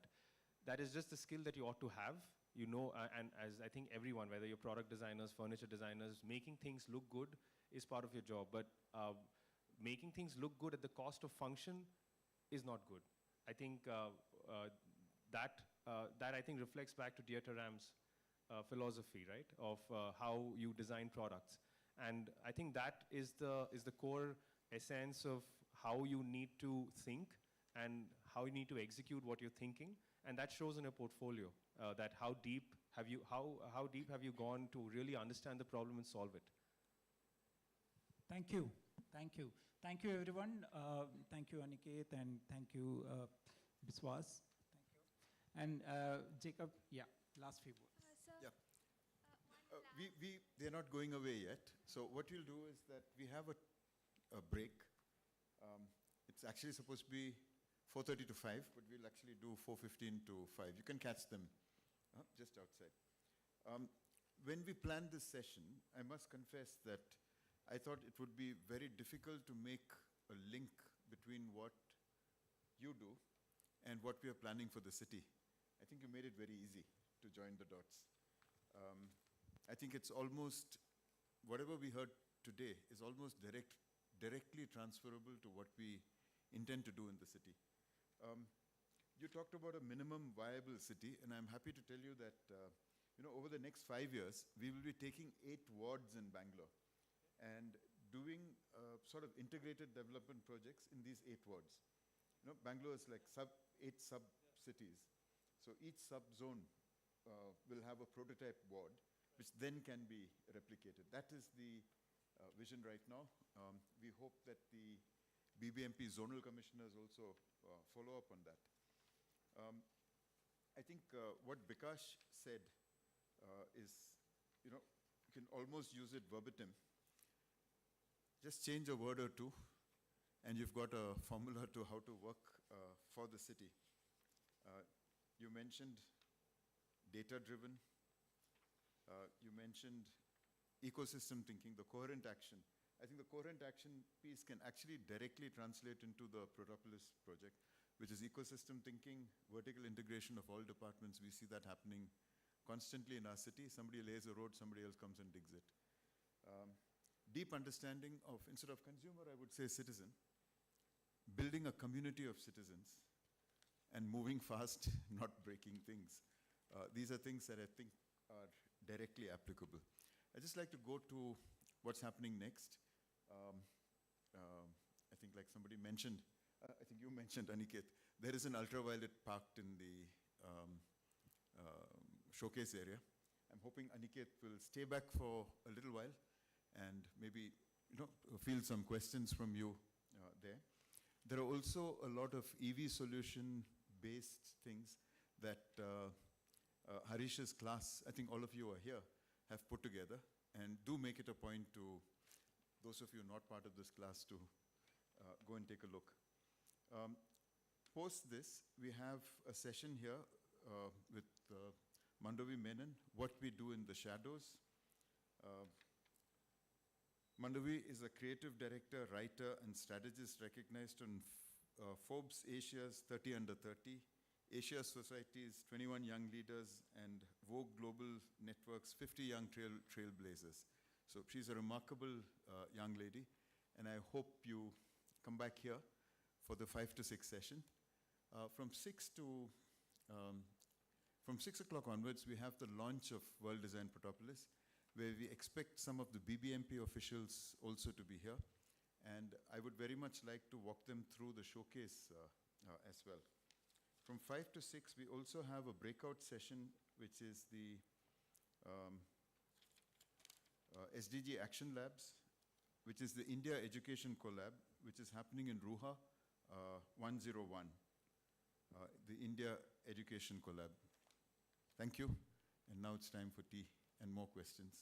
That is just the skill that you ought to have. And as I think everyone, whether you're product designers, furniture designers, making things look good is part of your job. But making things look good at the cost of function is not good. I think that I think reflects back to Dieter Rams' philosophy, right, of how you design products. And I think that is the core essence of how you need to think and how you need to execute what you're thinking. And that shows in your portfolio, that how deep How deep have you gone to really understand the problem and solve it? Thank you. Thank you. Thank you, everyone. Thank you, Aniket, and thank you, Biswas. Thank you. And Jacob, yeah, last few words. Yeah. They're not going away yet. So what we'll do is that we have a break. It's actually supposed to be 4:30 to 5, but we'll actually do 4:15 to 5. You can catch them just outside. When we planned this session, I must confess that I thought it would be very difficult to make a link between what you do and what we are planning for the city. I think you made it very easy to join the dots. I think it's almost, whatever we heard today is almost directly transferable to what we intend to do in the city. You talked about a minimum viable city, and I'm happy to tell you that over the next 5 years, we will be taking 8 wards in Bangalore and doing sort of integrated development projects in these 8 wards. Bangalore is like 8 sub-cities. So each sub-zone will have a prototype ward, which then can be replicated. That is the vision right now. We hope that the BBMP zonal commissioners also follow up on that. I think what Bikash said is, you can almost use it verbatim. Just change a word or two, and you've got a formula to how to work for the city. You mentioned data-driven. You mentioned ecosystem thinking, the coherent action. I think the coherent action piece can actually directly translate into the Protopolis project, which is ecosystem thinking, vertical integration of all departments. We see that happening constantly in our city. Somebody lays a road, somebody else comes and digs it. Deep understanding of, instead of consumer, I would say citizen. Building a community of citizens and moving fast, not breaking things. These are things that I think are directly applicable. I'd just like to go to what's happening next. I think like somebody mentioned, I think you mentioned, Aniket, there is an ultraviolet parked in the showcase area. I'm hoping Aniket will stay back for a little while and maybe field some questions from you there. There are also a lot of EV solution-based things that Harish's class, I think all of you are here, have put together, and do make it a point to those of you not part of this class to go and take a look. Post this, we have a session here with Mandovi Menon, what we do in the shadows. Mandovi is a creative director, writer, and strategist recognized on Forbes Asia's 30 Under 30, Asia Society's 21 Young Leaders, and Vogue Global Network's 50 Young Trailblazers. So she's a remarkable young lady, and I hope you come back here for the 5 to 6 session. From 6 o'clock onwards, we have the launch of World Design Protopolis, where we expect some of the BBMP officials also to be here. And I would very much like to walk them through the showcase as well. From 5 to 6, we also have a breakout session, which is the SDG Action Labs, which is the India Education Collab, which is happening in Ruha 101, the India Education Collab. Thank you, and now it's time for tea and more questions.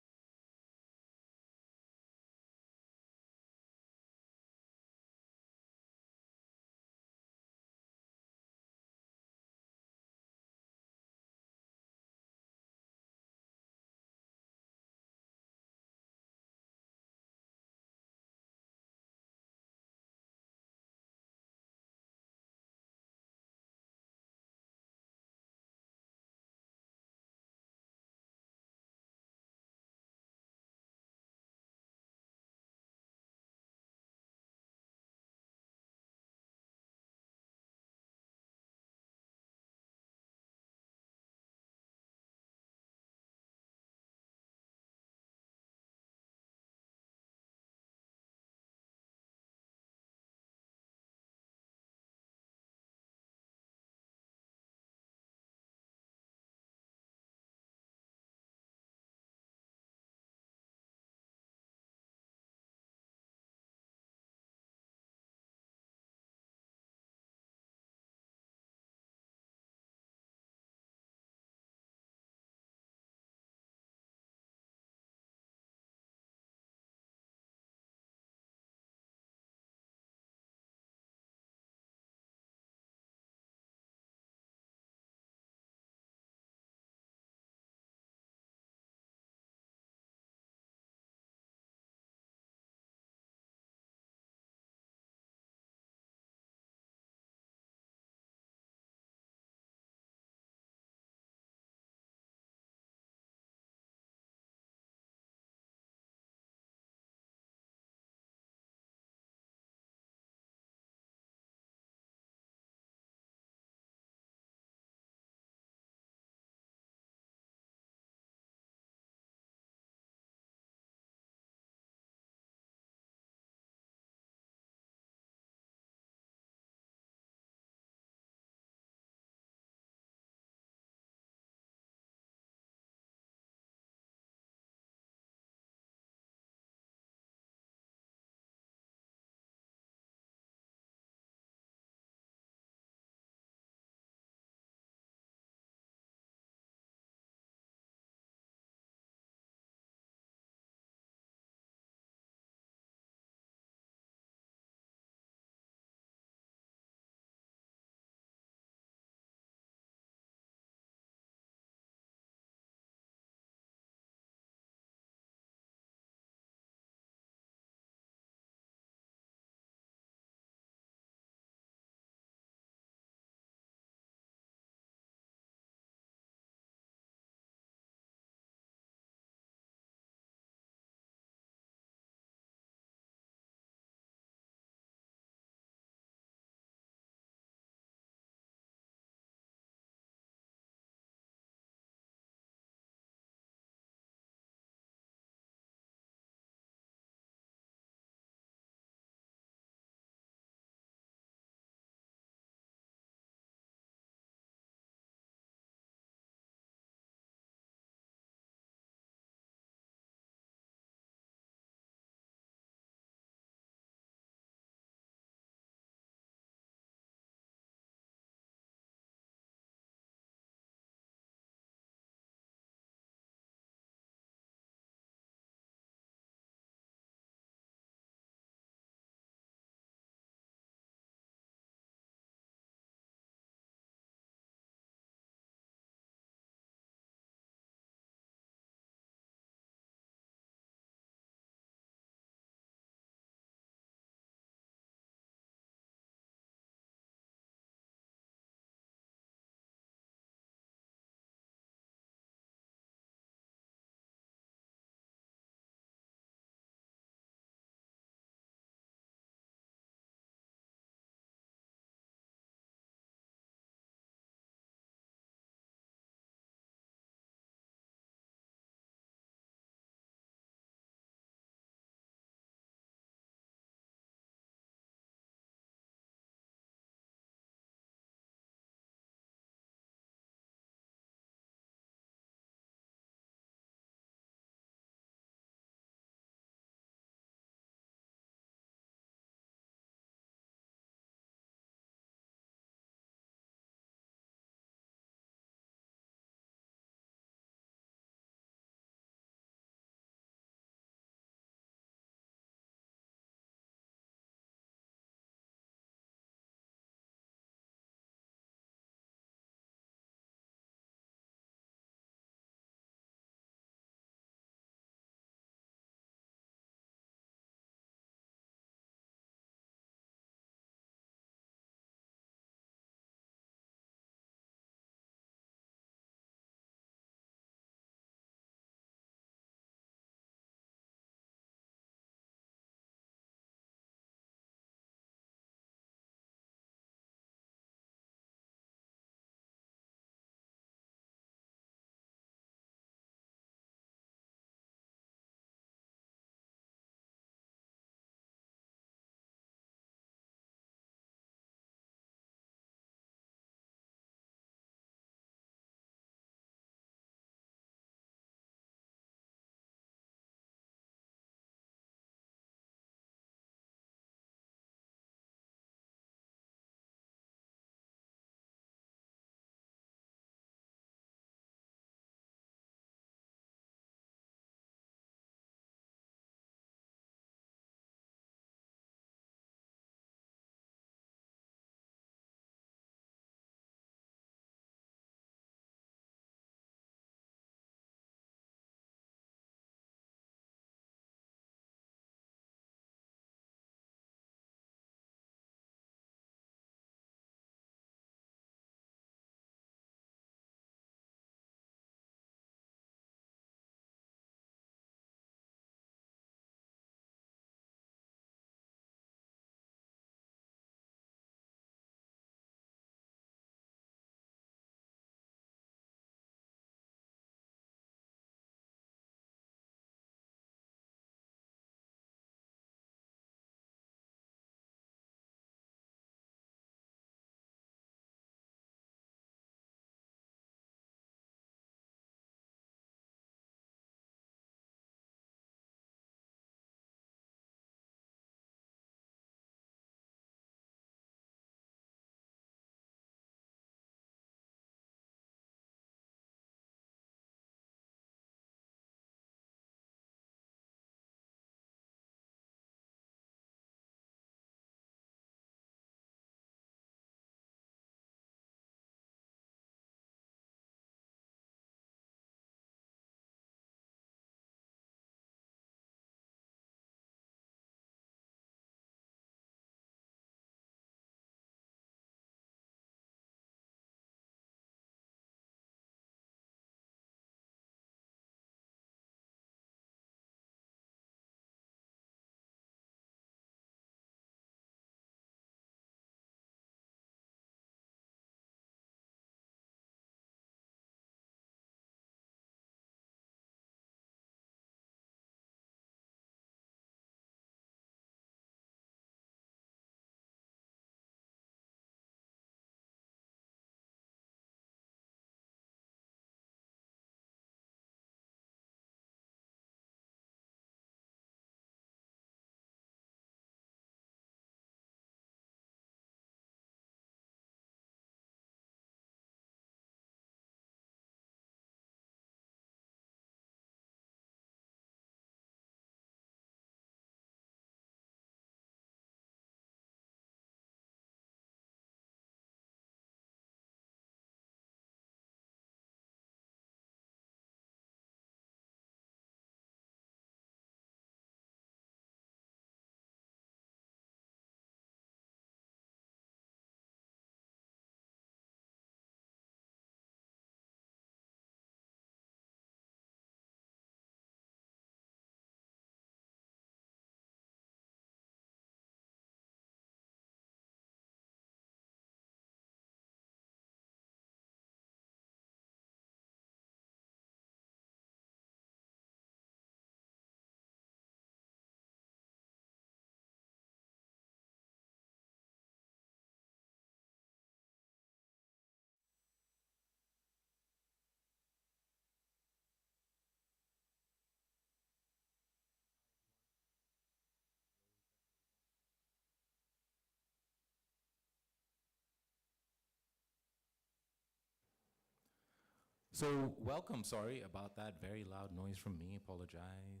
So welcome, sorry about that very loud noise from me, apologize.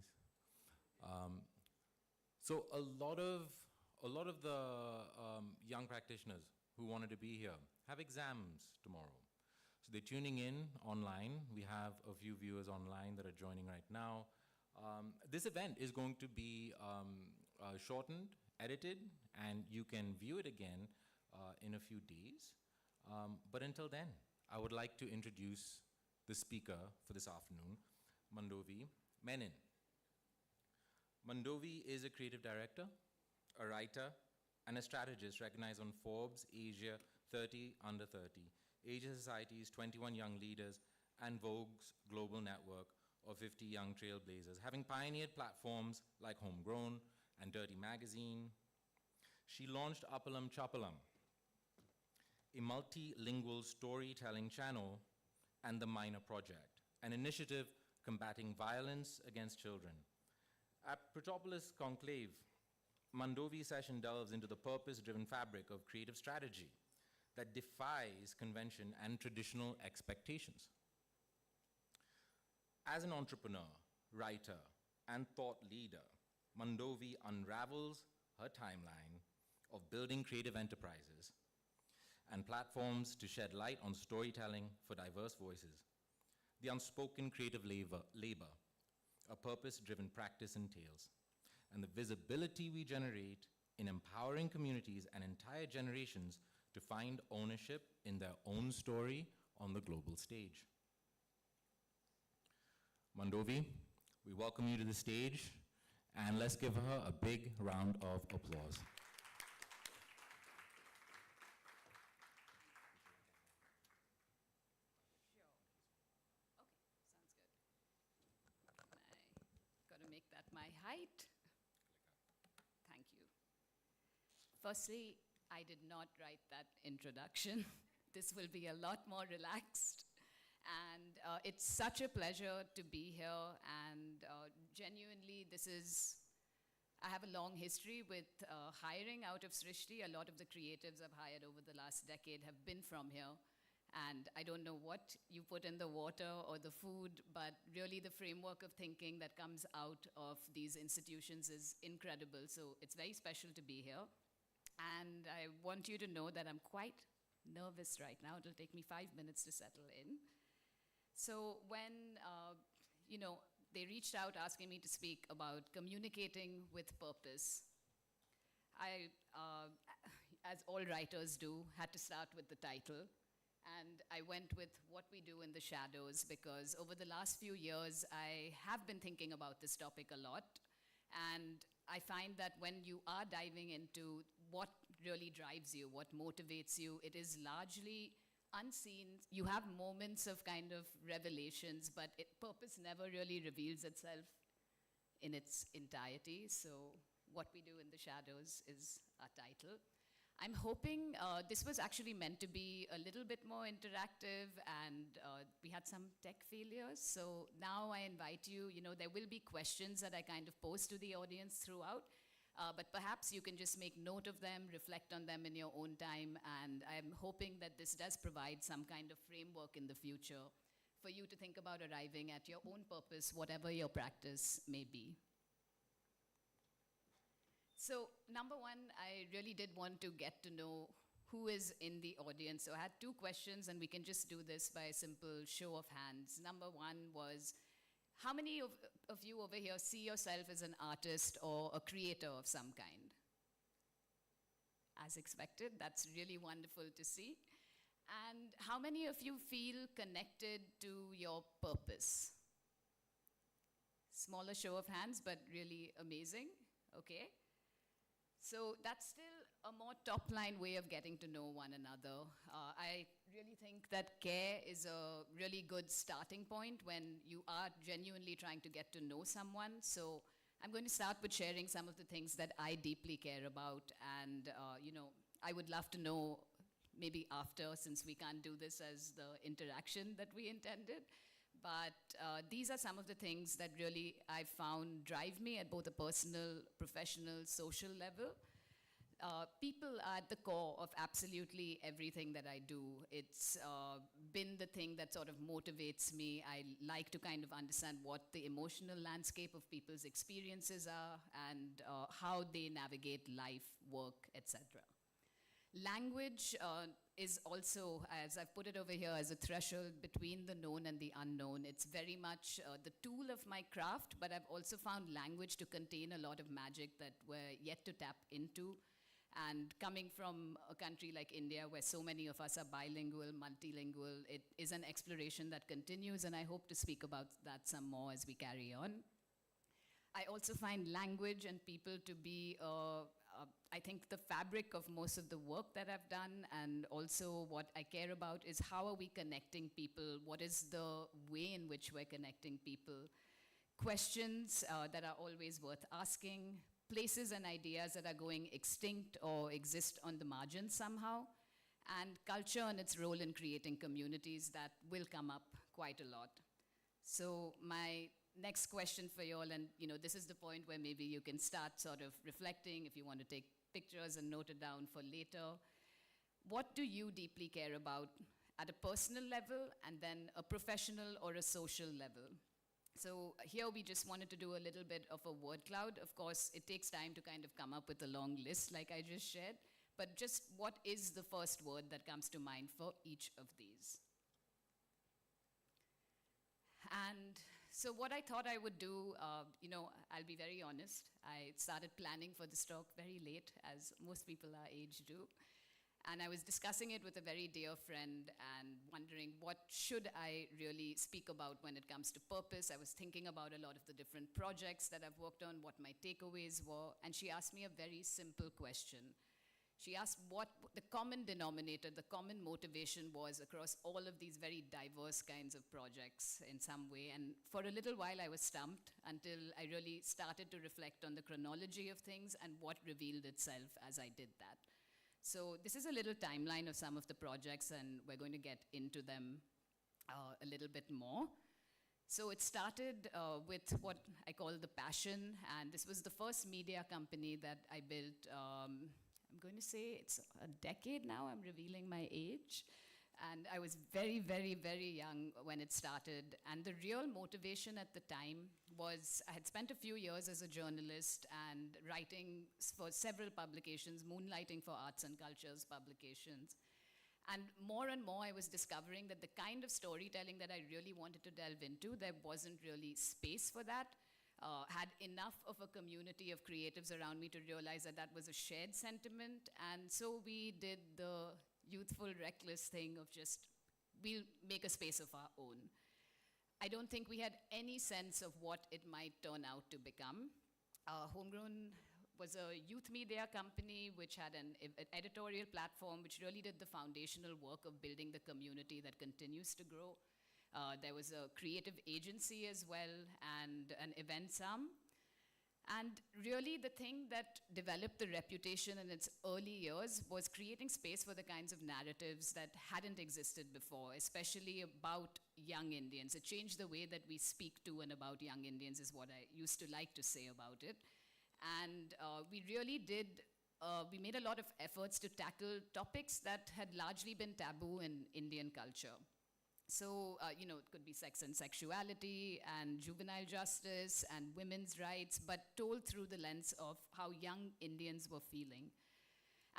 So a lot of the young practitioners who wanted to be here have exams tomorrow. So they're tuning in online. We have a few viewers online that are joining right now. This event is going to be shortened, edited, and you can view it again in a few days. But until then, I would like to introduce the speaker for this afternoon, Mandovi Menon. Mandovi is a creative director, a writer, and a strategist recognized on Forbes Asia 30 Under 30, Asia Society's 21 Young Leaders, and Vogue's global network of 50 young trailblazers, having pioneered platforms like Homegrown and Dirty Magazine. She launched Appalam Chappalam, a multilingual storytelling channel, and the Minor Project, an initiative combating violence against children. At Protopolis Conclave, Mandovi's session delves into the purpose-driven fabric of creative strategy that defies convention and traditional expectations. As an entrepreneur, writer, and thought leader, Mandovi unravels her timeline of building creative enterprises and platforms to shed light on storytelling for diverse voices, the unspoken creative labor a purpose-driven practice entails, and the visibility we generate in empowering communities and entire generations to find ownership in their own story on the global stage. Mandovi, we welcome you to the stage, and let's give her a big round of applause. My height. Thank you. Firstly, I did not write that introduction. This will be a lot more relaxed. And it's such a pleasure to be here. And genuinely, I have a long history with hiring out of Srishti. A lot of the creatives I've hired over the last decade have been from here. And I don't know what you put in the water or the food, but really the framework of thinking that comes out of these institutions is incredible. So it's very special to be here. And I want you to know that I'm quite nervous right now. It'll take me 5 minutes to settle in. So when they reached out asking me to speak about communicating with purpose, I, as all writers do, had to start with the title. And I went with what we do in the shadows, because over the last few years, I have been thinking about this topic a lot. And I find that when you are diving into what really drives you, what motivates you, it is largely unseen. You have moments of kind of revelations, but purpose never really reveals itself in its entirety. So what we do in the shadows is our title. I'm hoping this was actually meant to be a little bit more interactive, and we had some tech failures. So now I invite you, there will be questions that I kind of pose to the audience throughout, but perhaps you can just make note of them, reflect on them in your own time, and I'm hoping that this does provide some kind of framework in the future for you to think about arriving at your own purpose, whatever your practice may be. So number one, I really did want to get to know who is in the audience. So I had two questions, and we can just do this by a simple show of hands. Number one was, how many of you over here see yourself as an artist or a creator of some kind? As expected, that's really wonderful to see. And how many of you feel connected to your purpose? Smaller show of hands, but really amazing. Okay. So that's still a more top-line way of getting to know one another. I really think that care is a really good starting point when you are genuinely trying to get to know someone. So I'm going to start with sharing some of the things that I deeply care about. And I would love to know, maybe after, since we can't do this as the interaction that we intended. But these are some of the things that really I've found drive me at both a personal, professional, social level. People are at the core of absolutely everything that I do. It's been the thing that sort of motivates me. I like to kind of understand what the emotional landscape of people's experiences are and how they navigate life, work, etc. Language is also, as I've put it over here, as a threshold between the known and the unknown. It's very much the tool of my craft, but I've also found language to contain a lot of magic that we're yet to tap into. And coming from a country like India, where so many of us are bilingual, multilingual, it is an exploration that continues, and I hope to speak about that some more as we carry on. I also find language and people to be, I think, the fabric of most of the work that I've done, and also what I care about is how are we connecting people? What is the way in which we're connecting people? Questions that are always worth asking, places and ideas that are going extinct or exist on the margins somehow, and culture and its role in creating communities that will come up quite a lot. So my next question for you all, and this is the point where maybe you can start sort of reflecting if you want to take pictures and note it down for later. What do you deeply care about at a personal level and then a professional or a social level? So here we just wanted to do a little bit of a word cloud. Of course, it takes time to kind of come up with a long list like I just shared, but just what is the first word that comes to mind for each of these? And so what I thought I would do, I'll be very honest. I started planning for this talk very late, as most people our age do. And I was discussing it with a very dear friend and wondering what should I really speak about when it comes to purpose. I was thinking about a lot of the different projects that I've worked on, what my takeaways were, and she asked me a very simple question. She asked what the common denominator, the common motivation was across all of these very diverse kinds of projects in some way. And for a little while I was stumped until I really started to reflect on the chronology of things and what revealed itself as I did that. So this is a little timeline of some of the projects, and we're going to get into them a little bit more. So it started with what I call the passion, and this was the first media company that I built. I'm going to say it's a decade now. I'm revealing my age. And I was very, very, very young when it started. And the real motivation at the time was I had spent a few years as a journalist and writing for several publications, moonlighting for arts and cultures publications. And more I was discovering that the kind of storytelling that I really wanted to delve into, there wasn't really space for that. Had enough of a community of creatives around me to realize that that was a shared sentiment. And so we did the youthful, reckless thing of just, we'll make a space of our own. I don't think we had any sense of what it might turn out to become. Homegrown was a youth media company which had an editorial platform which really did the foundational work of building the community that continues to grow. There was a creative agency as well and an events arm. And really the thing that developed the reputation in its early years was creating space for the kinds of narratives that hadn't existed before, especially about young Indians. It changed the way that we speak to and about young Indians is what I used to like to say about it. And we really did, we made a lot of efforts to tackle topics that had largely been taboo in Indian culture. So, it could be sex and sexuality and juvenile justice and women's rights, but told through the lens of how young Indians were feeling.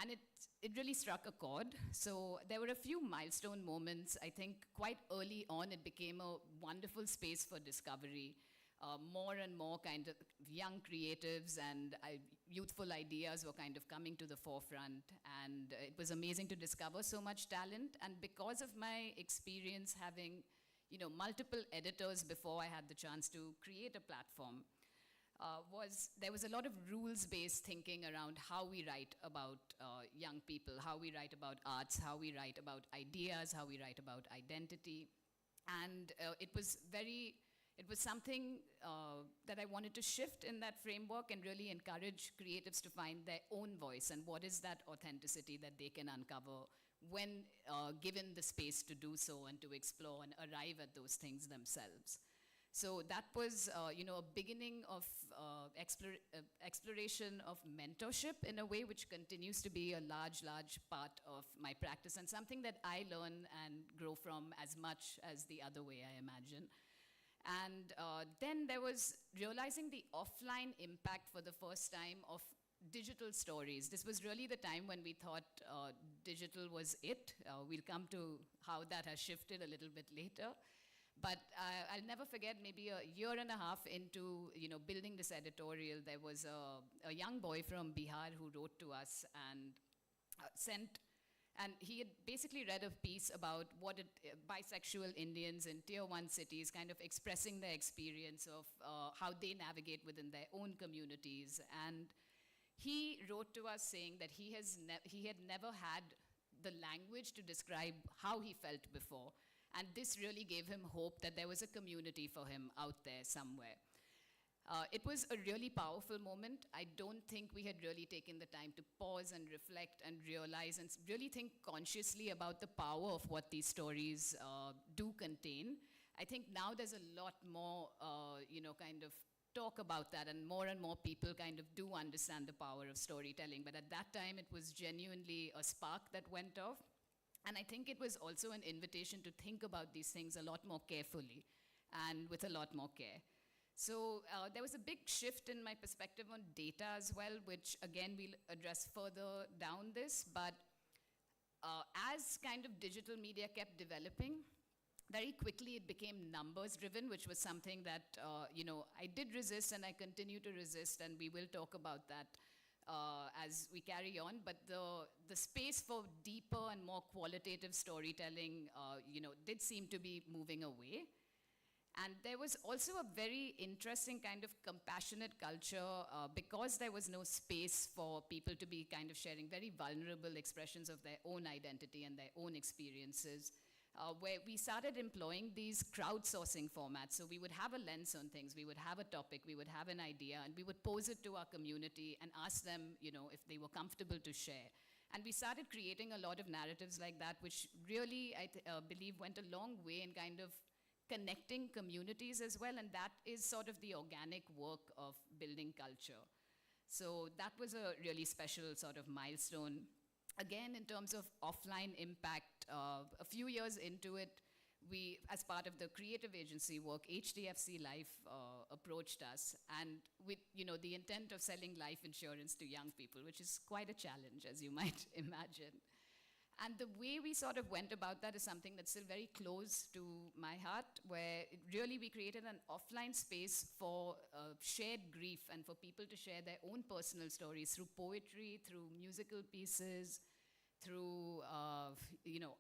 And it really struck a chord. So there were a few milestone moments. I think quite early on, it became a wonderful space for discovery. More and more kind of young creatives and youthful ideas were kind of coming to the forefront. And it was amazing to discover so much talent. And because of my experience having, multiple editors before I had the chance to create a platform, there was a lot of rules-based thinking around how we write about young people, how we write about arts, how we write about ideas, how we write about identity. And it was something that I wanted to shift in that framework and really encourage creatives to find their own voice and what is that authenticity that they can uncover when given the space to do so and to explore and arrive at those things themselves. So that was, a beginning of exploration of mentorship in a way, which continues to be a large, large part of my practice and something that I learn and grow from as much as the other way, I imagine. And then there was realizing the offline impact for the first time of digital stories. This was really the time when we thought digital was it. We'll come to how that has shifted a little bit later. But I'll never forget, maybe a year and a half into building this editorial, there was a young boy from Bihar who wrote to us and and he had basically read a piece about what bisexual Indians in tier 1 cities, kind of expressing their experience of how they navigate within their own communities. And he wrote to us saying that he had never had the language to describe how he felt before. And this really gave him hope that there was a community for him out there somewhere. It was a really powerful moment. I don't think we had really taken the time to pause and reflect and realize and really think consciously about the power of what these stories do contain. I think now there's a lot more, kind of talk about that, and more people kind of do understand the power of storytelling. But at that time, it was genuinely a spark that went off. And I think it was also an invitation to think about these things a lot more carefully and with a lot more care. So there was a big shift in my perspective on data as well, which again we'll address further down this. But as kind of digital media kept developing, very quickly it became numbers driven, which was something that I did resist and I continue to resist, and we will talk about that as we carry on. But the space for deeper and more qualitative storytelling did seem to be moving away. And there was also a very interesting kind of compassionate culture because there was no space for people to be kind of sharing very vulnerable expressions of their own identity and their own experiences, where we started employing these crowdsourcing formats. So we would have a lens on things, we would have a topic, we would have an idea, and we would pose it to our community and ask them, if they were comfortable to share. And we started creating a lot of narratives like that, which really, I believe, went a long way in kind of connecting communities as well, and that is sort of the organic work of building culture. So that was a really special sort of milestone. Again, in terms of offline impact, a few years into it, we, as part of the creative agency work, HDFC Life approached us, and with the intent of selling life insurance to young people, which is quite a challenge, as you might imagine. And the way we sort of went about that is something that's still very close to my heart, where really we created an offline space for shared grief and for people to share their own personal stories through poetry, through musical pieces, through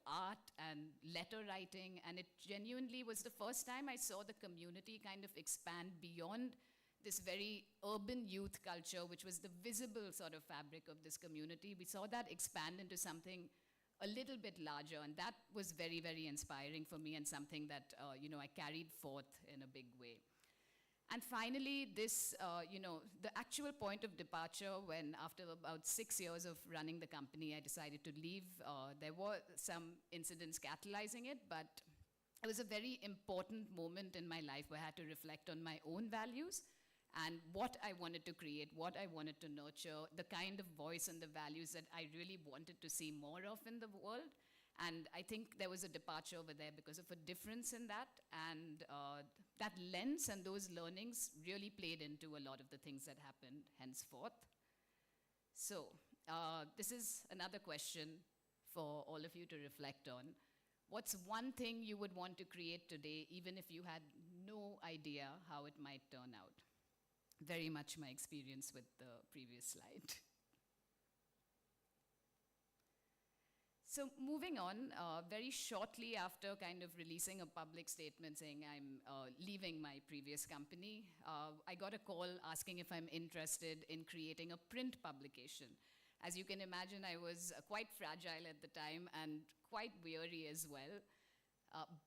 art and letter writing. And it genuinely was the first time I saw the community kind of expand beyond this very urban youth culture, which was the visible sort of fabric of this community. We saw that expand into something a little bit larger, and that was very, very inspiring for me and something that, I carried forth in a big way. And finally, this, the actual point of departure when, after about 6 years of running the company, I decided to leave. There were some incidents catalyzing it, but it was a very important moment in my life where I had to reflect on my own values and what I wanted to create, what I wanted to nurture, the kind of voice and the values that I really wanted to see more of in the world. And I think there was a departure over there because of a difference in that. And that lens and those learnings really played into a lot of the things that happened henceforth. So this is another question for all of you to reflect on. What's one thing you would want to create today, even if you had no idea how it might turn out? Very much my experience with the previous slide. So moving on, very shortly after kind of releasing a public statement saying I'm leaving my previous company, I got a call asking if I'm interested in creating a print publication. As you can imagine, I was quite fragile at the time and quite weary as well.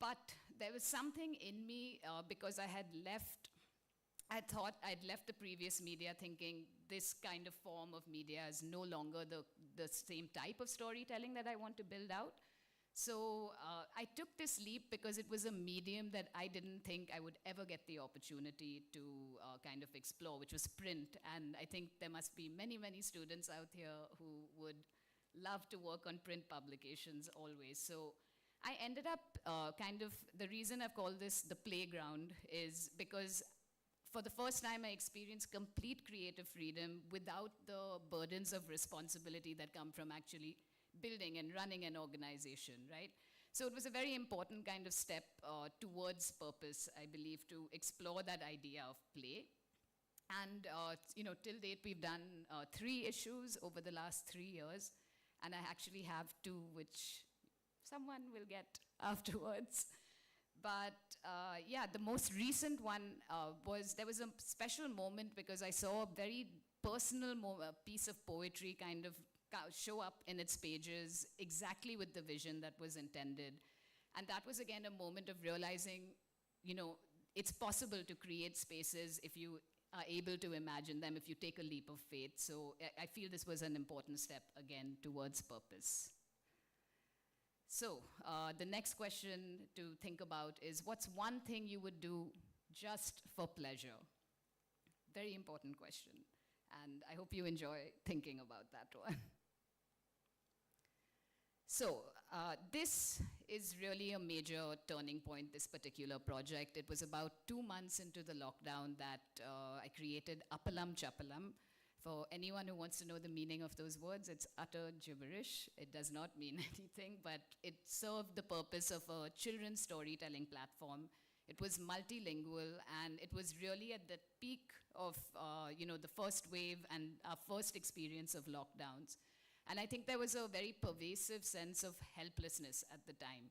But there was something in me because I thought I'd left the previous media thinking this kind of form of media is no longer the same type of storytelling that I want to build out. So I took this leap because it was a medium that I didn't think I would ever get the opportunity to kind of explore, which was print. And I think there must be many, many students out here who would love to work on print publications always. So I ended up the reason I've called this the playground is because for the first time I experienced complete creative freedom without the burdens of responsibility that come from actually building and running an organization, right? So it was a very important kind of step towards purpose, I believe, to explore that idea of play. And till date we've done 3 issues over the last 3 years, and I actually have 2 which someone will get afterwards. But yeah, the most recent one there was a special moment because I saw a very personal piece of poetry kind of show up in its pages exactly with the vision that was intended. And that was again a moment of realizing, it's possible to create spaces if you are able to imagine them, if you take a leap of faith. So I feel this was an important step again towards purpose. So the next question to think about is, what's one thing you would do just for pleasure? Very important question. And I hope you enjoy thinking about that one. So this is really a major turning point, this particular project. It was about 2 months into the lockdown that I created Appalam Chappalam. For anyone who wants to know the meaning of those words, it's utter gibberish. It does not mean anything, but it served the purpose of a children's storytelling platform. It was multilingual, and it was really at the peak of the first wave and our first experience of lockdowns. And I think there was a very pervasive sense of helplessness at the time.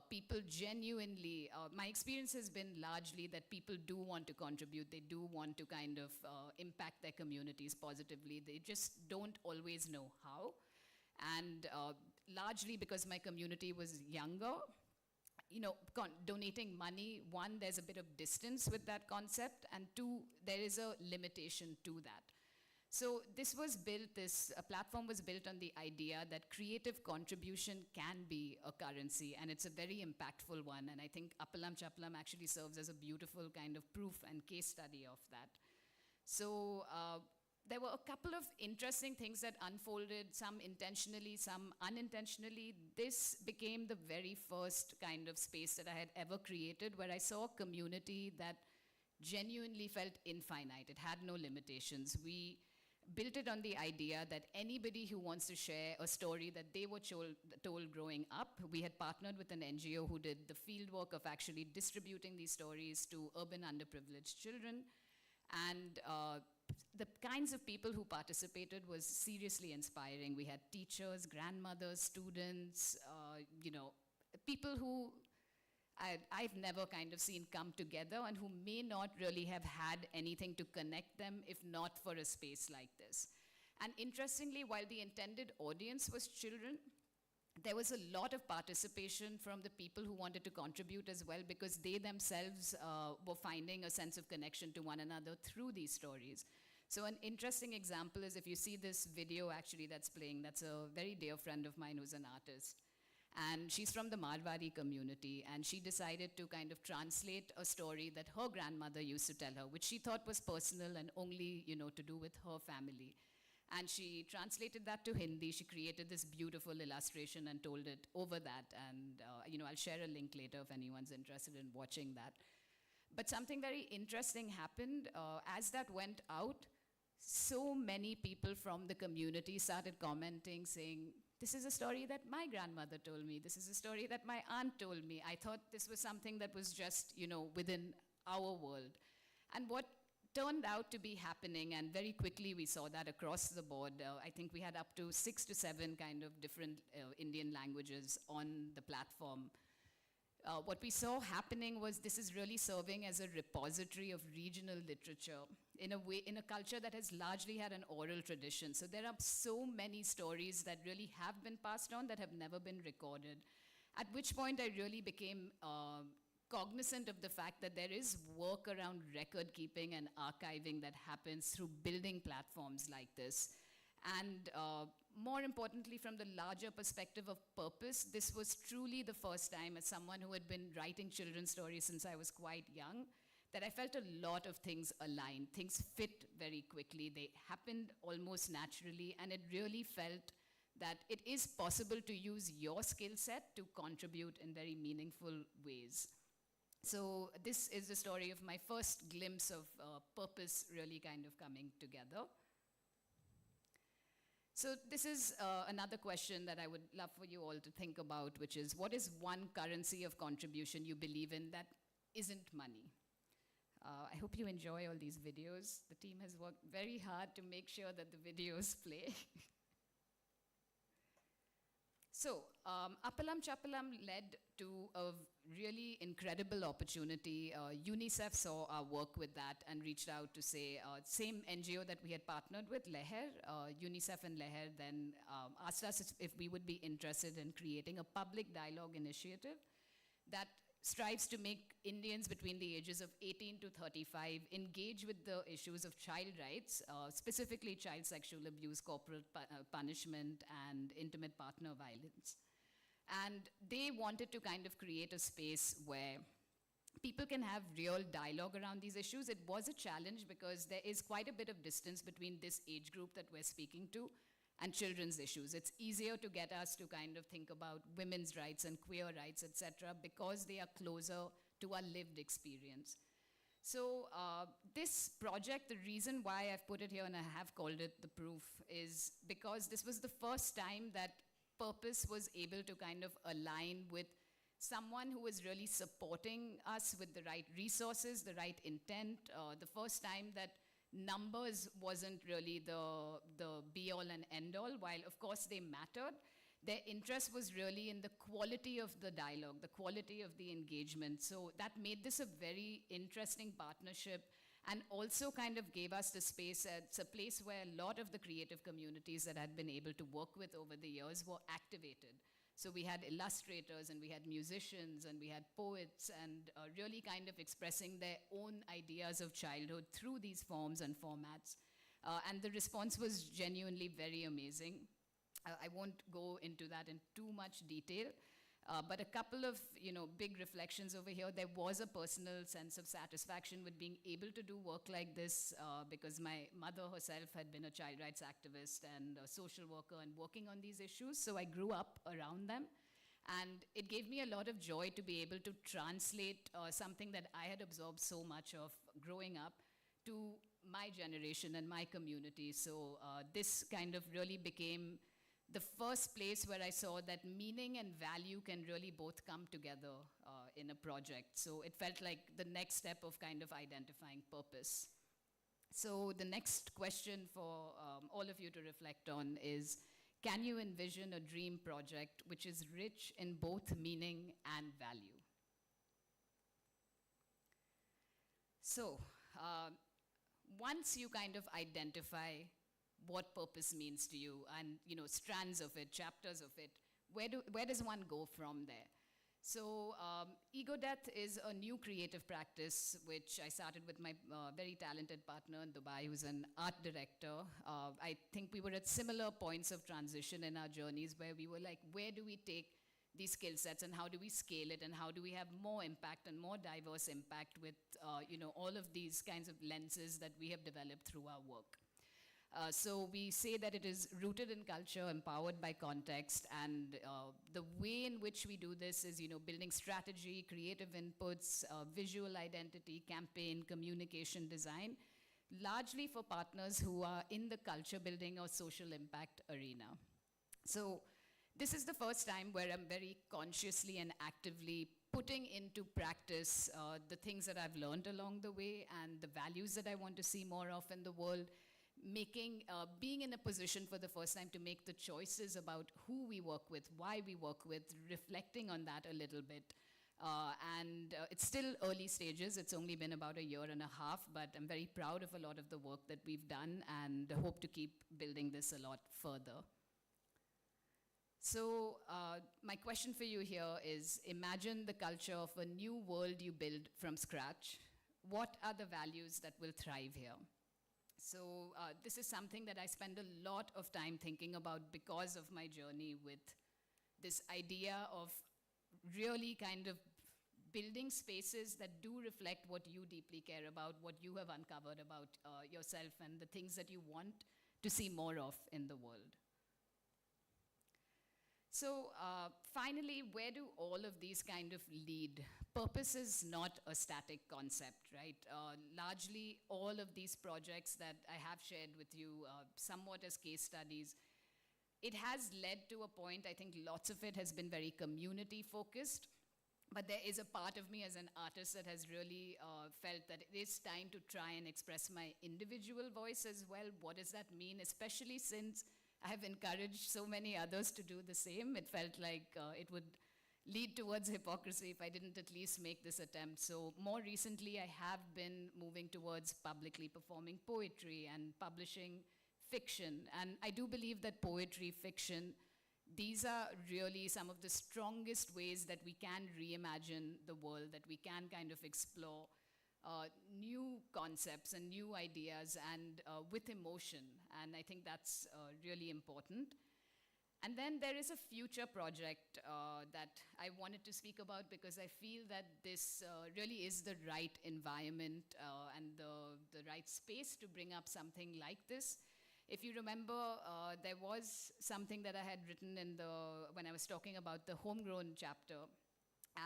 People genuinely, my experience has been largely that people do want to contribute, they do want to kind of impact their communities positively, they just don't always know how. And largely because my community was younger, donating money, one, there's a bit of distance with that concept, and 2, there is a limitation to that. So this was built, this platform was built on the idea that creative contribution can be a currency, and it's a very impactful one. And I think Appalam Chappalam actually serves as a beautiful kind of proof and case study of that. So there were a couple of interesting things that unfolded, some intentionally, some unintentionally. This became the very first kind of space that I had ever created where I saw a community that genuinely felt infinite. It had no limitations. We built it on the idea that anybody who wants to share a story that they were told growing up, we had partnered with an NGO who did the field work of actually distributing these stories to urban underprivileged children. And the kinds of people who participated was seriously inspiring. We had teachers, grandmothers, students, people who I've never kind of seen come together and who may not really have had anything to connect them if not for a space like this. And interestingly, while the intended audience was children, there was a lot of participation from the people who wanted to contribute as well, because they themselves were finding a sense of connection to one another through these stories. So an interesting example is if you see this video actually that's playing, that's a very dear friend of mine who's an artist. And she's from the Marwari community, and she decided to kind of translate a story that her grandmother used to tell her, which she thought was personal and only, to do with her family. And she translated that to Hindi. She created this beautiful illustration and told it over that. And, I'll share a link later if anyone's interested in watching that. But something very interesting happened. As that went out, so many people from the community started commenting, saying, this is a story that my grandmother told me. This is a story that my aunt told me. I thought this was something that was just, within our world. And what turned out to be happening, and very quickly we saw that across the board. I think we had up to 6 to 7 kind of different Indian languages on the platform. What we saw happening was this is really serving as a repository of regional literature in a culture that has largely had an oral tradition. So there are so many stories that really have been passed on that have never been recorded. At which point I really became cognizant of the fact that there is work around record keeping and archiving that happens through building platforms like this. And more importantly, from the larger perspective of purpose, this was truly the first time, as someone who had been writing children's stories since I was quite young, that I felt a lot of things aligned. Things fit very quickly. They happened almost naturally, and it really felt that it is possible to use your skill set to contribute in very meaningful ways. So this is the story of my first glimpse of purpose really kind of coming together. So this is another question that I would love for you all to think about, which is, what is one currency of contribution you believe in that isn't money? I hope you enjoy all these videos. The team has worked very hard to make sure that the videos play. So, Appalam Chappalam led to a really incredible opportunity. UNICEF saw our work with that and reached out to say, same NGO that we had partnered with, Leher, UNICEF and Leher then asked us if we would be interested in creating a public dialogue initiative that strives to make Indians between the ages of 18 to 35 engage with the issues of child rights, specifically child sexual abuse, corporal punishment, and intimate partner violence. And they wanted to kind of create a space where people can have real dialogue around these issues. It was a challenge because there is quite a bit of distance between this age group that we're speaking to and children's issues. It's easier to get us to kind of think about women's rights and queer rights, etc., because they are closer to our lived experience. So this project, the reason why I've put it here and I have called it The Proof, is because this was the first time that purpose was able to kind of align with someone who was really supporting us with the right resources, the right intent, the first time that numbers wasn't really the be-all and end-all, while of course they mattered. Their interest was really in the quality of the dialogue, the quality of the engagement. So that made this a very interesting partnership and also kind of gave us the space. It's a place where a lot of the creative communities that I'd been able to work with over the years were activated. So we had illustrators and we had musicians and we had poets and really kind of expressing their own ideas of childhood through these forms and formats. And the response was genuinely very amazing. I won't go into that in too much detail, but a couple of big reflections over here. There was a personal sense of satisfaction with being able to do work like this because my mother herself had been a child rights activist and a social worker and working on these issues, so I grew up around them. And it gave me a lot of joy to be able to translate something that I had absorbed so much of growing up to my generation and my community. So this kind of really became the first place where I saw that meaning and value can really both come together in a project. So it felt like the next step of kind of identifying purpose. So the next question for all of you to reflect on is, can you envision a dream project which is rich in both meaning and value? So once you kind of identify what purpose means to you and strands of it, chapters of it, where does one go from there? So Ego Death is a new creative practice which I started with my very talented partner in Dubai, who's an art director. I think we were at similar points of transition in our journeys where we were like, where do we take these skill sets and how do we scale it and how do we have more impact and more diverse impact with all of these kinds of lenses that we have developed through our work. So we say that it is rooted in culture, empowered by context, and the way in which we do this is, building strategy, creative inputs, visual identity, campaign, communication, design, largely for partners who are in the culture building or social impact arena. So this is the first time where I'm very consciously and actively putting into practice the things that I've learned along the way and the values that I want to see more of in the world, being in a position for the first time to make the choices about who we work with, why we work with, reflecting on that a little bit. And it's still early stages. It's only been about a year and a half, but I'm very proud of a lot of the work that we've done and hope to keep building this a lot further. So my question for you here is, imagine the culture of a new world you build from scratch. What are the values that will thrive here? So this is something that I spend a lot of time thinking about because of my journey with this idea of really kind of building spaces that do reflect what you deeply care about, what you have uncovered about yourself and the things that you want to see more of in the world. So finally, where do all of these kind of lead? Purpose is not a static concept, right? Largely, all of these projects that I have shared with you, somewhat as case studies, it has led to a point, I think lots of it has been very community focused, but there is a part of me as an artist that has really felt that it is time to try and express my individual voice as well. What does that mean? Especially since I have encouraged so many others to do the same. It felt like it would lead towards hypocrisy if I didn't at least make this attempt. So more recently, I have been moving towards publicly performing poetry and publishing fiction. And I do believe that poetry, fiction, these are really some of the strongest ways that we can reimagine the world, that we can kind of explore new concepts and new ideas and with emotion. And I think that's really important. And then there is a future project that I wanted to speak about because I feel that this really is the right environment and the right space to bring up something like this. If you remember, there was something that I had written when I was talking about the homegrown chapter.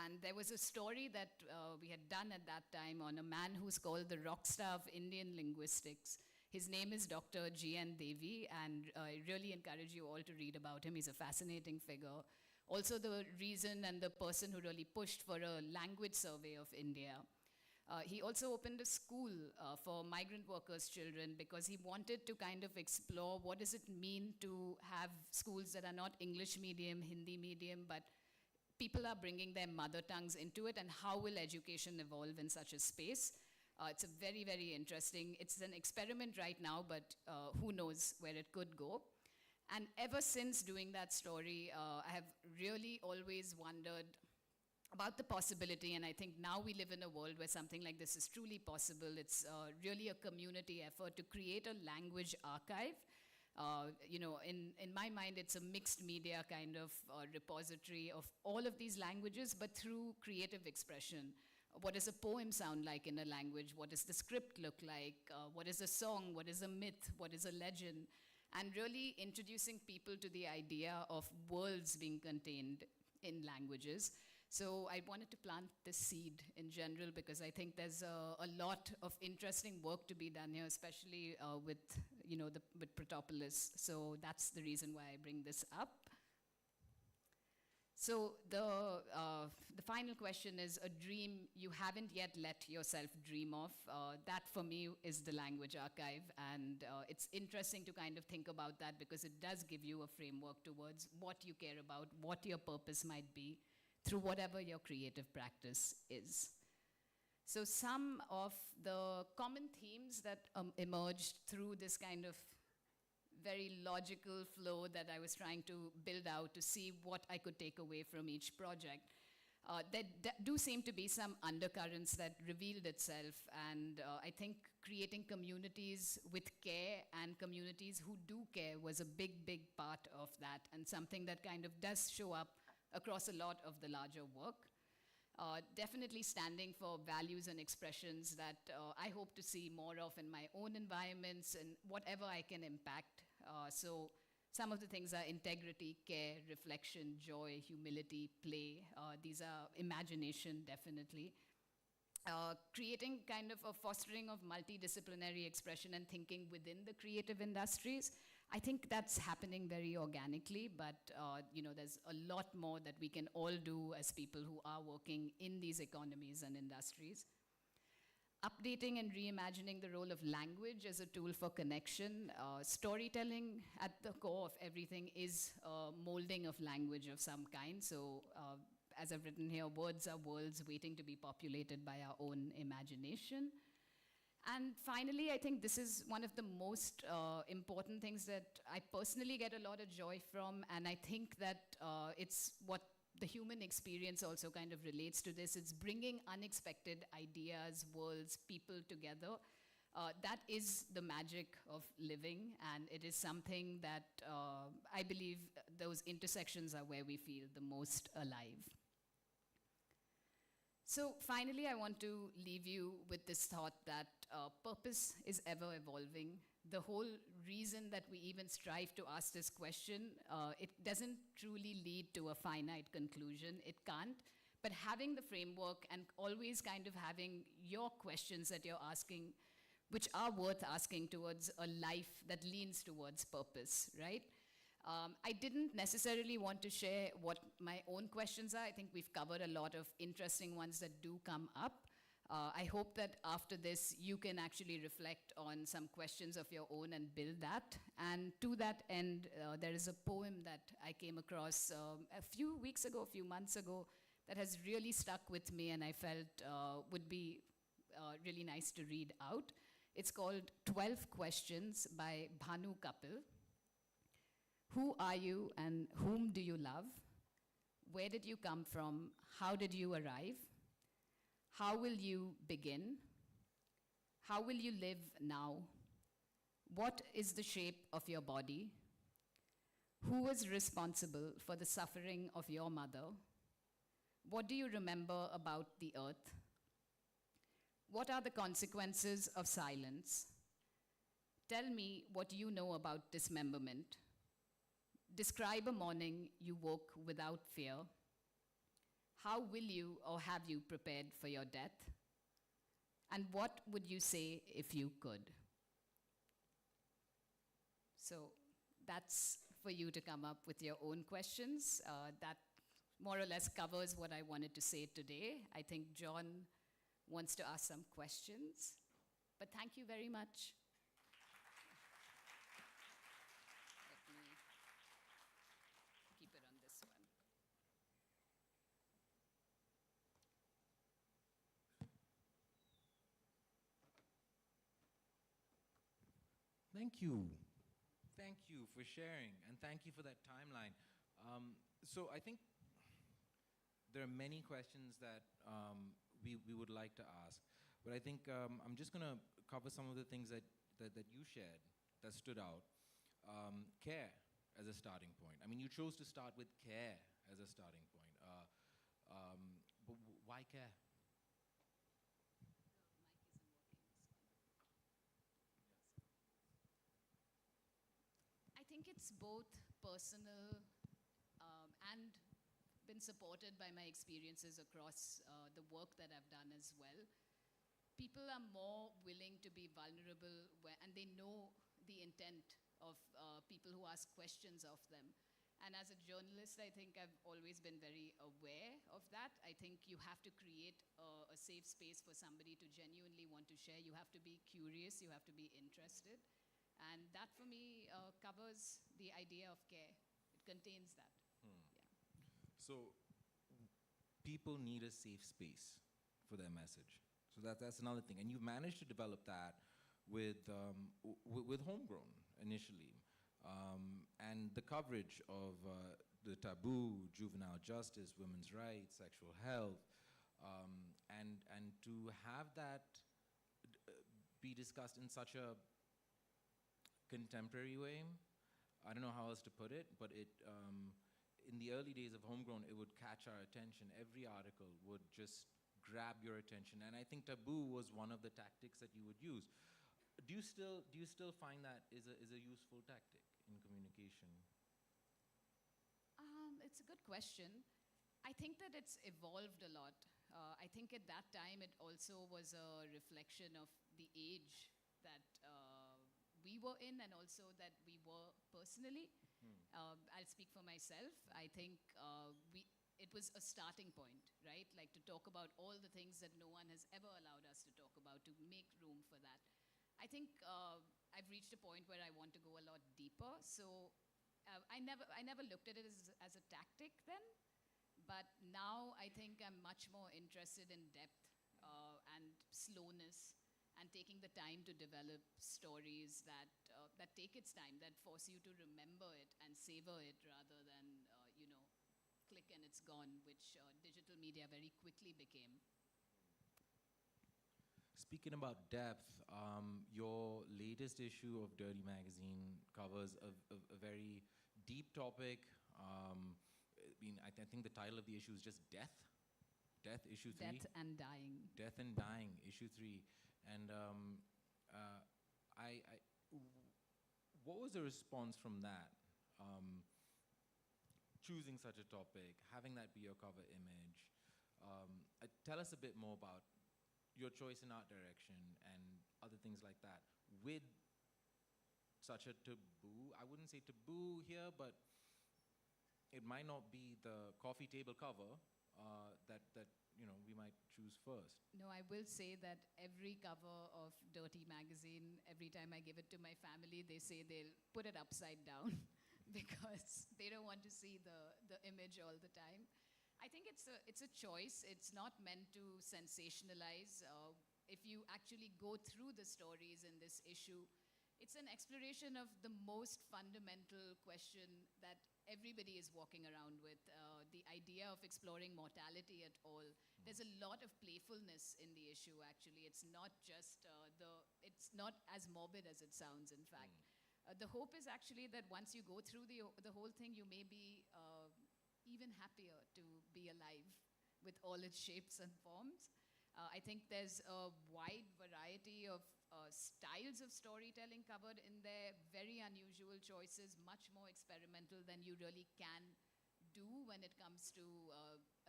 And there was a story that we had done at that time on a man who's called the rock star of Indian linguistics. His name is Dr. G.N. Devi, and I really encourage you all to read about him. He's a fascinating figure. Also the reason and the person who really pushed for a language survey of India. He also opened a school for migrant workers' children because he wanted to kind of explore what does it mean to have schools that are not English medium, Hindi medium, but people are bringing their mother tongues into it, and how will education evolve in such a space? It's a very, very interesting, it's an experiment right now, but who knows where it could go. And ever since doing that story, I have really always wondered about the possibility, and I think now we live in a world where something like this is truly possible. It's really a community effort to create a language archive. You know, in my mind, it's a mixed media kind of repository of all of these languages, but through creative expression. What does a poem sound like in a language? What does the script look like? What is a song? What is a myth? What is a legend? And really introducing people to the idea of worlds being contained in languages. So I wanted to plant this seed in general because I think there's a lot of interesting work to be done here, especially with Protopolis. So that's the reason why I bring this up. So the final question is a dream you haven't yet let yourself dream of. That for me is the language archive, and it's interesting to kind of think about that because it does give you a framework towards what you care about, what your purpose might be, through whatever your creative practice is. So some of the common themes that emerged through this kind of very logical flow that I was trying to build out to see what I could take away from each project. There do seem to be some undercurrents that revealed itself, and I think creating communities with care and communities who do care was a big, big part of that, and something that kind of does show up across a lot of the larger work. Definitely standing for values and expressions that I hope to see more of in my own environments and whatever I can impact. So some of the things are integrity, care, reflection, joy, humility, play. These are imagination, definitely. Creating kind of a fostering of multidisciplinary expression and thinking within the creative industries. I think that's happening very organically, but there's a lot more that we can all do as people who are working in these economies and industries. Updating and reimagining the role of language as a tool for connection. Storytelling at the core of everything is molding of language of some kind. So as I've written here, words are worlds waiting to be populated by our own imagination. And finally, I think this is one of the most important things that I personally get a lot of joy from, and I think that it's what the human experience also kind of relates to this. It's bringing unexpected ideas, worlds, people together. That is the magic of living, and it is something that I believe those intersections are where we feel the most alive. So finally, I want to leave you with this thought that purpose is ever evolving. The whole reason that we even strive to ask this question, it doesn't truly lead to a finite conclusion. It can't. But having the framework and always kind of having your questions that you're asking, which are worth asking towards a life that leans towards purpose, right? I didn't necessarily want to share what my own questions are. I think we've covered a lot of interesting ones that do come up. I hope that after this, you can actually reflect on some questions of your own and build that. And to that end, there is a poem that I came across a few weeks ago, a few months ago, that has really stuck with me and I felt would be really nice to read out. It's called 12 Questions by Bhanu Kapil. Who are you and whom do you love? Where did you come from? How did you arrive? How will you begin? How will you live now? What is the shape of your body? Who was responsible for the suffering of your mother? What do you remember about the earth? What are the consequences of silence? Tell me what you know about dismemberment. Describe a morning you woke without fear. How will you or have you prepared for your death? And what would you say if you could? So that's for you to come up with your own questions. That more or less covers what I wanted to say today. I think John wants to ask some questions, but thank you very much. Let me keep it on this one. Thank you. Thank you for sharing, and thank you for that timeline. So I think there are many questions that we would like to ask, but I think I'm just going to cover some of the things that you shared that stood out. Care as a starting point. I mean, you chose to start with care as a starting point. But why care? I think it's both personal and been supported by my experiences across the work that I've done as well. People are more willing to be vulnerable and they know the intent of people who ask questions of them. And as a journalist, I think I've always been very aware of that. I think you have to create a safe space for somebody to genuinely want to share. You have to be curious, you have to be interested. And that for me covers the idea of care. It contains that. Yeah. So people need a safe space for their message. So that's another thing. And you've managed to develop that with Homegrown initially. And the coverage of the taboo, juvenile justice, women's rights, sexual health, and to have that be discussed in such a contemporary way, I don't know how else to put it, but it, in the early days of Homegrown, it would catch our attention. Every article would just grab your attention, and I think taboo was one of the tactics that you would use. Do you still find that is a useful tactic in communication? It's a good question. I think that it's evolved a lot. I think at that time it also was a reflection of the age that we were in and also that we were personally. I'll speak for myself. I think it was a starting point, right? Like to talk about all the things that no one has ever allowed us to talk about, to make room for that. I think I've reached a point where I want to go a lot deeper. So I never looked at it as a tactic then, but now I think I'm much more interested in depth and slowness and taking the time to develop stories that take its time, that force you to remember it and savor it rather than, click and it's gone, which digital media very quickly became. speaking about depth, your latest issue of Dirty Magazine covers a very deep topic. I think the title of the issue is just Death. Death, issue 3. Death and dying. Death and dying, issue 3. And what was the response from that? Choosing such a topic, having that be your cover image. Tell us a bit more about your choice in art direction and other things like that. With such a taboo, I wouldn't say taboo here, but it might not be the coffee table cover that we might choose first. No, I will say that every cover of Dirty Magazine, every time I give it to my family, they say they'll put it upside down because they don't want to see the image all the time. I think it's a choice. It's not meant to sensationalize. If you actually go through the stories in this issue, it's an exploration of the most fundamental question that everybody is walking around with, the idea of exploring mortality at all. There's a lot of playfulness in the issue, actually. It's not just it's not as morbid as it sounds, in fact. The hope is actually that once you go through the whole thing, you may be even happier to be alive with all its shapes and forms. I think there's a wide variety of styles of storytelling covered in there, very unusual choices, much more experimental than you really can do when it comes to,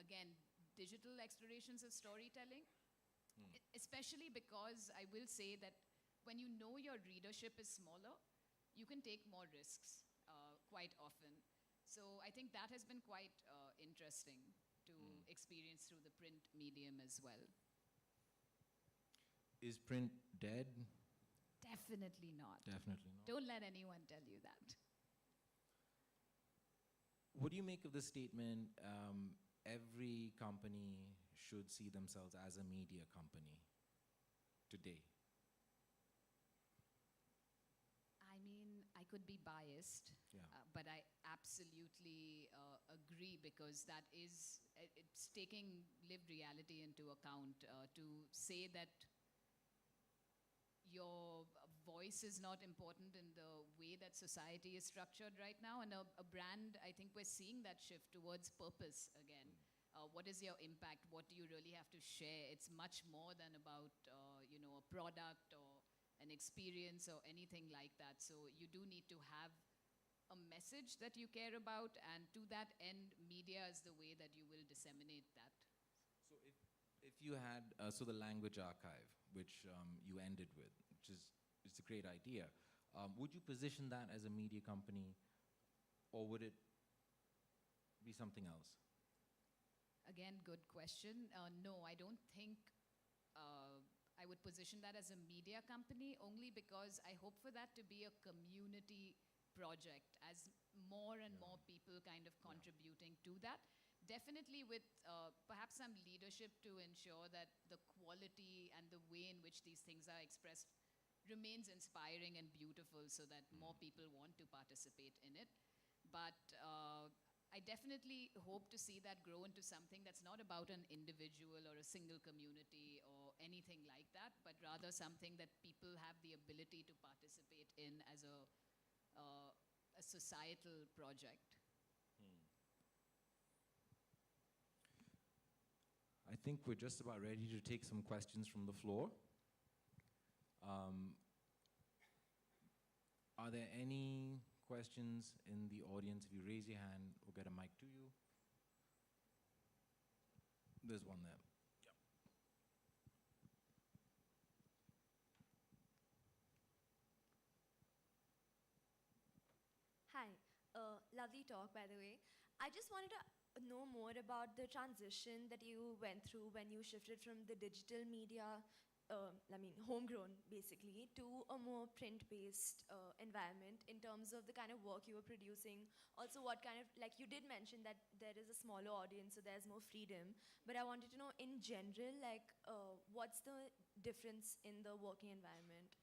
again, digital explorations of storytelling. Especially because I will say that when you know your readership is smaller, you can take more risks quite often. So I think that has been quite interesting to experience through the print medium as well. Is print dead? Definitely not. Definitely not. Don't let anyone tell you that. What do you make of the statement, every company should see themselves as a media company today? I mean, I could be biased, Yeah. but I absolutely agree because that is, it's taking lived reality into account to say that your voice is not important in the way that society is structured right now. And a brand, I think we're seeing that shift towards purpose again. What is your impact? What do you really have to share? It's much more than about, a product or an experience or anything like that. So you do need to have a message that you care about, and to that end, media is the way that you will disseminate that. So if you had, the language archive, which you ended with, which is it's a great idea, would you position that as a media company, or would it be something else? Again, good question. No, I don't think I would position that as a media company, only because I hope for that to be a community project, as more and more people kind of contributing to that. Definitely with perhaps some leadership to ensure that the quality and the way in which these things are expressed remains inspiring and beautiful so that more people want to participate in it. But I definitely hope to see that grow into something that's not about an individual or a single community or anything like that, but rather something that people have the ability to participate in as a societal project. I think we're just about ready to take some questions from the floor. Are there any questions in the audience? If you raise your hand, we'll get a mic to you. There's one there. Hi, lovely talk, by the way. I just wanted to know more about the transition that you went through when you shifted from the digital media, homegrown basically, to a more print-based environment in terms of the kind of work you were producing. Also, what kind of, you did mention that there is a smaller audience, so there's more freedom. But I wanted to know, in general, what's the difference in the working environment?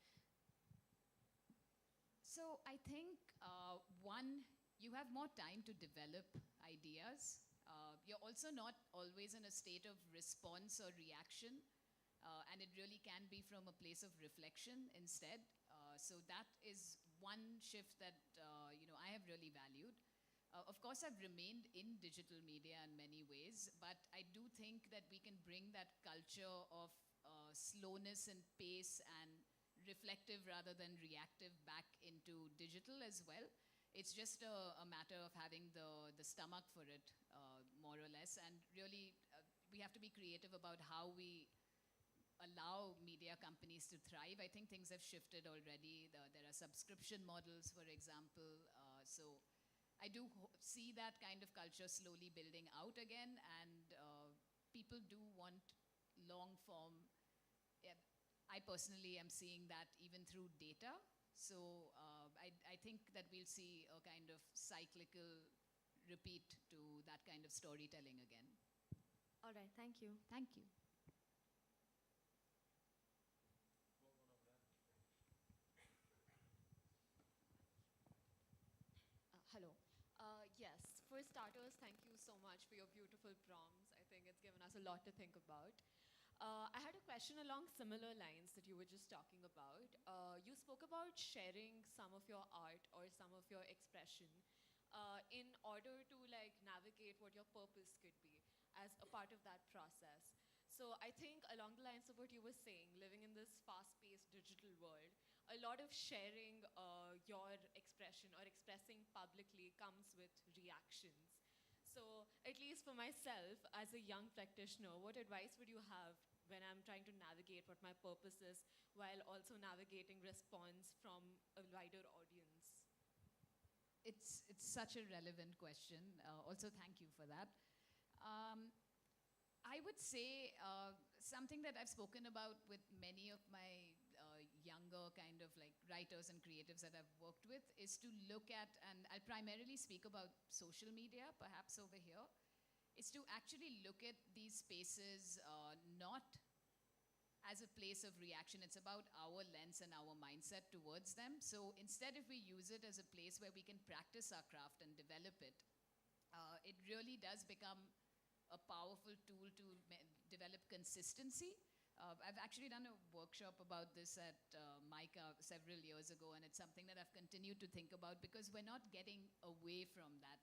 So I think, one, you have more time to develop ideas. You're also not always in a state of response or reaction. and it really can be from a place of reflection instead. So that is one shift that I have really valued. Of course, I've remained in digital media in many ways, but I do think that we can bring that culture of slowness and pace and reflective rather than reactive back into digital as well. It's just a matter of having the stomach for it, more or less, and really we have to be creative about how we allow media companies to thrive. I think things have shifted already. There are subscription models, for example, so I do see that kind of culture slowly building out again, and people do want long form. I personally am seeing that even through data. So I think that we'll see a kind of cyclical repeat to that kind of storytelling again. All right, thank you. Thank you. Hello. Yes, for starters, thank you so much for your beautiful prompts. I think it's given us a lot to think about. I had a question along similar lines that you were just talking about. You spoke about sharing some of your art or some of your expression in order to navigate what your purpose could be as a part of that process. So I think along the lines of what you were saying, living in this fast-paced digital world, a lot of sharing your expression or expressing publicly comes with reactions. So at least for myself, as a young practitioner, what advice would you have when I'm trying to navigate what my purpose is while also navigating response from a wider audience? It's such a relevant question. Also, thank you for that. I would say something that I've spoken about with many of my younger kind of writers and creatives that I've worked with is to look at, and I'll primarily speak about social media, perhaps over here, is to actually look at these spaces not as a place of reaction. It's about our lens and our mindset towards them. So instead, if we use it as a place where we can practice our craft and develop it, it really does become a powerful tool to develop consistency. I've actually done a workshop about this at MICA several years ago, and it's something that I've continued to think about because we're not getting away from that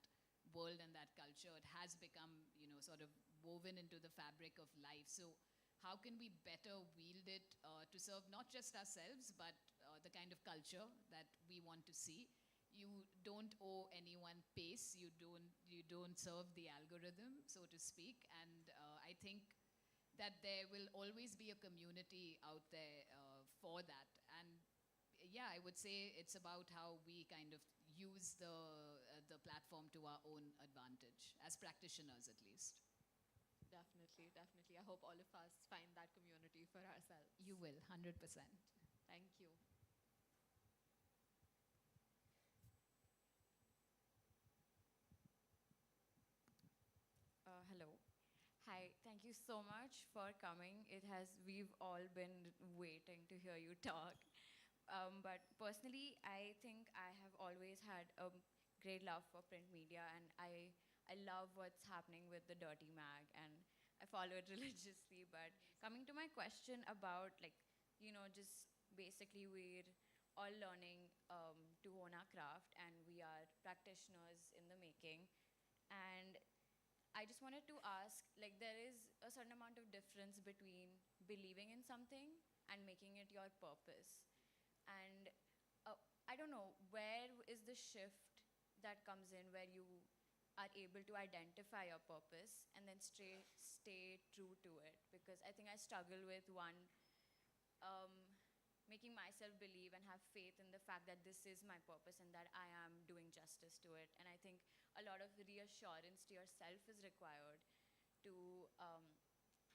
world and that culture. It has become, sort of woven into the fabric of life. So how can we better wield it to serve not just ourselves, but the kind of culture that we want to see? You don't owe anyone pace. You don't serve the algorithm, so to speak. And I think that there will always be a community out there for that. And yeah, I would say it's about how we kind of use the platform to our own advantage, as practitioners at least. Definitely, definitely. I hope all of us find that community for ourselves. You will, 100%. Thank you. Hello. Hi, thank you so much for coming. We've all been waiting to hear you talk. But personally, I think I have always had a great love for print media, and I love what's happening with the Dirty Mag, and I follow it religiously. But coming to my question about just basically we're all learning to hone our craft, and we are practitioners in the making. And I just wanted to ask, there is a certain amount of difference between believing in something and making it your purpose. And I don't know, where is the shift that comes in where you are able to identify your purpose and then stay true to it? Because I think I struggle with making myself believe and have faith in the fact that this is my purpose and that I am doing justice to it. And I think a lot of reassurance to yourself is required to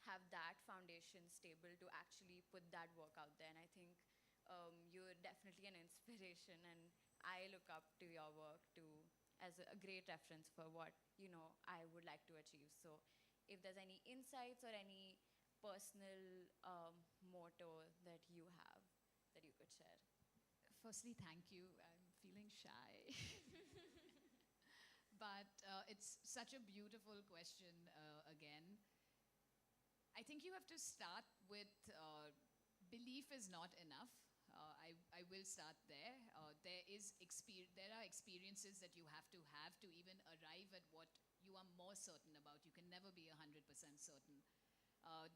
have that foundation stable to actually put that work out there. And I think you're definitely an inspiration, and I look up to your work as a great reference for what I would like to achieve. So if there's any insights or any personal motto that you have that you could share. Firstly, thank you. I'm feeling shy. But it's such a beautiful question again. I think you have to start with belief is not enough. I will start there. There are experiences that you have to even arrive at what you are more certain about. You can never be 100% certain.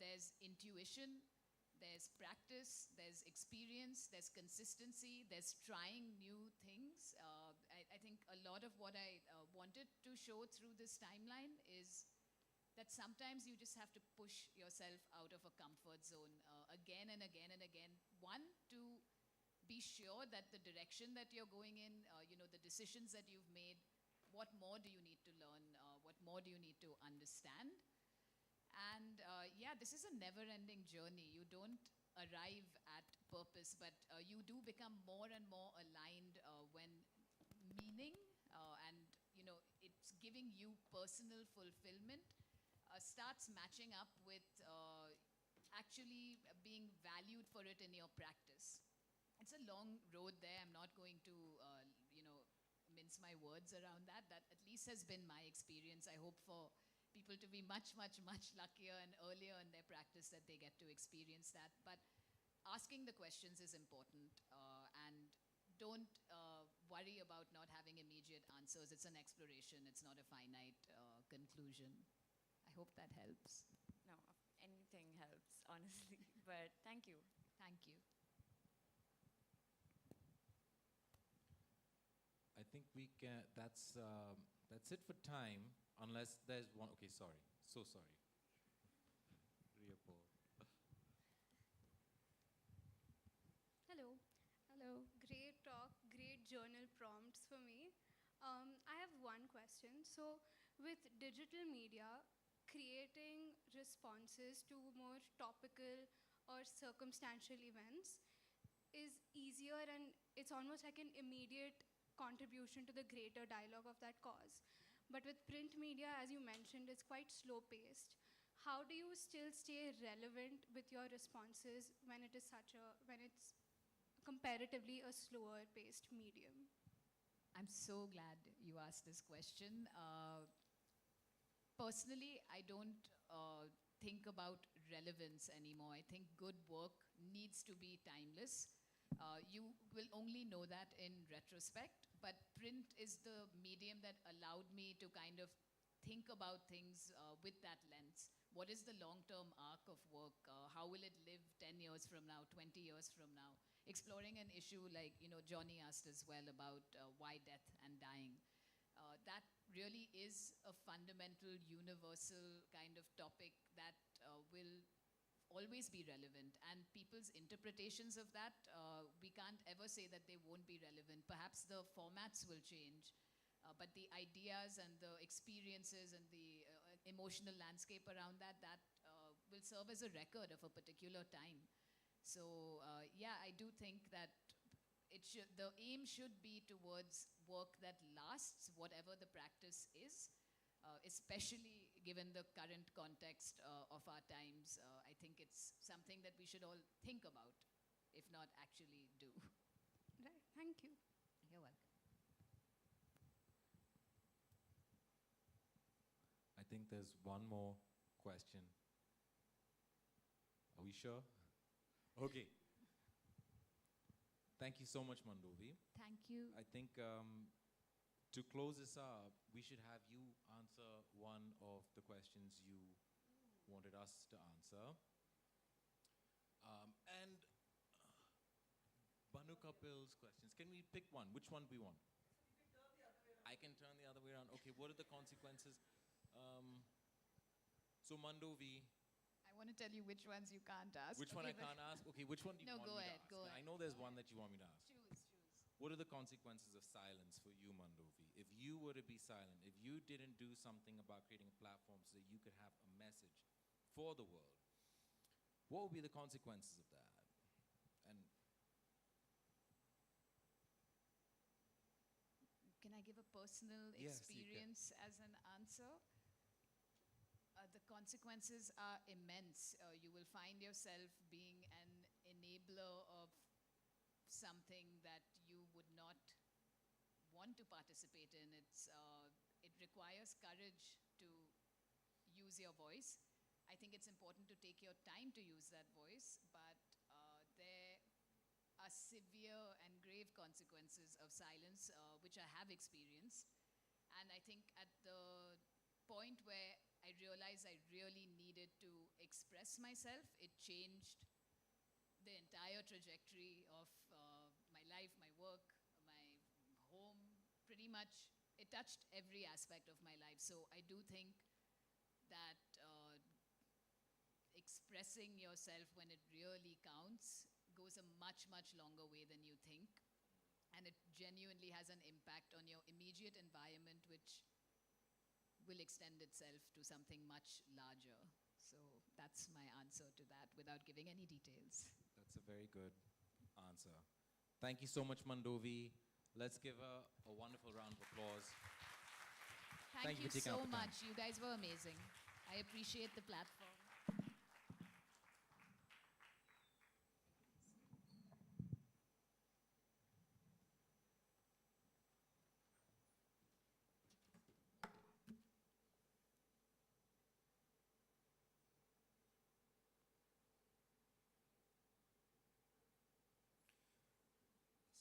There's intuition, there's practice, there's experience, there's consistency, there's trying new things. I think a lot of what I wanted to show through this timeline is that sometimes you just have to push yourself out of a comfort zone again and again and again. One, to be sure that the direction that you're going in, the decisions that you've made, what more do you need to learn? What more do you need to understand? And yeah, this is a never-ending journey. You don't arrive at purpose, but you do become more and more aligned when meaning and it's giving you personal fulfillment starts matching up with actually being valued for it in your practice. It's a long road there. I'm not going to mince my words around that. That at least has been my experience. I hope for people to be much, much, much luckier and earlier in their practice that they get to experience that. But asking the questions is important, and don't worry about not having immediate answers. It's an exploration. It's not a finite conclusion. I hope that helps. No, anything helps, honestly. But thank you. Thank you. I think we can, that's it for time, unless there's one, okay, sorry, so sorry. Reapol. Hello. Hello. Great talk, great journal prompts for me. I have one question. So with digital media, creating responses to more topical or circumstantial events is easier, and it's almost like an immediate contribution to the greater dialogue of that cause. But with print media, as you mentioned, it's quite slow paced. How do you still stay relevant with your responses when it's comparatively a slower paced medium? I'm so glad you asked this question. Personally, I don't think about relevance anymore. I think good work needs to be timeless. You will only know that in retrospect, but print is the medium that allowed me to kind of think about things with that lens. What is the long-term arc of work? How will it live 10 years from now, 20 years from now? Exploring an issue like, Johnny asked as well about why death and dying. That really is a fundamental, universal kind of topic that will always be relevant. And people's interpretations of that, we can't ever say that they won't be relevant. Perhaps the formats will change, but the ideas and the experiences and the emotional landscape around that will serve as a record of a particular time. So yeah, I do think that the aim should be towards work that lasts, whatever the practice is, especially given the current context of our times. I think it's something that we should all think about, if not actually do. Right, thank you. You're welcome. I think there's one more question. Are we sure? Okay. Thank you so much, Mandovi. Thank you. I think to close this up, we should have you answer one of the questions you wanted us to answer. And Banu Kapil's questions. Can we pick one? Which one do we want? I can turn the other way around. Okay, what are the consequences? So Mandovi. I want to tell you which ones you can't ask. Which one I can't ask? Okay, which one do you want go me ahead, to ask? go ahead. I know there's one that you want me to ask. Choose. What are the consequences of silence for you, Mandovi? If you were to be silent, if you didn't do something about creating a platform so that you could have a message for the world, what would be the consequences of that? And can I give a personal Yes, you can. experience as an answer? The consequences are immense. You will find yourself being an enabler of something that you would not want to participate in. It requires courage to use your voice. I think it's important to take your time to use that voice, but there are severe and grave consequences of silence, which I have experienced. And I think at the point where I realized I really needed to express myself, it changed the entire trajectory of my life, my work, my home, pretty much. It touched every aspect of my life. So I do think that expressing yourself when it really counts goes a much, much longer way than you think. And it genuinely has an impact on your immediate environment, which will extend itself to something much larger. So that's my answer to that without giving any details. That's a very good answer. Thank you so much, Mandovi. Let's give a wonderful round of applause. Thank you for taking out so the time. much. You guys were amazing. I appreciate the platform.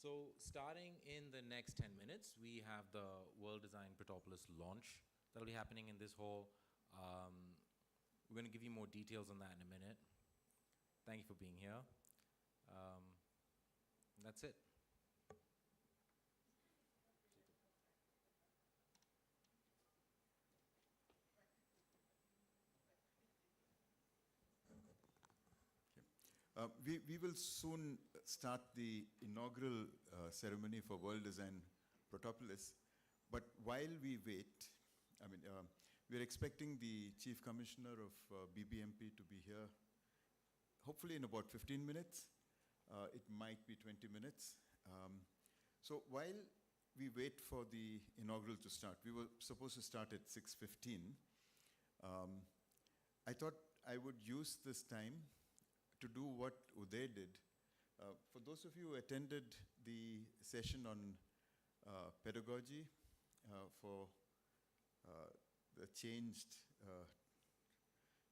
So starting in the next 10 minutes, we have the World Design Protopolis launch that'll be happening in this hall. We're going to give you more details on that in a minute. Thank you for being here. That's it. We will soon start the inaugural ceremony for World Design Protopolis. But while we wait, we're expecting the Chief Commissioner of BBMP to be here, hopefully in about 15 minutes. It might be 20 minutes. So while we wait for the inaugural to start, we were supposed to start at 6:15. I thought I would use this time to do what Uday did. For those of you who attended the session on pedagogy for the changed,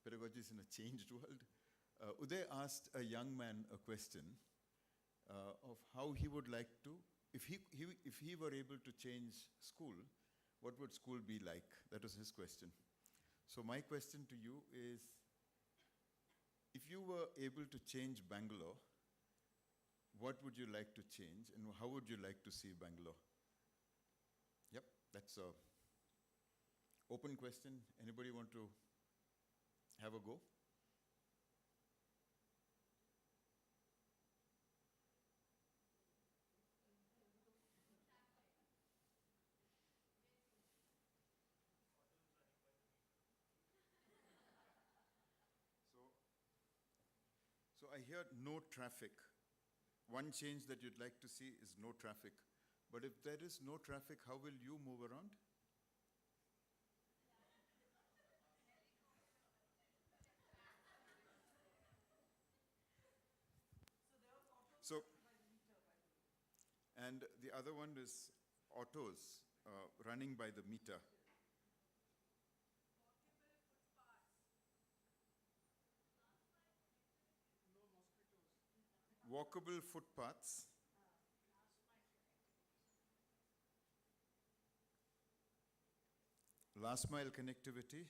pedagogies in a changed world, Uday asked a young man a question of how he would like to, if he were able to change school, what would school be like? That was his question. So my question to you is, if you were able to change Bangalore, what would you like to change and how would you like to see Bangalore? Yep, that's an open question. Anybody want to have a go? So I hear no traffic. One change that you'd like to see is no traffic. But if there is no traffic, how will you move around? So, and the other one is autos running by the meter. Walkable footpaths. Last mile connectivity.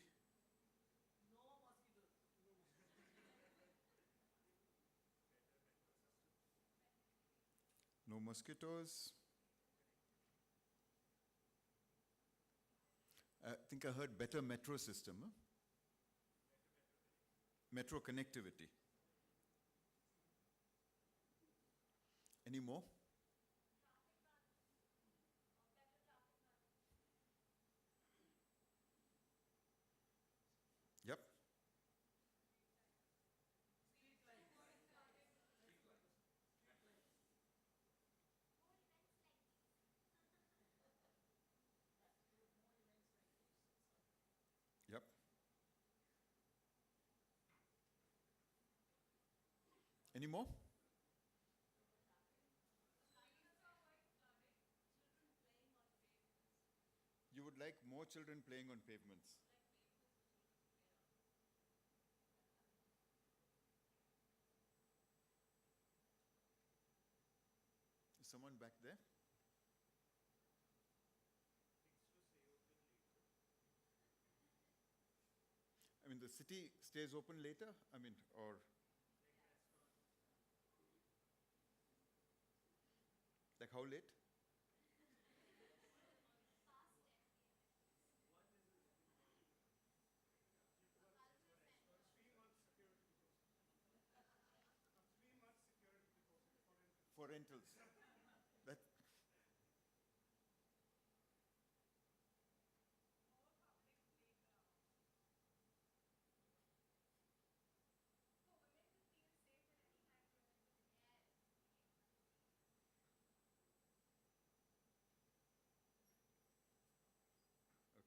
No mosquitoes. I think I heard better metro system. Huh? Metro connectivity. Any more? Yep. Yep. Any more? You would like more children playing on pavements? someone back there? I mean, the city stays open later? I mean, or? Like how late? For rentals. That.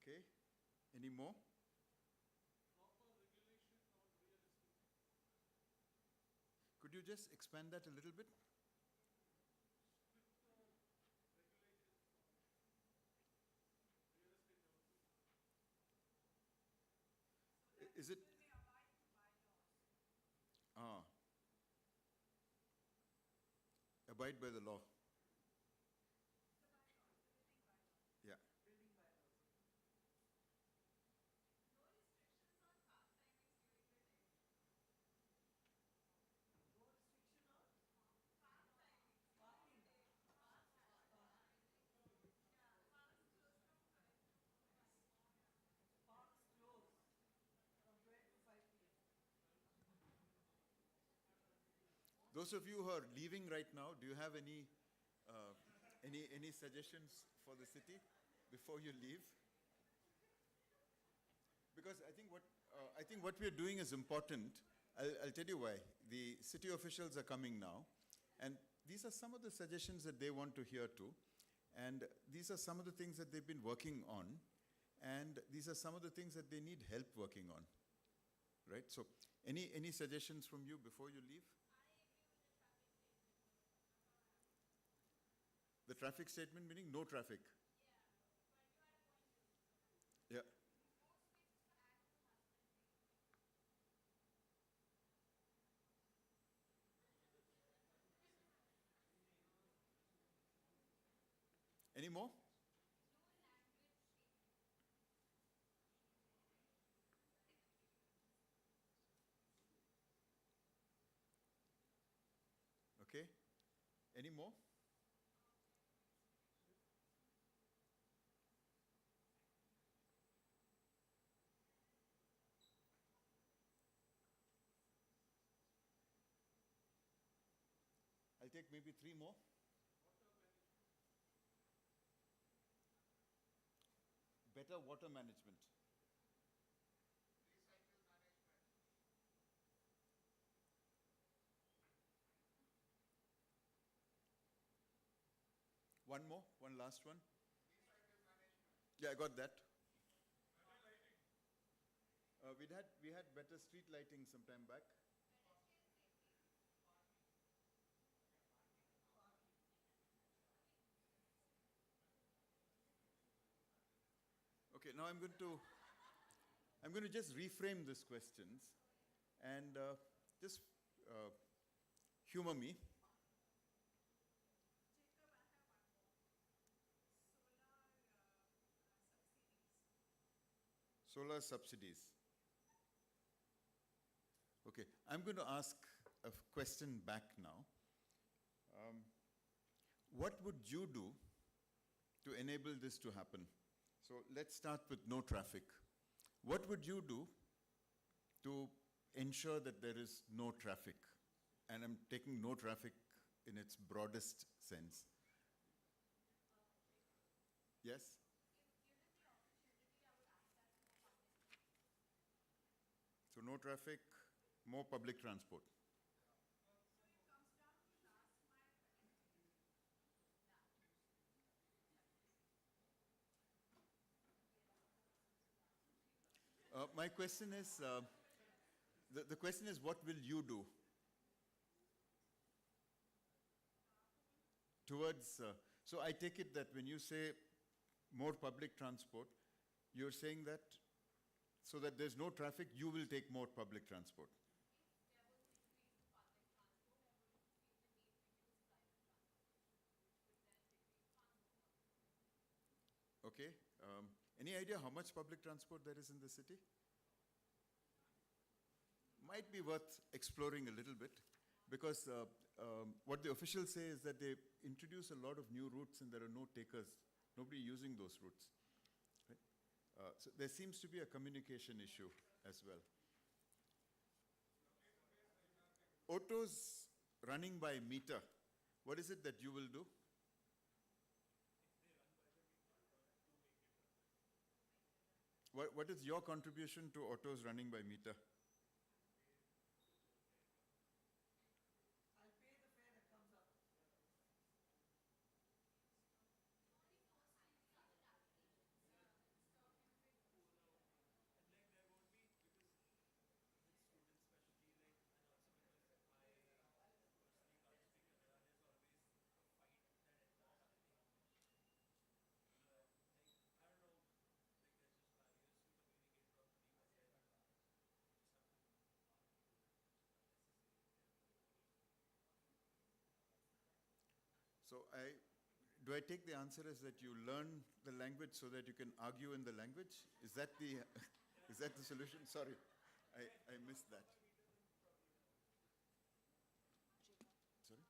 Okay. Any more? Could you just expand that a little bit? Is it? Ah. Abide by the law. Yeah. Those of you who are leaving right now, do you have any suggestions for the city before you leave? Because I think what we are doing is important. I'll tell you why. The city officials are coming now, and these are some of the suggestions that they want to hear too, and these are some of the things that they've been working on, and these are some of the things that they need help working on. Right? So, any suggestions from you before you leave? The traffic statement meaning no traffic. Yeah. Any more? Okay. Any more? I'll take maybe 3 more. Better water management. One more, one last one. Yeah, I got that. We had better street lighting some time back. Okay, now I'm going to just reframe these questions and just humor me. Solar subsidies. Okay, I'm going to ask a question back now. What would you do to enable this to happen? So let's start with no traffic. What would you do to ensure that there is no traffic? And I'm taking no traffic in its broadest sense. Yes? So no traffic, more public transport. My question is, the question is, what will you do towards, so I take it that when you say more public transport, you're saying that so that there's no traffic, you will take more public transport. Okay. Any idea how much public transport there is in the city? Might be worth exploring a little bit, because what the officials say is that they introduce a lot of new routes and there are no takers, nobody using those routes. Right? So there seems to be a communication issue as well. Autos running by meter, what is it that you will do? What is your contribution to autos running by meter? So do I take the answer as that you learn the language so that you can argue in the language? Is that the, is that the solution? Sorry, I missed that. Sorry?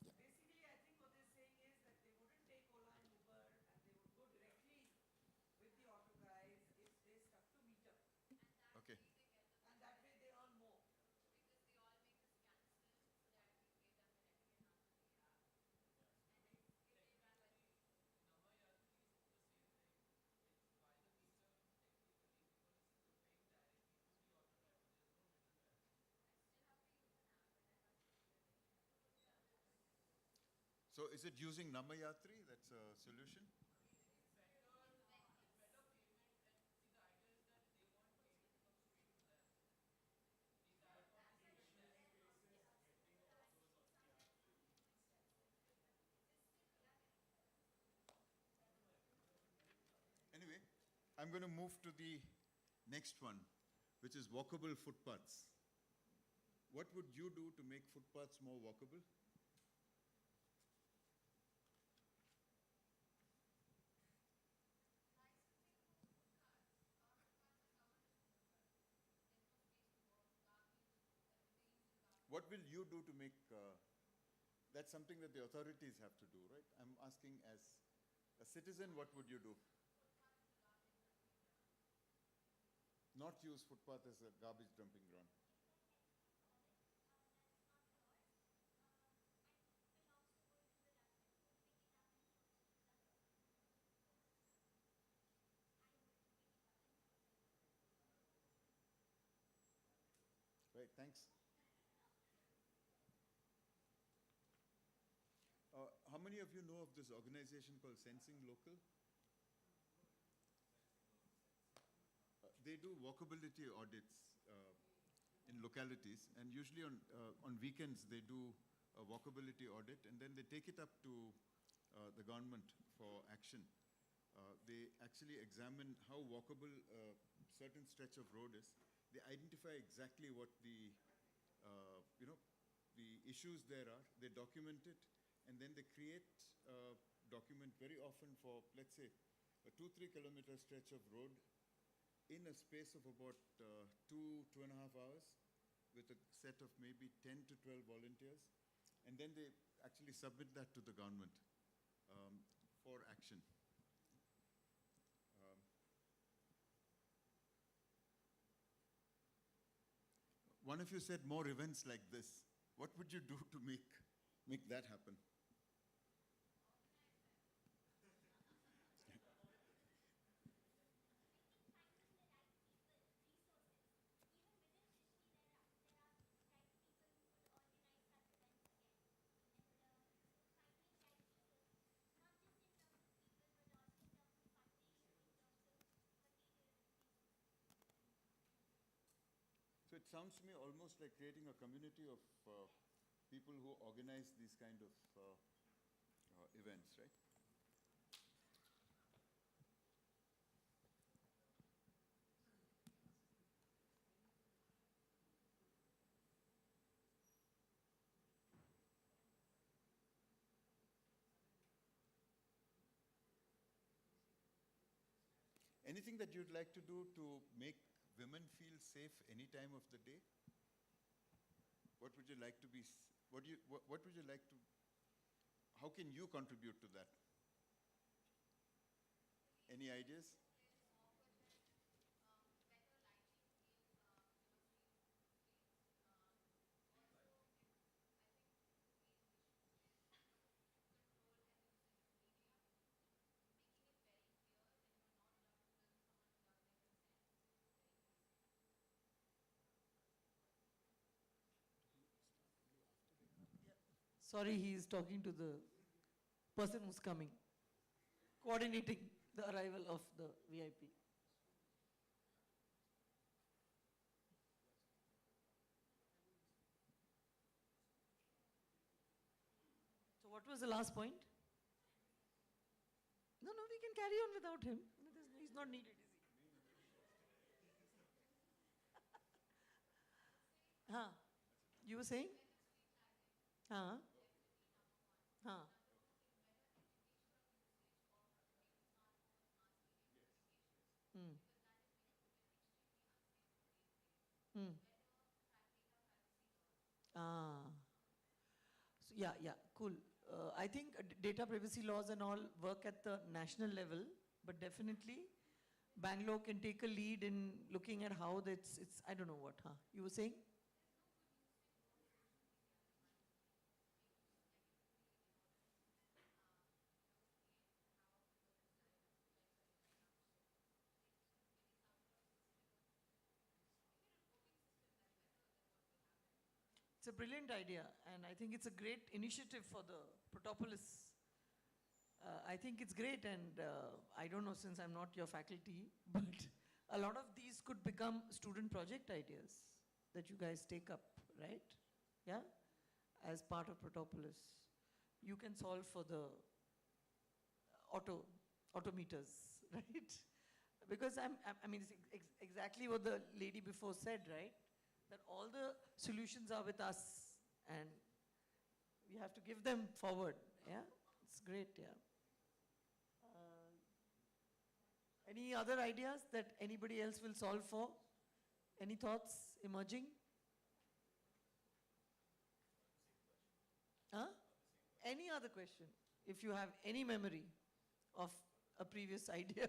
Basically, I think what they're saying is that they wouldn't take Ola and Uber and they would go directly with the auto guys if they stuck to meter. Okay. And that way they earn more. So is it using Namayatri? That's a solution? Anyway, I'm going to move to the next one, which is walkable footpaths. What would you do to make footpaths more walkable? What will you do to make, that's something that the authorities have to do, right? I'm asking as a citizen, what would you do? Not use footpath as a garbage dumping ground. Right, thanks. How many of you know of this organization called Sensing Local? They do walkability audits in localities, and usually on weekends they do a walkability audit, and then they take it up to the government for action. They actually examine how walkable a certain stretch of road is. They identify exactly what the, the issues there are. They document it, and then they create a document very often for, let's say, a 2-3 kilometer stretch of road in a space of about 2.5 hours with a set of maybe 10 to 12 volunteers. And then they actually submit that to the government for action. One of you said more events like this. What would you do to make that happen? So it sounds to me almost like creating a community of people who organize these kind of events, right? anything that you'd like to do to make women feel safe any time of the day? What would you like to be, what would you like to, how can you contribute to that? Any ideas? Sorry, he is talking to the person who's coming, coordinating the arrival of the VIP. So what was the last point? No, no, we can carry on without him. He's not needed, is he? Huh? You were saying? Huh? Huh? Hmm. Hmm. Ah. So yeah, yeah, cool. I think data privacy laws and all work at the national level, but definitely Bangalore can take a lead in looking at how that's, it's, I don't know what, huh? You were saying? It's a brilliant idea, and I think it's a great initiative for the Protopolis. I think it's great, and I don't know, since I'm not your faculty, but a lot of these could become student project ideas that you guys take up, right? Yeah? As part of Protopolis. You can solve for the auto meters, right? Because I mean, it's exactly what the lady before said, right? That all the solutions are with us, and we have to give them forward. Yeah, it's great. Yeah. Any other ideas that anybody else will solve for? Any thoughts emerging? Huh? Any other question? If you have any memory of a previous idea.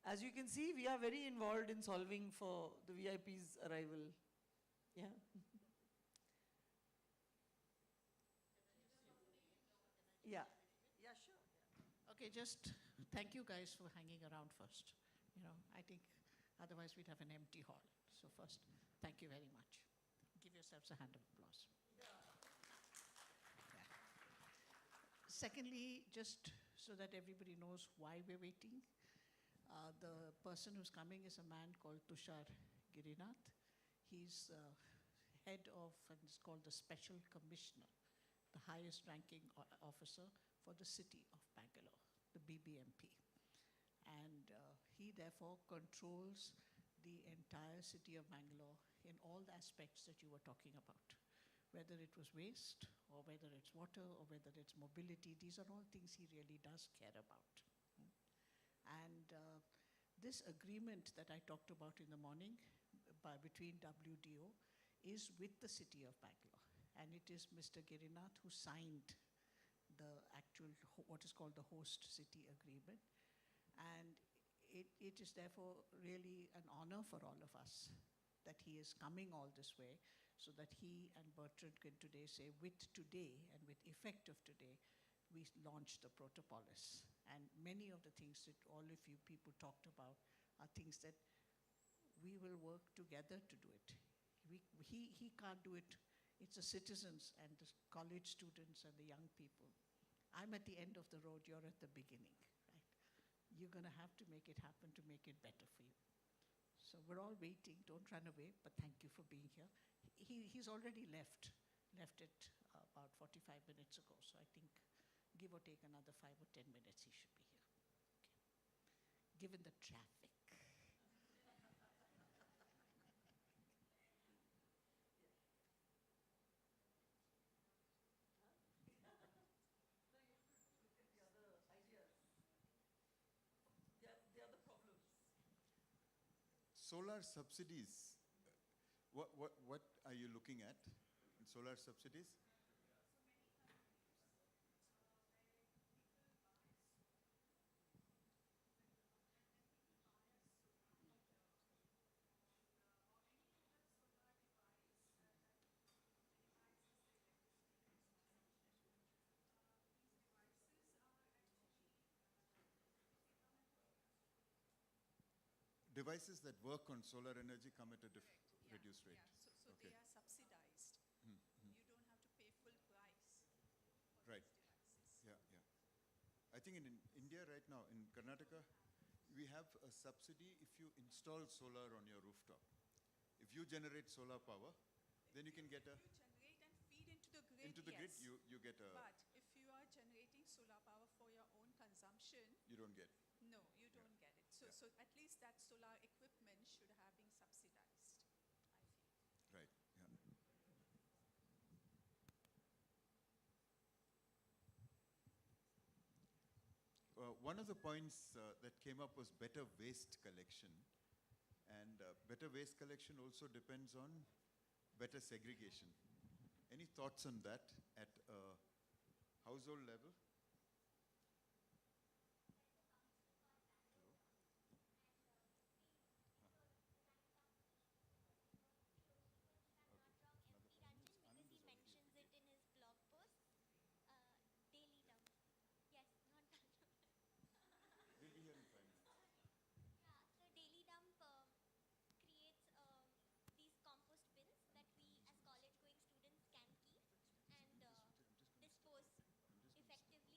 As you can see, we are very involved in solving for the VIP's arrival. Yeah. Yeah. Yeah, sure. Okay, just thank you guys for hanging around first. You know, I think otherwise we'd have an empty hall. So first, thank you very much. Give yourselves a hand of applause. Yeah. Secondly, just so that everybody knows why we're waiting, the person who's coming is a man called Tushar Girinath. He's head of, and it's called the Special Commissioner, the highest ranking officer for the city of Bangalore, the BBMP. And he therefore controls the entire city of Bangalore in all the aspects that you were talking about. Whether it was waste, or whether it's water, or whether it's mobility, these are all things he really does care about. And this agreement that I talked about in the morning between WDO is with the city of Bangalore. And it is Mr. Girinath who signed the actual, what is called the host city agreement. And it is therefore really an honor for all of us that he is coming all this way, so that he and Bertrand can today say, with today and with effect of today, we launched the Protopolis. And many of the things that all of you people talked about are things that we will work together to do it. He can't do it. It's the citizens and the college students and the young people. I'm at the end of the road, you're at the beginning, right? You're gonna have to make it happen to make it better for you. So we're all waiting, don't run away, but thank you for being here. He's already left it about 45 minutes ago, so I think give or take another 5 or 10 minutes he should be here. Okay. Given the traffic. solar subsidies, what are you looking at in solar subsidies? Devices that work on solar energy come at a reduced rate. So Okay. they are subsidized. Hmm, hmm. You don't have to pay full price for Right. these devices. Yeah, yeah. I think in India right now, in Karnataka, we have a subsidy if you install solar on your rooftop. If you generate solar power, then you can get a... If you generate and feed into the grid, Into the grid, yes. you get a... But if you are generating solar power for your own consumption, You don't get. no, you don't get it. So, Yeah. so at least that solar equipment should have been subsidized, I feel. Right, yeah. One of the points that came up was better waste collection. And better waste collection also depends on better segregation. Any thoughts on that at a household level? Because he mentions it in his blog post. Daily dump. Yes, not that. We'll be here in 5 minutes. Yeah, so daily dump creates these compost bins that we as college going students can keep and dispose effectively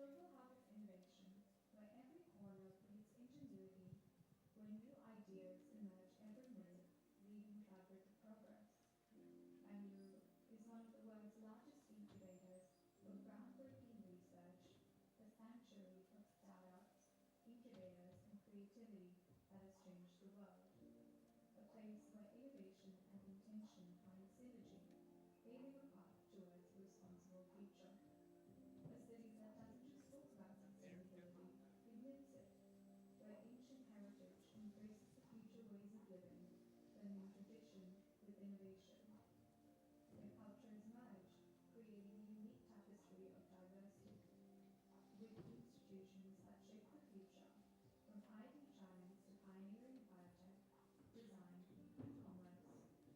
total hub of innovation, where every corner breathes ingenuity, where new ideas emerge every minute, weaving the fabric of progress. Bangalore is one of the world's largest incubators of groundbreaking research, a sanctuary of startups, incubators, and creativity that has changed the world. A place where innovation and intention find synergy, paving a path towards a responsible future. A city that doesn't just talk about sustainability, it lives it, where ancient heritage embraces the future ways of living, blending tradition with innovation. Where cultures merge, creating a unique tapestry of diversity. With institutions that shape the future, from ID giants to pioneering biotech, design, and commerce,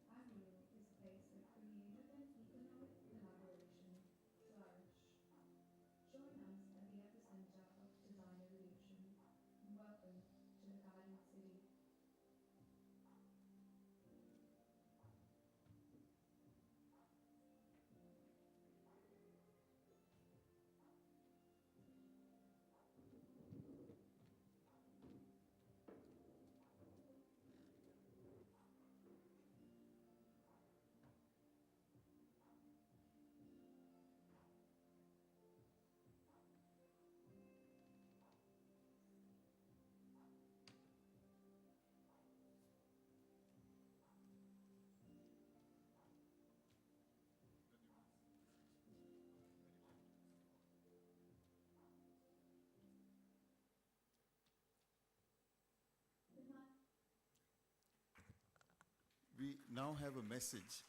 Bangalore is a place where creative and economic collaboration flourish. Join us at the epicenter of design evolution. Welcome to the Garden City. We now have a message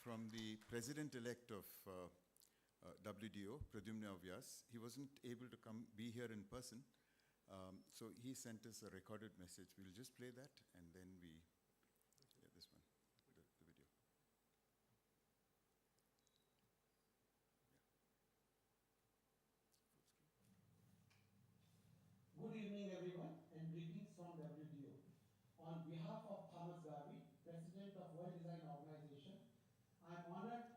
from the president-elect of WDO, Pradyumna Vyas. He wasn't able to be here in person, so he sent us a recorded message. We'll just play that, and then this one, the video. Good evening, everyone, and greetings from WDO. On behalf of Thomas Garvey, President of World Design Organization, I am honored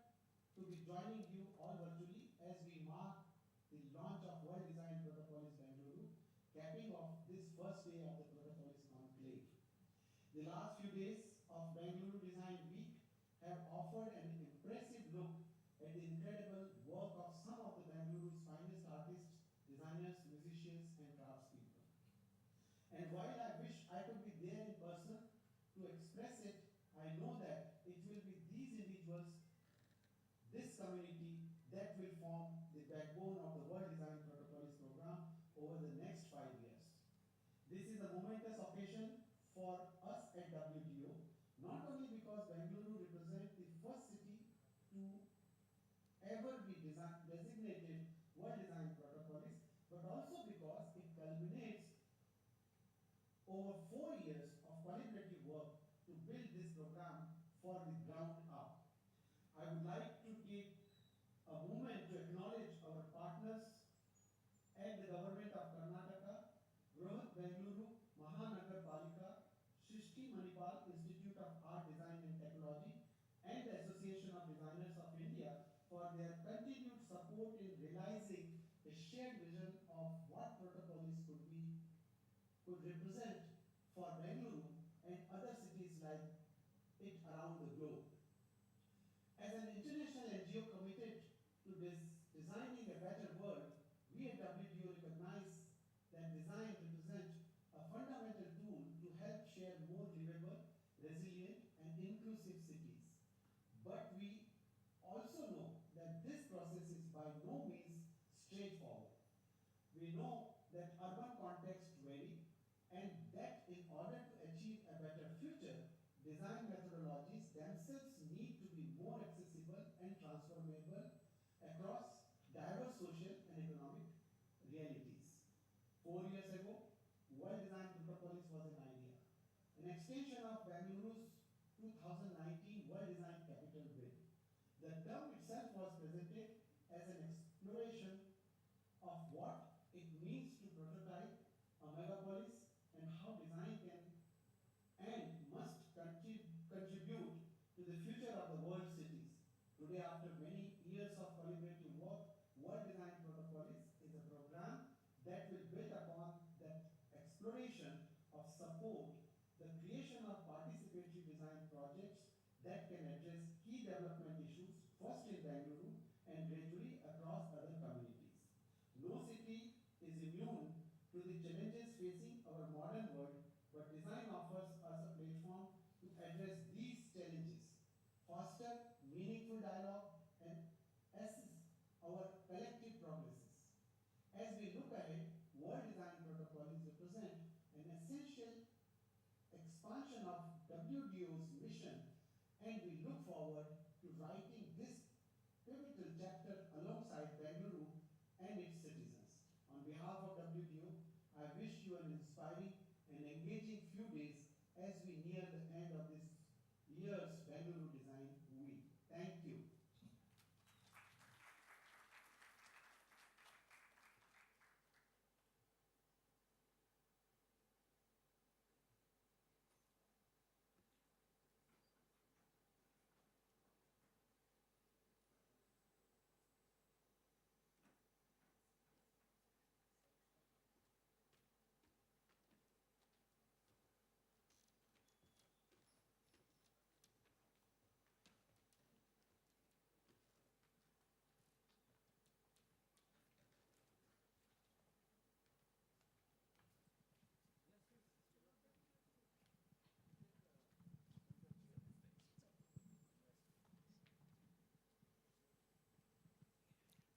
to be joining you all virtually as we mark the launch of World Design Protopolis Bengaluru, capping off this first day of the Protopolis Conclave. The last few days of Bengaluru Design Week have offered an impressive look at the incredible work of some of the Bengaluru's finest artists, designers, musicians, and craftspeople. And while I wish I could be there in person to express it, I know that it will be these individuals, this community, that will form the backbone of the World Design Protopolis program over the next 5 years. This is a momentous occasion for us at WDO, not only because Bengaluru represents the first city to ever be designated World Design Protopolis, but also because it culminates over 4 years of collaborative work to build this program for the ground up. I would like to take a moment to acknowledge our partners at the Government of Karnataka, Rohat Bengaluru, Mahanagar Palika, Shrishti Manipal Institute of Art, Design and Technology, and the Association of Designers of India for their continued support in realizing a shared vision of what Protopolis could represent for Bengaluru and other cities like it around the globe. As an international NGO committed to designing a better world, we at WDO recognize that design represents a fundamental tool to help share more livable, resilient, and inclusive cities. But we also know that this process is by no means straightforward. We know that urban contexts vary, and that in order to achieve a better future, design methodologies themselves need to be more accessible and transformable across diverse social and economic realities. 4 years ago, World Design Protopolis was an idea, an extension of Bengaluru's 2019 World Design Capital Bid. The term itself was presented as an exploration of what it means to prototype a megapolis and how design can and must contribute to the future of the world cities. Today, after many years of collaborative work, World Design Protopolis is a program that can address key development issues, first in Bengaluru and gradually across other communities. No city is immune to the challenges facing our modern world, but design offers us a platform to address these challenges, foster meaningful dialogue, and assess our collective progresses. As we look ahead, World Design Protopolis represent an essential expansion of WDO's mission, and we look forward to writing this pivotal chapter alongside Bengaluru and its citizens. On behalf of WDO, I wish you an inspiring and engaging few days as we near the end of this year's Bengaluru Design Week. Thank you.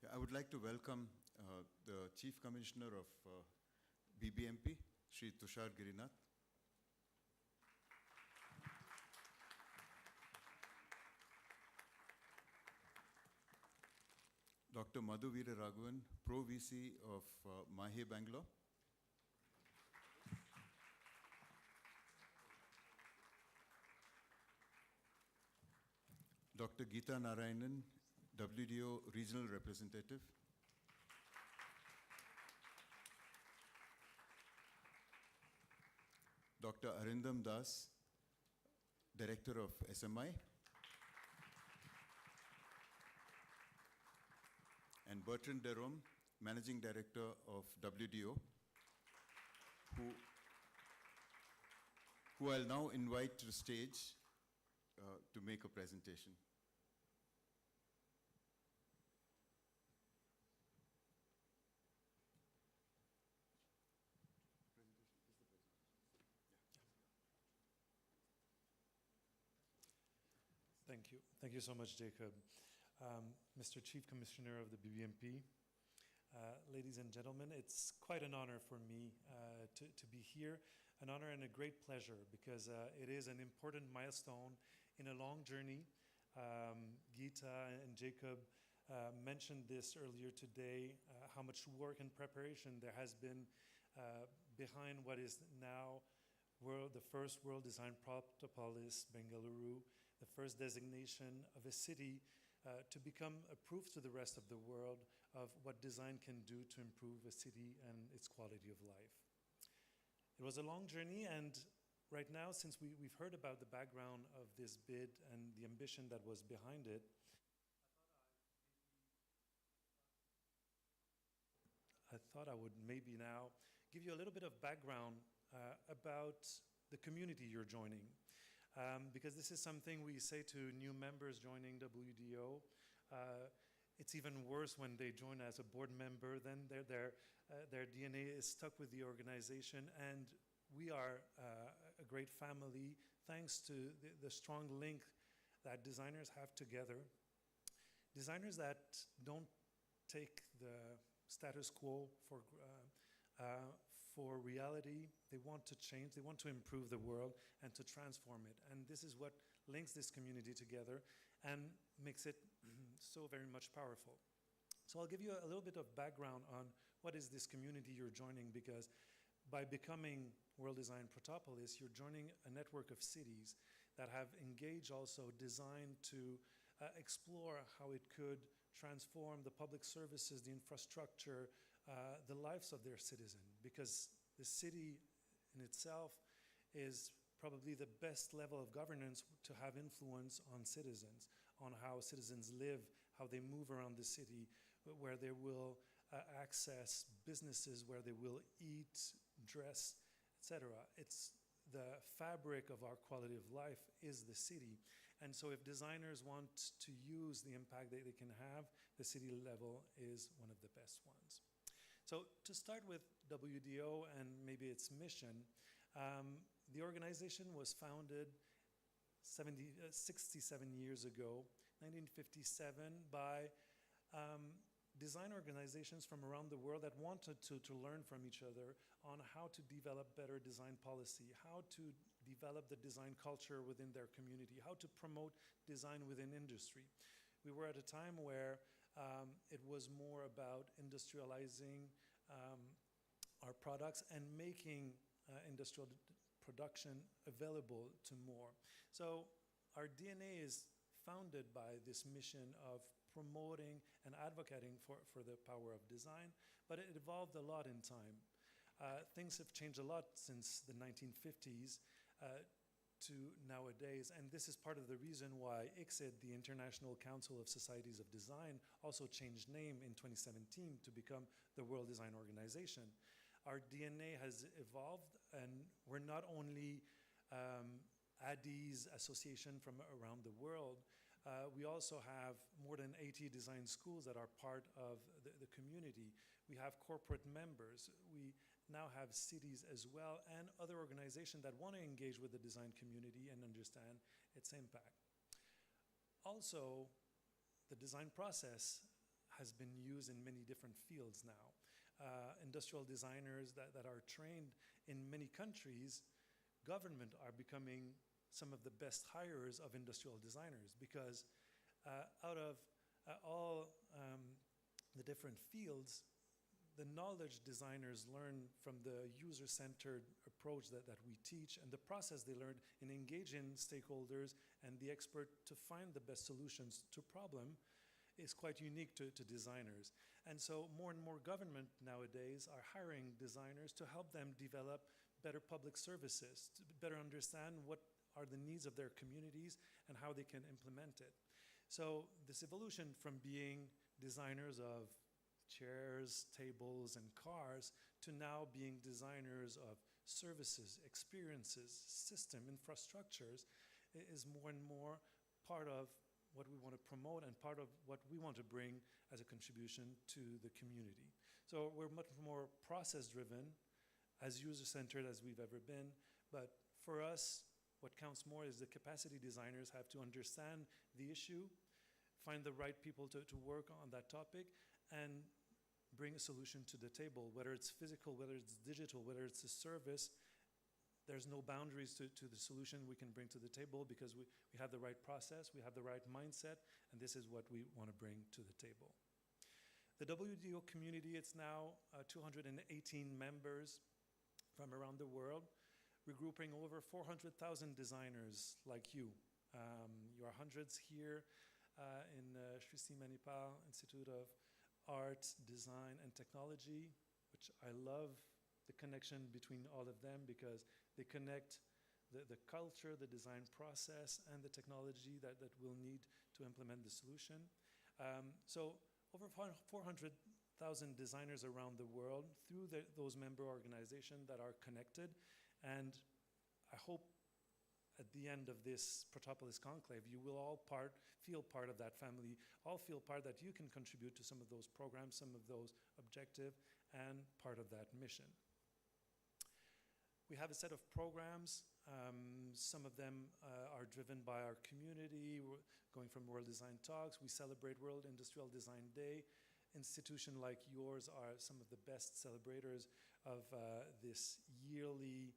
Yeah, I would like to welcome the Chief Commissioner of BBMP, Shri Tushar Girinath. Dr. Madhu Veera Raghavan, Pro VC of Mahe, Bangalore. Dr. Geeta Narayanan, WDO Regional Representative. Dr. Arindam Das, Director of SMI. And Bertrand Derome, Managing Director of WDO, who I'll now invite to the stage to make a presentation. Thank you. Thank you so much, Jacob. Mr. Chief Commissioner of the BBMP, ladies and gentlemen, it's quite an honor for me to be here, an honor and a great pleasure because it is an important milestone in a long journey. Geeta and Jacob mentioned this earlier today, how much work and preparation there has been behind what is now the first World Design Protopolis, Bengaluru, the first designation of a city to become a proof to the rest of the world of what design can do to improve a city and its quality of life. It was a long journey, and right now, since we've heard about the background of this bid and the ambition that was behind it, I thought I would maybe now give you a little bit of background about the community you're joining. Because this is something we say to new members joining WDO. It's even worse when they join as a board member, then their DNA is stuck with the organization, and we are a great family thanks to the strong link that designers have together. Designers that don't take the status quo for reality. They want to change, they want to improve the world and to transform it. And this is what links this community together and makes it so very much powerful. So I'll give you a little bit of background on what is this community you're joining, because by becoming World Design Protopolis, you're joining a network of cities that have engaged also design to explore how it could transform the public services, the infrastructure, the lives of their citizens, because the city in itself is probably the best level of governance to have influence on citizens, on how citizens live, how they move around the city, where they will access businesses, where they will eat, dress, etc. It's the fabric of our quality of life is the city. And so if designers want to use the impact that they can have, the city level is one of the best ones. So to start with WDO and maybe its mission, the organization was founded 67 years ago, 1957, by design organizations from around the world that wanted to learn from each other on how to develop better design policy, how to develop the design culture within their community, how to promote design within industry. We were at a time where it was more about industrializing our products and making industrial production available to more. So our DNA is founded by this mission of promoting and advocating for the power of design, but it evolved a lot in time. Things have changed a lot since the 1950s to nowadays, and this is part of the reason why ICSID, the International Council of Societies of Design, also changed name in 2017 to become the World Design Organization. Our DNA has evolved, and we're not only ADI's association from around the world, we also have more than 80 design schools that are part of the community. We have corporate members. We now have cities as well, and other organizations that want to engage with the design community and understand its impact. Also, the design process has been used in many different fields now. Industrial designers that are trained in many countries, government are becoming some of the best hirers of industrial designers, because out of all the different fields, the knowledge designers learn from the user-centered approach that we teach, and the process they learn in engaging stakeholders and the expert to find the best solutions to problem is quite unique to designers. And so more and more government nowadays are hiring designers to help them develop better public services, to better understand what are the needs of their communities and how they can implement it. So this evolution from being designers of chairs, tables, and cars to now being designers of services, experiences, system, infrastructures is more and more part of what we want to promote and part of what we want to bring as a contribution to the community. So we're much more process-driven, as user-centered as we've ever been, but for us, what counts more is the capacity designers have to understand the issue, find the right people to work on that topic, and bring a solution to the table, whether it's physical, whether it's digital, whether it's a service. There's no boundaries to the solution we can bring to the table, because we have the right process, we have the right mindset, and this is what we want to bring to the table. The WDO community, it's now 218 members from around the world, regrouping over 400,000 designers like you. You are hundreds here in Sri Manipal Institute of Art, Design, and Technology, which I love the connection between all of them, because they connect the culture, the design process, and the technology that we'll need to implement the solution. So over 400,000 designers around the world through those member organizations that are connected, and I hope at the end of this Protopolis Conclave, you will all feel part of that family, all feel part that you can contribute to some of those programs, some of those objectives, and part of that mission. We have a set of programs. Some of them are driven by our community, going from World Design Talks. We celebrate World Industrial Design Day. Institutions like yours are some of the best celebrators of this yearly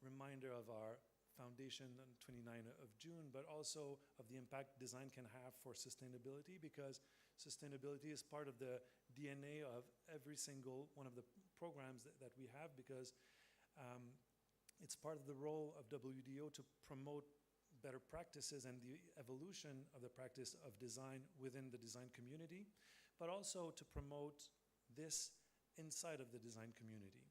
reminder of our foundation on 29th of June, but also of the impact design can have for sustainability, because sustainability is part of the DNA of every single one of the programs that we have, because it's part of the role of WDO to promote better practices and the evolution of the practice of design within the design community, but also to promote this inside of the design community.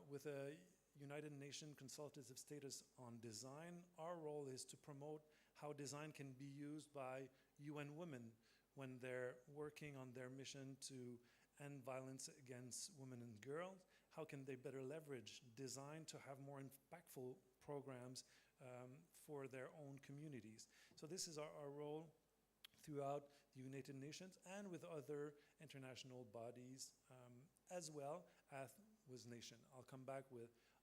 With a United Nations consultative status on design, our role is to promote how design can be used by UN women when they're working on their mission to end violence against women and girls. How can they better leverage design to have more impactful programs for their own communities. So this is our role throughout the United Nations and with other international bodies, as well as with nation. I'll come back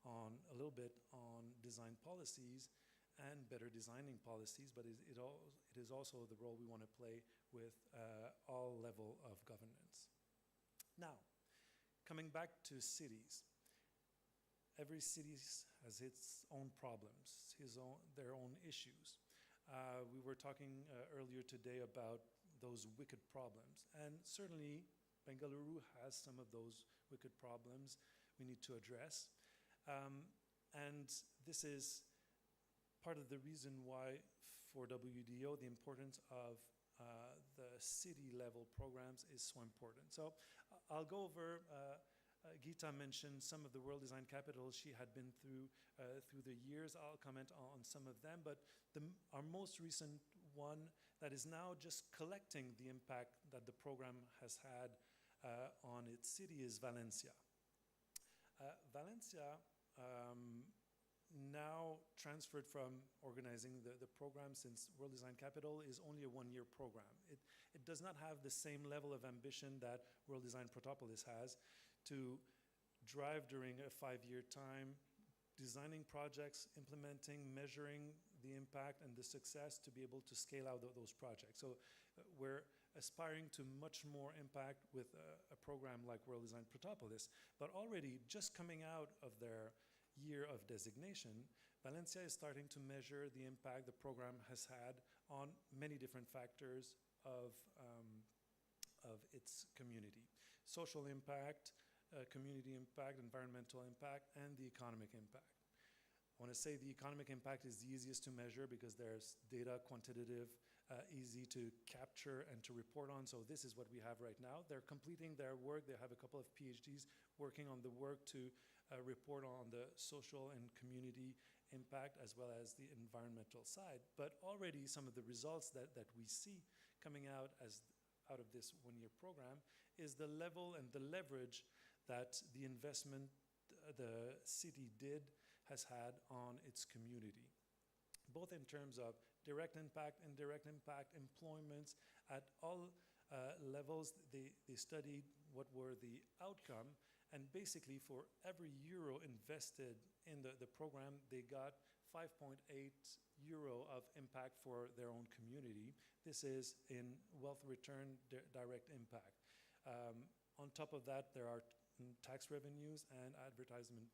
on a little bit on design policies and better designing policies, but it is also the role we want to play with all level of governance. Now, coming back to cities. Every city has its own problems, their own issues. We were talking earlier today about those wicked problems, and certainly Bengaluru has some of those wicked problems we need to address. And this is part of the reason why for WDO the importance of the city level programs is so important. So I'll go over, Geeta mentioned some of the World Design Capitals she had been through the years. I'll comment on some of them, but our most recent one that is now just collecting the impact that the program has had on its city is Valencia. Valencia now transferred from organizing the program, since World Design Capital is only a one-year program. It does not have the same level of ambition that World Design Protopolis has to drive during a 5-year time, designing projects, implementing, measuring the impact and the success to be able to scale out those projects. So we're aspiring to much more impact with a program like World Design Protopolis, but already just coming out of their year of designation, Valencia is starting to measure the impact the program has had on many different factors of its community. Social impact, community impact, environmental impact, and the economic impact. I want to say the economic impact is the easiest to measure because there's data, quantitative, easy to capture and to report on. So this is what we have right now. They're completing their work. They have a couple of PhDs working on the work to report on the social and community impact as well as the environmental side. But already some of the results that we see coming out of this one-year program is the level and the leverage that the investment the city has had on its community, both in terms of direct impact, indirect impact, employment. At all levels, they studied what were the outcome, and basically for every euro invested in the program, they got 5.8 euro of impact for their own community. This is in wealth return, direct impact. On top of that, there are tax revenues and advertisement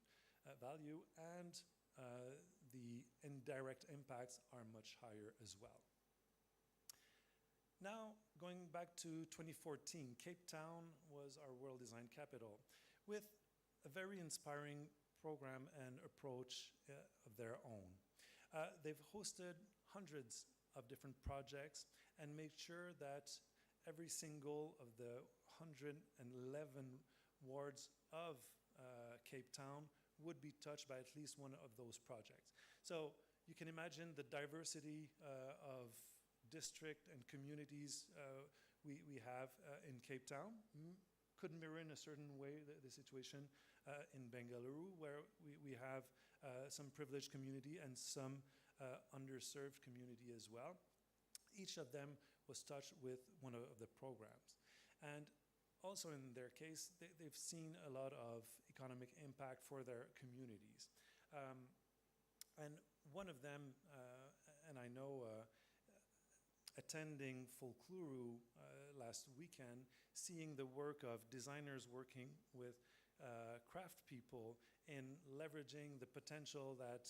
value, and the indirect impacts are much higher as well. Now, going back to 2014, Cape Town was our World Design Capital with a very inspiring program and approach of their own. They've hosted hundreds of different projects and made sure that every single of the 111 wards of Cape Town would be touched by at least one of those projects. So you can imagine the diversity of district and communities we have in Cape Town. Could mirror in a certain way the situation in Bengaluru, where we have some privileged community and some underserved community as well. Each of them was touched with one of the programs. And also in their case, they've seen a lot of economic impact for their communities. And one of them, and I know attending Folkluru last weekend, seeing the work of designers working with craft people in leveraging the potential that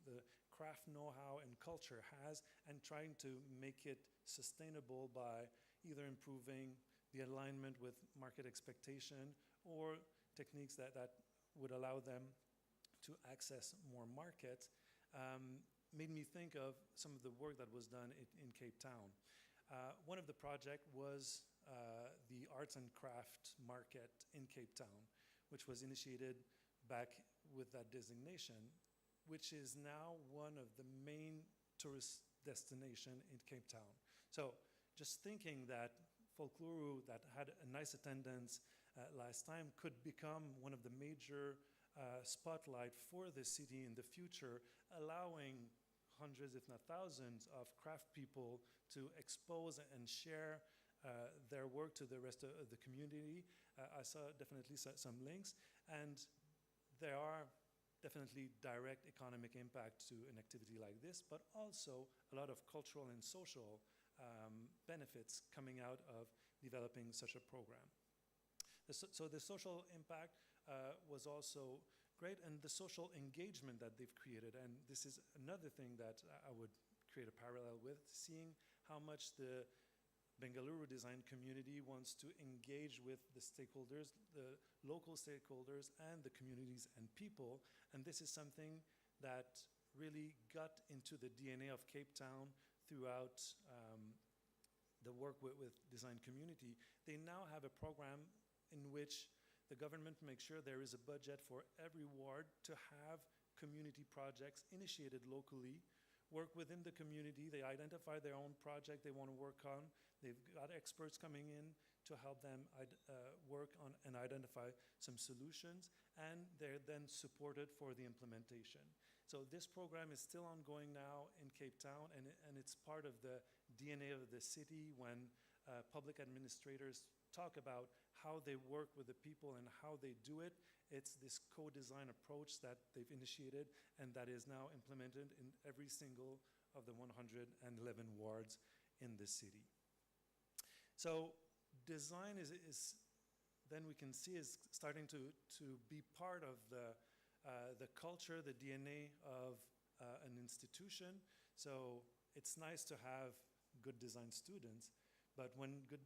the craft know-how and culture has and trying to make it sustainable by either improving the alignment with market expectation or techniques that would allow them to access more market, made me think of some of the work that was done in Cape Town. One of the projects was the arts and craft market in Cape Town, which was initiated back with that designation, which is now one of the main tourist destination in Cape Town. So just thinking that Folkluru, that had a nice attendance last time, could become one of the major spotlight for the city in the future, allowing hundreds, if not thousands, of craft people to expose and share their work to the rest of the community. I saw definitely some links, and there are definitely direct economic impact to an activity like this, but also a lot of cultural and social benefits coming out of developing such a program. So the social impact was also great, and the social engagement that they've created, and this is another thing that I would create a parallel with, seeing how much the Bengaluru design community wants to engage with the stakeholders, the local stakeholders and the communities and people, and this is something that really got into the DNA of Cape Town throughout the work with design community. They now have a program in which the government makes sure there is a budget for every ward to have community projects initiated locally, work within the community. They identify their own project they want to work on. They've got experts coming in to help them work on and identify some solutions, and they're then supported for the implementation. So this program is still ongoing now in Cape Town, and it's part of the DNA of the city when public administrators talk about how they work with the people and how they do it. It's this co-design approach that they've initiated and that is now implemented in every single of the 111 wards in the city. So design is then we can see is starting to be part of the culture, the DNA of an institution. So it's nice to have good design students, but when good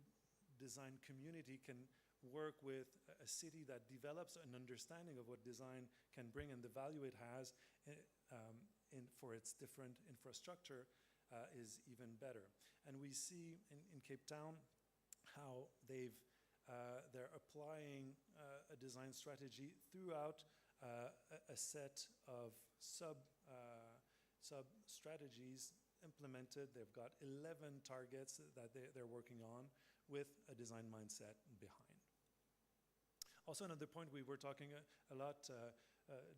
design community can work with a city that develops an understanding of what design can bring and the value it has for its different infrastructure is even better. And we see in Cape Town how they're applying a design strategy throughout a set of sub-strategies implemented. They've got 11 targets that they're working on with a design mindset behind. Also, another point, we were talking a lot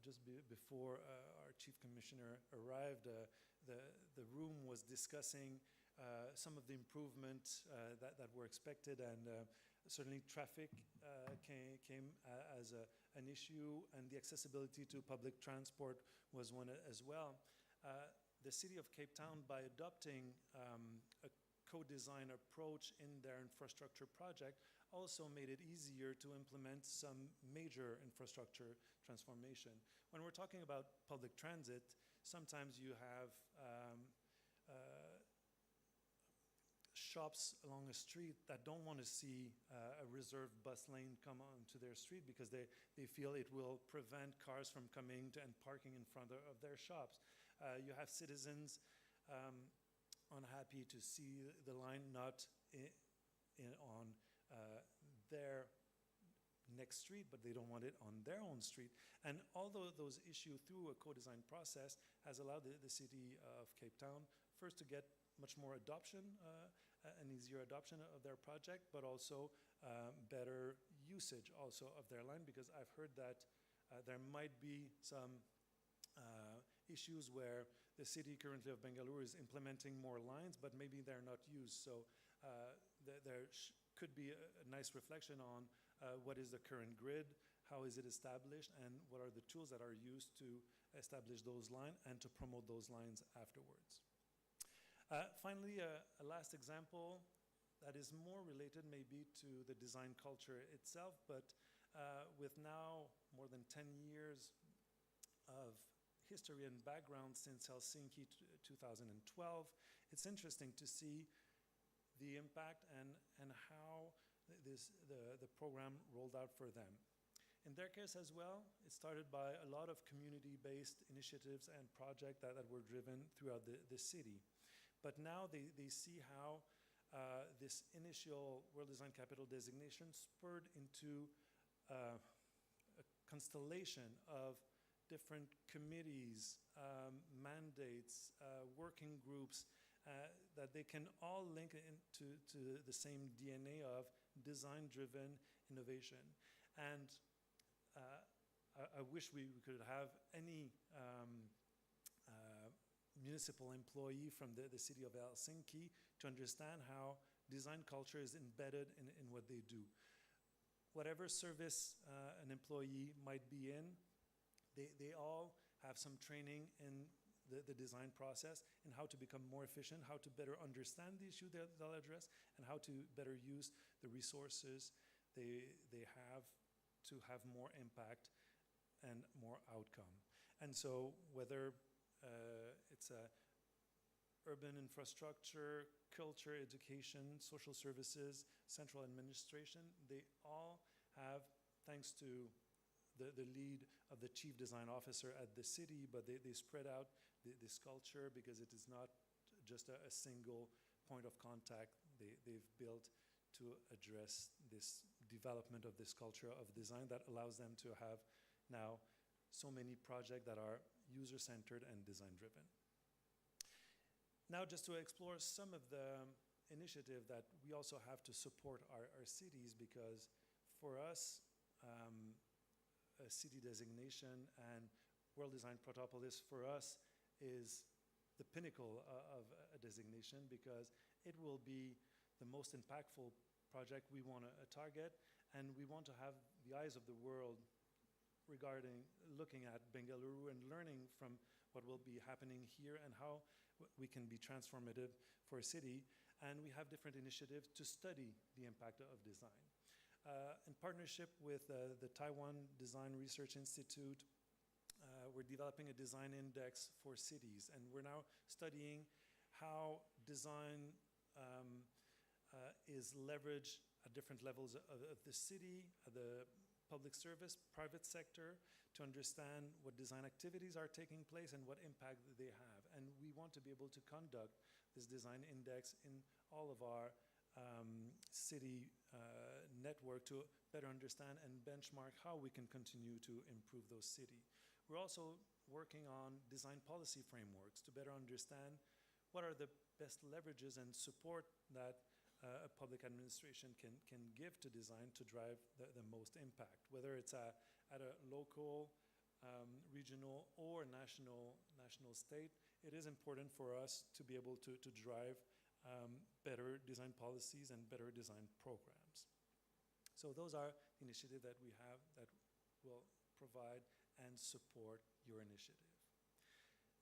just before our Chief Commissioner arrived. The room was discussing some of the improvement that were expected, and certainly traffic came as an issue, and the accessibility to public transport was one as well. The city of Cape Town, by adopting a co-design approach in their infrastructure project, also made it easier to implement some major infrastructure transformation. When we're talking about public transit, sometimes you have shops along a street that don't want to see a reserved bus lane come onto their street because they feel it will prevent cars from coming and parking in front of their shops. You have citizens unhappy to see the line not on their next street, but they don't want it on their own street. And although those issues through a co-design process has allowed the city of Cape Town first to get much more adoption, an easier adoption of their project, but also better usage also of their line, because I've heard that there might be some issues where the city currently of Bengaluru is implementing more lines, but maybe they're not used. So there could be a nice reflection on what is the current grid, how is it established, and what are the tools that are used to establish those lines and to promote those lines afterwards. Finally, a last example that is more related maybe to the design culture itself, but with now more than 10 years of history and background since Helsinki 2012, it's interesting to see the impact and how the program rolled out for them. In their case as well, it started by a lot of community-based initiatives and projects that were driven throughout the city. But now they see how this initial World Design Capital designation spurred into a constellation of different committees, mandates, working groups that they can all link into the same DNA of design-driven innovation. And I wish we could have any municipal employee from the city of Helsinki to understand how design culture is embedded in what they do. Whatever service an employee might be in, they all have some training in the design process and how to become more efficient, how to better understand the issue they'll address, and how to better use the resources they have to have more impact and more outcome. And so whether it's a urban infrastructure, culture, education, social services, central administration, they all have, thanks to the lead of the chief design officer at the city, but they spread out this culture because it is not just a single point of contact they've built to address this development of this culture of design that allows them to have now so many projects that are user-centered and design-driven. Now, just to explore some of the initiative that we also have to support our cities, because for us, a city designation and World Design Protopolis for us is the pinnacle of a designation, because it will be the most impactful project we want to target, and we want to have the eyes of the world regarding looking at Bengaluru and learning from what will be happening here and how we can be transformative for a city. And we have different initiatives to study the impact of design. In partnership with the Taiwan Design Research Institute, we're developing a design index for cities, and we're now studying how design is leveraged at different levels of the city, the public service, private sector, to understand what design activities are taking place and what impact they have. And we want to be able to conduct this design index in all of our city network to better understand and benchmark how we can continue to improve those cities. We're also working on design policy frameworks to better understand what are the best leverages and support that a public administration can give to design to drive the most impact, whether it's at a local, regional, or national state. It is important for us to be able to drive better design policies and better design programs. So those are initiatives that we have that will provide and support your initiative.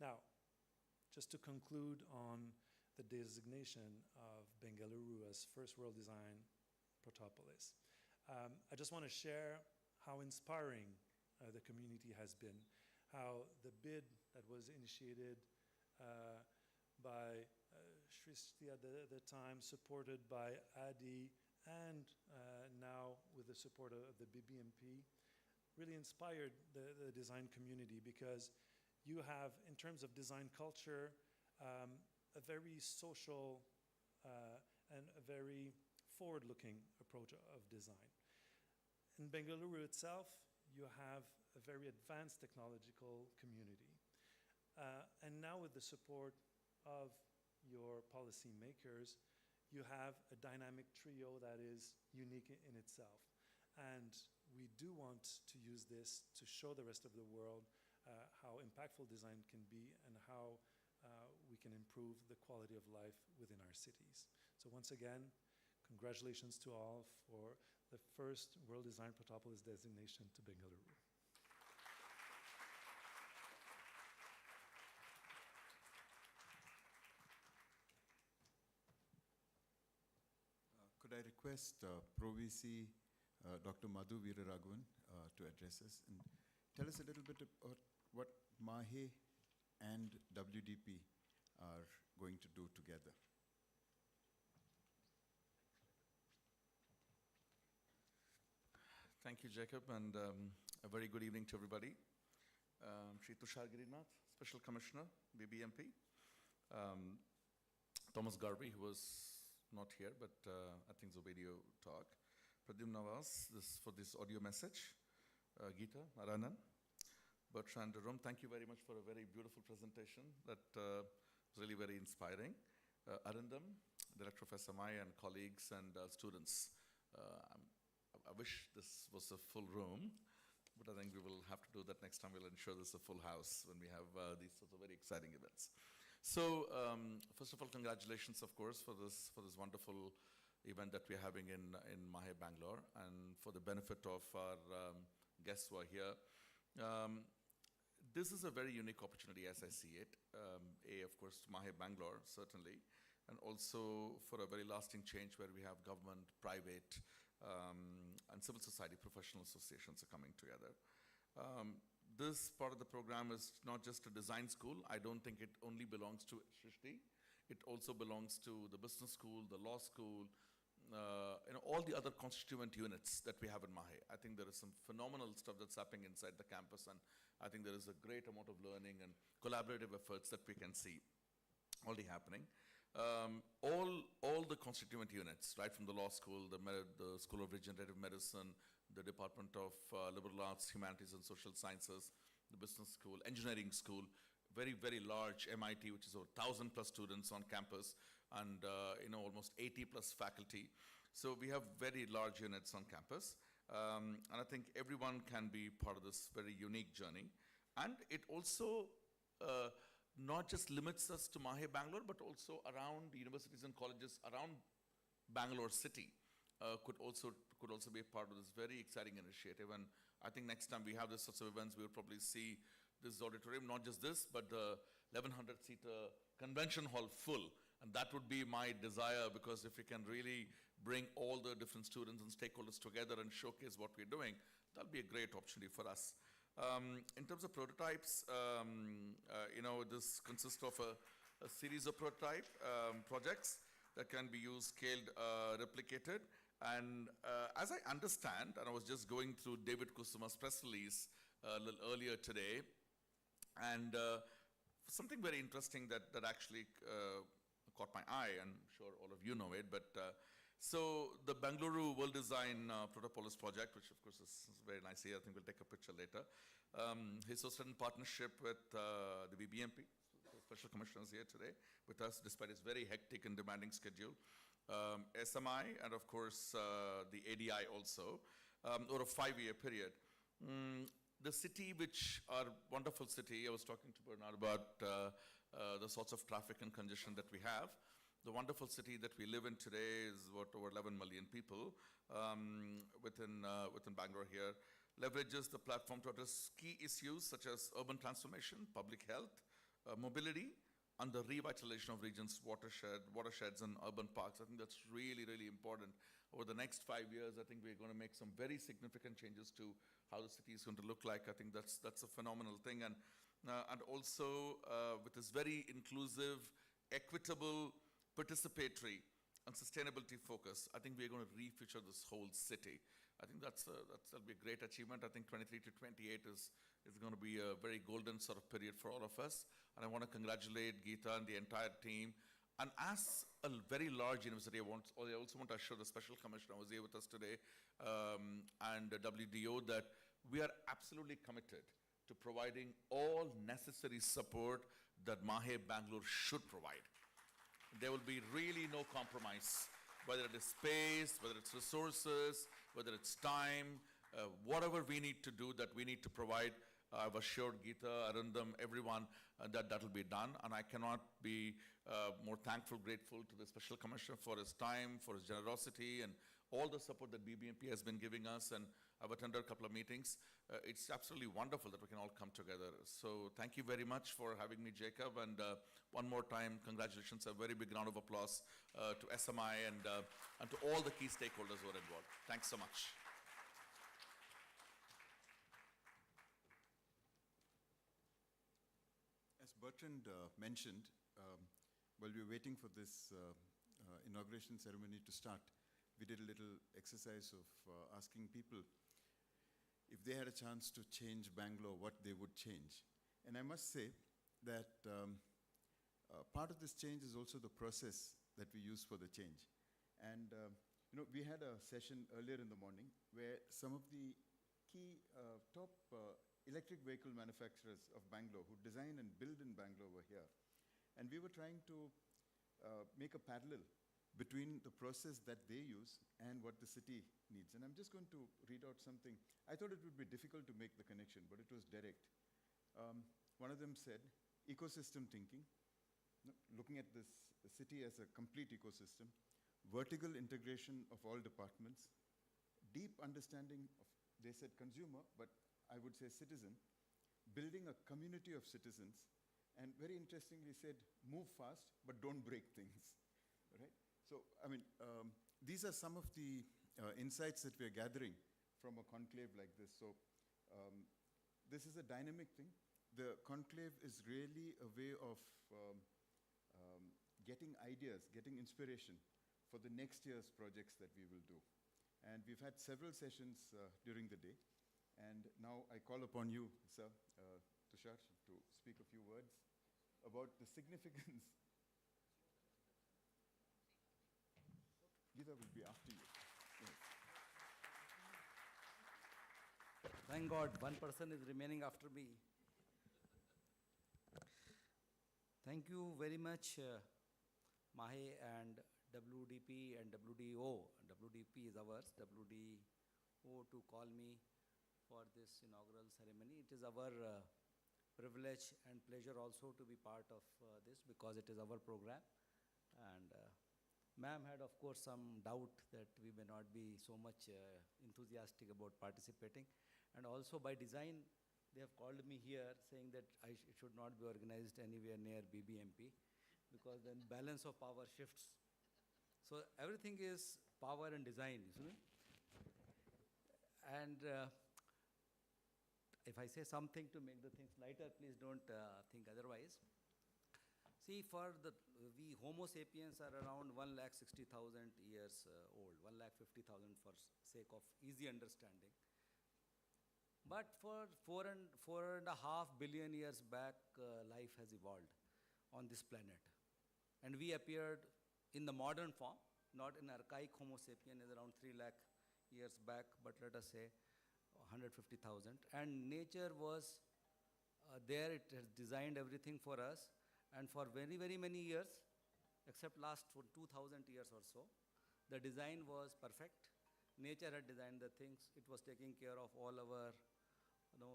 Now, just to conclude on the designation of Bengaluru as first World Design Protopolis, I just want to share how inspiring the community has been, how the bid that was initiated by Shrishti at the time, supported by ADI, and now with the support of the BBMP, really inspired the design community, because you have, in terms of design culture, a very social and a very forward-looking approach of design. In Bengaluru itself, you have a very advanced technological community. And now with the support of your policymakers, you have a dynamic trio that is unique in itself. And we do want to use this to show the rest of the world how impactful design can be and how we can improve the quality of life within our cities. So once again, congratulations to all for the first World Design Protopolis designation to Bengaluru. Could I request Pro-VC Dr. Madhu Veeraraghavan to address us and tell us a little bit about what MAHE and WDP are going to do together. Thank you, Jacob, and a very good evening to everybody. Shri Tushar Girinath, Special Commissioner, BBMP. Thomas Garvey, who was not here, but I think it's a video talk. Pradyum Nawaz, for this audio message. Geeta Narayanan. Bertrand Rum, thank you very much for a very beautiful presentation that was really very inspiring. Arindam, Director of SMI, and colleagues and students. I wish this was a full room, but I think we will have to do that next time. We'll ensure this is a full house when we have these sorts of very exciting events. So, first of all, congratulations, of course, for this wonderful event that we're having in Mahe, Bangalore, and for the benefit of our guests who are here. This is a very unique opportunity as I see it. Of course, Mahe, Bangalore, certainly, and also for a very lasting change where we have government, private, and civil society professional associations are coming together. This part of the program is not just a design school. I don't think it only belongs to Srishti. It also belongs to the business school, the law school, all the other constituent units that we have in Mahe. I think there is some phenomenal stuff that's happening inside the campus, and I think there is a great amount of learning and collaborative efforts that we can see already happening. All the constituent units, right from the law school, the School of Regenerative Medicine, the Department of Liberal Arts, Humanities and Social Sciences, the business school, engineering school, very, very large MIT, which is over 1,000 plus students on campus, and almost 80 plus faculty. So we have very large units on campus. And I think everyone can be part of this very unique journey. And it also not just limits us to Mahe, Bangalore, but also around universities and colleges around Bangalore city could also be a part of this very exciting initiative. And I think next time we have this sorts of events, we'll probably see this auditorium, not just this, but the 1,100-seater convention hall full. And that would be my desire, because if we can really bring all the different students and stakeholders together and showcase what we're doing, that'll be a great opportunity for us. In terms of prototypes, this consists of a series of prototype projects that can be used, scaled, replicated. And as I understand, and I was just going through David Kusuma's press release a little earlier today, and something very interesting that actually caught my eye, and I'm sure all of you know it, but so the Bengaluru World Design Protopolis project, which of course is very nice here, I think we'll take a picture later, he's hosted in partnership with the BBMP, the Special Commissioner is here today with us, despite his very hectic and demanding schedule, SMI, and of course the ADI also, over a 5-year period. The city, which our wonderful city, I was talking to Bernard about the sorts of traffic and congestion that we have. The wonderful city that we live in today is what, over 11 million people within Bangalore here, leverages the platform to address key issues such as urban transformation, public health, mobility, and the revitalization of regions, watersheds and urban parks. I think that's really, really important. Over the next 5 years, I think we're going to make some very significant changes to how the city is going to look like. I think that's a phenomenal thing. And also with this very inclusive, equitable, participatory, and sustainability focus, I think we're going to re-feature this whole city. I think that'll be a great achievement. I think 23 to 28 is going to be a very golden sort of period for all of us. And I want to congratulate Geeta and the entire team. And as a very large university, I also want to assure the Special Commissioner who was here with us today and the WDO that we are absolutely committed to providing all necessary support that Mahe, Bangalore should provide. There will be really no compromise, whether it is space, whether it's resources, whether it's time, whatever we need to do that we need to provide. I've assured Geeta, Arundam, everyone that will be done. And I cannot be more thankful, grateful to the Special Commissioner for his time, for his generosity, and all the support that BBMP has been giving us. And I've attended a couple of meetings. It's absolutely wonderful that we can all come together. So thank you very much for having me, Jacob. And one more time, congratulations, a very big round of applause to SMI and to all the key stakeholders who are involved. Thanks so much. As Bertrand mentioned, while we were waiting for this inauguration ceremony to start, we did a little exercise of asking people if they had a chance to change Bangalore, what they would change. And I must say that part of this change is also the process that we use for the change. And we had a session earlier in the morning where some of the key top electric vehicle manufacturers of Bangalore who design and build in Bangalore were here. And we were trying to make a parallel between the process that they use and what the city needs. And I'm just going to read out something. I thought it would be difficult to make the connection, but it was direct. One of them said, ecosystem thinking, looking at this city as a complete ecosystem, vertical integration of all departments, deep understanding of, they said consumer, but I would say citizen, building a community of citizens, and very interestingly said, move fast, but don't break things, right? So, I mean, these are some of the insights that we're gathering from a conclave like this. So, this is a dynamic thing. The conclave is really a way of getting ideas, getting inspiration for the next year's projects that we will do. And we've had several sessions during the day. And now I call upon you, sir, Tushar, to speak a few words about the significance. Geeta will be after you. Yes. Thank God, one person is remaining after me. Thank you very much, Mahe and WDP and WDO. WDP is ours, WDO to call me for this inaugural ceremony. It is our privilege and pleasure also to be part of this because it is our program. And ma'am had, of course, some doubt that we may not be so much enthusiastic about participating. And also by design, they have called me here saying that it should not be organized anywhere near BBMP because then balance of power shifts. So everything is power and design, isn't it? And if I say something to make the things lighter, please don't think otherwise. See, we Homo sapiens are around 1,60,000 years old, 1,50,000 for sake of easy understanding. But for 4.5 billion years back, life has evolved on this planet. And we appeared in the modern form, not in archaic Homo sapien is around 3 lakh years back, but let us say 150,000. And nature was there, it has designed everything for us. And for very, very many years, except last 2,000 years or so, the design was perfect. Nature had designed the things. It was taking care of all our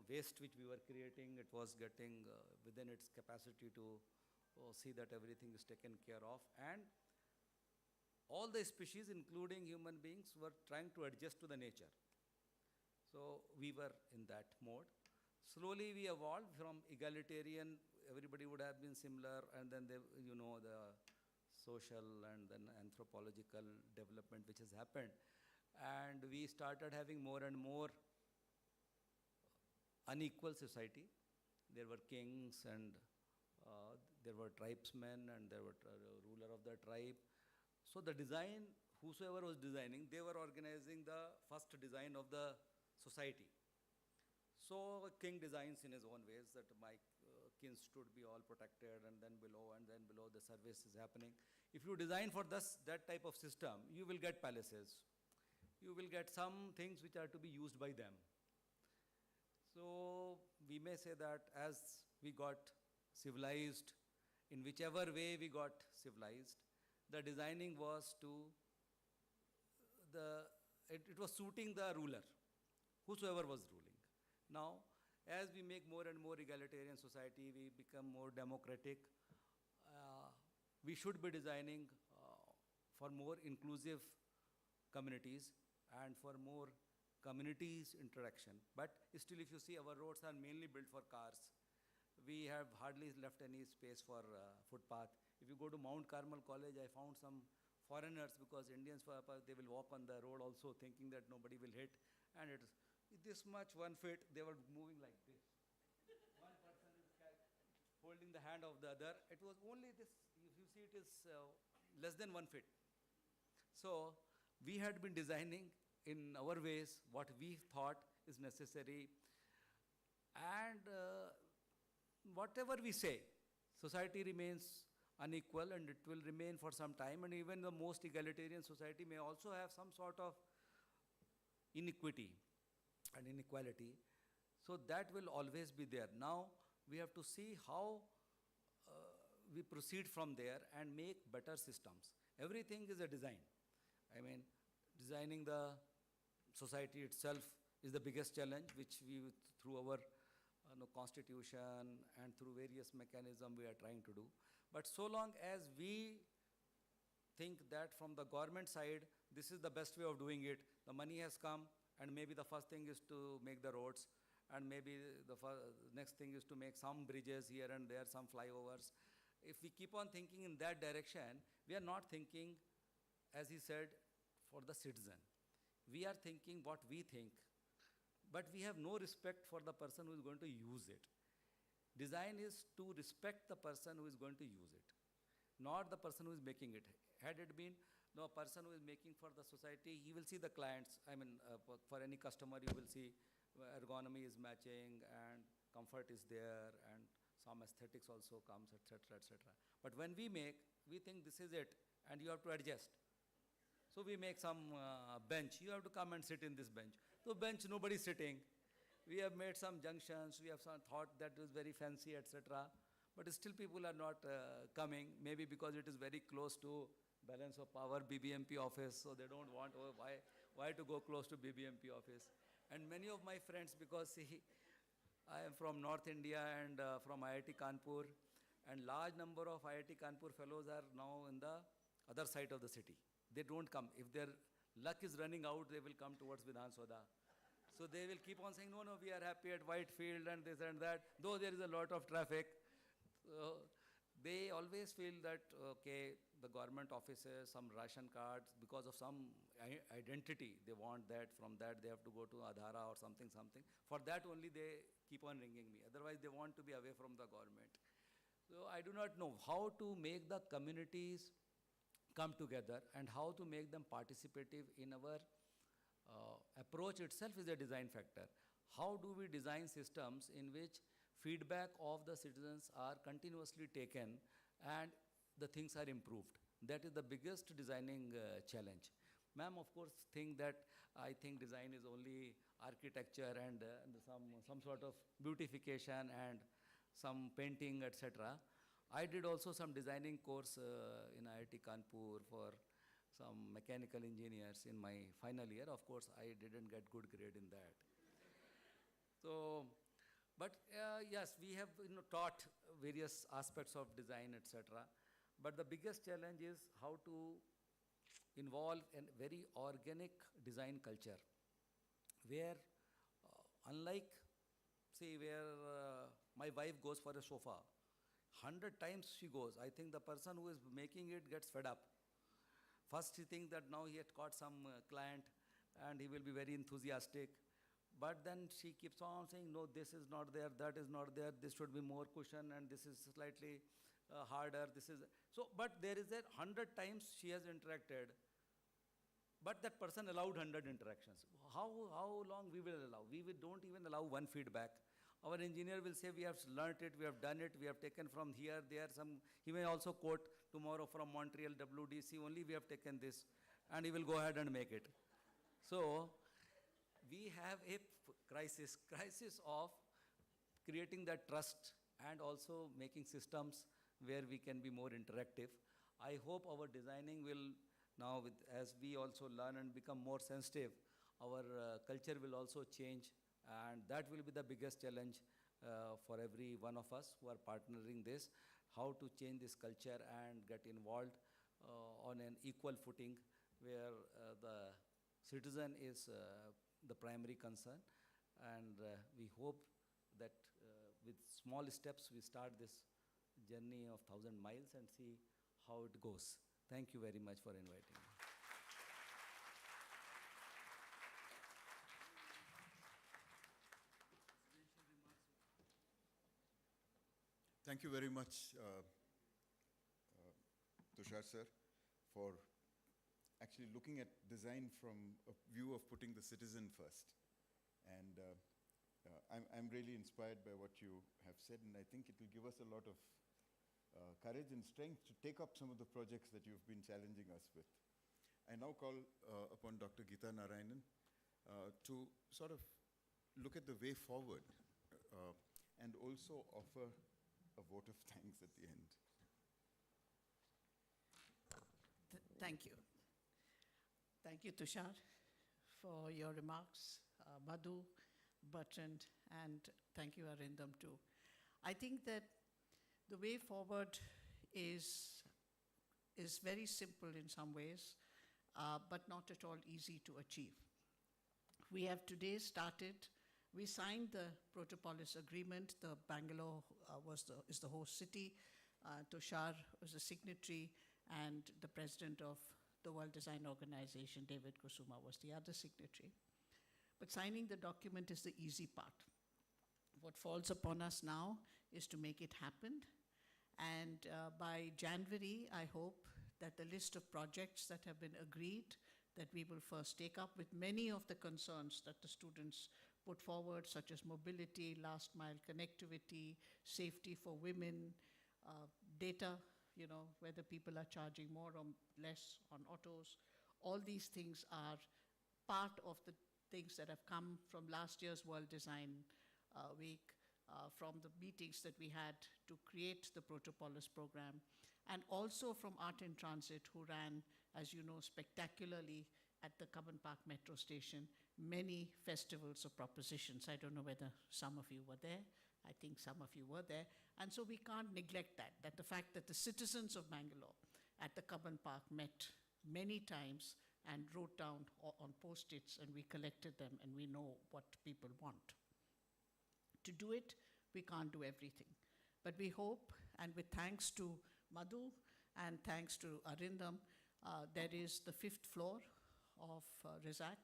waste which we were creating. It was getting within its capacity to see that everything is taken care of. And all the species, including human beings, were trying to adjust to the nature. So we were in that mode. Slowly we evolved from egalitarian, everybody would have been similar, and then the social and then anthropological development which has happened. And we started having more and more unequal society. There were kings and there were tribesmen and there were ruler of the tribe. So the design, whosoever was designing, they were organizing the first design of the society. So a king designs in his own ways that my kin should be all protected, and then below the service is happening. If you design for that type of system, you will get palaces. You will get some things which are to be used by them. So we may say that as we got civilized, in whichever way we got civilized, the designing was it was suiting the ruler, whosoever was ruling. Now, as we make more and more egalitarian society, we become more democratic. We should be designing for more inclusive communities and for more communities interaction. But still, if you see, our roads are mainly built for cars. We have hardly left any space for footpath. If you go to Mount Carmel College, I found some foreigners, because Indians, they will walk on the road also thinking that nobody will hit. And it's this much, 1 foot, they were moving like this. One person is holding the hand of the other. It was only this, if you see, it is less than 1 foot. So we had been designing in our ways what we thought is necessary. And whatever we say, society remains unequal, and it will remain for some time. And even the most egalitarian society may also have some sort of inequity and inequality. So that will always be there. Now we have to see how we proceed from there and make better systems. Everything is a design. I mean, designing the society itself is the biggest challenge, which we, through our constitution and through various mechanisms, we are trying to do. But so long as we think that from the government side, this is the best way of doing it, the money has come, and maybe the first thing is to make the roads, and maybe the next thing is to make some bridges here and there, some flyovers. If we keep on thinking in that direction, we are not thinking, as he said, for the citizen. We are thinking what we think, but we have no respect for the person who is going to use it. Design is to respect the person who is going to use it, not the person who is making it. Had it been no person who is making for the society, he will see the clients. I mean, for any customer, you will see ergonomy is matching and comfort is there and some aesthetics also comes, etc., etc. But when we make, we think this is it and you have to adjust. So we make some bench. You have to come and sit in this bench. So bench, nobody is sitting. We have made some junctions. We have some thought that is very fancy, etc. But still people are not coming, maybe because it is very close to balance of power BBMP office, so they don't want, oh, why to go close to BBMP office. And many of my friends, because see, I am from North India and from IIT Kanpur, and large number of IIT Kanpur fellows are now in the other side of the city. They don't come. If their luck is running out, they will come towards Vidhan Soda. So they will keep on saying, no, no, we are happy at Whitefield and this and that, though there is a lot of traffic. They always feel that, okay, the government offices, some ration cards, because of some identity, they want that, from that they have to go to Adhara or something. For that only they keep on ringing me. Otherwise they want to be away from the government. So I do not know how to make the communities come together and how to make them participative in our approach itself is a design factor. How do we design systems in which feedback of the citizens are continuously taken and the things are improved? That is the biggest designing challenge. Ma'am, of course, I think design is only architecture and some sort of beautification and some painting, etc. I did also some designing course in IIT Kanpur for some mechanical engineers in my final year. Of course, I didn't get good grade in that. So, but yes, we have taught various aspects of design, etc. But the biggest challenge is how to involve a very organic design culture, where unlike, say, where my wife goes for a sofa, 100 times she goes. I think the person who is making it gets fed up. First he thinks that now he had caught some client and he will be very enthusiastic. But then she keeps on saying, no, this is not there, that is not there, this should be more cushion and this is slightly harder, but there is 100 times she has interacted, but that person allowed 100 interactions. How long we will allow? We don't even allow one feedback. Our engineer will say, we have learnt it, we have done it, we have taken from here, there, he may also quote tomorrow from Montreal WDC, only we have taken this, and he will go ahead and make it. So, we have a crisis of creating that trust and also making systems where we can be more interactive. I hope our designing will now, as we also learn and become more sensitive, our culture will also change, and that will be the biggest challenge for every one of us who are partnering this, how to change this culture and get involved on an equal footing where the citizen is the primary concern, and we hope that with small steps we start this journey of 1,000 miles and see how it goes. Thank you very much for inviting me. Thank you very much, Tushar sir, for actually looking at design from a view of putting the citizen first. And I'm really inspired by what you have said, and I think it will give us a lot of courage and strength to take up some of the projects that you've been challenging us with. I now call upon Dr. Geeta Narayanan to sort of look at the way forward and also offer a vote of thanks at the end. Thank you. Thank you, Tushar, for your remarks. Madhu, Bertrand, and thank you, Arindam, too. I think that the way forward is very simple in some ways, but not at all easy to achieve. We have today started, we signed the Protopolis agreement. The Bangalore is the host city. Tushar was the signatory, and the president of the World Design Organization, David Kusuma, was the other signatory. But signing the document is the easy part. What falls upon us now is to make it happen. And by January, I hope that the list of projects that have been agreed, that we will first take up with many of the concerns that the students put forward, such as mobility, last mile connectivity, safety for women, data, whether people are charging more or less on autos. All these things are part of the things that have come from last year's World Design Week, from the meetings that we had to create the Protopolis program, and also from Art in Transit, who ran, as you know, spectacularly at the Cubbon Park Metro Station, many festivals of propositions. I don't know whether some of you were there. I think some of you were there. And so we can't neglect that the fact that the citizens of Bangalore at the Cubbon Park met many times and wrote down on Post-its, and we collected them, and we know what people want. To do it, we can't do everything. But we hope, and with thanks to Madhu and thanks to Arindam, there is the 5th floor of Rizak,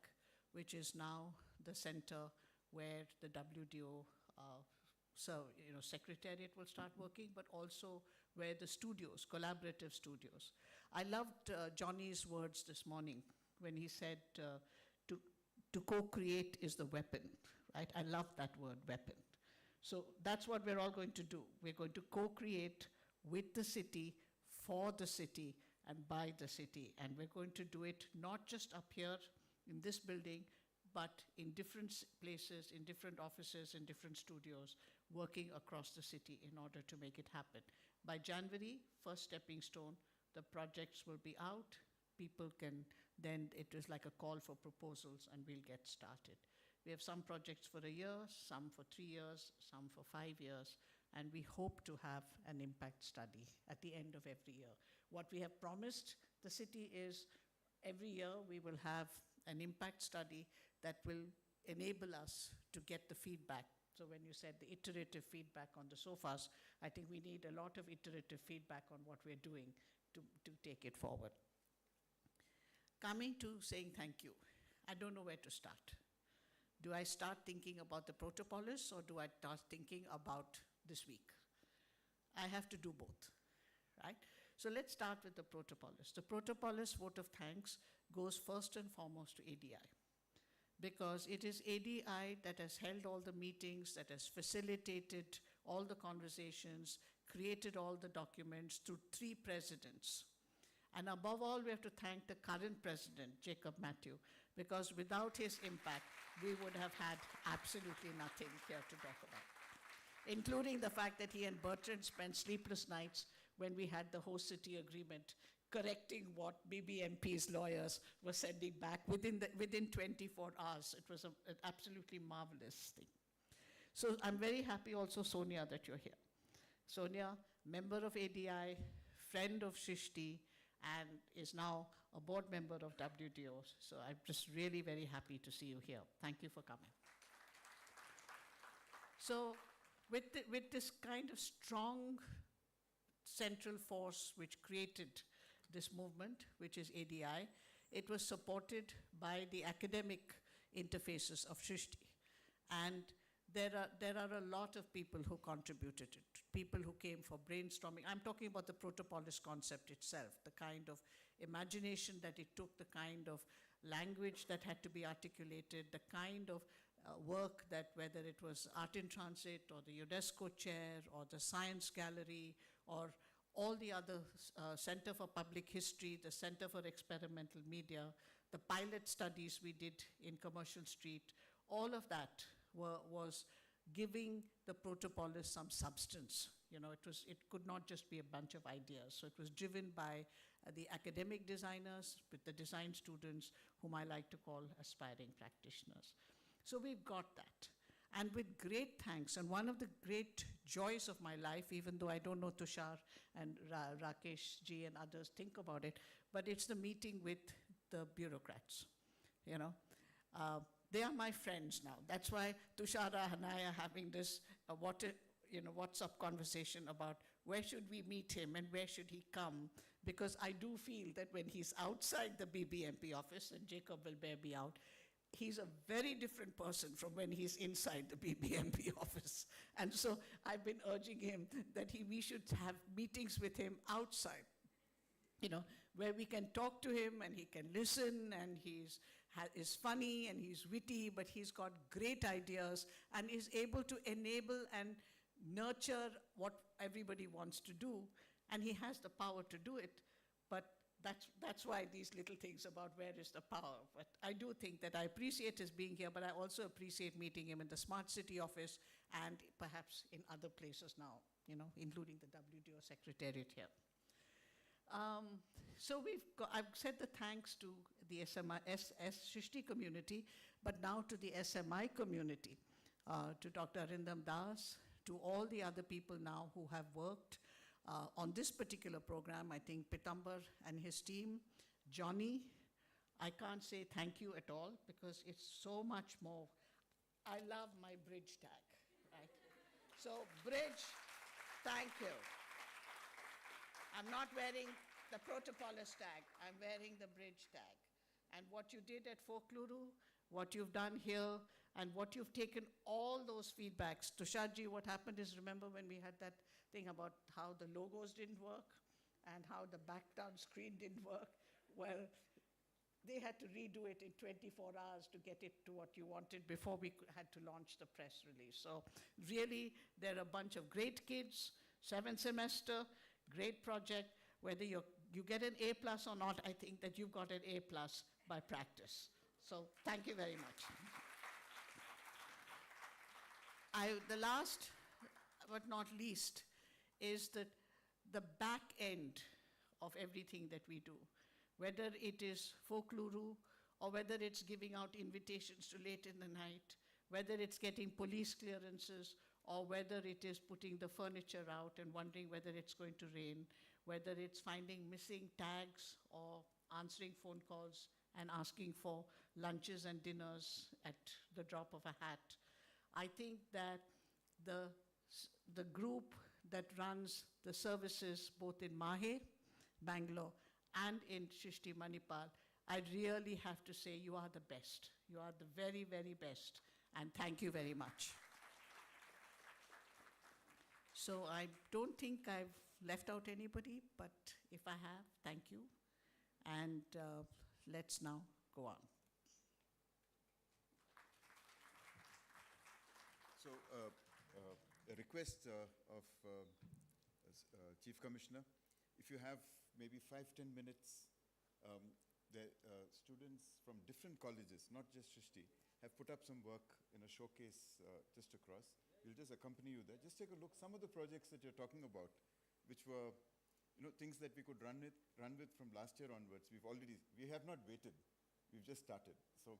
which is now the center where the WDO secretariat will start working, but also where the studios, collaborative studios. I loved Johnny's words this morning when he said to co-create is the weapon, right? I love that word, weapon. So that's what we're all going to do. We're going to co-create with the city, for the city, and by the city. And we're going to do it not just up here in this building, but in different places, in different offices, in different studios, working across the city in order to make it happen. By January, first stepping stone, the projects will be out. People can, then it is like a call for proposals, and we'll get started. We have some projects for a year, some for 3 years, some for 5 years, and we hope to have an impact study at the end of every year. What we have promised the city is every year we will have an impact study that will enable us to get the feedback. So when you said the iterative feedback on the sofas, I think we need a lot of iterative feedback on what we're doing to take it forward. Coming to saying thank you, I don't know where to start. Do I start thinking about the Protopolis, or do I start thinking about this week? I have to do both, right? So let's start with the Protopolis. The Protopolis vote of thanks goes first and foremost to ADI, because it is ADI that has held all the meetings, that has facilitated all the conversations, created all the documents through 3 presidents. And above all, we have to thank the current president, Jacob Matthew, because without his impact, we would have had absolutely nothing here to talk about, including the fact that he and Bertrand spent sleepless nights when we had the host city agreement, correcting what BBMP's lawyers were sending back within 24 hours. It was an absolutely marvelous thing. So I'm very happy also, Sonia, that you're here. Sonia, member of ADI, friend of Shrishti, and is now a board member of WDO. So I'm just really very happy to see you here. Thank you for coming. So with this kind of strong central force which created this movement, which is ADI, it was supported by the academic interfaces of Shrishti. And there are a lot of people who contributed it, people who came for brainstorming. I'm talking about the Protopolis concept itself, the kind of imagination that it took, the kind of language that had to be articulated, the kind of work that, whether it was Art in Transit or the UNESCO chair or the Science Gallery or all the other Center for Public History, the Center for Experimental Media, the pilot studies we did in Commercial Street, all of that was giving the Protopolis some substance. You know, it could not just be a bunch of ideas. So it was driven by the academic designers, with the design students, whom I like to call aspiring practitioners. So we've got that. and with great thanks. And one of the great joys of my life, even though I don't know Tushar and Rakesh ji and others think about it, but it's the meeting with the bureaucrats, you know. They are my friends now. That's why Tushara and I are having this WhatsApp conversation about where should we meet him and where should he come, because I do feel that when he's outside the BBMP office, and Jacob will bear me out, he's a very different person from when he's inside the BBMP office. And so I've been urging him that we should have meetings with him outside, you know, where we can talk to him and he can listen, and is funny and he's witty, but he's got great ideas and is able to enable and nurture what everybody wants to do, and he has the power to do it. But that's why these little things about where is the power. But I do think that I appreciate his being here, but I also appreciate meeting him in the Smart City office and perhaps in other places now, you know, including the WDO Secretariat here. So I've said the thanks to the Srishti community, but now to the SMI community, to Dr. Arindam Das, to all the other people now who have worked on this particular program. I think Pitambar and his team, Johnny, I can't say thank you at all because it's so much more. I love my bridge tag, right? So bridge, thank you. I'm not wearing the Protopolis tag, I'm wearing the bridge tag. And what you did at Folkluru, what you've done here, and what you've taken all those feedbacks. Tusharji, what happened is, remember when we had that thing about how the logos didn't work and how the back down screen didn't work? Well, they had to redo it in 24 hours to get it to what you wanted before we had to launch the press release. So really, they're a bunch of great kids, 7th semester, great project. Whether you get an A+ or not, I think that you've got an A+ by practice. So thank you very much. The last but not least is that the back end of everything that we do, whether it is Folkluru or whether it's giving out invitations to late in the night, whether it's getting police clearances, or whether it is putting the furniture out and wondering whether it's going to rain, whether it's finding missing tags or answering phone calls and asking for lunches and dinners at the drop of a hat. I think that the group that runs the services both in Mahe, Bangalore, and in Srishti Manipal, I really have to say you are the best. You are the very, very best. And thank you very much. So I don't think I've left out anybody, but if I have, thank you. And let's now go on. So a request of Chief Commissioner, if you have maybe 5-10 minutes, the students from different colleges, not just Srishti, have put up some work in a showcase just across. We'll just accompany you there. Just take a look. Some of the projects that you're talking about, which were, you know, things that we could run with from last year onwards. We have not waited. We've just started. So,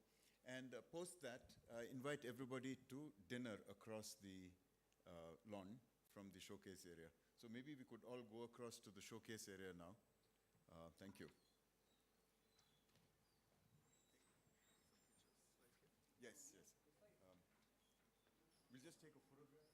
and post that, invite everybody to dinner across the lawn from the showcase area. So maybe we could all go across to the showcase area now. Thank you. Yes, yes. We'll just take a photograph.